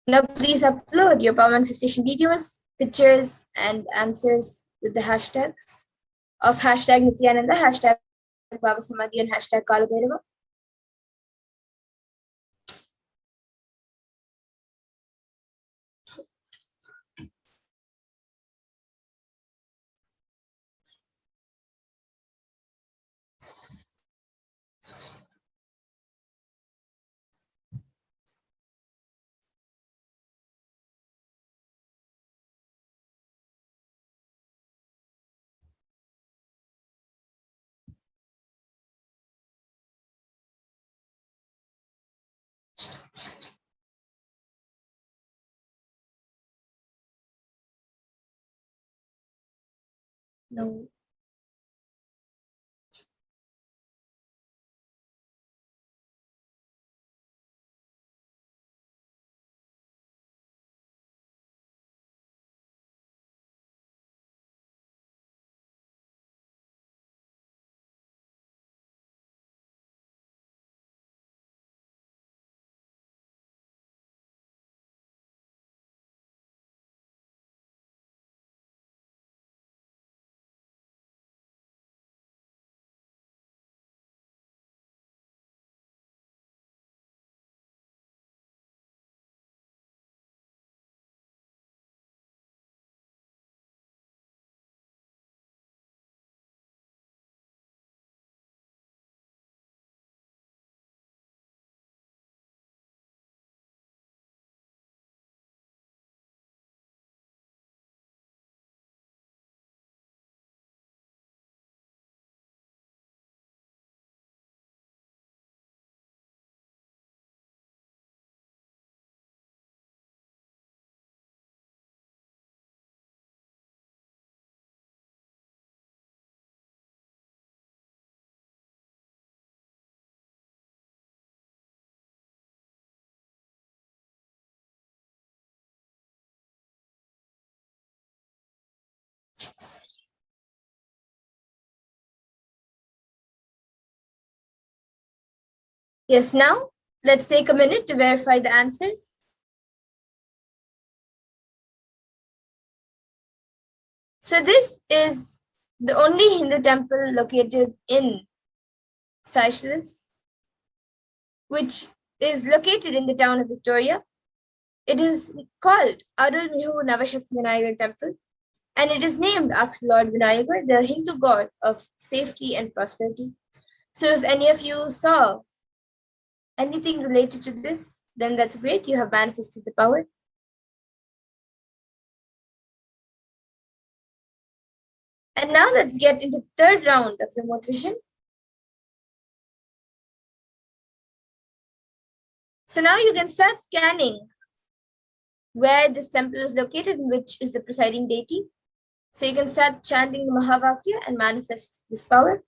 Now please upload your power manifestation videos, pictures, and answers with the hashtags of hashtag Nithyananda, hashtag Bhava Samadhi, and hashtag Kalabhairava. No. Yes, now let's take a minute to verify the answers. So this is the only Hindu temple located in Seychelles, which is located in the town of Victoria. It is called Arulmigu Navashakti Vinayagar Temple, and it is named after Lord Vinayagar, the Hindu god of safety and prosperity. So if any of you saw anything related to this, then that's great. You have manifested the power. And now let's get into the third round of remote vision. So now you can start scanning where this temple is located and which is the presiding deity. So you can start chanting the Mahavakya and manifest this power.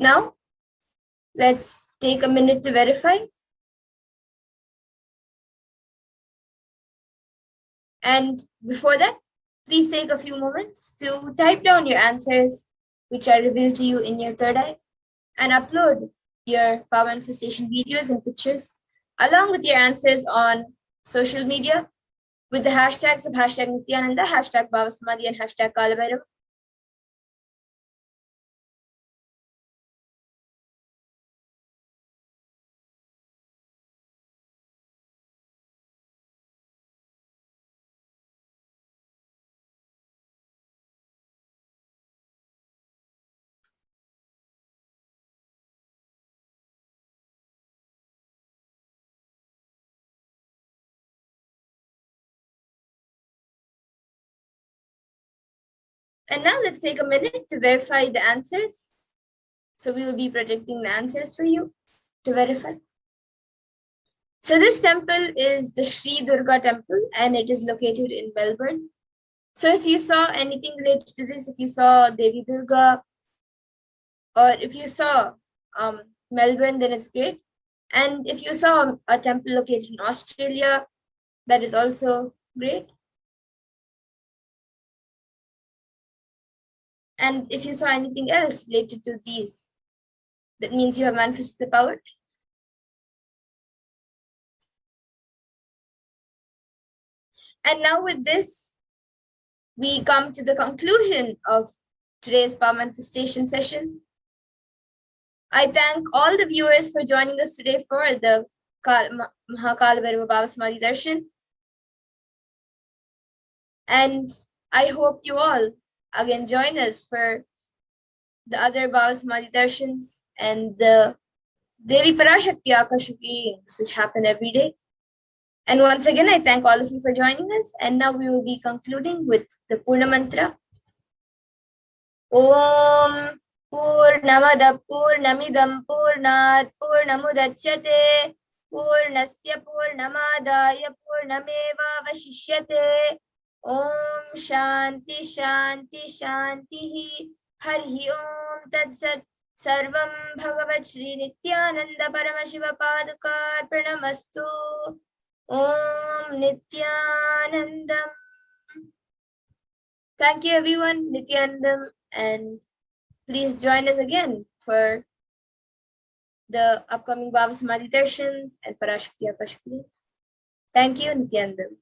Now, let's take a minute to verify. And before that, please take a few moments to type down your answers, which are revealed to you in your third eye, and upload your power manifestation videos and pictures, along with your answers on social media with the hashtags of hashtag Nithyananda, hashtag BHAVA Samadhi, and hashtag Kalabhairava. And now let's take a minute to verify the answers. So we will be projecting the answers for you to verify. So this temple is the Sri Durga temple, and it is located in Melbourne. So if you saw anything related to this, if you saw Devi Durga, or if you saw Melbourne, then it's great. And if you saw a temple located in Australia, that is also great. And if you saw anything else related to these, that means you have manifested the power. And now with this, we come to the conclusion of today's power manifestation session. I thank all the viewers for joining us today for the Kalabhairava Bhava Samadhi Darshan. And I hope you all again join us for the other Bhava Samadhi Darshans and the Devi Parashakti Akashic readings, which happen every day. And once again, I thank all of you for joining us. And now we will be concluding with the Purna Mantra. Om Purnamada Purnamidam Purnat Purnamudachyate Purnasya Purnamadaya Purnameva Vashishyate. Om Shanti Shanti Shanti Hari Om Tat Sat Sarvam Bhagavat Shri Nithyananda Paramashiva Padukar Pranamastu. Om Nithyanandam. Thank you everyone, Nithyanandam, and please join us again for the upcoming Bhava Samadhi Darshans and Parashakti Akashic readings. Thank you, Nithyanandam.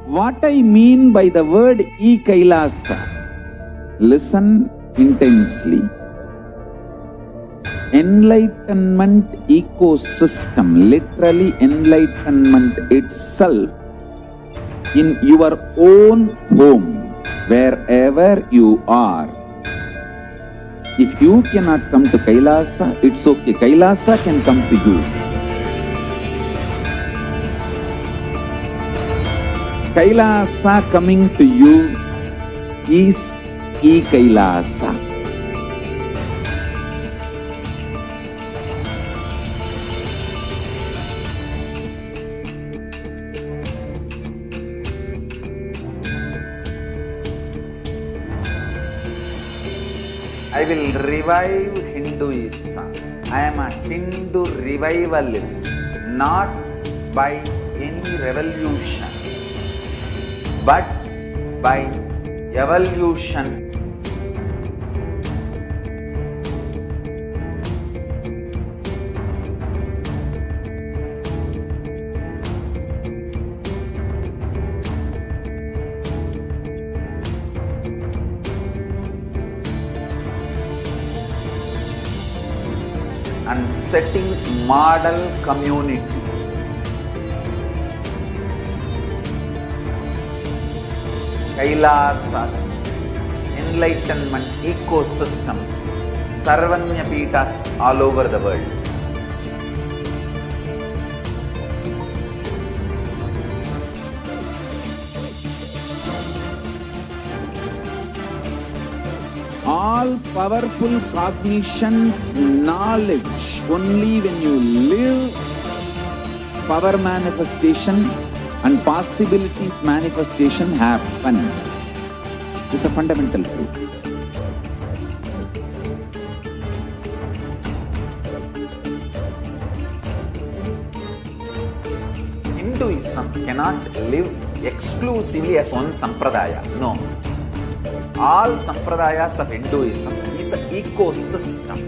What I mean by the word Kailasa, listen intensely. Enlightenment ecosystem, literally enlightenment itself, in your own home, wherever you are. If you cannot come to Kailasa, it's okay. Kailasa can come to you. Kailasa coming to you is Kailasa. will revive Hinduism. I am a Hindu revivalist, not by any revolution, but by evolution. And setting model community. Kailasa, enlightenment ecosystems, Sarvanya Peethas all over the world. All powerful cognition, knowledge, only when you live, power manifestation and possibilities manifestation happens. It's a fundamental truth. Hinduism cannot live exclusively as one sampradaya. No. All sampradayas of Hinduism is an ecosystem.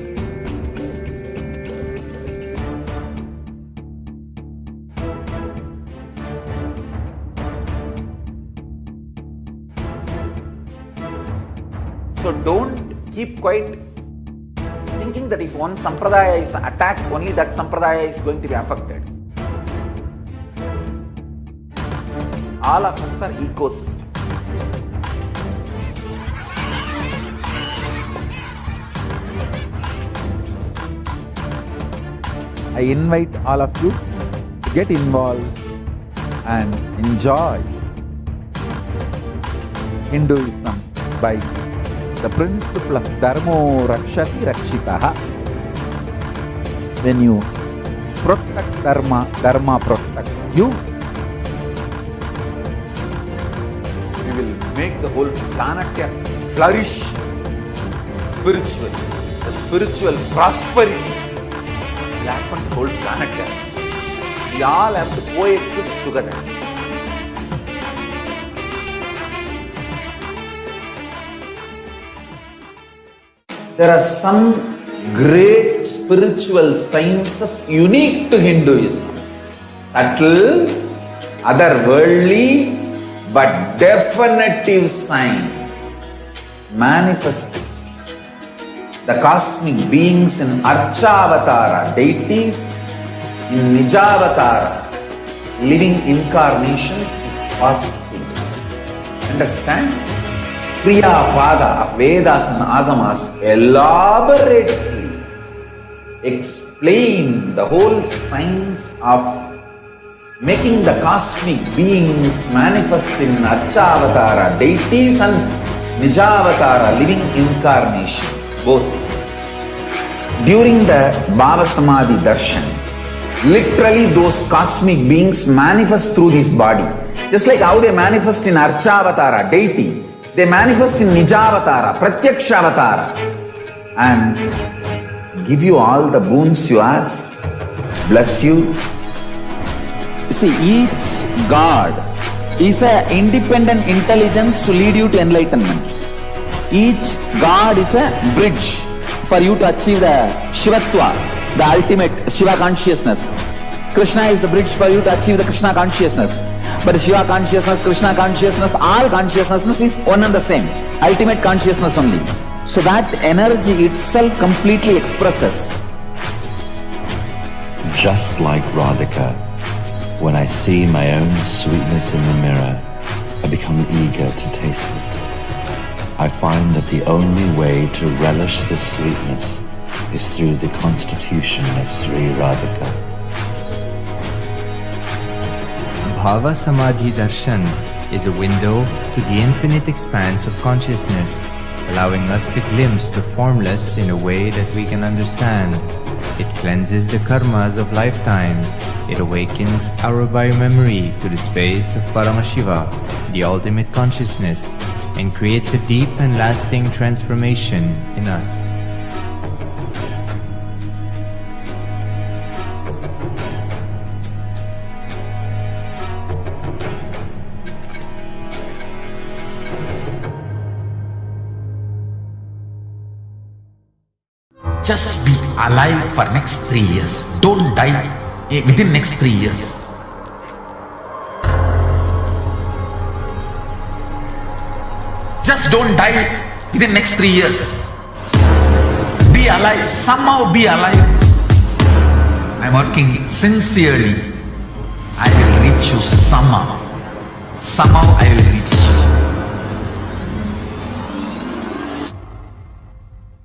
So don't keep quiet thinking that if one sampradaya is attacked, only that sampradaya is going to be affected. All of us are ecosystem. I invite all of you to get involved and enjoy Hinduism by the principle of Dharmo Rakshati Rakshitaha. When you protect Dharma, Dharma protects you. We will make the whole planet flourish spiritually, the spiritual prosperity. We happen to whole planet here. We all have to coexist together. There are some great spiritual sciences unique to Hinduism. Subtle, otherworldly, but definitive science. Manifesting the cosmic beings in Archavatara, deities in Nijavatara, living incarnations is possible. Understand? Kriya Pada of Vedas and Agamas elaborately explain the whole science of making the cosmic beings manifest in Archavatara, deities and Nijavatara, living incarnations. Both. During the BHAVA SAMADHI DARSHAN, literally those cosmic beings manifest through this body. Just like how they manifest in Archavatara, deity, they manifest in Nijavatara, Pratyakshavatara, and give you all the boons you ask, bless you. You see, each God is an independent intelligence to lead you to enlightenment. Each God is a bridge for you to achieve the Shivatva, the ultimate Shiva consciousness. Krishna is the bridge for you to achieve the Krishna consciousness. But Shiva consciousness, Krishna consciousness, all consciousness is one and the same. Ultimate consciousness only. So that energy itself completely expresses. Just like Radhika, when I see my own sweetness in the mirror, I become eager to taste it. I find that the only way to relish this sweetness is through the constitution of Sri Radhika. Bhava Samadhi Darshan is a window to the infinite expanse of consciousness, allowing us to glimpse the formless in a way that we can understand. It cleanses the karmas of lifetimes. It awakens our biomemory to the space of Paramashiva, the ultimate consciousness, and creates a deep and lasting transformation in us. Just be alive for next 3 years. Don't die within next 3 years. Just don't die within next 3 years. Be alive. Somehow be alive. I'm working sincerely. I will reach you somehow. Somehow I will reach you.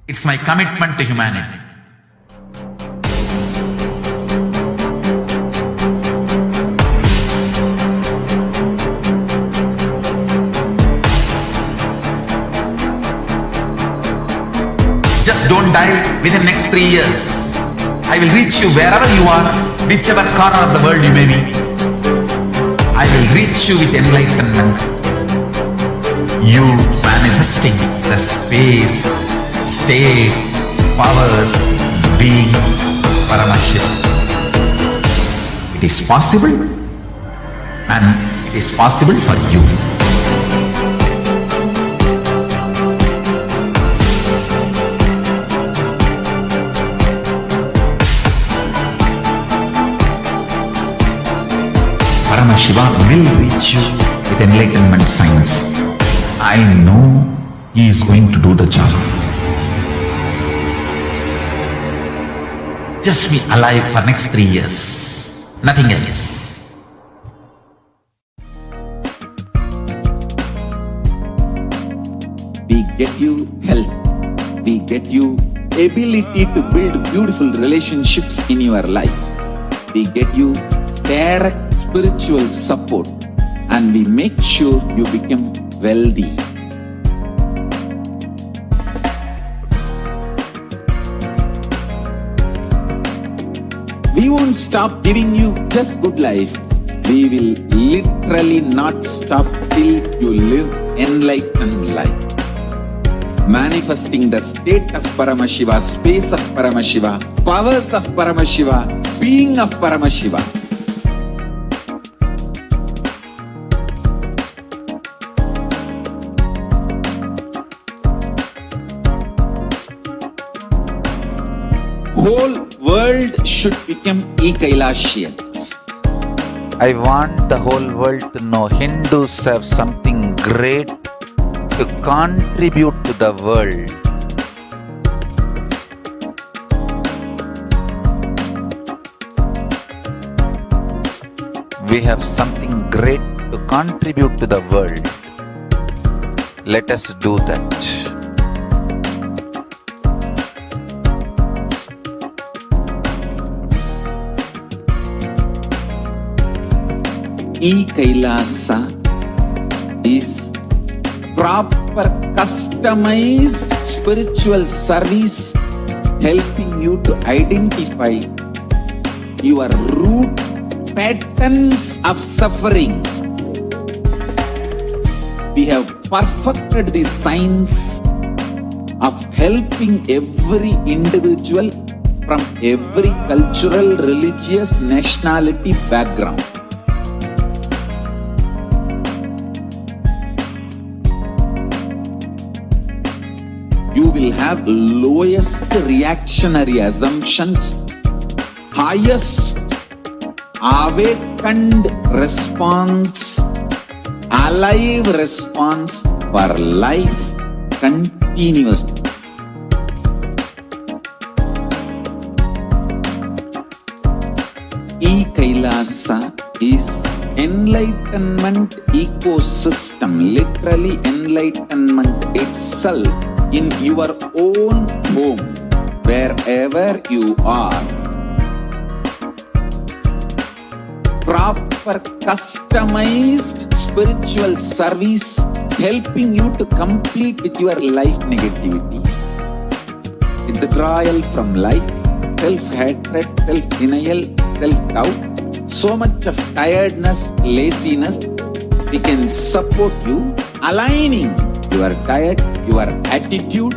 It's my commitment to humanity. Just don't die within next 3 years. I will reach you wherever you are, whichever corner of the world you may be. I will reach you with enlightenment. You manifesting the space, state, powers, being Paramashivoham. It is possible, and it is possible for you. Paramashivoham will reach you with enlightenment science. I know he is going to do the job. Just be alive for next 3 years. Nothing else. We get you health. We get you ability to build beautiful relationships in your life. We get you direct spiritual support, and we make sure you become wealthy. We won't stop giving you just good life. We will literally not stop till you live enlightened life. Manifesting the state of Paramashiva, space of Paramashiva, powers of Paramashiva, being of Paramashiva. Whole world should become Kailasians. I want the whole world to know Hindus have something great to contribute to the world. We have something great to contribute to the world. Let us do that. Kailasa is proper customized spiritual service helping you to identify your root patterns of suffering. We have perfected the science of helping every individual from every cultural, religious, nationality background. You will have lowest reactionary assumptions, highest awakened response, alive response for life continuously. Kailasa is enlightenment ecosystem, literally enlightenment itself in your own home, wherever you are. Proper customized spiritual service helping you to complete with your life negativity, withdrawal from life, self-hatred, self-denial, self-doubt, so much of tiredness, laziness. We can support you aligning your diet, your attitude,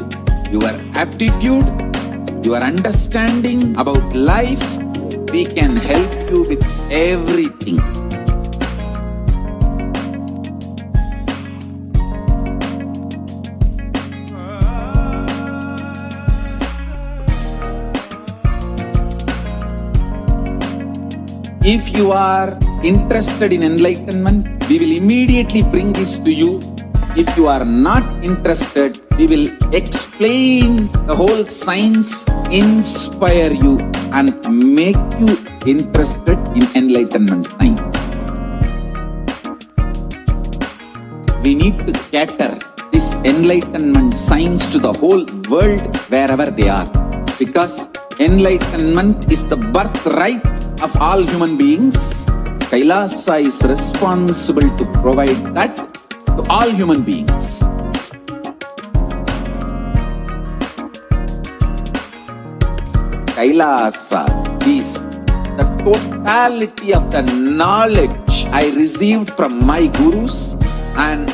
your aptitude, your understanding about life. We can help you with everything. If you are interested in enlightenment, we will immediately bring this to you. If you are not interested, we will explain the whole science, inspire you and make you interested in enlightenment science. We need to cater this enlightenment science to the whole world wherever they are. Because enlightenment is the birthright of all human beings. Kailasa is responsible to provide that to all human beings. Kailasa is the totality of the knowledge I received from my gurus and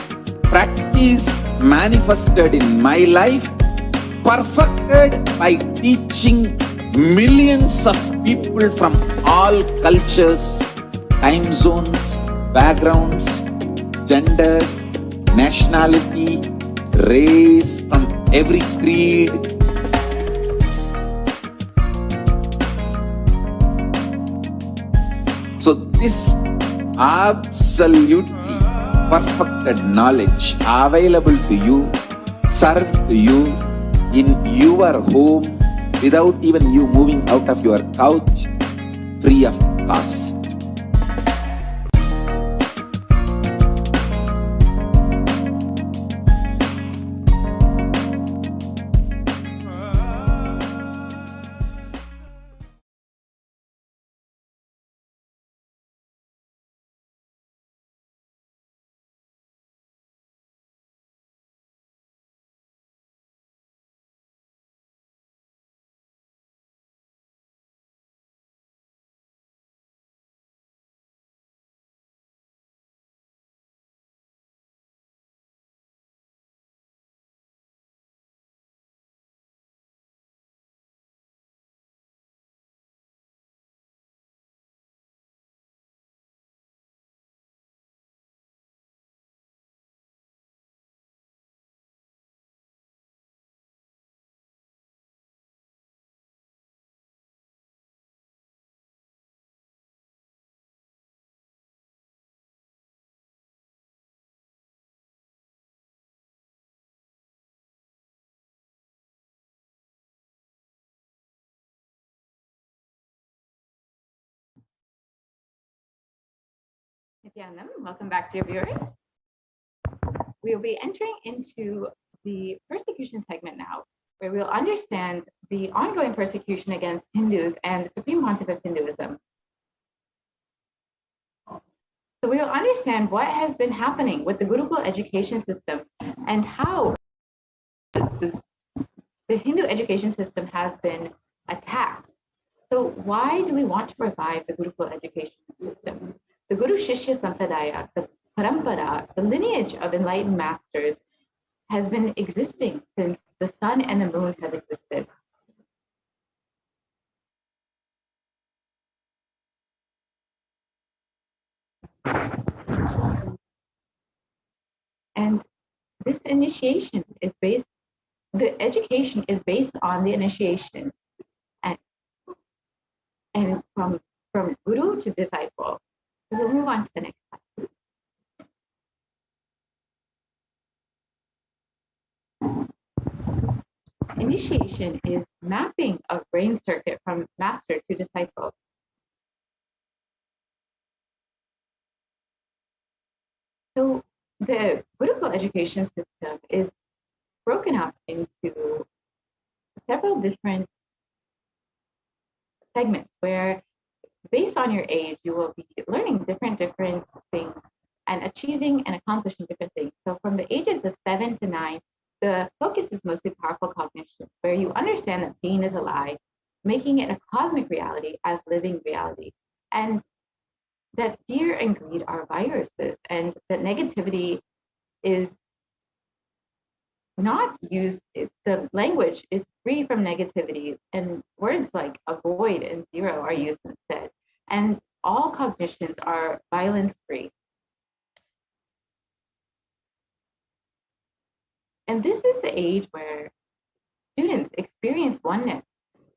practice manifested in my life, perfected by teaching millions of people from all cultures, time zones, backgrounds, genders, nationality, race, from every creed. So this absolutely perfected knowledge available to you, served to you in your home without even you moving out of your couch, free of cost. Nithyananda, welcome back, dear viewers. We will be entering into the persecution segment now, where we'll understand the ongoing persecution against Hindus and the Supreme Pontiff of Hinduism. So we will understand what has been happening with the Gurukul education system and how the Hindu education system has been attacked. So why do we want to revive the Gurukul education system? The Guru Shishya Sampradaya, the Parampara, the lineage of enlightened masters has been existing since the sun and the moon has existed. And this initiation is based, the education is based on the initiation and from guru to disciple. So we'll move on to the next slide. Initiation is mapping of brain circuit from master to disciple. So the Gurukul education system is broken up into several different segments where, based on your age, you will be learning different things and achieving and accomplishing different things. So from the ages of 7 to 9, the focus is mostly powerful cognition, where you understand that pain is a lie, making it a cosmic reality as living reality, and that fear and greed are viruses, and that negativity is not used, the language is free from negativity, and words like avoid and zero are used instead. And all cognitions are violence-free. And this is the age where students experience oneness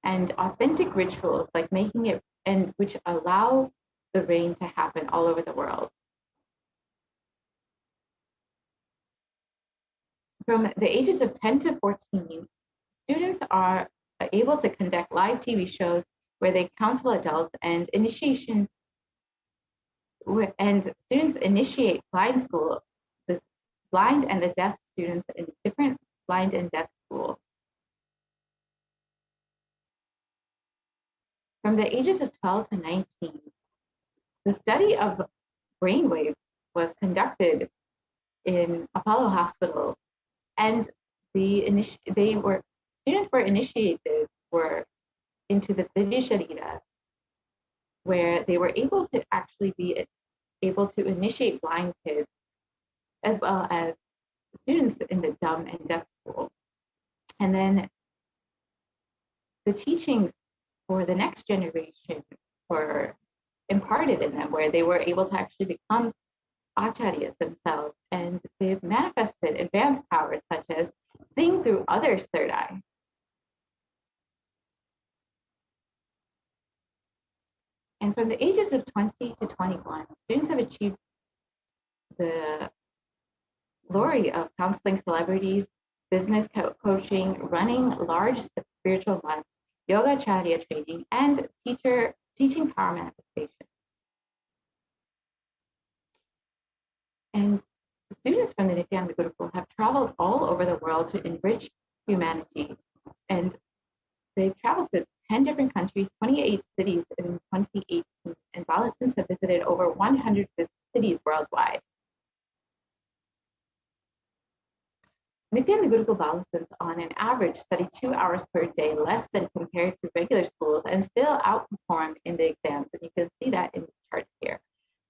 and authentic rituals like making it, and which allow the rain to happen all over the world. From the ages of 10 to 14, students are able to conduct live TV shows where they counsel adults and students initiate blind school, the blind and the deaf students in different blind and deaf schools. From the ages of 12 to 19, the study of brainwaves was conducted in Apollo Hospital, and students were initiated into the Divya Sharira, where they were able to actually be able to initiate blind kids as well as students in the dumb and deaf school. And then the teachings for the next generation were imparted in them, where they were able to actually become acharyas themselves, and they've manifested advanced powers such as seeing through others' third eye. And from the ages of 20 to 21, students have achieved the glory of counseling celebrities, business coaching, running large spiritual months, yoga acharya training, and teaching power manifestation. And students from the Nithyananda Gurukul have traveled all over the world to enrich humanity. And they've traveled to 10 different countries, 28 cities in 2018, and Balasins have visited over 100 cities worldwide. Nithyananda Gurukul Balasins on an average study 2 hours per day, less than compared to regular schools, and still outperform in the exams. And you can see that in the chart here.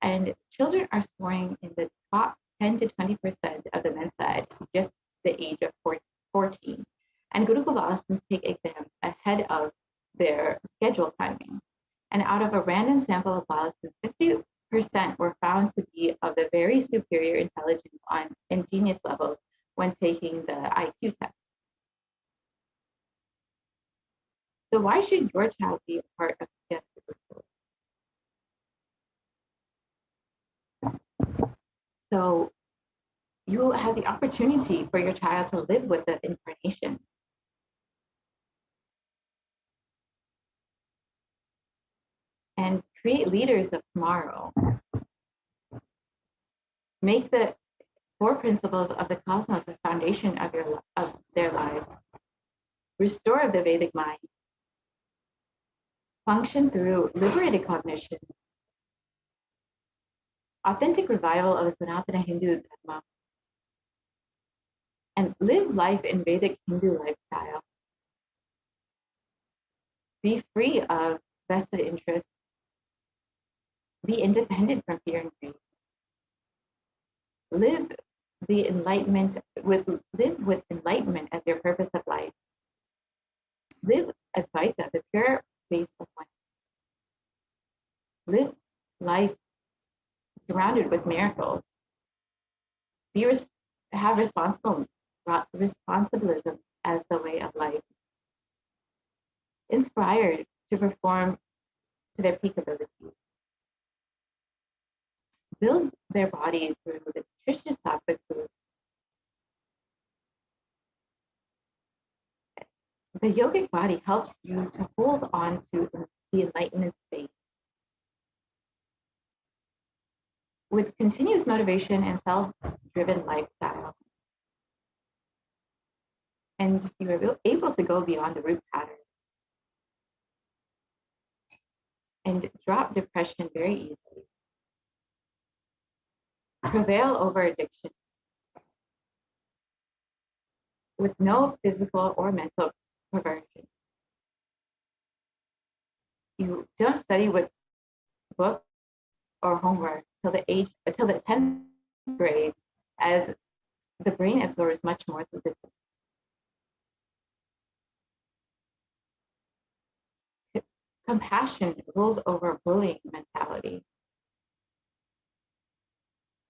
And children are scoring in the top 10 to 20% of the Mensa at just the age of 14. And Gurukul Balasins take exams ahead of their schedule timing. And out of a random sample of Balasins, 50% were found to be of the very superior intelligence and genius levels when taking the IQ test. So why should your child be a part of the Gurukul? So you have the opportunity for your child to live with that incarnation. And create leaders of tomorrow. Make the 4 principles of the cosmos as foundation of their lives. Restore the Vedic mind. Function through liberated cognition. Authentic revival of the Sanatana Hindu Dharma. And live life in Vedic Hindu lifestyle. Be free of vested interests. Be independent from fear and greed. Live with enlightenment as your purpose of life. Live Advaita, the pure face of life. Live life surrounded with miracles. Have responsibilism as the way of life. Inspired to perform to their peak ability. Build their body through the nutritious sattvic food. The yogic body helps you to hold on to the enlightenment state. With continuous motivation and self-driven lifestyle. And you are able to go beyond the root pattern. And drop depression very easily. Prevail over addiction with no physical or mental perversion. You don't study with book or homework till the 10th grade, as the brain absorbs much more through the compassion rules over bullying mentality.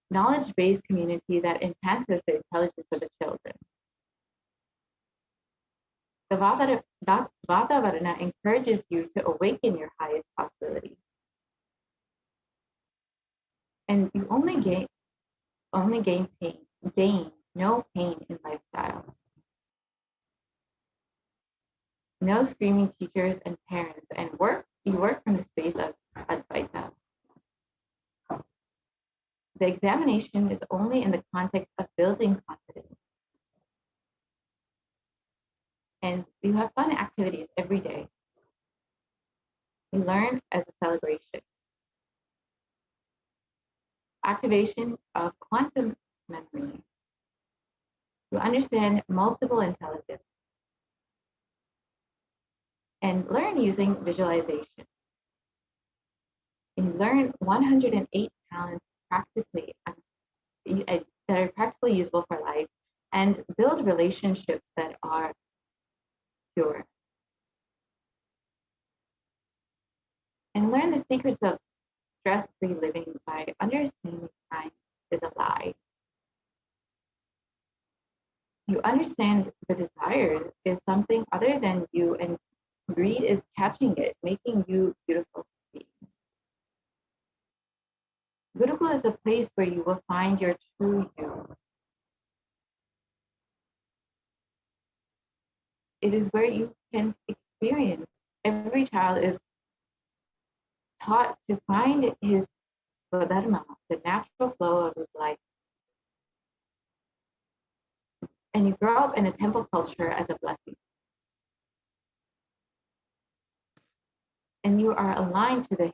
Knowledge-based community that enhances the intelligence of the children. The Vatavarana encourages you to awaken your highest possibility. And you only gain no pain in lifestyle. No screaming teachers and parents, and you work from the space of Advaita. The examination is only in the context of building confidence. And you have fun activities every day. You learn as a celebration. Activation of quantum memory. You understand multiple intelligence and learn using visualization. You learn 108 talents practically that are practically usable for life and build relationships that are pure. And learn the secrets of stress-free living by understanding time is a lie. You understand the desire is something other than you, and greed is catching it, making you beautiful to see. Gurukul is a place where you will find your true you. It is where you can experience. Every child is taught to find his Swadharma, the natural flow of his life. And you grow up in the temple culture as a blessing. And you are aligned to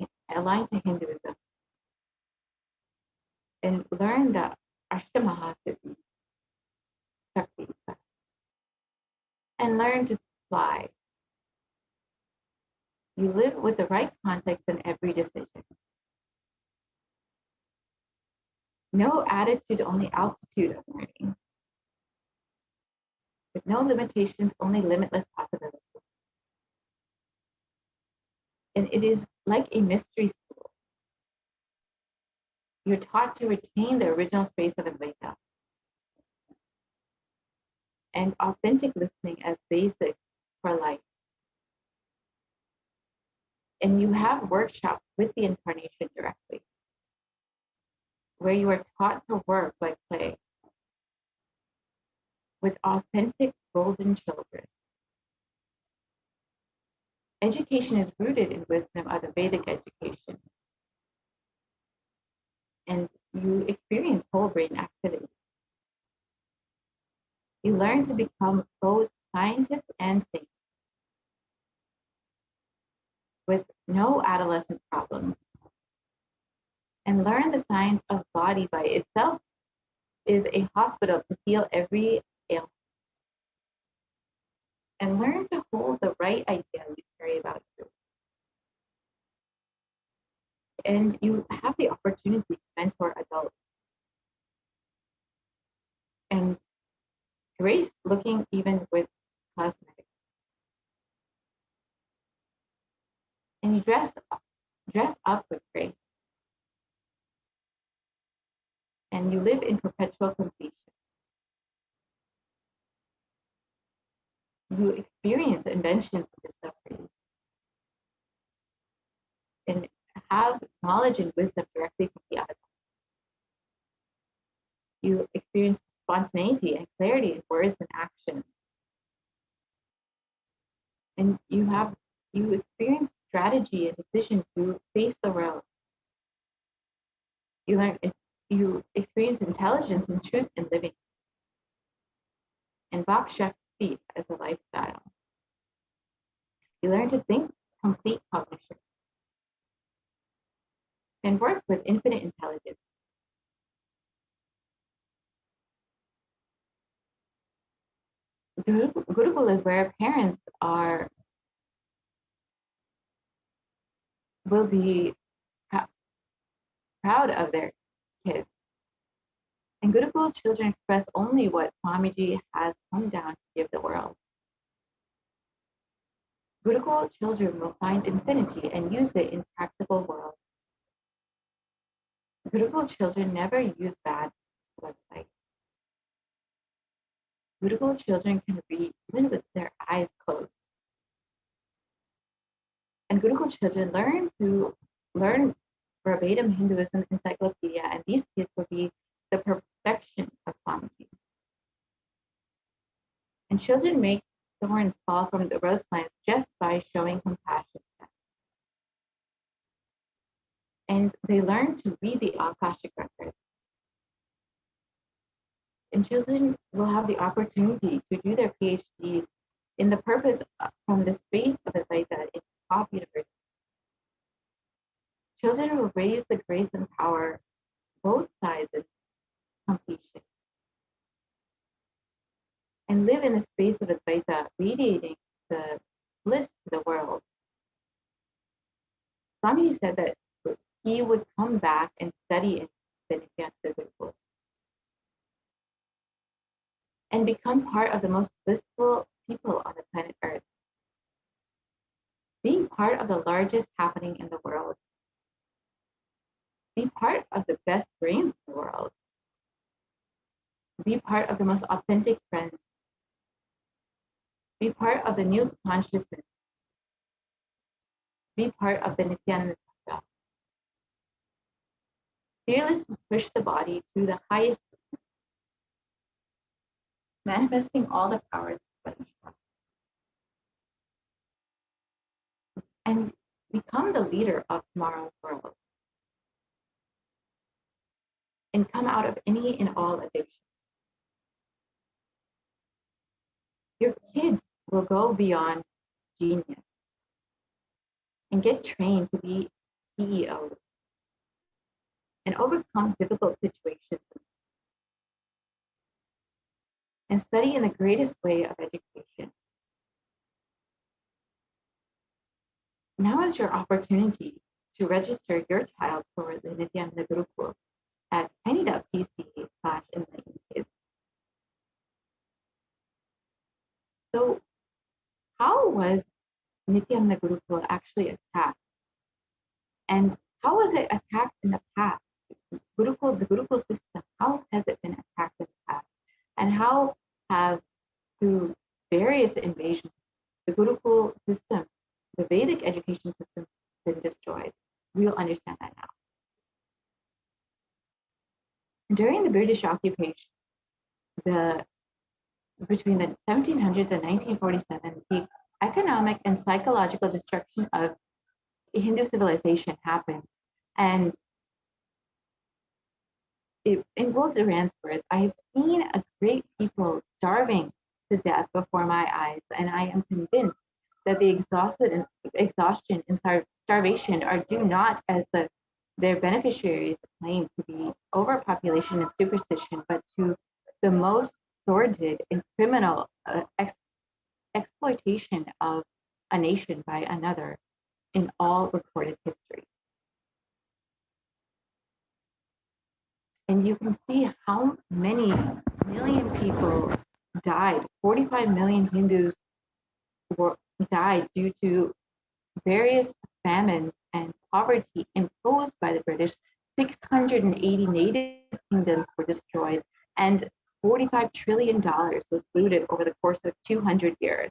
Hinduism. And learn the Ashtamahasiddhi, Shakti, and learn to fly. You live with the right context in every decision. No attitude, only altitude of learning. With no limitations, only limitless possibilities. And it is like a mystery school. You're taught to retain the original space of Advaita and authentic listening as basic for life. And you have workshops with the incarnation directly, where you are taught to work like play with authentic golden children. Education is rooted in wisdom of the Vedic education. And you experience whole brain activity. You learn to become both scientist and thinker with no adolescent problems. And learn the science of body by itself is a hospital to heal every ailment. And learn to hold the right idea you carry about you. And you have the opportunity to mentor adults. And grace looking even with cosmetics. And you dress up with grace. And you live in perpetual completion. You experience inventions and discoveries. And have knowledge and wisdom directly from the other. You experience spontaneity and clarity in words and actions. And you experience strategy and decision to face the world. You experience intelligence and truth in living. And Bhak Shakti as a lifestyle. You learn to think complete cognition. And work with infinite intelligence. Gurukul is where parents will be proud of their kids. And Gurukul children express only what Swamiji has come down to give the world. Gurukul children will find infinity and use it in practical world. Gurukul children never use bad websites. Gurukul children can read even with their eyes closed. And Gurukul children learn verbatim Hinduism encyclopedia, and these kids will be the perfection of Swamiji. And children make thorns fall from the rose plants just by showing compassion. And they learn to read the Akashic records. And children will have the opportunity to do their PhDs in the purpose from the space of Advaita in top universities. Children will raise the grace and power, both sides of completion, and live in the space of Advaita, radiating the bliss to the world. Swamiji said that he would come back and study in the Nithyananda Gurukul and become part of the most blissful people on the planet Earth. Being part of the largest happening in the world. Be part of the best brains in the world. Be part of the most authentic friends. Be part of the new consciousness. Be part of the Nithyananda. Fearlessly push the body to the highest, manifesting all the powers of Paramashivoham. And become the leader of tomorrow's world. And come out of any and all addiction. Your kids will go beyond genius and get trained to be CEOs and overcome difficult situations and study in the greatest way of education. Now is your opportunity to register your child for the Nithyananda Gurukul at tiny.cc/enlightenkids. So how was Nithyananda Gurukul actually attacked? And how was it attacked in the past? The Gurukul system, how has it been attacked in the past? And how have, through various invasions, the Gurukul system, the Vedic education system, been destroyed? We will understand that now. During the British occupation, between the 1700s and 1947, the economic and psychological destruction of Hindu civilization happened. And in Will Durant's words, I have seen a great people starving to death before my eyes, and I am convinced that the exhaustion and starvation are due not, as their beneficiaries claim, to be overpopulation and superstition, but to the most sordid and criminal exploitation of a nation by another in all recorded history. And you can see how many million people died. 45 million Hindus died due to various famines and poverty imposed by the British. 680 native kingdoms were destroyed, and $45 trillion was looted over the course of 200 years.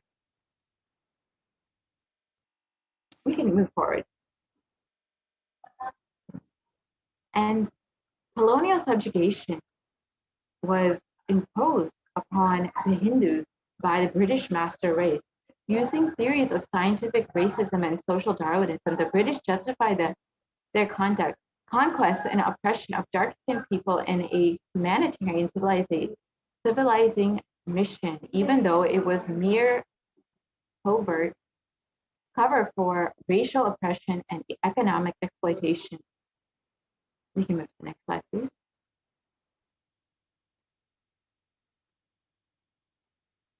We can move forward. And colonial subjugation was imposed upon the Hindus by the British master race. Using theories of scientific racism and social Darwinism, the British justified their conquest and oppression of dark-skinned people in a humanitarian civilizing mission, even though it was mere covert cover for racial oppression and economic exploitation. We can move to the next slide, please.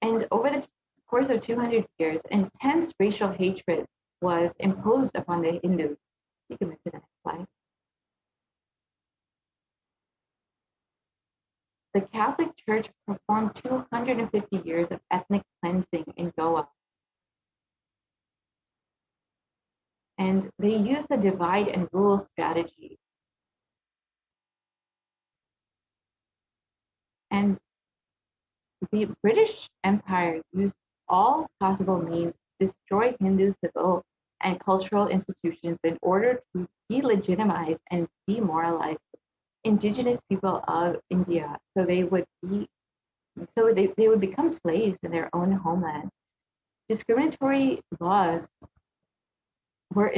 And over the course of 200 years, intense racial hatred was imposed upon the Hindus. We can move to the next slide. The Catholic Church performed 250 years of ethnic cleansing in Goa. And they used the divide and rule strategy. And the British Empire used all possible means to destroy Hindu civil and cultural institutions in order to delegitimize and demoralize indigenous people of India, so they would become slaves in their own homeland. Discriminatory laws were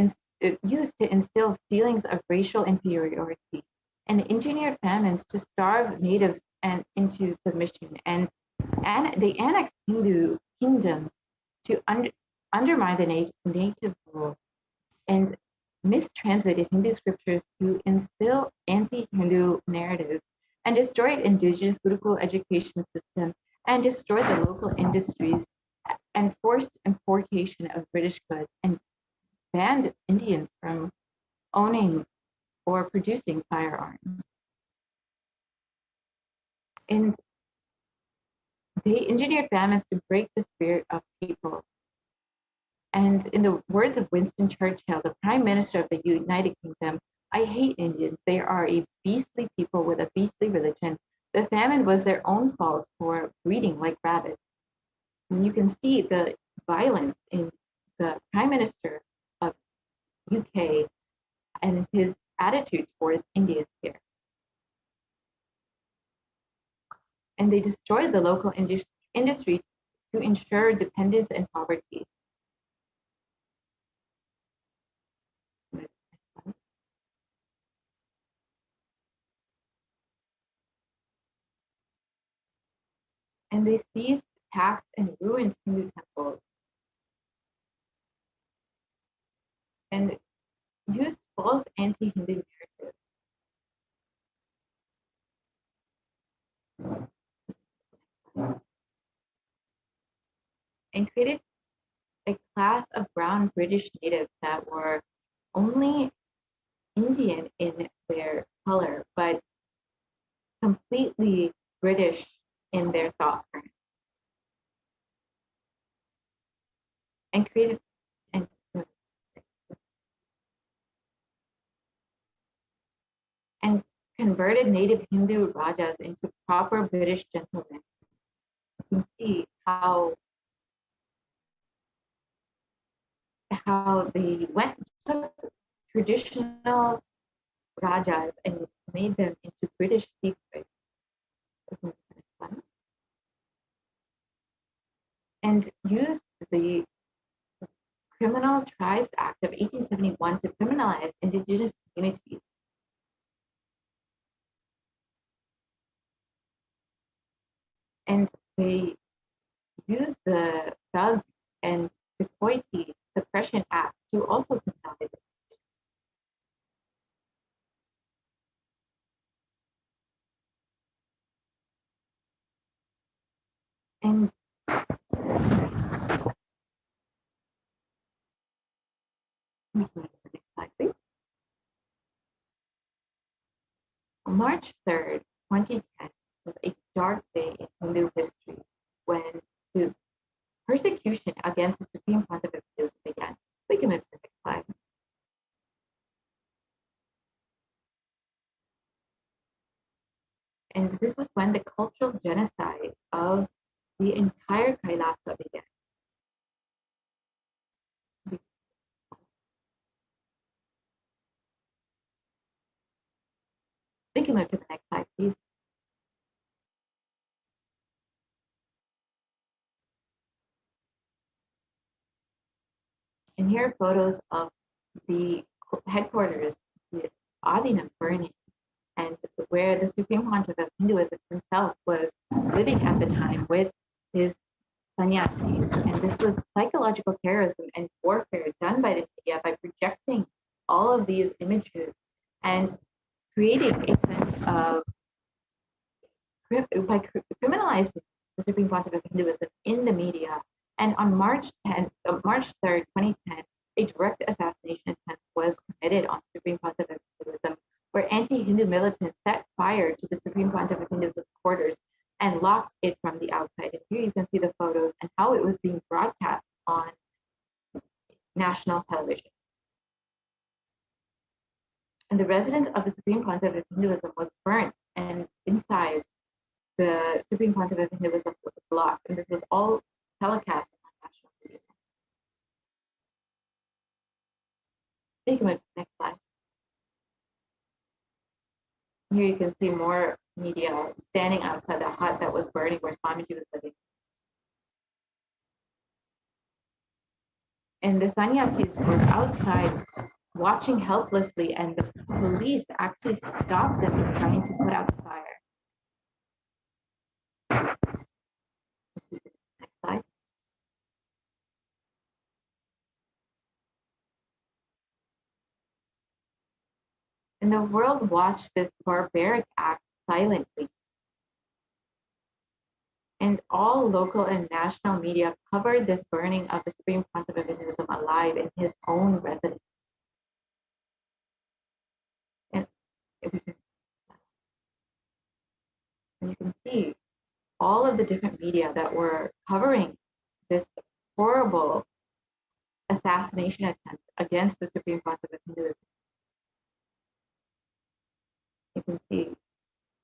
used to instill feelings of racial inferiority and engineered famines to starve natives into submission, and they annexed Hindu kingdom to undermine the native rule, and mistranslated Hindu scriptures to instill anti-Hindu narratives, and destroyed indigenous Gurukul education system, and destroyed the local industries, and forced importation of British goods, and banned Indians from owning or producing firearms. And they engineered famines to break the spirit of people. And in the words of Winston Churchill, the Prime Minister of the United Kingdom, "I hate Indians. They are a beastly people with a beastly religion. The famine was their own fault for breeding like rabbits." And you can see the violence in the Prime Minister of UK and his attitude towards Indians here. And they destroyed the local industry to ensure dependence and poverty. And they seized, taxed, and ruined Hindu temples, and used false anti-Hindu narratives. And created a class of brown British natives that were only Indian in their color, but completely British in their thought current. And created and converted native Hindu Rajas into proper British gentlemen. You can see how they took traditional Rajas and made them into British secrets. And used the Criminal Tribes Act of 1871 to criminalize indigenous communities. And they used the Drug and Dacoity Suppression Act to also criminalize it. And March 3rd, 2010 was a dark day in Hindu history when the persecution against the Supreme Pontiff of Hinduism began. We can move to the next slide. And this was when the cultural genocide of the entire Kailasa began. We can move to the next slide, please. And here are photos of the headquarters, the Adinam burning, and where the Supreme Pontiff of Hinduism himself was living at the time with his sannyasis. And this was psychological terrorism and warfare done by the media by projecting all of these images and creating a sense of, by criminalizing the Supreme Pontiff of Hinduism in the media. And on March 3rd, 2010, a direct assassination attempt was committed on the Supreme Pontiff of Hinduism, where anti-Hindu militants set fire to the Supreme Pontiff of Hinduism quarters and locked it from the outside. And here you can see the photos and how it was being broadcast on national television. And the residence of the Supreme Pontiff of Hinduism was burnt, and inside the Supreme Pontiff of Hinduism was blocked. And this was all telecast on national media. You can move to the next slide. Here you can see more media standing outside the hut that was burning where Swamiji was living. And the sannyasis were outside watching helplessly, and the police actually stopped them from trying to put out the fire. Next slide. And the world watched this barbaric act silently. And all local and national media covered this burning of the Supreme Pontiff of Hinduism alive in his own residence. And you can see all of the different media that were covering this horrible assassination attempt against the Supreme Pontiff of Hinduism. You can see.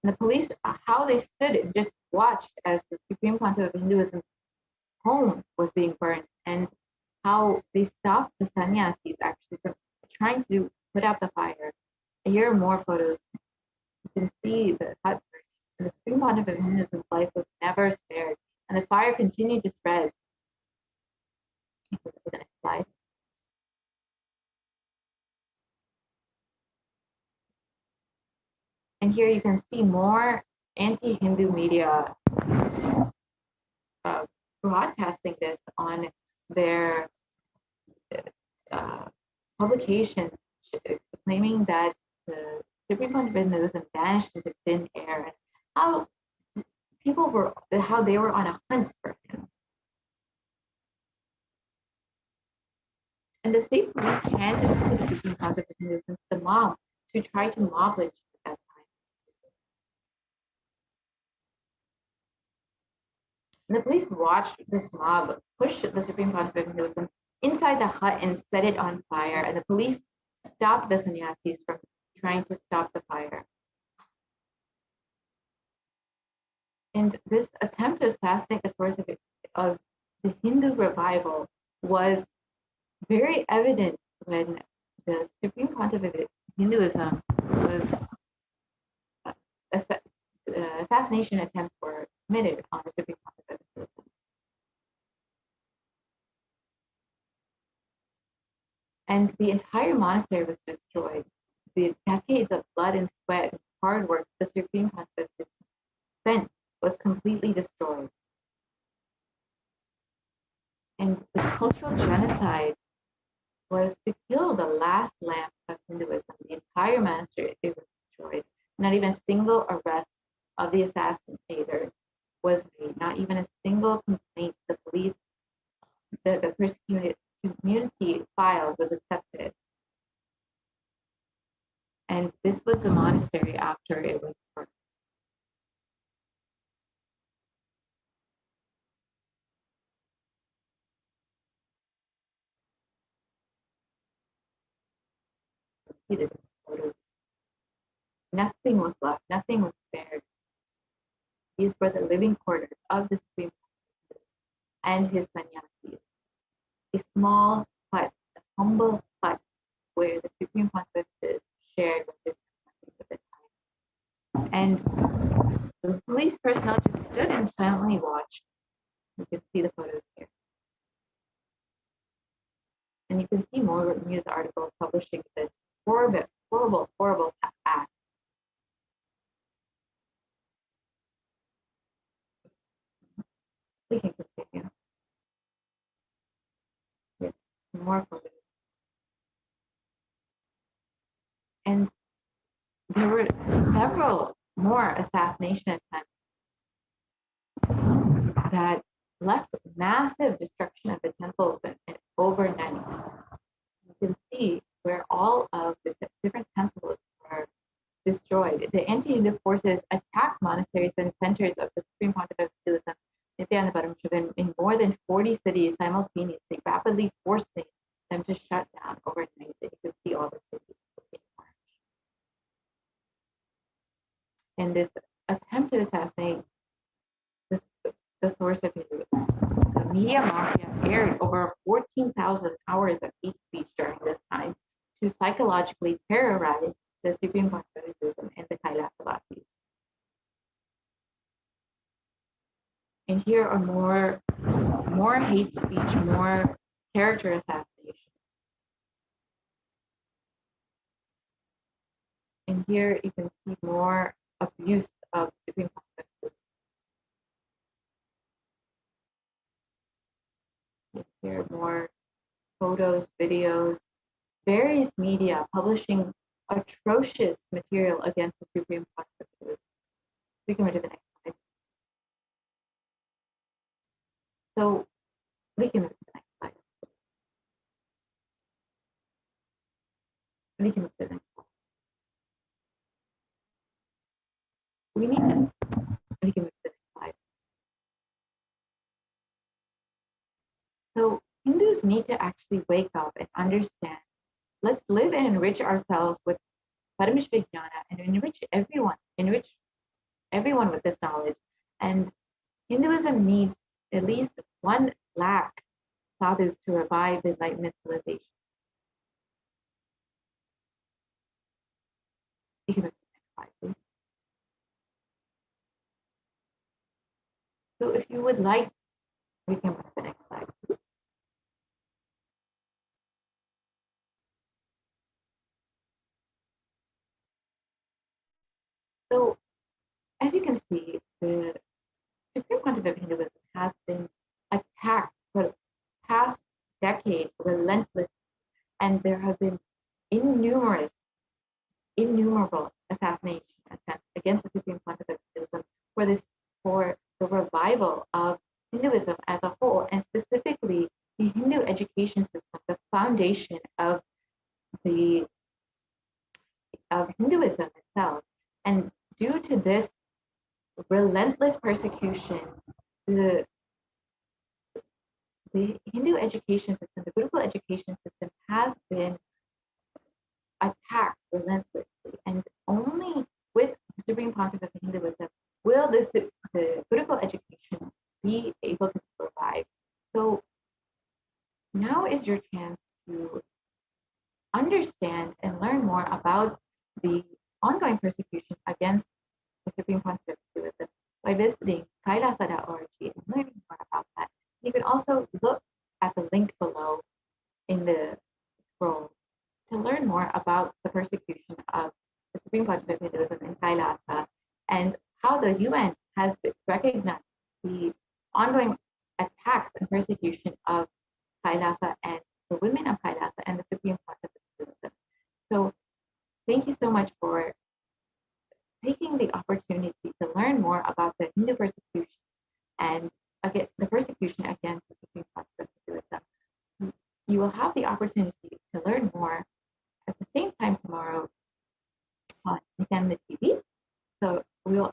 And the police, how they stood and just watched as the Supreme Pontiff of Hinduism's home was being burned, and how they stopped the sannyasis actually from trying to put out the fire. Here are more photos. You can see the hut burning. And the Supreme Pontiff of Hinduism's life was never spared, and the fire continued to spread. The next slide. And here you can see more anti-Hindu media broadcasting this on their publication, claiming that the Supreme Pontiff of Hinduism vanished into thin air, and how they were on a hunt for him. And the state police handed the Supreme Pontiff of Hinduism to the mob to try to mob lynch at that time. And the police watched this mob push the Supreme Pontiff of Hinduism inside the hut and set it on fire, and the police stopped the sannyasis from trying to stop the fire. And this attempt to assassinate the source of the Hindu revival was very evident when the Supreme Pontiff of Hinduism was assassination attempts were committed on the Supreme Pontiff of Hinduism. And the entire monastery was destroyed. The decades of blood and sweat and hard work the Supreme Pontiff spent was completely destroyed. And the cultural genocide was to kill the last lamp of Hinduism. The entire monastery was destroyed. Not even a single arrest of the assassinators was made. Not even a single complaint the police, the persecuted community filed was accepted. And this was the monastery after it was burned. See the photos. Nothing was left, nothing was spared. These were the living quarters of the Supreme Pontiff and his sannyasis. A small hut, a humble hut, where the Supreme Pontiff shared with his sannyasis at the time. And the police personnel just stood and silently watched. You can see the photos here. And you can see more news articles publishing this horrible act. We can continue. Yes, more photos. And there were several more assassination attempts that left massive destruction of the temple overnight. You can see where all of the different temples were destroyed. The anti-Hindu forces attacked monasteries and centers of the Supreme Pontiff of Hinduism, Nithyananda Paramashivam, in more than 40 cities simultaneously, rapidly forcing them to shut down overnight. You can see all the cities in March. And this attempt to assassinate the source of Hinduism, the media mafia aired over 14,000 hours of hate speech during this time to psychologically terrorize the Supreme Court of Hinduism and the Kailasa. And here are more hate speech, more character assassination. And here you can see more abuse of Supreme Court. Here are more photos, videos, various media publishing atrocious material against the Supreme Court. We can go to the next slide. So we can move to the next slide. We can move to the next slide. We can move to the next slide. So Hindus need to actually wake up and understand. Let's live and enrich ourselves with Paramashivoham and enrich everyone with this knowledge. And Hinduism needs at least 1 lakh sadhus to revive the enlightenment civilization. You can move to the next slide, please. So if you would like, we can move to the next slide, please. So as you can see, the Supreme Court of Hinduism has been attacked for the past decade relentlessly, and there have been innumerable assassination attempts against the Supreme Court of Hinduism for the revival of Hinduism as a whole, and specifically the Hindu education system, the foundation of Hinduism itself. And due to this relentless persecution, the Hindu education system, the Gurukul education system, has been attacked relentlessly, and only with the Supreme Pontiff of Hinduism will the Gurukul education be able to survive. So now is your chance to understand and learn more about the ongoing persecution against the Supreme Pontiff of Hinduism by visiting Kailasa.org and learning more about that. You can also look at the link below in the scroll to learn more about the persecution of the Supreme Pontiff of Hinduism in Kailasa and how the UN has recognized the ongoing attacks and persecution of Kailasa and the women of Kailasa and the Supreme Pontiff of Hinduism. So thank you so much for taking the opportunity to learn more about the Hindu persecution and the persecution against the Supreme Pontiff of Hinduism. You will have the opportunity to learn more at the same time tomorrow on Nithyananda TV. So we will